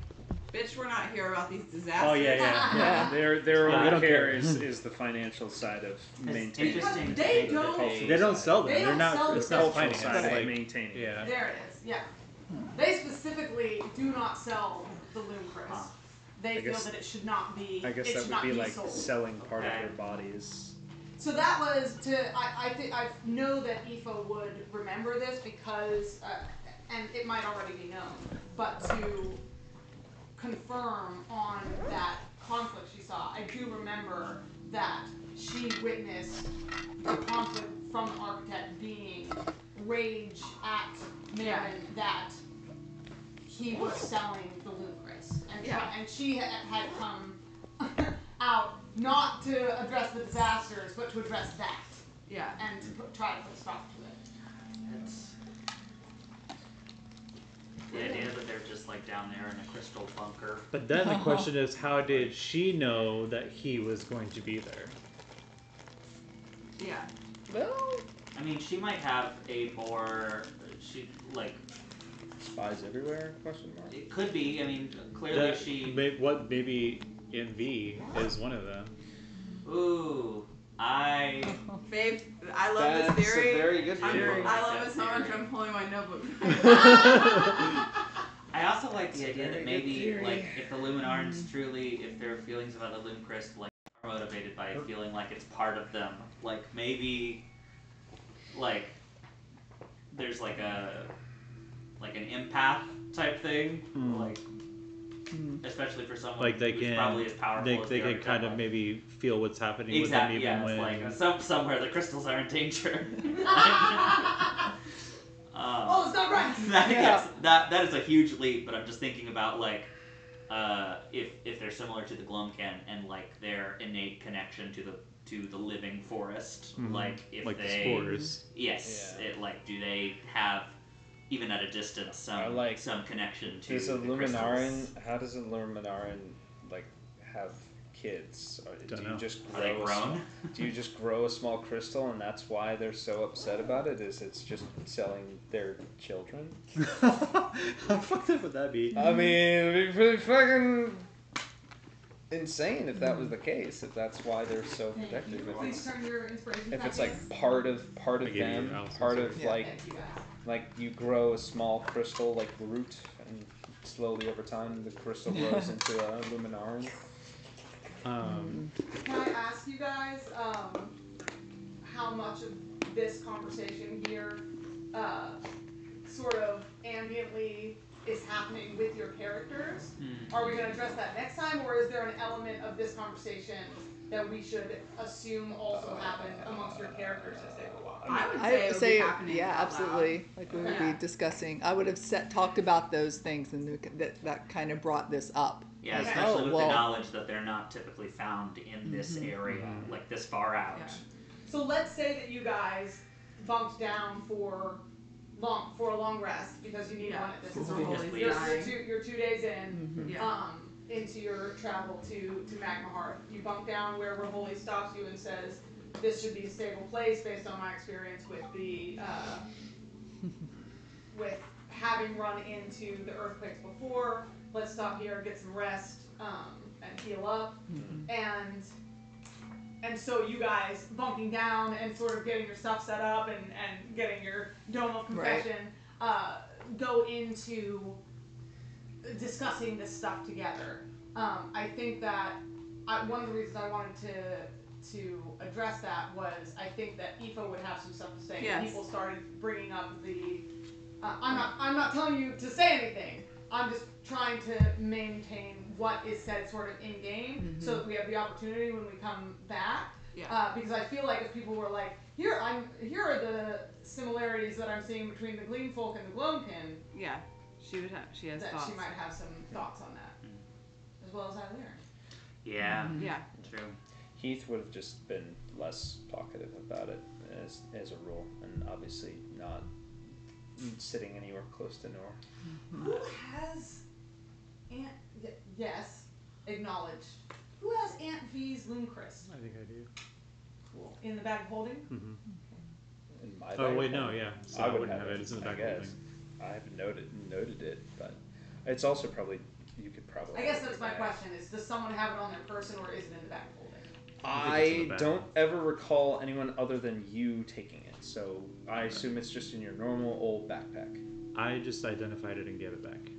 "Bitch, we're not here about these disasters." Oh yeah. Their only care is the financial side of maintaining. Interesting. They don't sell them. They're not. It's not finance. Side Like maintaining. Yeah. There it is. Yeah. They specifically do not sell the loom crest. They feel that it should not be. I guess it that should would be not like sold. selling part of their bodies. So that was I know that Aoife would remember this because, and it might already be known, but to confirm on that conflict she saw, I do remember that she witnessed the conflict from the architect being rage at Marin that he was selling the Lucas. And she had come out not to address the disasters, but to address that. Yeah. And to try to put a stop to it. It's the idea that they're just like down there in a crystal bunker. But then the question is, how did she know that he was going to be there? Yeah. Well, I mean, she might have a more spies everywhere? Question mark. It could be. I mean, clearly she. Maybe Envy is one of them. Ooh, Babe, I love this theory. That's a very good theory. I love it so much. I'm pulling my notebook. I also like the idea that maybe, like, if the Luminarans truly, if their feelings about the Loomcrest, like, are motivated by feeling like it's part of them, like, maybe, like, there's like an empath type thing, like, especially for someone like they who's can, probably as powerful as they can kind of maybe feel what's happening with them even when... It's like somewhere the crystals are in danger. Oh, it's not right! Yes, that is a huge leap, but I'm just thinking about, like, if they're similar to the Glumcan and, like, their innate connection to the living forest, like, if like they... the spores. Yes, do they have... Even at a distance, some connection to the Luminaran. How does a Luminaran like have kids? Do you just grow? Are they grown? Do you just grow a small crystal, and that's why they're so upset about it? It's just selling their children? How fucked up would that be? I mean, it'd be pretty fucking insane if that was the case. If that's why they're so protective. If it's like part of them, part of like you grow a small crystal like root, and slowly over time the crystal grows into a Luminaran. Can I ask you guys how much of this conversation here sort of ambiently is happening with your characters. Are we going to address that next time, or is there an element of this conversation that we should assume also happened amongst your characters as they were walking? I would say it would be happening yeah, out absolutely. loud. Like we would be discussing. I would have talked about those things, and that kind of brought this up. Yeah, especially with the knowledge that they're not typically found in this area, like this far out. Yeah. So let's say that you guys bunked down for a long rest because you need one at this point. You're 2 days in into your travel to Magma Hearth. You bunk down where Raholi stops you and says, "This should be a stable place based on my experience with the with having run into the earthquakes before. Let's stop here, get some rest, and heal up." And so you guys bunking down and sort of getting your stuff set up and getting your dome of confession go into discussing this stuff together. I think that one of the reasons I wanted to address that was I think that Aoife would have some stuff to say. Yes. People started bringing up the. I'm not telling you to say anything. I'm just trying to maintain what is said sort of in game, so that we have the opportunity when we come back. Yeah. Because I feel like if people were like, here are the similarities that I'm seeing between the Gleam Folk and the Gloamkin. Yeah, she has thoughts. She might have some thoughts on that, as well as Illyria. Yeah. Yeah. True. Heath would have just been less talkative about it as a rule, and obviously not sitting anywhere close to Nor. Who has yes, acknowledged. Who has Aunt V's Loomcrisp? I think I do. Cool. In the bag of holding? Mm-hmm. In my Oh, wait, no, yeah. So I wouldn't have it. It's in the back of holding. I haven't noted it, but it's also probably, you could probably. I guess that's my question, is does someone have it on their person or is it in the bag of holding? I don't ever recall anyone other than you taking it, so I assume it's just in your normal old backpack. I just identified it and gave it back.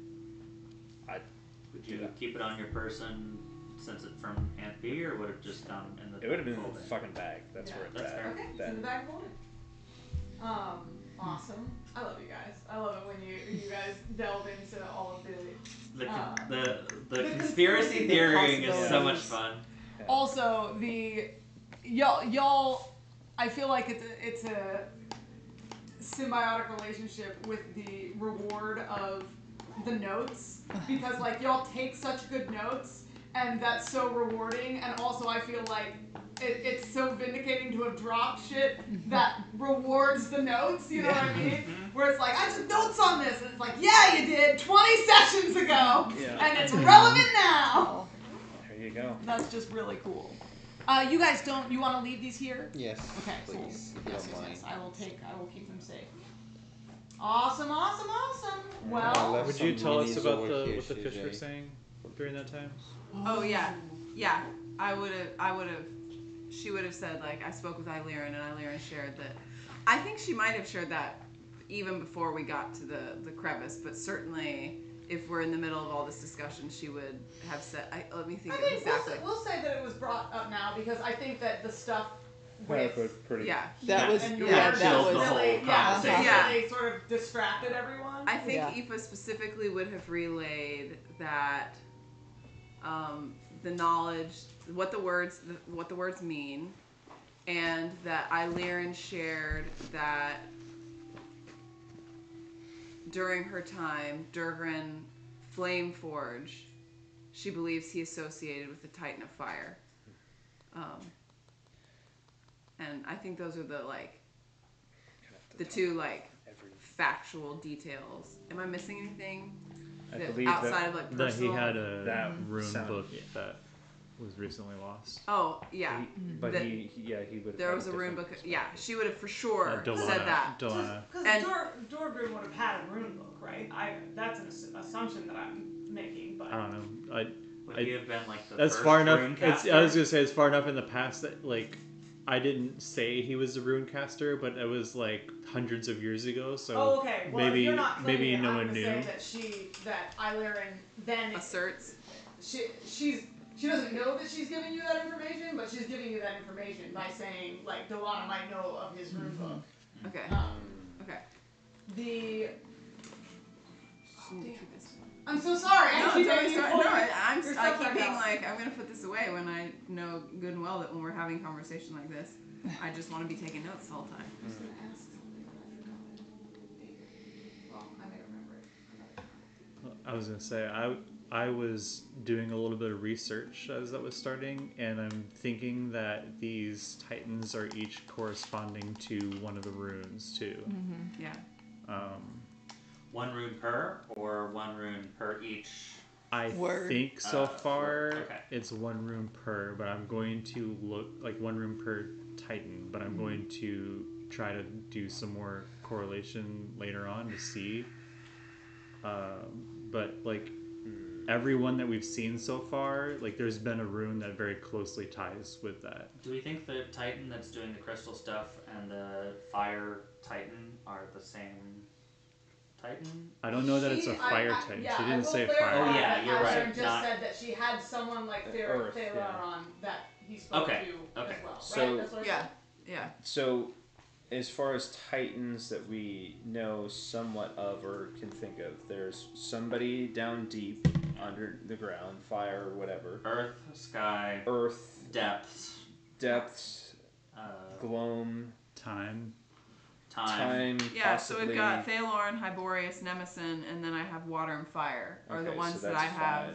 Would you keep it on your person since it's from Aunt V, or would it just come in the It would have been in the fucking bag. That's where it's at. Fair. Okay, it's in the bag of holding. Awesome. I love you guys. I love it when you guys delve into all of the conspiracy theorying is so much fun. Yeah. Also, y'all, I feel like it's a symbiotic relationship with the reward of the notes, because like y'all take such good notes and that's so rewarding, and also I feel like it's so vindicating to have dropped shit that rewards the notes, you know what I mean? Where it's like, I took notes on this, and it's like, yeah, you did 20 sessions ago, and it's relevant now. There you go. That's just really cool. You guys you want to leave these here? Yes. Okay, please. cool. Yes. I will keep them safe. Awesome. Well, would you tell us about what the fish were saying during that time? Oh yeah. I would have. She would have said, like, I spoke with Illyria, and Illyria shared that. I think she might have shared that even before we got to the crevice, but certainly if we're in the middle of all this discussion, she would have said. Let me think exactly. We'll say that it was brought up now because I think that the stuff. That was pretty. Yeah. That was really sort of distracted everyone. I think Aoife specifically would have relayed that the knowledge, what the words mean, and that Illyria shared that during her time, Durgrin Flameforge, she believes he associated with the Titan of Fire. And I think those are the two factual details. Am I missing anything? I believe outside of that personal. He had a rune book that was recently lost. Oh yeah, he would. There was a rune book. Yeah, she would have for sure said that. Because Dorgrin would have had a rune book, right? That's an assumption that I'm making, but I don't know. Would he have been like the that's first far enough. rune caster? I was gonna say it's far enough in the past that I didn't say he was a rune caster, but it was hundreds of years ago. So maybe no one knew. That Illyria then asserts she doesn't know that she's giving you that information, but she's giving you that information by saying Delana might know of his rune book. Okay. Okay. I'm so sorry. No, I keep totally sorry. No, I keep right being now. like, I'm gonna put this away when I know good and well that when we're having a conversation like this, I just want to be taking notes the whole time. I was gonna ask something, but I forgot it. Well, I may remember it another time. I was gonna say I was doing a little bit of research as that was starting, and I'm thinking that these titans are each corresponding to one of the runes too. Mm-hmm. Yeah. One rune per, or one rune per each? I think so far it's one rune per, but I'm going to look like one rune per titan, but I'm going to try to do some more correlation later on to see. But like every one that we've seen so far, like there's been a rune that very closely ties with that. Do we think the titan that's doing the crystal stuff and the fire titan are the same titan? I don't know that it's a fire titan. She didn't say fire. Oh yeah, you're right. Just said that she had someone like Thaler on that he spoke to as well. So, right? That's what I said? Yeah. So, as far as titans that we know somewhat of or can think of, there's somebody down deep under the ground, fire or whatever. Earth, sky, depths, gloam, time. Yeah, possibly. so we've got Thalorn, Hyborius, Nemesis, and then I have water and fire are the ones that I have.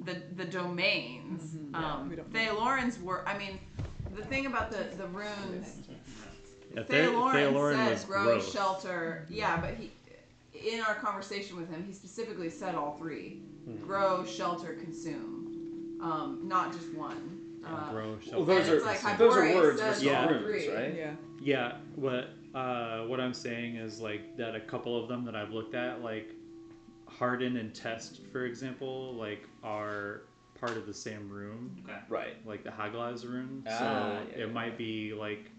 The domains. Thalorn's were. I mean, the thing about the runes. Yeah, Thalorn said grow, shelter. Yeah, but he, in our conversation with him, he specifically said all three: grow, shelter, consume. Not just one. Grow, shelter. Well, those are words versus runes, right? Yeah. Yeah. What I'm saying is like that a couple of them that I've looked at, like harden and test, for example, like are part of the same rune. Okay. Right. Like the Haglaz rune. It might be like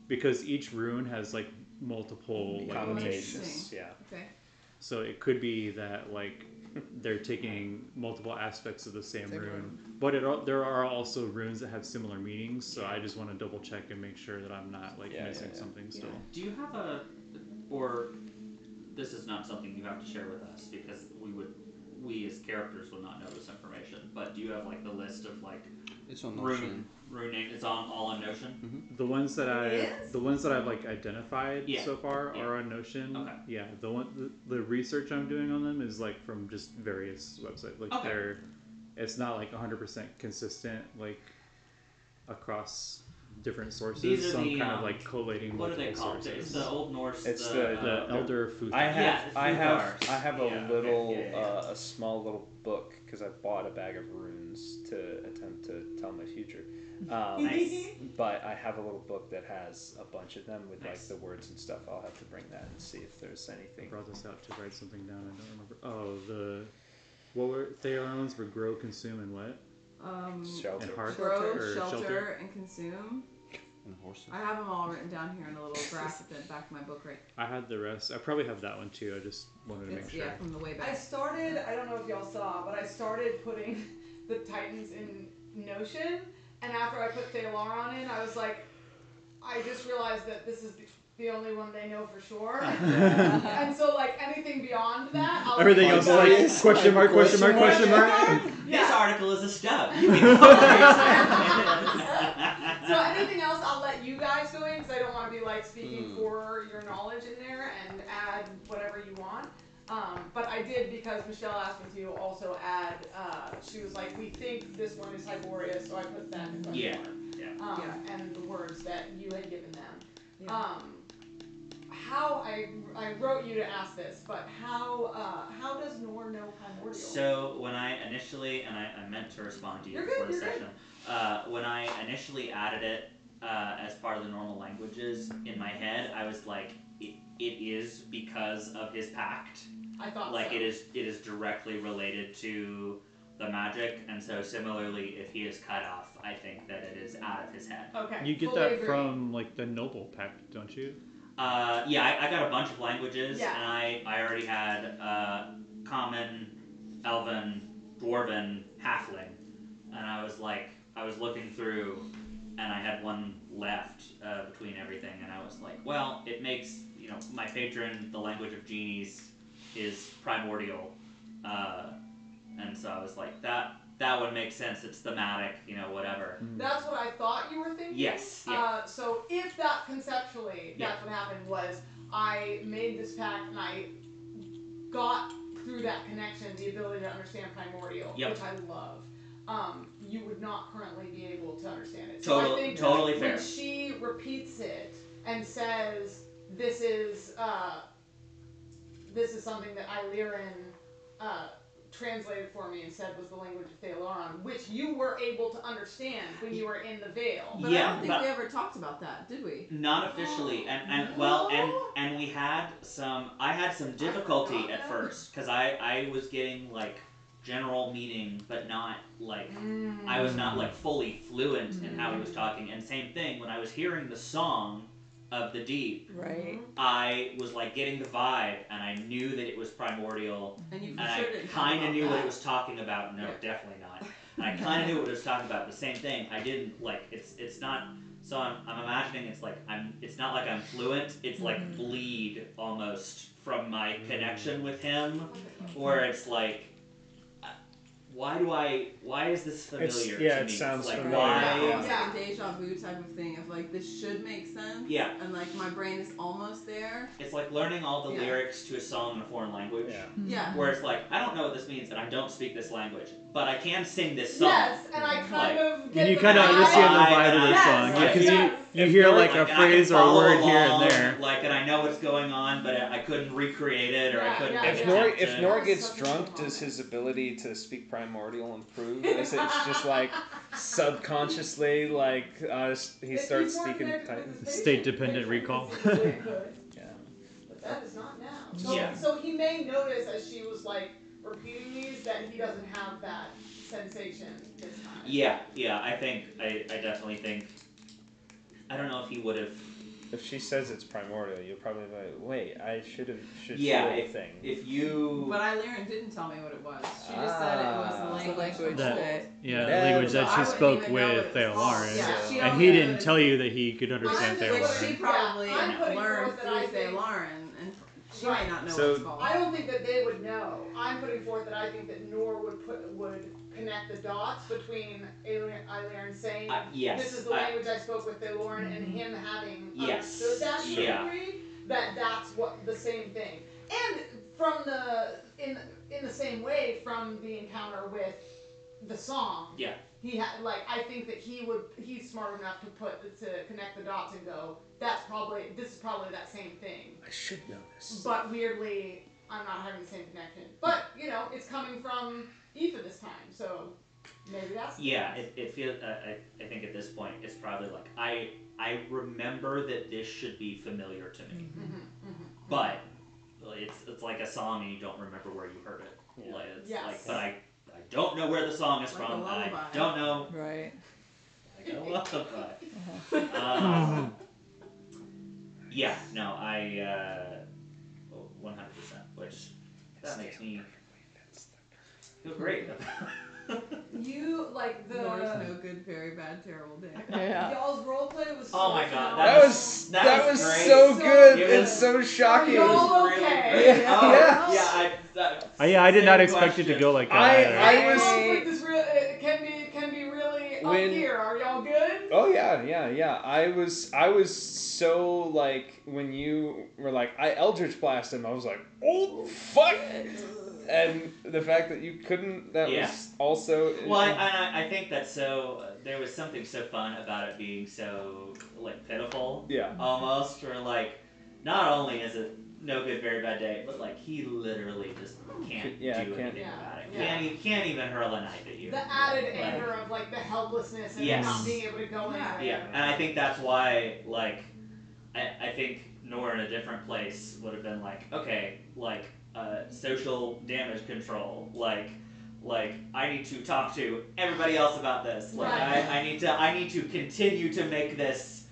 because each rune has like multiple like connotations. Yeah. Okay. So it could be that like they're taking multiple aspects of the same rune, but there are also runes that have similar meanings. So I just want to double check and make sure that I'm not like missing something still. Do you have or this is not something you have to share with us because we as characters would not know this information. But do you have like the list of like it's on Notion. Runing? It's all on Notion. Mm-hmm. The ones that I've like identified so far are on Notion. Okay. Yeah. The research I'm doing on them is like from just various websites. Like it's not like 100% consistent like across different sources. These are I'm kind of like collating what are they called? sources. It's the Old Norse. It's the Elder Futhar. I have a little a small little book because I bought a bag of runes to attempt to tell my future. Nice. But I have a little book that has a bunch of them with like the words and stuff. I'll have to bring that and see if there's anything. I brought this out to write something down. I don't remember. What were Theorons for grow, consume, and what? Shelter. And heart? Grow, shelter, and consume. And horses. I have them all written down here in a little graph at the back of my book, right? I had the rest. I probably have that one too. I just wanted to make sure. Yeah, from the way back. I don't know if y'all saw, but I started putting the Titans in Notion, and after I put Thalaron in, I was like, I just realized that this is the only one they know for sure. And so like anything beyond that, everything else is like question mark. This article is a stub. So anything else, I'll let you guys go in because I don't want to be like speaking for your knowledge in there and add whatever you want. But I did because Michelle asked me to also add. She was like, "We think this one is Hyboria," so I put that in question mark. And the words that you had given them. How I wrote you to ask this, but how does Nor know primordial? So when I initially, and I meant to respond to you before the session, when I initially added it as part of the normal languages in my head, I was like, it is because of his pact. I thought like so. it is directly related to the magic, and so similarly, if he is cut off, I think that it is out of his head. Okay. You get that from like the Noble Pact, don't you? I got a bunch of languages, Yeah. and I already had Common, Elven, Dwarven, Halfling, and I was looking through, and I had one left between everything, and I was like, well, it makes, my patron, the language of genies, is primordial, And so I was like, that would make sense. It's thematic, whatever. That's what I thought you were thinking. Yes. Yeah. So if that conceptually, that's what happened was I made this pact and I got through that connection the ability to understand primordial, which I love. You would not currently be able to understand it. So I think totally fair. When she repeats it and says, "This is something that Illyrian translated for me and said was the language of Theoloron," which you were able to understand when you were in the Veil. But I don't think we ever talked about that, did we? Not officially, and we had I had some difficulty at first because I was getting like general meaning, but not like I was not like fully fluent in how he was talking. And same thing when I was hearing the song of the deep, right? I was like getting the vibe, and I knew that it was primordial, and I kind of knew what it was talking about. No, definitely not. And I kind of knew what it was talking about. The same thing. I didn't like it's not. So I'm imagining it's like it's not like I'm fluent. It's like bleed almost from my connection with him, where it's like. Why is this familiar to me? It sounds like, familiar. Almost like a deja vu type of thing of like, this should make sense. Yeah. And like, my brain is almost there. It's like learning all the lyrics to a song in a foreign language. Yeah. Where it's like, I don't know what this means and I don't speak this language, but I can sing this song. Yes, and I kind of get and you kind of understand the vibe of the song. Because you hear like a phrase or a word here and there. Like, and I know what's going on, but I couldn't recreate it, or I couldn't. If Nor gets drunk, does his ability to speak primordial improve? Is it just like subconsciously, like he starts speaking state-dependent recall? But that is not now. So he may notice as she was like repeating these that he doesn't have that sensation this time. Yeah. I definitely think. I don't know if he would have. If she says it's primordial, you'll probably be like, wait, I should thing. If you... But Illyrian didn't tell me what it was. She just said it was the language the language that she spoke with Theoloran. Yeah, and he didn't tell you that he could understand Theoloran. Which she probably learned through Theoloran, and she might not know what it's called. I don't think that they would know. I'm putting forth that I think that Nor would connect the dots between Illyrian saying, this is the language I spoke with Theoloran, and him having understood that to a degree, that's what the same thing. And from in the same way, from the encounter with the song, he had I think that he's smart enough to connect the dots and go, this is probably that same thing. I should know this. But weirdly, I'm not having the same connection. But it's coming from Aoife this time, so maybe that's it feels. I think at this point it's probably like I remember that this should be familiar to me, but it's like a song and you don't remember where you heard it. But I don't know where the song is from. I don't know. Right. Like a lullaby. I 100%, which that makes me feel great. You like the Nor's no good, very bad, terrible day. Y'all's roleplay was. Oh my god, that was so good and so shocking. Y'all okay? I did not expect it to go like that. I was. It can be really up here. Are y'all good? Oh yeah. I was so like when you were like I Eldritch Blast him. I was like, oh fuck. And the fact that you couldn't, was also... Well, I think that's so... there was something so fun about it being so, pitiful. Yeah. Almost, or, not only is it no good, very bad day, but, he literally just can't do anything about it. Yeah. Can't even hurl a knife at you. The added anger of, the helplessness and not being able to go anywhere. Yeah, and I think that's why, I think Nor in a different place would have been okay, social damage control, I need to talk to everybody else about this. I need to continue to make this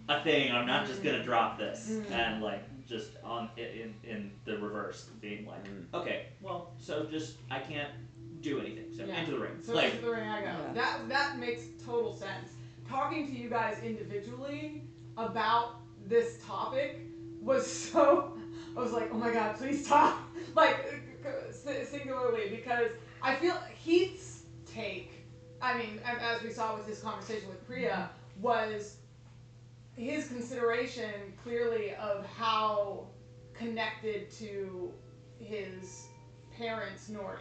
a thing. I'm not just gonna drop this and just on in the reverse, being okay, well, so just I can't do anything. So into the ring. So into the ring I go. Yeah. That makes total sense. Talking to you guys individually about this topic was so. I was like, oh my god, please talk. singularly because I feel Heath's take, I mean, as we saw with his conversation with Priya, was his consideration clearly of how connected to his parents Nor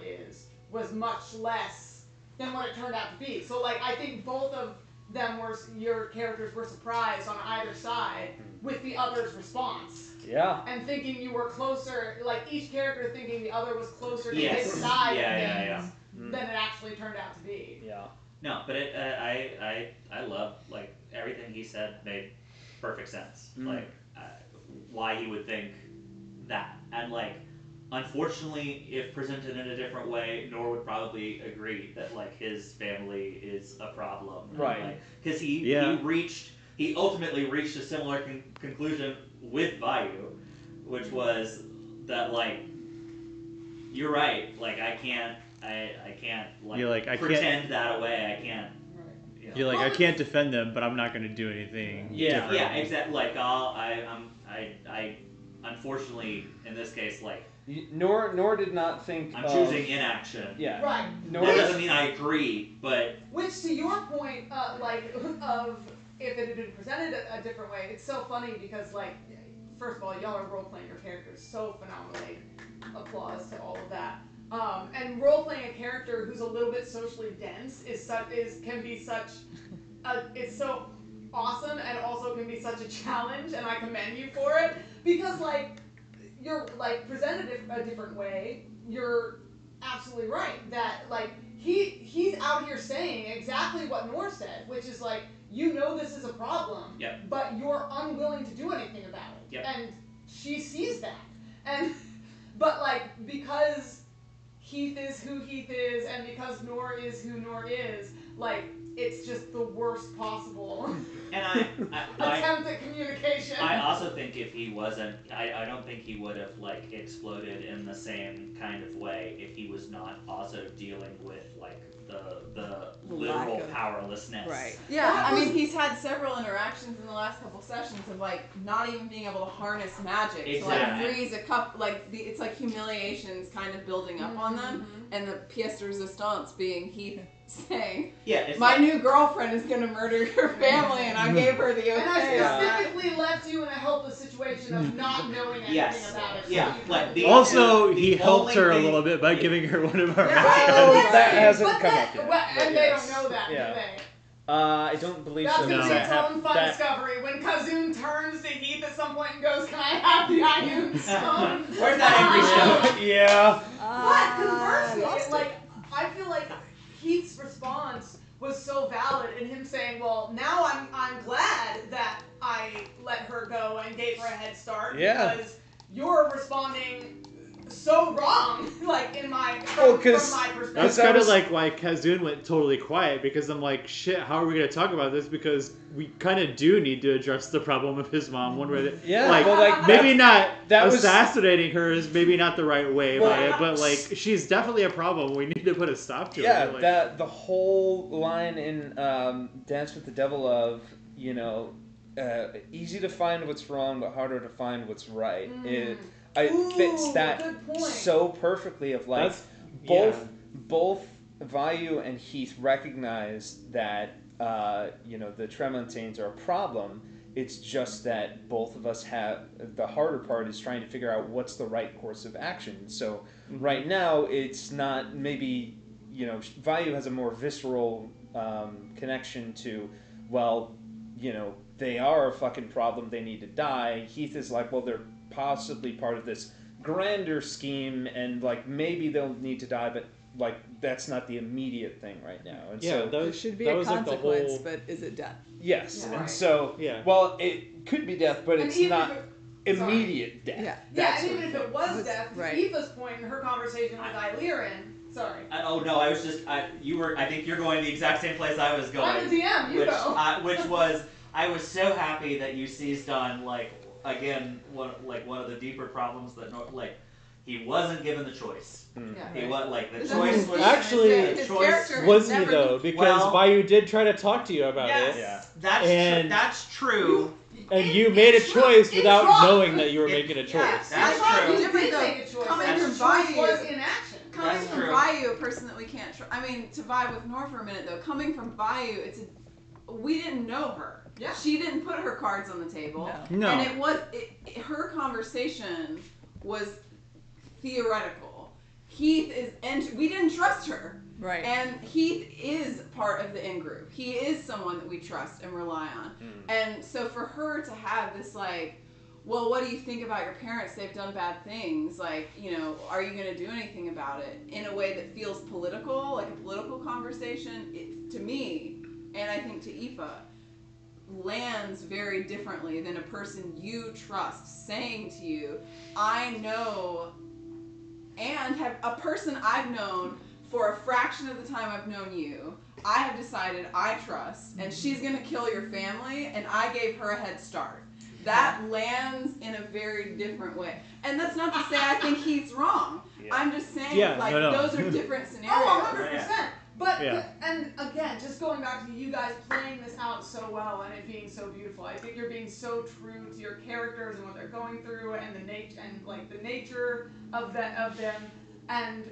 was much less than what it turned out to be. So like I think both of them your characters were surprised on either side with the other's response. Yeah. And thinking you were closer, like each character thinking the other was closer to his side of things than it actually turned out to be. Yeah. No, but I love like everything he said made perfect sense. Like why he would think that, and like unfortunately, if presented in a different way, Nor would probably agree that like his family is a problem, right? Because he ultimately reached a similar conclusion with Vayu, which was that like you're right, like I can't like pretend that away. I can't. You know. You're like I can't defend them, but I'm not going to do anything. Yeah, yeah, exactly. Like I unfortunately in this case like. Nor did not think. I'm choosing inaction. Yeah. Right. That doesn't mean I agree, but. Which, to your point, like of if it had been presented a different way, it's so funny because, like, first of all, y'all are role playing your characters so phenomenally. Applause to all of that. And role playing a character who's a little bit socially dense can be such. It's so awesome and also can be such a challenge, and I commend you for it because, like. You're like presented a different way. You're absolutely right that like he's out here saying exactly what Nor said, which is like you know this is a problem, but you're unwilling to do anything about it, and she sees that, and but like because Heath is who Heath is, and because Nor is who Nor is, like. It's just the worst possible attempt at communication. I also think if he wasn't, I don't think he would have like exploded in the same kind of way if he was not also dealing with like the literal powerlessness. Right. Yeah, I mean he's had several interactions in the last couple sessions of like not even being able to harness magic. Exactly. So like freeze a cup, like it's like humiliations kind of building up on them, and the pièce de résistance being Heath saying, my new girlfriend is going to murder your family, and I gave her the okay. And I specifically left you in a helpless situation of not knowing anything about it. Yeah. Like he helped her a little bit by giving her one of our that hasn't come up yet. And they don't know that, do they? I don't believe so. That's going to be its own fun discovery. When Kazun turns to Heath at some point and goes, can I have the Ioun stone? Where's that angry stone? Yeah. But conversely, like, I feel like Heath's response was so valid in him saying, well, now I'm glad that I let her go and gave her a head start because you're responding so wrong, like in my from my perspective. That's kind of like why Kazun went totally quiet because I'm like, shit, how are we going to talk about this? Because we kind of do need to address the problem of his mom one way. Maybe not assassinating her is maybe not the right way by it, but like she's definitely a problem. We need to put a stop to it. Yeah, like, the whole line in Dance with the Devil of easy to find what's wrong, but harder to find what's right. It fits that so perfectly of like both Vayu and Heath recognize that the Tremontaines are a problem. It's just that both of us have the harder part is trying to figure out what's the right course of action. So right now it's not maybe Vayu has a more visceral connection to they are a fucking problem. They need to die. Heath is like they're possibly part of this grander scheme and like maybe they'll need to die, but like that's not the immediate thing right now. And so there should be a consequence, but is it death? Yes. Yeah. And so it could be death, but it's not immediate death. Yeah, and even if it was death, to Eva's point in her conversation with Illyrian, sorry. Oh no, I was just I think you're going the exact same place I was going. I'm the DM, you go. Which was I was so happy that you seized on like again one of the deeper problems that he wasn't given the choice. He was the choice was actually was he though, because Vayu did try to talk to you about it. That's true. And you made a choice without knowing that you were making a choice. Yes, that's true. Different though. Coming from Vayu was inaction. Coming from Vayu, a person that we can't to vibe with Nor for a minute though, coming from Vayu, we didn't know her. Yeah. She didn't put her cards on the table. No. And her conversation was theoretical. Heath and we didn't trust her. Right. And Heath is part of the in-group. He is someone that we trust and rely on. And so for her to have this like, well, what do you think about your parents? They've done bad things. Like, are you going to do anything about it? In a way that feels political, like a political conversation, to me, and I think to Aoife, lands very differently than a person you trust saying to you, I know, and have a person I've known for a fraction of the time I've known you, I have decided I trust, and she's going to kill your family, and I gave her a head start. That lands in a very different way. And that's not to say I think Heath's wrong. Yeah. I'm just saying, those are different scenarios. Oh, 100%. But, and again, just going back to you guys playing this out so well and it being so beautiful, I think you're being so true to your characters and what they're going through and the nature of them. And,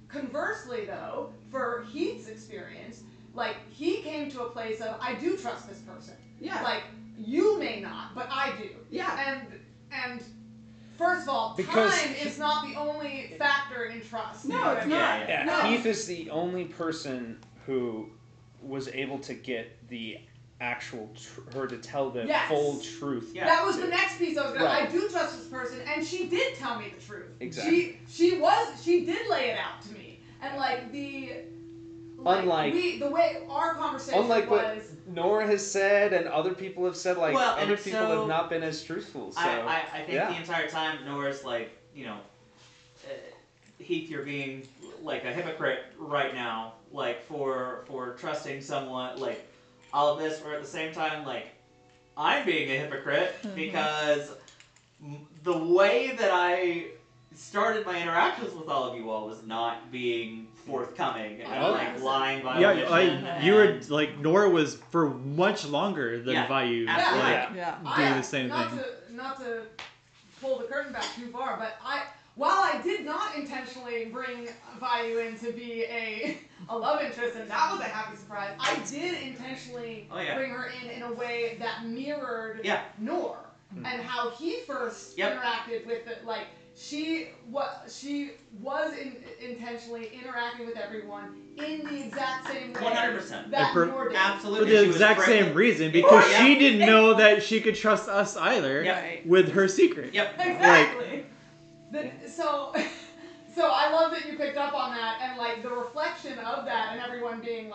conversely, though, for Heath's experience, he came to a place of, I do trust this person. Yeah. You may not, but I do. Yeah. And first of all, time is not the only factor in trust. No, it's not. Yeah. No. Heath is the only person who was able to get the actual her to tell the full truth. Yeah. That was the next piece I was going to I do trust this person, and she did tell me the truth. Exactly. She did lay it out to me. And the way our conversation was, what Nora has said and other people have said, other people have not been as truthful. So I think the entire time Nora's Heath, you're being a hypocrite right now, for trusting someone, all of this, or at the same time, I'm being a hypocrite because the way that I started my interactions with all of you all was not being forthcoming and lying by you were Nora was for much longer than Vayu doing the same thing. Not to pull the curtain back too far, but while I did not intentionally bring Vayu in to be a love interest, and that was a happy surprise, I did intentionally bring her in a way that mirrored Nor and how he first interacted with it. She was intentionally interacting with everyone in the exact same way. 100%. That Nor did. Absolutely. For the exact same reason, because she didn't know that she could trust us either with her secret. Yep. Exactly. So I love that you picked up on that and the reflection of that and everyone being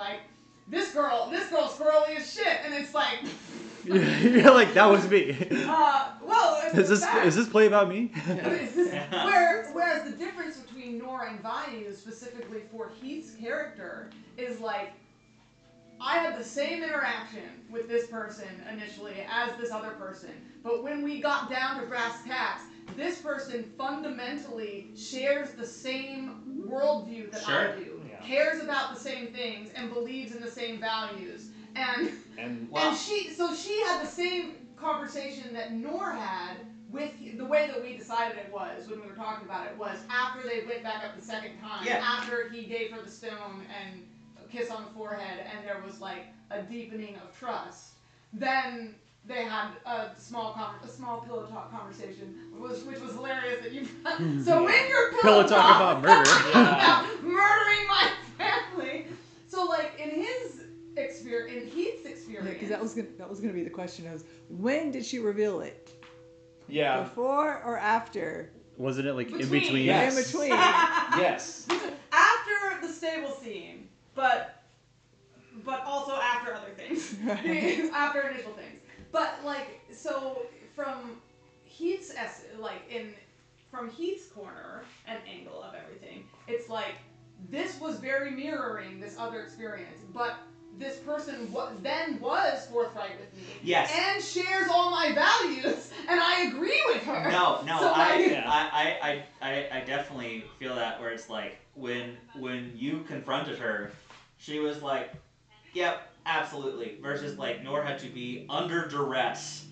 this girl's squirrely as shit, and it's you're that was me. Is this play about me? Whereas the difference between Nora and Vayu, specifically for Heath's character, is I had the same interaction with this person initially as this other person, but when we got down to brass tacks, this person fundamentally shares the same worldview that I do, cares about the same things, and believes in the same values. And she had the same conversation that Nor had with the way that we decided it was when we were talking about it was after they went back up the second time, after he gave her the stone and a kiss on the forehead, and there was a deepening of trust. Then they had a small pillow talk conversation, which was hilarious that you. So when you're pillow talk about murder, about murdering my family. So in his experience, in Heath's experience, because that was gonna be the question: when did she reveal it? Yeah. Before or after? Wasn't it in between? Yes. In between. Yes. After the stable scene, but also after other things, after initial things. But so from Heath's from Heath's corner and angle of everything, it's this was very mirroring this other experience, but this person then was forthright with me. Yes. And shares all my values, and I agree with her. No, So I definitely feel that where it's when you confronted her, she was Yep, absolutely. Versus like Nor had to be under duress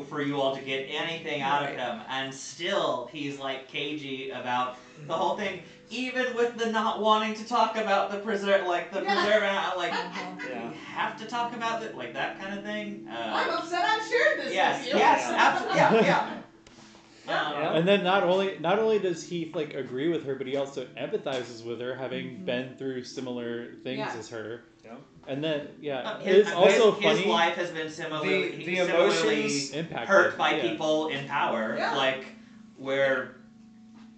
for you all to get anything out of him, and still he's like cagey about the whole thing. Even with the not wanting to talk about the preserve, like the preserve, like you have to talk about it, like that kind of thing. I'm upset I've shared this with you. Yes, absolutely, yeah. And then not only does Heath like agree with her, but he also empathizes with her, having been through similar things as her. Yeah. And then it's also funny. His life has been similarly impacted, hurt by people in power, like where.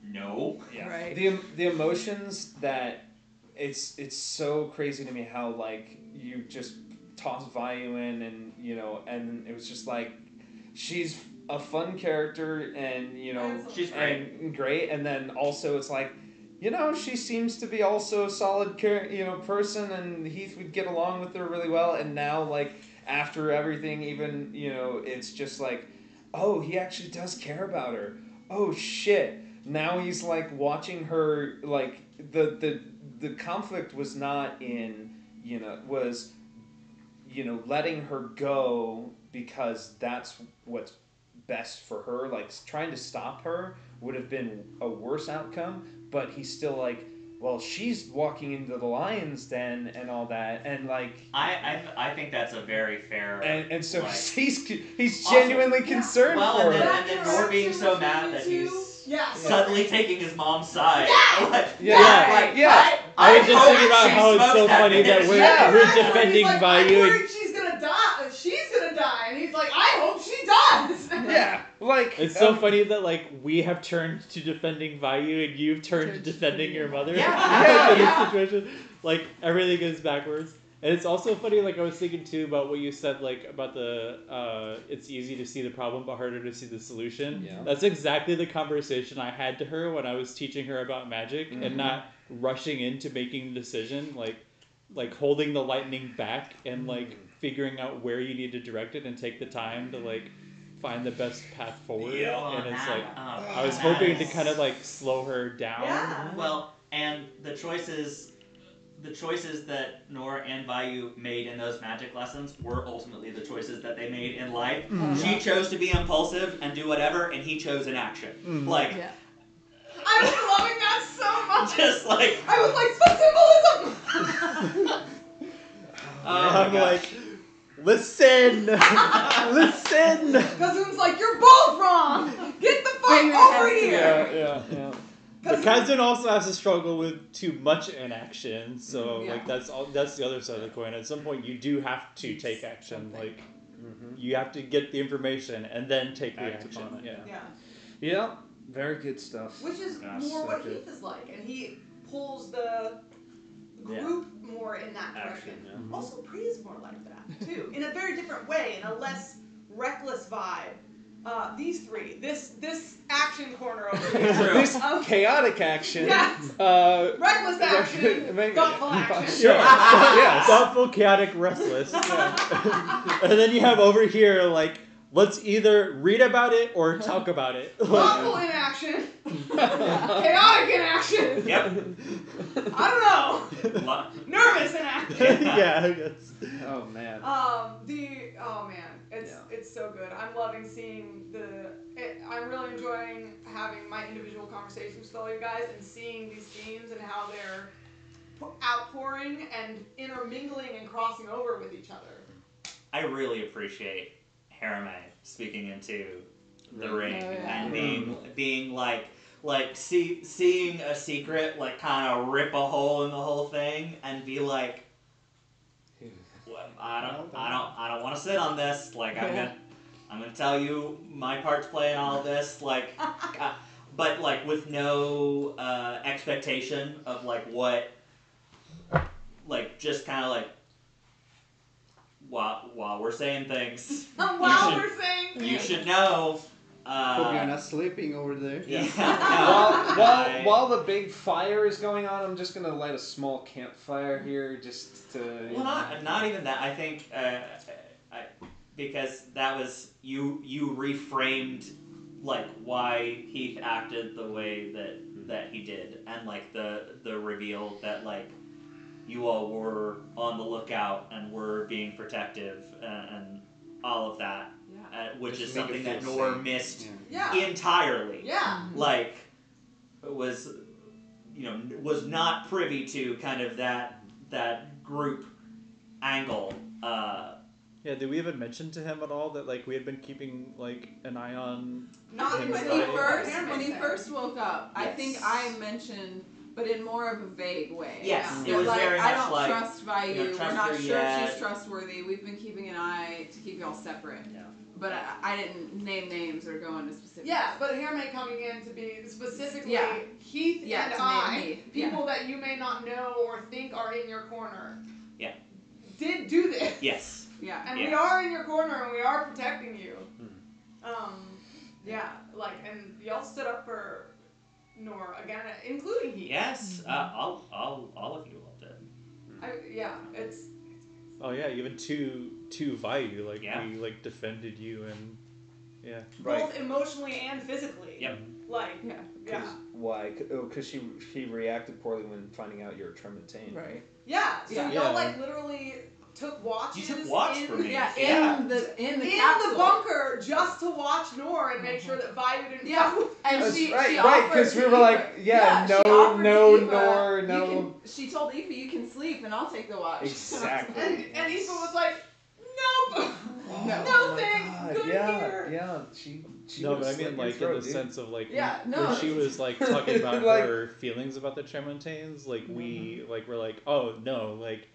No. Yeah. Right. The emotions that it's so crazy to me how like you just toss Vayu in and and it was just like she's a fun character and she's great and then also it's like she seems to be also a solid person and Heath would get along with her really well and now like after everything even it's just like oh he actually does care about her oh shit. Now he's like watching her like the conflict was not in was letting her go because that's what's best for her like trying to stop her would have been a worse outcome but he's still like well she's walking into the lion's den and all that and like I think that's a very fair and so like, he's genuinely concerned for her and then Nor being so mad that he's suddenly taking his mom's side. I was just thinking about how it's so funny that we're defending Vayu. I'm worried she's gonna die. She's gonna die, and he's like, I hope she does. Yeah, like it's so funny that like we have turned to defending Vayu and you've turned to defending your mother. In this situation, like everything is backwards. And it's also funny, like I was thinking too about what you said, like about the it's easy to see the problem but harder to see the solution. Yeah. That's exactly the conversation I had to her when I was teaching her about magic and not rushing into making the decision, like holding the lightning back and like figuring out where you need to direct it and take the time to like find the best path forward. And it's like I was hoping to kind of like slow her down. Yeah. Well, and the choices that Nor and Vayu made in those magic lessons were ultimately the choices that they made in life. She chose to be impulsive and do whatever, and he chose inaction. I was loving that so much. Just like I was like, symbolism. I'm like, listen. Kazun's like, you're both wrong. Get the fuck over here. Yeah. But Kazun also has to struggle with too much inaction, so like that's the other side of the coin. At some point, you do have to take action. Like you have to get the information and then take the action. Yeah. Very good stuff. Which is more what Heath is like, and he pulls the group more in that direction. Also, Pri is more like that too, in a very different way, in a less reckless vibe. These three, this action corner over here, this chaotic action, reckless action, thoughtful action, thoughtful, chaotic, restless, and then you have over here like let's either read about it or talk about it. Thoughtful inaction, chaotic inaction. Yep. I don't know. Nervous inaction. I guess. Oh man. It's so good. I'm loving seeing I'm really enjoying having my individual conversations with all you guys and seeing these themes and how they're outpouring and intermingling and crossing over with each other. I really appreciate Harame speaking into the ring and being like seeing a secret like kind of rip a hole in the whole thing and be like, I don't want to sit on this. Like I'm gonna tell you my part to play in all of this. Like, but like with no expectation of like what, like just kind of like while we're saying things. You should know. Hope you're not sleeping over there. While the big fire is going on, I'm just gonna light a small campfire here, just to. Well, not even that. I think because that was you reframed like why Heath acted the way that he did, and like the reveal that like you all were on the lookout and were being protective and all of that, which is something that Nor missed entirely. Yeah. Like, was not privy to kind of that group angle. Yeah, did we even mention to him at all that like we had been keeping like an eye on? Not him when he first woke up. Yes. I think I mentioned, but in more of a vague way. Yes, it was like, very much I don't like, trust Vayu. We're not sure yet. if she's trustworthy. We've been keeping an eye to keep y'all separate. Yeah. But I didn't name names or go into specifics. Yeah, but Hermé coming in to be specifically Heath and I, people that you may not know or think are in your corner. Yeah. Did do this. Yes. Yeah. And we are in your corner and we are protecting you. And y'all stood up for Nor again, including Heath. Yes, all of you all did. It's. Oh yeah, even to Vayu, like we like defended you and both emotionally and physically. Yep. Like Why? Because she reacted poorly when finding out you're a Tremontaine. Right. Yeah. So y'all like literally took watches. You took watch for me. In the bunker just to watch Nor and make sure that Vayu didn't. Yeah, and she because we were like, no. She told Aoife, "You can sleep, and I'll take the watch." Exactly. and Aoife was like, "Nope, no thanks, good here." Yeah, she. No, but I mean, like in the sense of like when she was like talking about her feelings about the Tremontaines, like we like were like, oh no, like.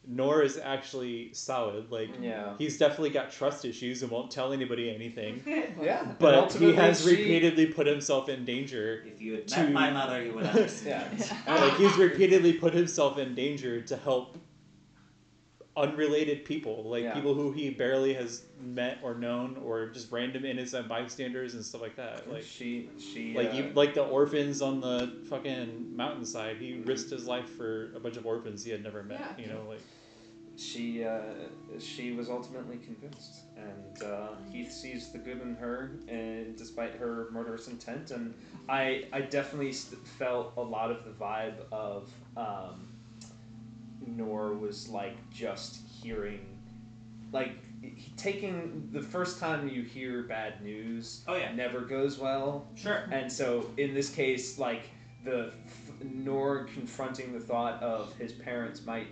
Nor is actually solid. Like he's definitely got trust issues and won't tell anybody anything. But he has repeatedly put himself in danger. If you had met my mother, you would understand. Like he's repeatedly put himself in danger to help unrelated people, like people who he barely has met or known, or just random innocent bystanders and stuff like that. Like like the orphans on the fucking mountainside. He risked his life for a bunch of orphans he had never met. You know, like she was ultimately convinced, and Heath sees the good in her, and despite her murderous intent, and I definitely felt a lot of the vibe of. Nor was like just hearing, like taking the first time you hear bad news. Never goes well. Sure. And so in this case, like Nor confronting the thought of his parents might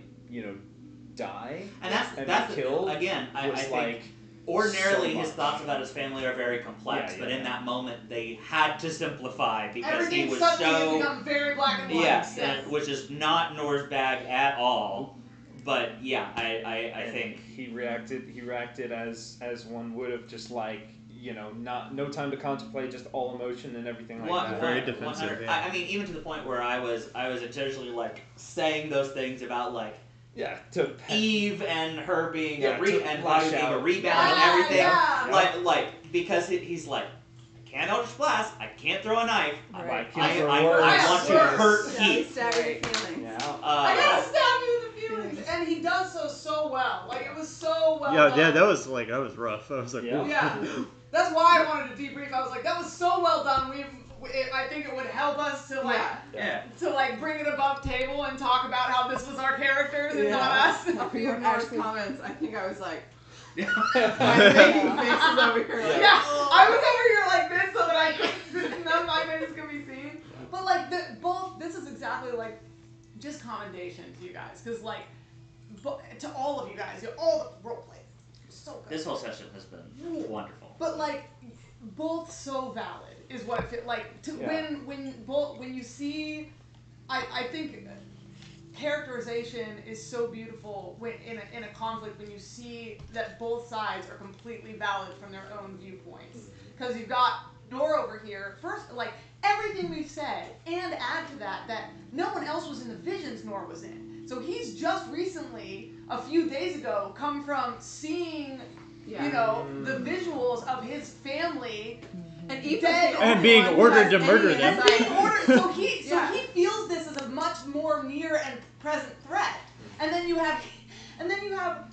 die and that's be killed again. I think ordinarily his thoughts about his family are very complex, but in that moment they had to simplify because he was so become very black and white. Yes. Which is not Nor's bag at all. But I think he reacted as one would have, just like no time to contemplate, just all emotion and everything like that. Very defensive. I mean, even to the point where I was intentionally like saying those things about like. To Eve and her being and Vayu being a rebound and everything. Like because he's like, I can't Eldritch Blast, I can't throw a knife. Right. I want to hurt Heath. Stab your feelings. I gotta stab you in the feelings, and he does so well. Like it was so well done. Yeah, that was rough. I was like, That's why I wanted to debrief. I was like, that was so well done. I think it would help us to to bring it above table and talk about how this was our characters and not us. After your comments, I think I was like, I'm making faces over here. Like, I was over here like this so that I could none of my faces could be seen. But like this is exactly like just commendation to you guys, because like to all of you guys, all the role play, so good. This whole session has been wonderful. But like both so valid. Is what it feels like when you see, I think characterization is so beautiful when in a conflict, when you see that both sides are completely valid from their own viewpoints, because you've got Nor over here first, like everything we've said, and add to that no one else was in the visions Nor was in, so he's just recently a few days ago come from seeing the visuals of his family. And being ordered to murder them. And being ordered, so he feels this as a much more near and present threat. And then you have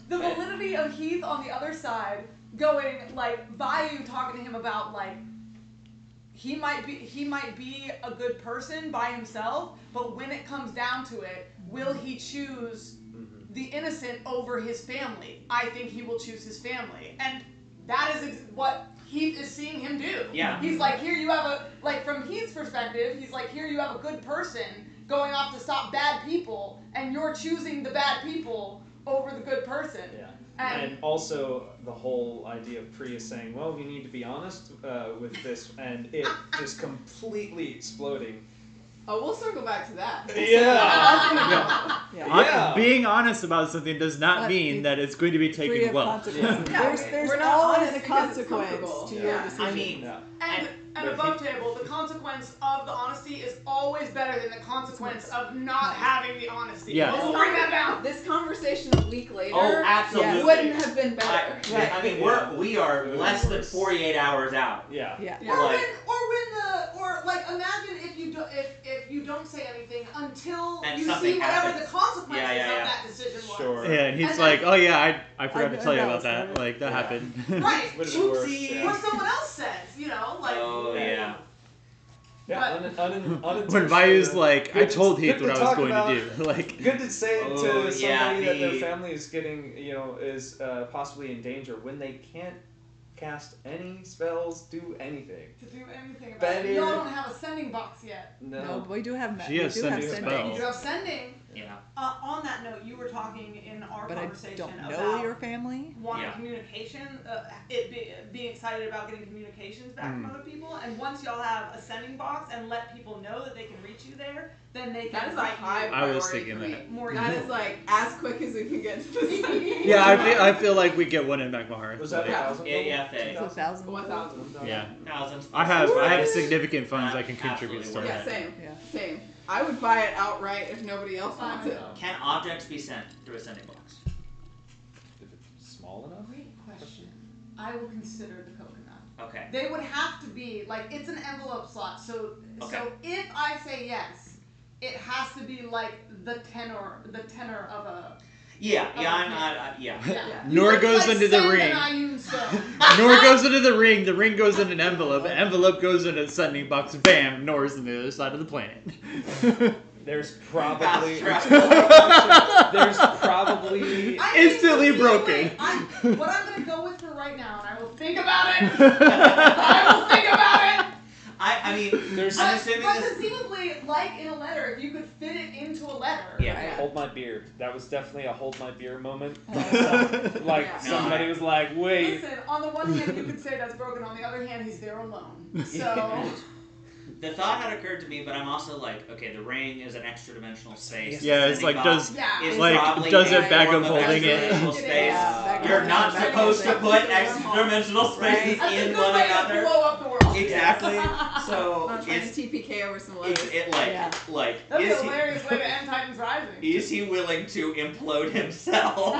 the validity of Heath on the other side, going like Vayu talking to him about like he might be a good person by himself, but when it comes down to it, will he choose the innocent over his family? I think he will choose his family, and that is what Heath is seeing him do. Yeah. He's like, here you have from Heath's perspective, he's like, here you have a good person going off to stop bad people, and you're choosing the bad people over the good person. Yeah. And also the whole idea of Priya saying, well, we need to be honest with this, and it is completely exploding. Oh, we'll circle back to that. Yeah. Being honest about something does not mean that it's going to be taken well. There's always a consequence to your decision. I mean, and above table, the consequence of the honesty is always better than the consequence of not having the honesty. Yeah. Let's bring that down. This conversation a week later wouldn't have been better. I mean, we are less than 48 hours out. Yeah. Or imagine if you don't say anything until you see whatever the consequences of that decision was. Sure. Yeah, and he's like, oh yeah, I forgot to tell you about that. Like, that happened. Right. Oopsie. Or someone else says, like. Oh, yeah. When Vayu's like, I told Heath what I was going to do. Like, good to say to somebody that their family is getting, is possibly in danger when they can't cast any spells, do anything. To do anything about it. Y'all don't have a sending box yet. No, but we do have She has sending spells. You do have sending. Yeah. On that note, you were talking in our conversation I don't about know your family. Wanting communication, being excited about getting communications back from other people, and once y'all have a sending box and let people know that they can reach you there, then they can. That is a high priority. I was thinking that. That is like as quick as we can get to the Yeah, I feel like we get one in Magmahar. Was that 1,000? Yeah, It's 1,000. 1,000. Yeah. 1,000. I have significant funds I can contribute to Yeah, that. same. I would buy it outright if nobody else wants it. Can objects be sent through a sending box? If it's small enough? Great question. I will consider the coconut. Okay. They would have to be it's an envelope slot. So if I say yes, it has to be like the tenor of a. I'm not. Nor goes into the ring. Nor goes into the ring. The ring goes in an envelope. The envelope goes in a sending box. Bam! Nor's on the other side of the planet. There's probably instantly broken. What I'm gonna go with for right now, and I will think about it. I mean, I'm assuming but conceivably, like in a letter, if you could fit it into a letter. Yeah. Hold my beer. That was definitely a hold my beer moment. Somebody was like, wait. Listen, on the one hand, you could say that's broken. On the other hand, he's there alone. So. The thought had occurred to me, but I'm also like, okay, the ring is an extra dimensional space. Yeah, it's like, does it bag of holding it? You're not supposed to put extra dimensional spaces in one another. Blow up the world. Exactly. So I'm trying to TPK over some letters. That'd be a hilarious way to end Titans Rising. Is he willing to implode himself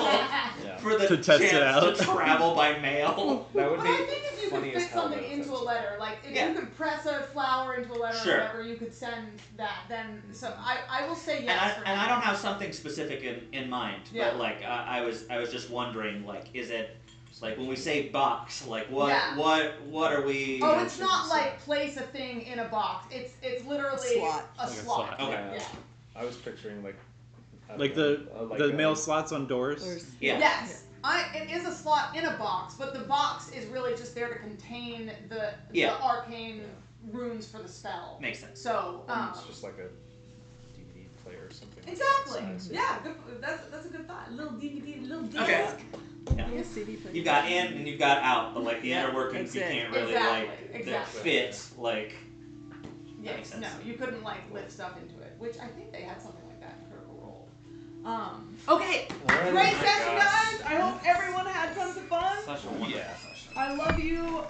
for the to test chance it out. to travel by mail? That would be I think if you could fit something into a letter, like if you could press a flower into a letter or whatever, you could send that. Then, so I will say yes. And I don't have something specific in mind, but like I was just wondering, like, is it like when we say box, like what are we? Oh, it's not like place a thing in a box. It's literally a slot. Okay. Yeah. I was picturing the mail slots on doors. Yeah. Yes. It is a slot in a box, but the box is really just there to contain the arcane runes for the spell. Makes sense. So it's just like a DVD player or something. Exactly. Yeah. Good, that's a good thought. A little DVD, a little disc. Okay. Yeah, CD player. You've got in and you've got out, but like the inner workings you can't really fit like. Yes. No, you couldn't lift stuff into it, which I think they had something like that in Critical Role. Okay. Great session, guys. I hope everyone had tons of fun. Such a wonderful session. I love you.